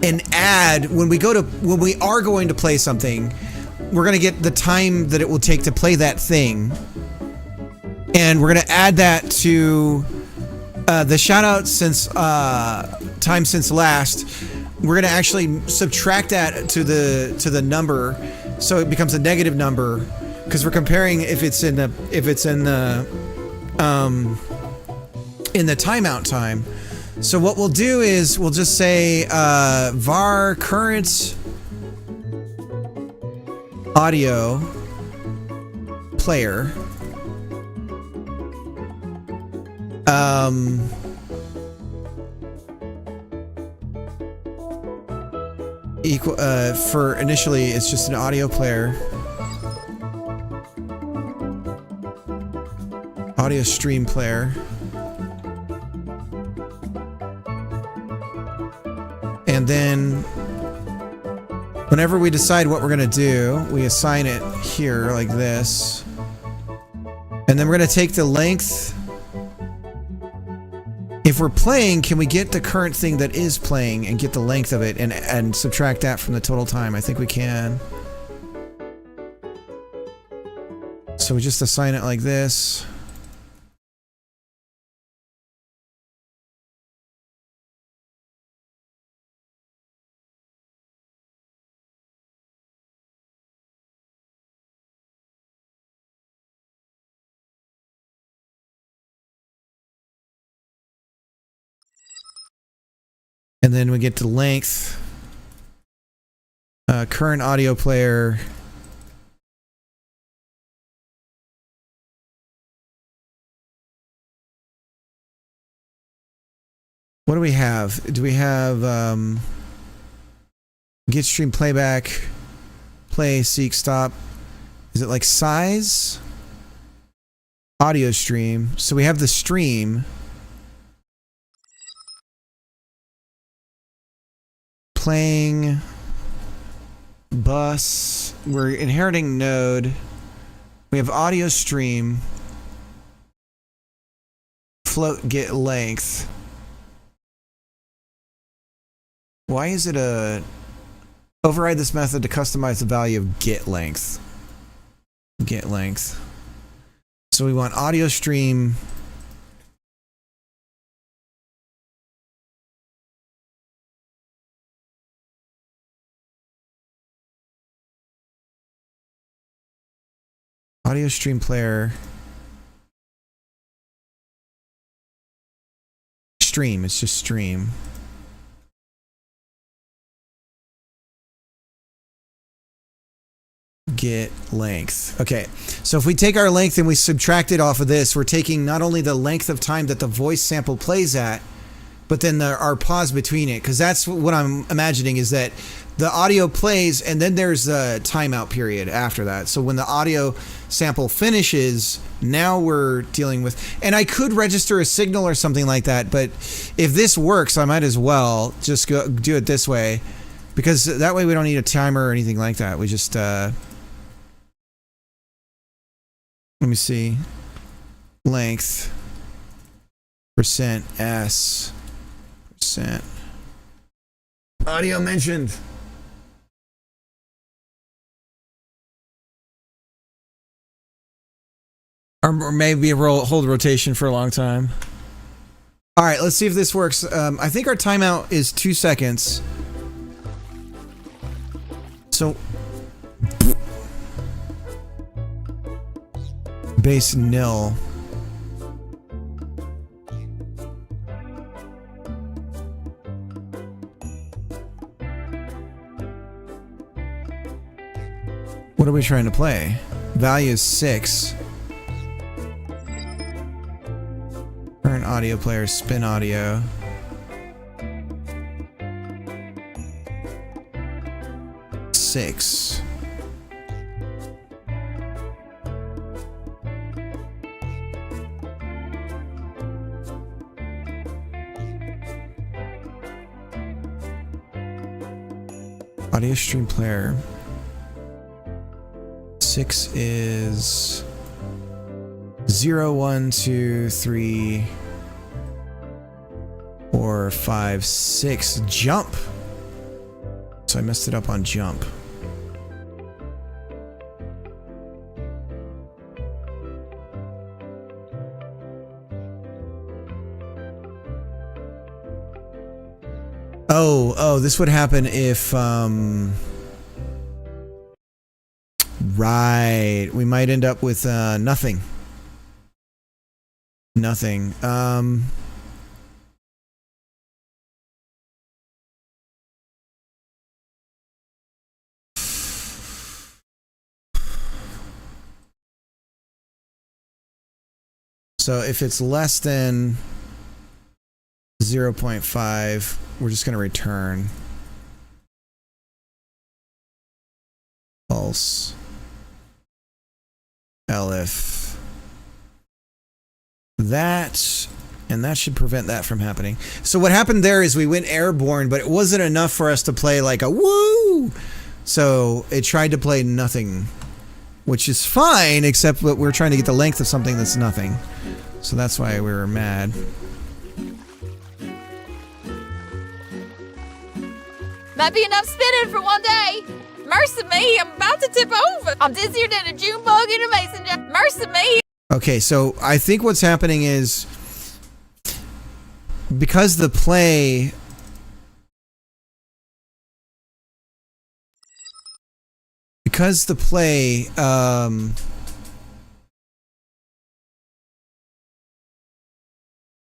and add when we are going to play something, we're gonna get the time that it will take to play that thing, and we're gonna add that to the shout out since time since last. We're gonna actually subtract that to the number, so it becomes a negative number. Because we're comparing if it's in the timeout time. So what we'll do is we'll just say var current audio player equal for initially it's just an audio player. Audio stream player. And then whenever we decide what we're gonna do, we assign it here like this. And then we're gonna take the length. If we're playing, can we get the current thing that is playing and get the length of it and subtract that from the total time? I think we can. So we just assign it like this. And then we get to length, current audio player, What do we have? Do we have get stream playback, play, seek, stop? Is it like size? Audio stream. So we have the stream. Playing bus. We're inheriting node. We have audio stream. Float get length. Why is it a override this method to customize the value of get length? Get length. So we want audio stream. Audio stream player. Stream, it's just stream. Get length. Okay, so if we take our length and we subtract it off of this, we're taking not only the length of time that the voice sample plays at, but then our pause between it, because that's what I'm imagining is that the audio plays and then there's a timeout period after that. So when the audio sample finishes, now we're dealing with, and I could register a signal or something like that, but if this works, I might as well just go do it this way, because that way we don't need a timer or anything like that. We just let me see. Length. %s. %. Audio mentioned. Or maybe hold rotation for a long time. All right, let's see if this works. I think our timeout is 2 seconds. So base nil. What are we trying to play? Value is 6. Current audio player, spin audio. Six. Audio stream player. 6 is 0, 1, 2, 3, 4, 5, 6. Jump. So I messed it up on jump. Oh, this would happen if, right. We might end up with, nothing. Nothing. So if it's less than 0.5, we're just going to return false. Elif. That, and that should prevent that from happening. So what happened there is we went airborne, but it wasn't enough for us to play like a woo. So it tried to play nothing, which is fine, except that we're trying to get the length of something that's nothing. So that's why we were mad. Might be enough spinning for one day. Mercy me, I'm about to tip over. I'm dizzier than a June bug in a mason jar. Mercy me. Okay, so I think what's happening is because the play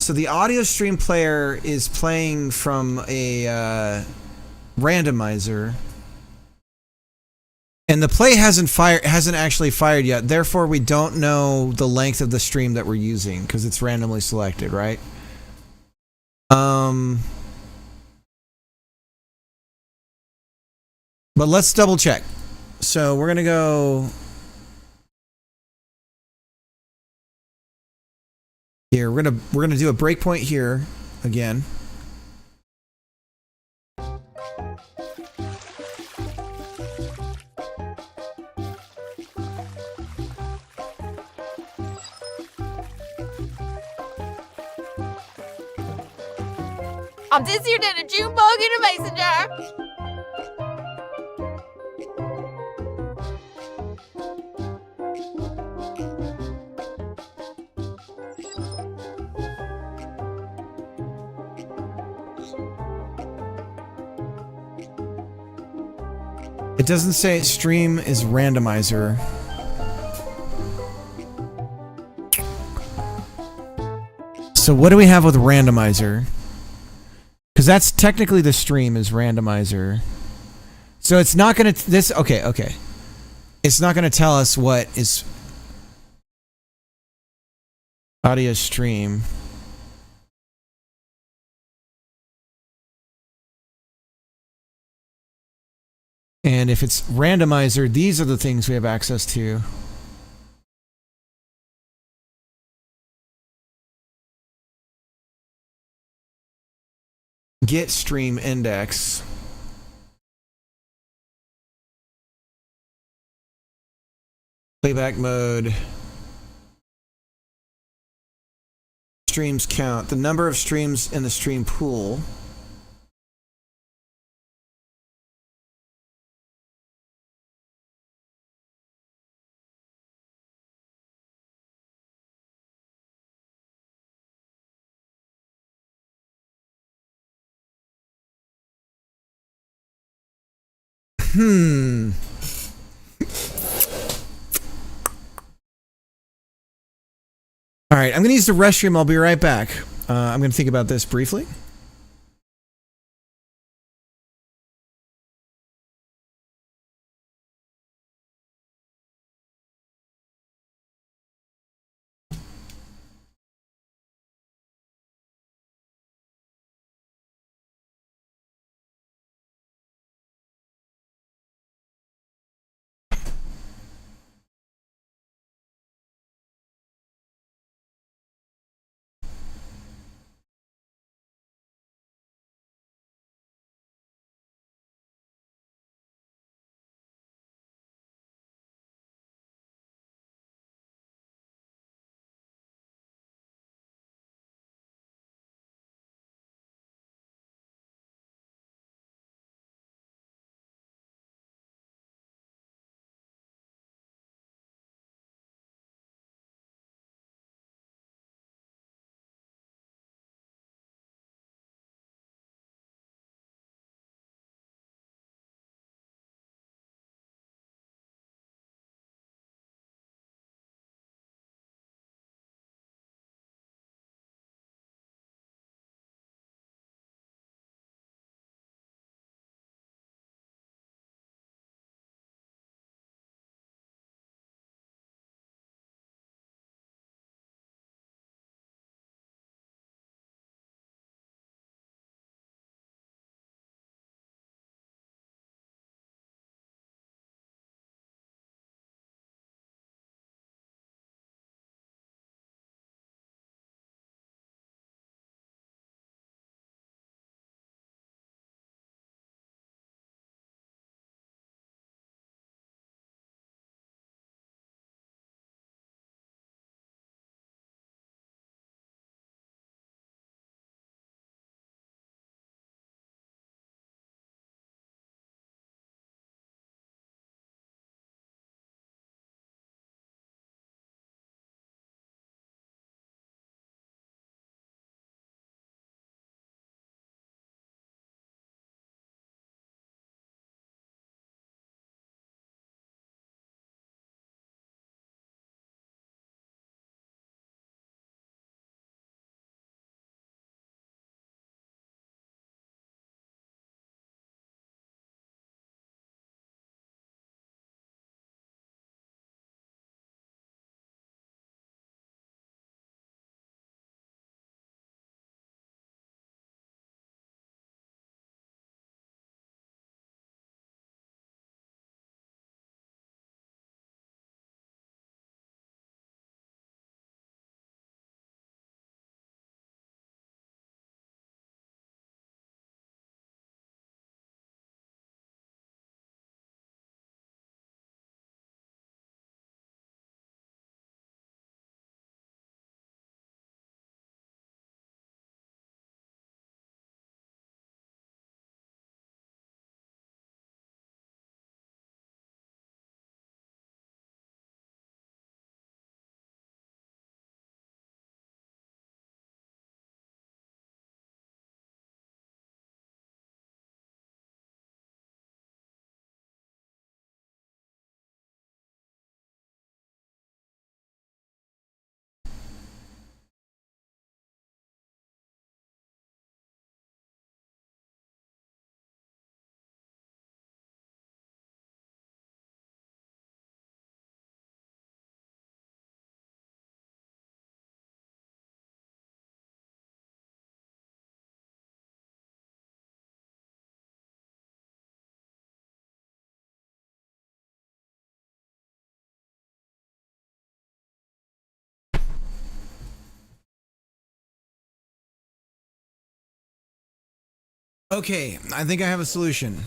so the audio stream player is playing from a randomizer, and the play hasn't actually fired yet. Therefore, we don't know the length of the stream that we're using because it's randomly selected, right? But let's double check. So we're gonna go here. We're gonna do a breakpoint here again. I'm dizzier than a June bug in a mason jar. It doesn't say stream is randomizer. So what do we have with randomizer? Because that's technically the stream is randomizer. So it's not going to... Okay. It's not going to tell us what is audio stream. And if it's randomizer, these are the things we have access to. Get stream index. Playback mode. Streams count. The number of streams in the stream pool. All right, I'm going to use the restroom. I'll be right back. I'm going to think about this briefly. Okay, I think I have a solution.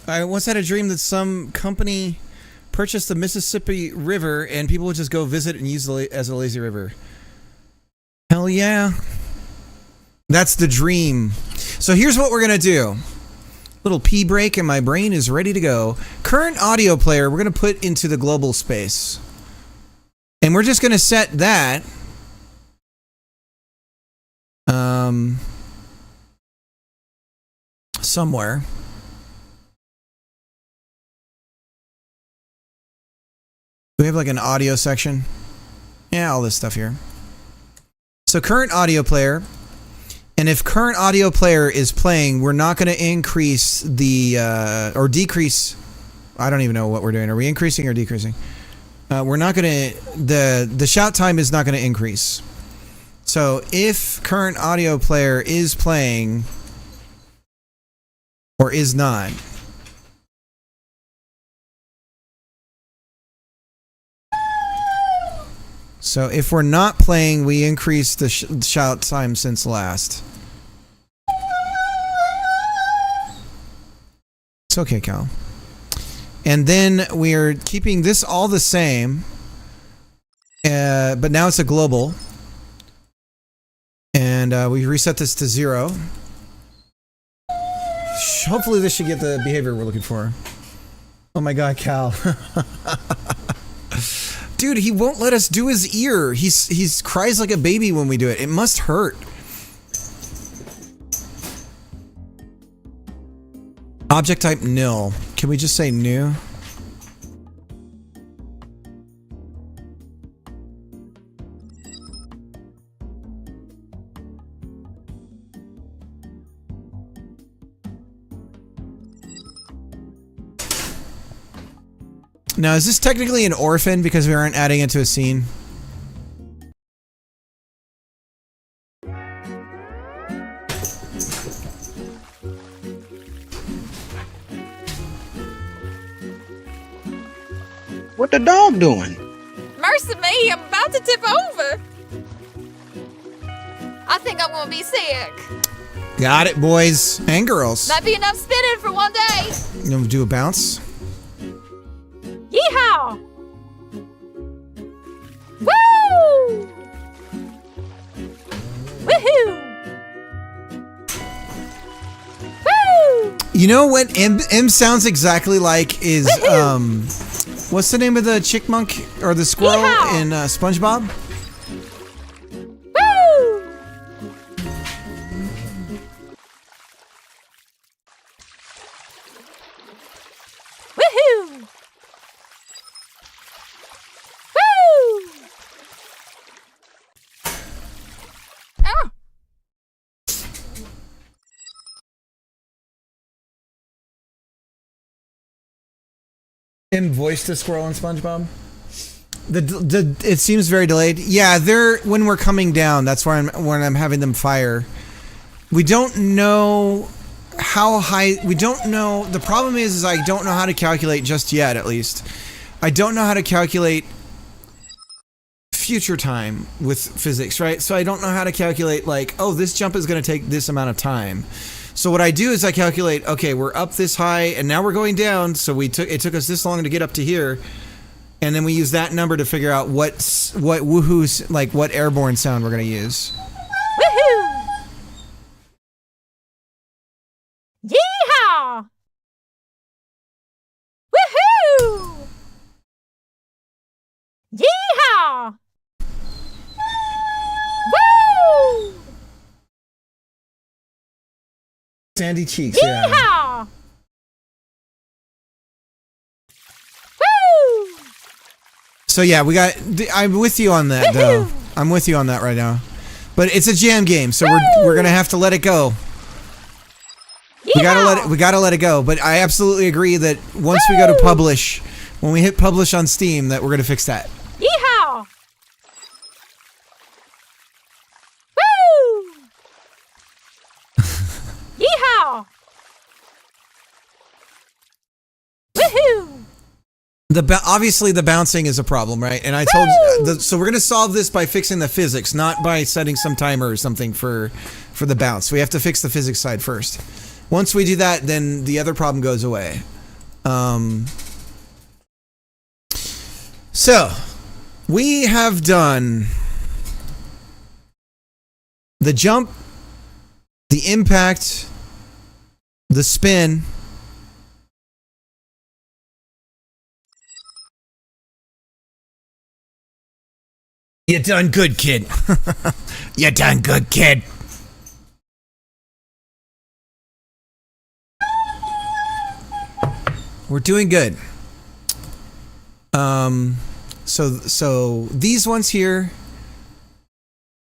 I once had a dream that some company purchased the Mississippi River and people would just go visit and use it as a lazy river. Hell yeah. That's the dream. So here's what we're going to do. Little pee break and my brain is ready to go. Current audio player, we're going to put into the global space. And we're just going to set that somewhere. Do we have like an audio section? Yeah, all this stuff here. So current audio player. And if current audio player is playing, we're not going to increase the, or decrease. I don't even know what we're doing. Are we increasing or decreasing? We're not going to, the shout time is not going to increase. So if current audio player is playing or is not, so if we're not playing, we increase the shout time since last. It's okay, Cal. And then we're keeping this all the same, but now it's a global. And we reset this to 0. Hopefully this should get the behavior we're looking for. Oh my god, Cal. Dude, he won't let us do his ear. He's cries like a baby when we do it. It must hurt. Object type nil. Can we just say new? Now, is this technically an orphan because we aren't adding it to a scene? What the dog doing? Mercy me, I'm about to tip over. I think I'm gonna be sick. Got it, boys and girls. Might be enough spinning for one day. You want to do a bounce? Yeehaw! Woo! Woohoo! Woo! You know what M sounds exactly like is what's the name of the chickmunk or the squirrel Yeehaw! in SpongeBob? Woo! Woohoo! Woo! Ah! M voiced the squirrel in SpongeBob. It seems very delayed. Yeah, they're when we're coming down. That's why I'm having them fire. We don't know how high. We don't know. The problem is I don't know how to calculate just yet. At least I don't know how to calculate future time with physics, right? So I don't know how to calculate like, oh, this jump is going to take this amount of time. So what I do is I calculate, okay, we're up this high and now we're going down. So it took us this long to get up to here. And then we use that number to figure out what woohoo's, like what airborne sound we're going to use. Woohoo! Yeehaw! Woohoo! Yeehaw! Woo! Sandy cheeks, yeah. Yeehaw! Woo! So yeah, I'm with you on that though. Woohoo! I'm with you on that right now. But it's a jam game, so we're going to have to let it go. We gotta let it go. But I absolutely agree that once we go to publish, when we hit publish on Steam, that we're gonna fix that. Yeehaw! Woo! Yeehaw! Woohoo! Obviously the bouncing is a problem, right? And I told you, so we're gonna solve this by fixing the physics, not by setting some timer or something for the bounce. We have to fix the physics side first. Once we do that, then the other problem goes away. So we have done the jump, the impact, the spin. You done good, kid. You done good, kid. We're doing good. So these ones here,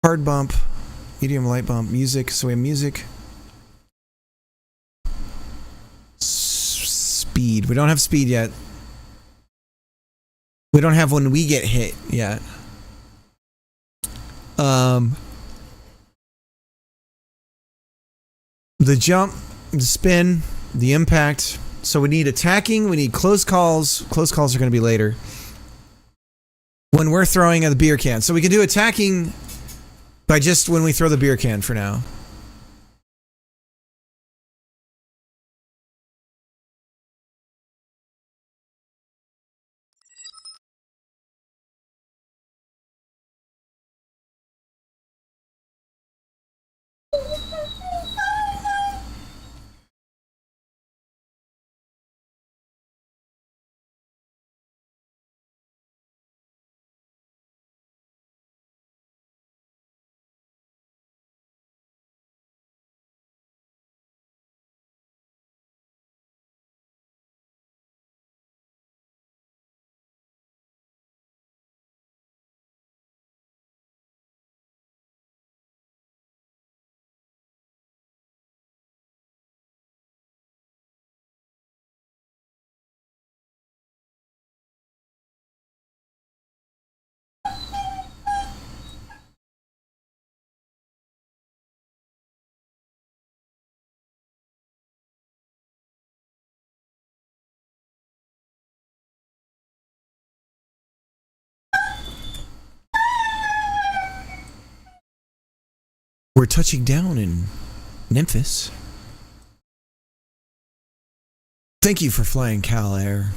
hard bump, medium light bump, music. So we have music. Speed. We don't have speed yet. We don't have when we get hit yet. The jump, the spin, the impact. So we need attacking, we need close calls. Close calls are going to be later. When we're throwing at the beer can. So we can do attacking by just when we throw the beer can for now. We're touching down in Memphis. Thank you for flying Cal Air.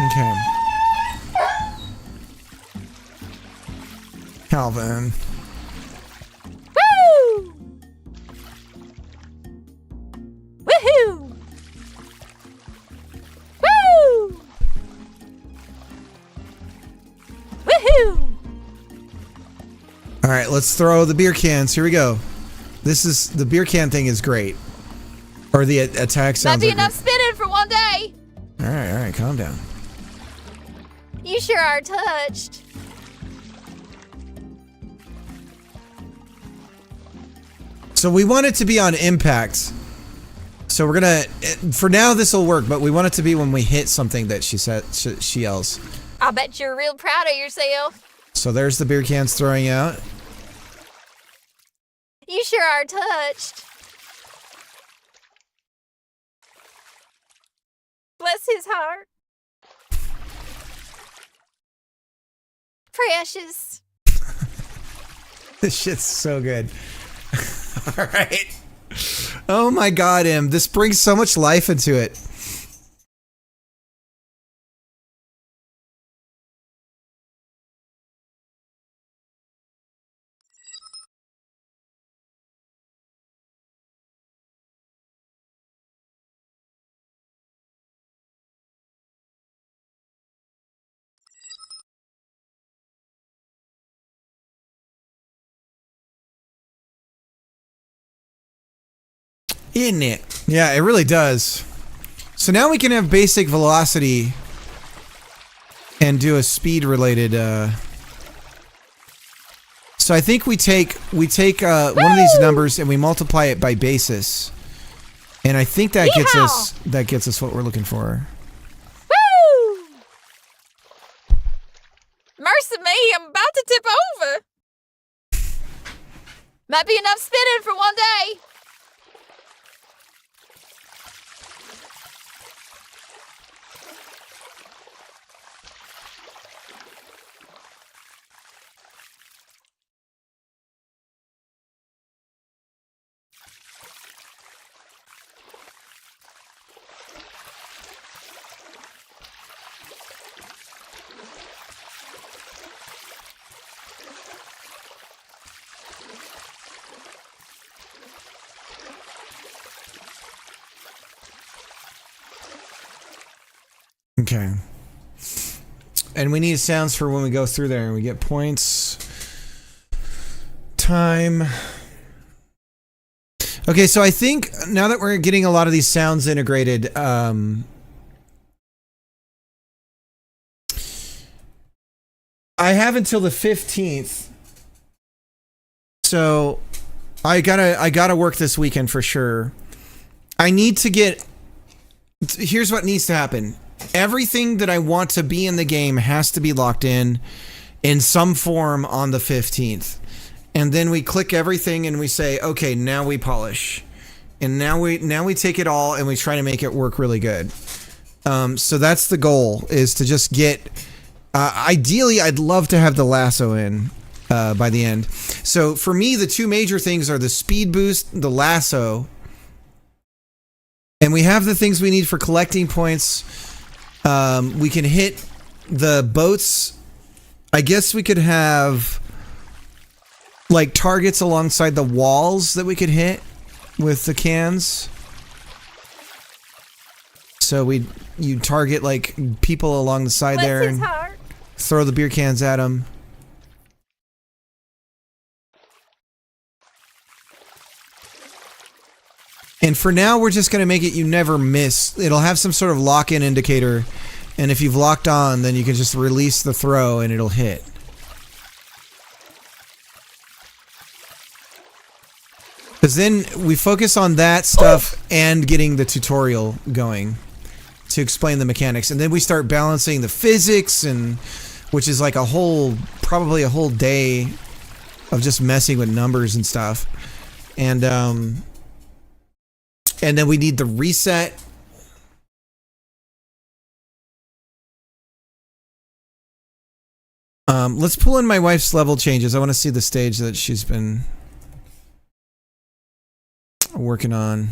Okay. Calvin. Woo! Woohoo! Woo! Woohoo! All right, let's throw the beer cans. Here we go. This is the beer can thing is great. Or the attack Might sounds be like enough spinning for one day. All right, calm down. You sure are touched. So we want it to be on impact. So we're gonna, for now this will work, but we want it to be when we hit something that she yells. I bet you're real proud of yourself. So there's the beer cans throwing out. You sure are touched. Bless his heart. Precious. This shit's so good. All right. Oh my God, Em. This brings so much life into it. Isn't it? Yeah, it really does. So now we can have basic velocity and do a speed related. So I think we take one of these numbers and we multiply it by basis, and I think that gets us what we're looking for. Woo! Mercy me, I'm about to tip over. Might be enough spinning for one day. Okay. And we need sounds for when we go through there and we get points. Time. Okay, so I think now that we're getting a lot of these sounds integrated, I have until the 15th. So I gotta work this weekend for sure. I need to get, here's what needs to happen. Everything that I want to be in the game has to be locked in some form on the 15th. And then we click everything and we say, okay, now we polish. And now we take it all and we try to make it work really good. So that's the goal, is to just get, ideally I'd love to have the lasso in by the end. So for me, the two major things are the speed boost, the lasso, and we have the things we need for collecting points. We can hit the boats. I guess we could have like targets alongside the walls that we could hit with the cans. So you target like people along the side Bless there his and heart. throw the beer cans at them. And for now, we're just going to make it you never miss. It'll have some sort of lock-in indicator. And if you've locked on, then you can just release the throw and it'll hit. Because then we focus on that stuff and getting the tutorial going to explain the mechanics. And then we start balancing the physics, and which is like probably a whole day of just messing with numbers and stuff. And then we need the reset. Let's pull in my wife's level changes. I want to see the stage that she's been working on.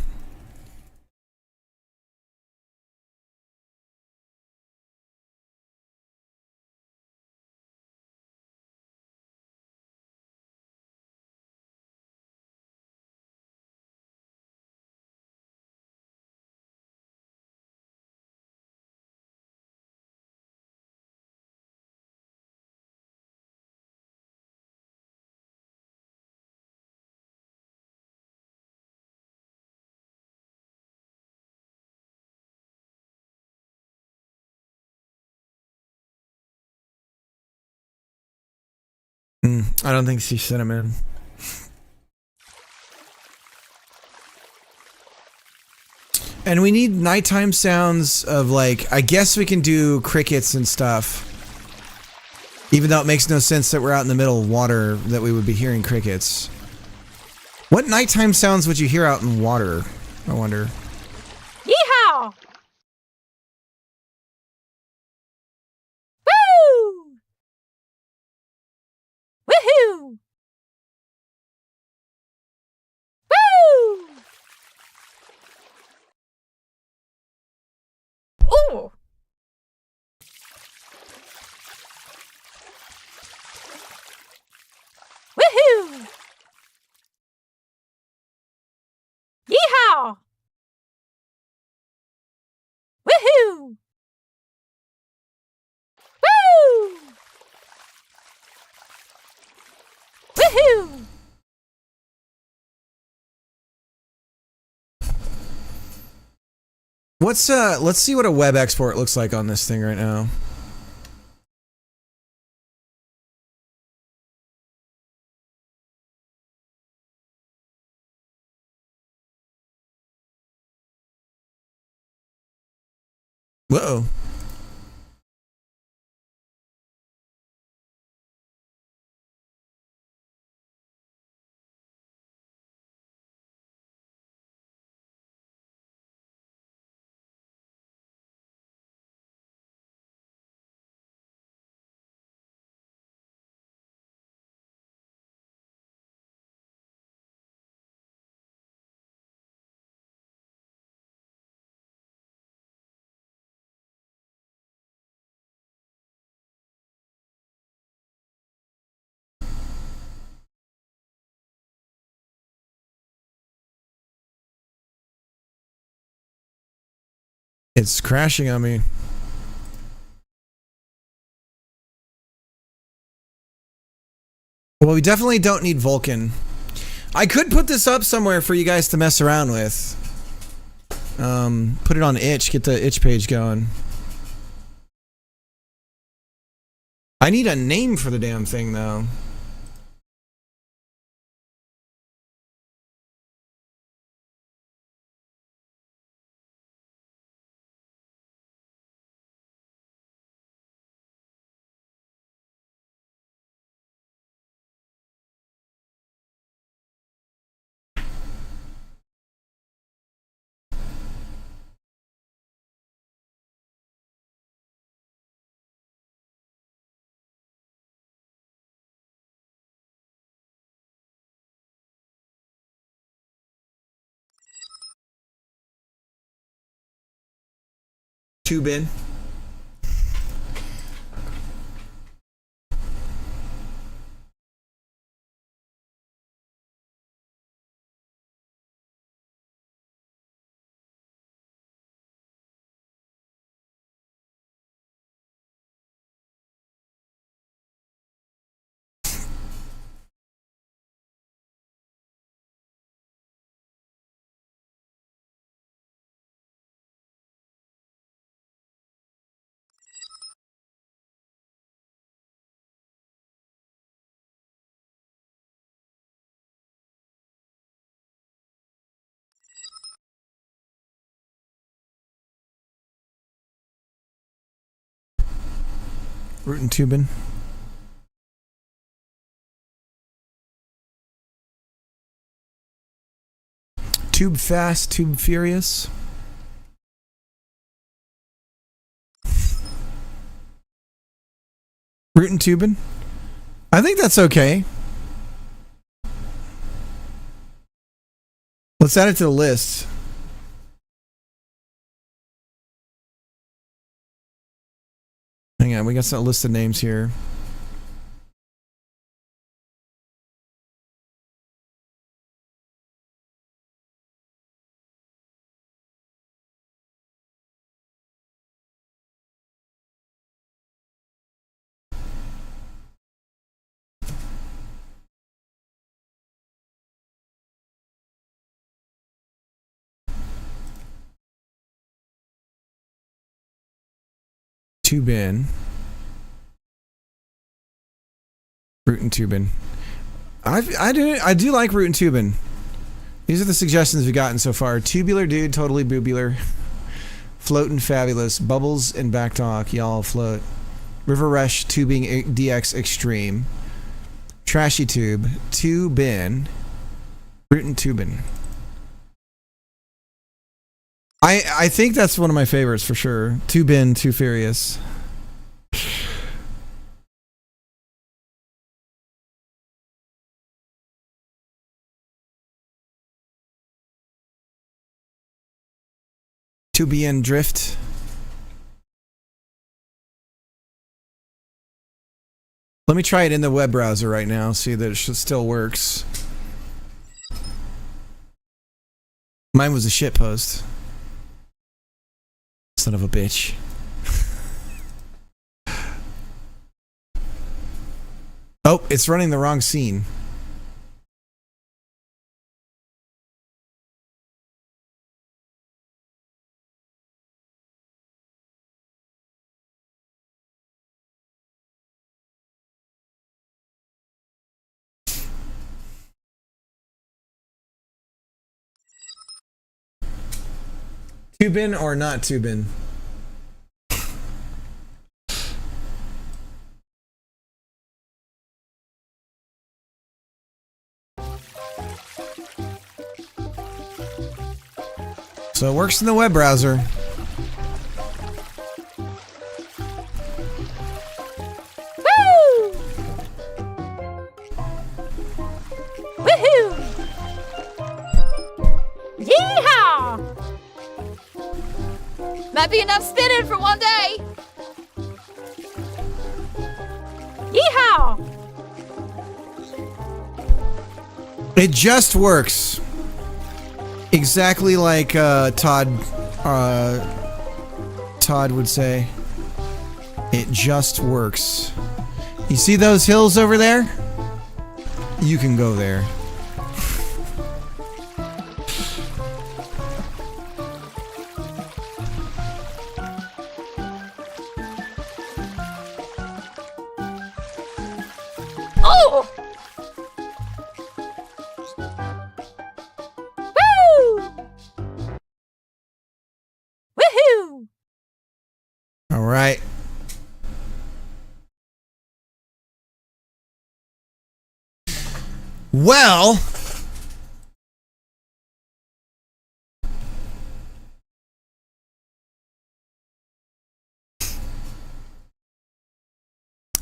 I don't think she sent him in. And we need nighttime sounds of like, I guess we can do crickets and stuff. Even though it makes no sense that we're out in the middle of water that we would be hearing crickets. What nighttime sounds would you hear out in water? I wonder. Yeehaw! Woo! Woohoo! Woo! Ooh! Woohoo! Yeehaw! Woohoo! Woo! Woohoo! Let's see what a web export looks like on this thing right now. Whoa. It's crashing on me. Well, we definitely don't need Vulcan. I could put this up somewhere for you guys to mess around with. Put it on itch, get the itch page going. I need a name for the damn thing though. Tube in. Root and tubin. Tube fast, tube furious. Root and tubin. I think that's okay. Let's add it to the list. Hang on, we got some list of names here. Tubin. Root and tubin. I do like root and tubin. These are the suggestions we've gotten so far. Tubular dude, totally boobular. Floatin' fabulous. Bubbles and back talk, y'all float. River Rush tubing DX extreme. Trashy tube. Tubin. Root and tubin. I think that's one of my favorites for sure. Tubin, Too Furious. Tubian Drift. Let me try it in the web browser right now, see that it still works. Mine was a shit post. Son of a bitch. Oh, it's running the wrong scene. Tubin or not Tubin? So it works in the web browser. Woo! Woohoo! Yeehaw! Might be enough spinning for one day. Yeehaw! It just works. Exactly like Todd would say. It just works. You see those hills over there? You can go there. Oh! Woo! Woohoo! All right. Well,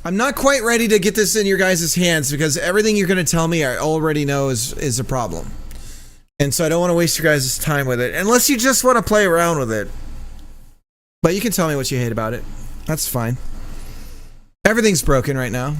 I'm not quite ready to get this in your guys' hands because everything you're going to tell me I already know is a problem. And so I don't want to waste your guys' time with it unless you just want to play around with it. But you can tell me what you hate about it. That's fine. Everything's broken right now.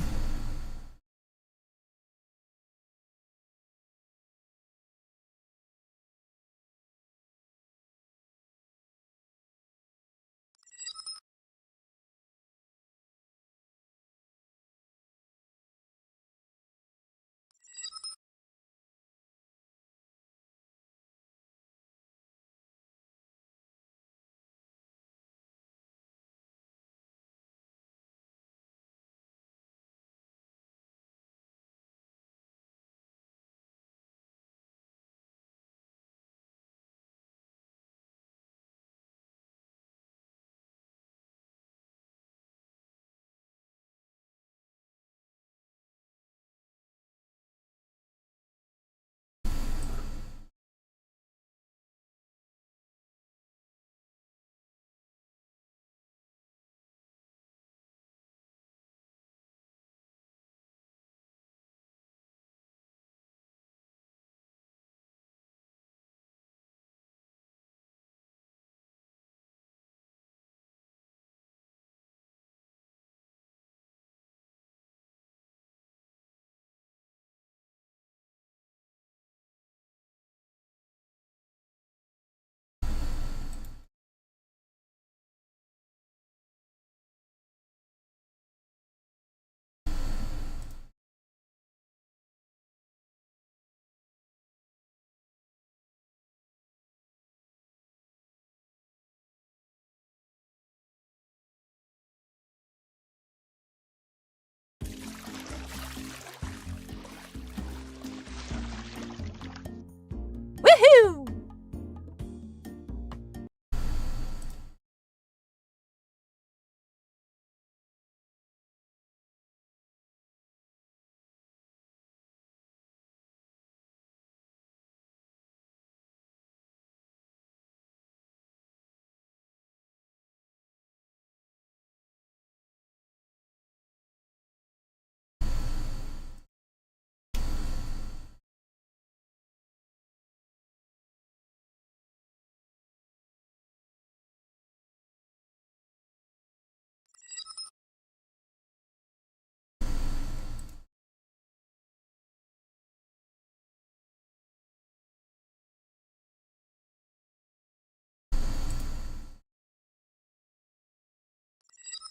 Woohoo!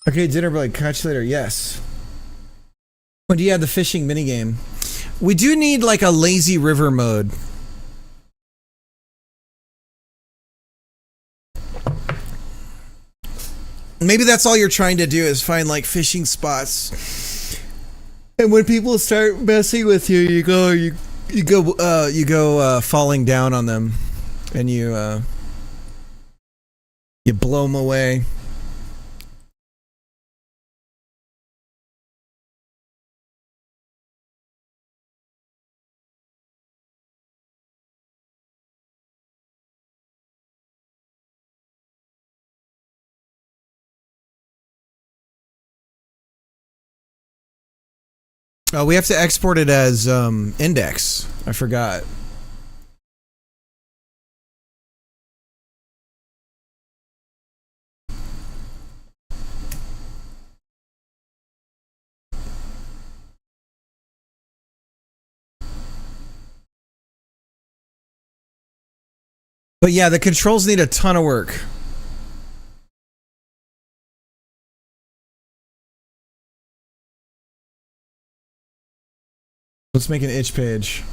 Okay, dinner break. Catch you later. Yes. When do you have the fishing minigame? We do need like a lazy river mode. Maybe that's all you're trying to do is find like fishing spots. And when people start messing with you, you go falling down on them, and you blow them away. Oh, we have to export it as index. I forgot. But yeah, the controls need a ton of work. Let's make an itch page.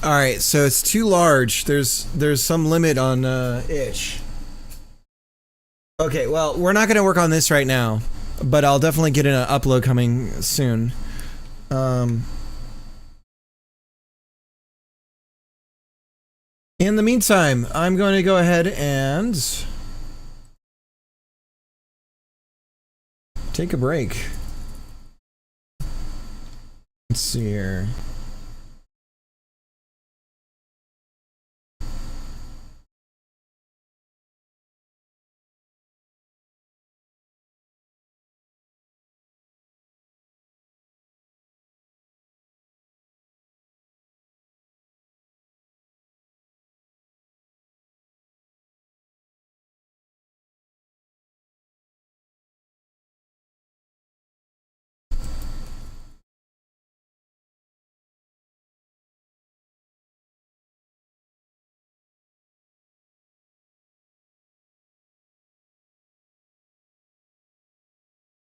All right, so it's too large. There's some limit on itch. Okay, well, we're not going to work on this right now, but I'll definitely get an upload coming soon. In the meantime, I'm going to go ahead and take a break. Let's see here.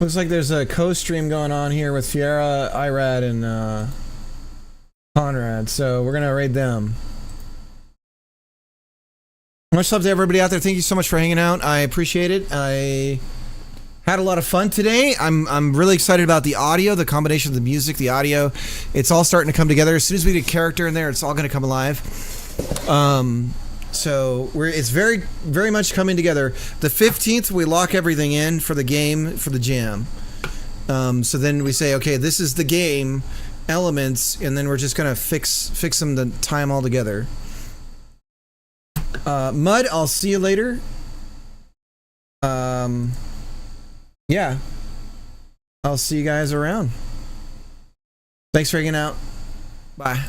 Looks like there's a co-stream going on here with Fiera, Irad, and Conrad, so we're gonna raid them. Much love to everybody out there. Thank you so much for hanging out. I appreciate it. I had a lot of fun today. I'm really excited about the audio, the combination of the music, the audio. It's all starting to come together. As soon as we get a character in there, it's all gonna come alive. So it's very, very much coming together. The 15th, we lock everything in for the game, for the jam. So then we say, okay, this is the game elements, and then we're just gonna fix them to tie them all together. Mud, I'll see you later. Yeah, I'll see you guys around. Thanks for hanging out. Bye.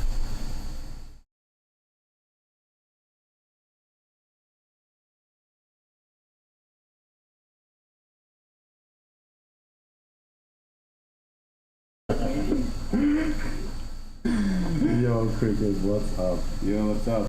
Yo, Cricket, what's up? Yo, what's up?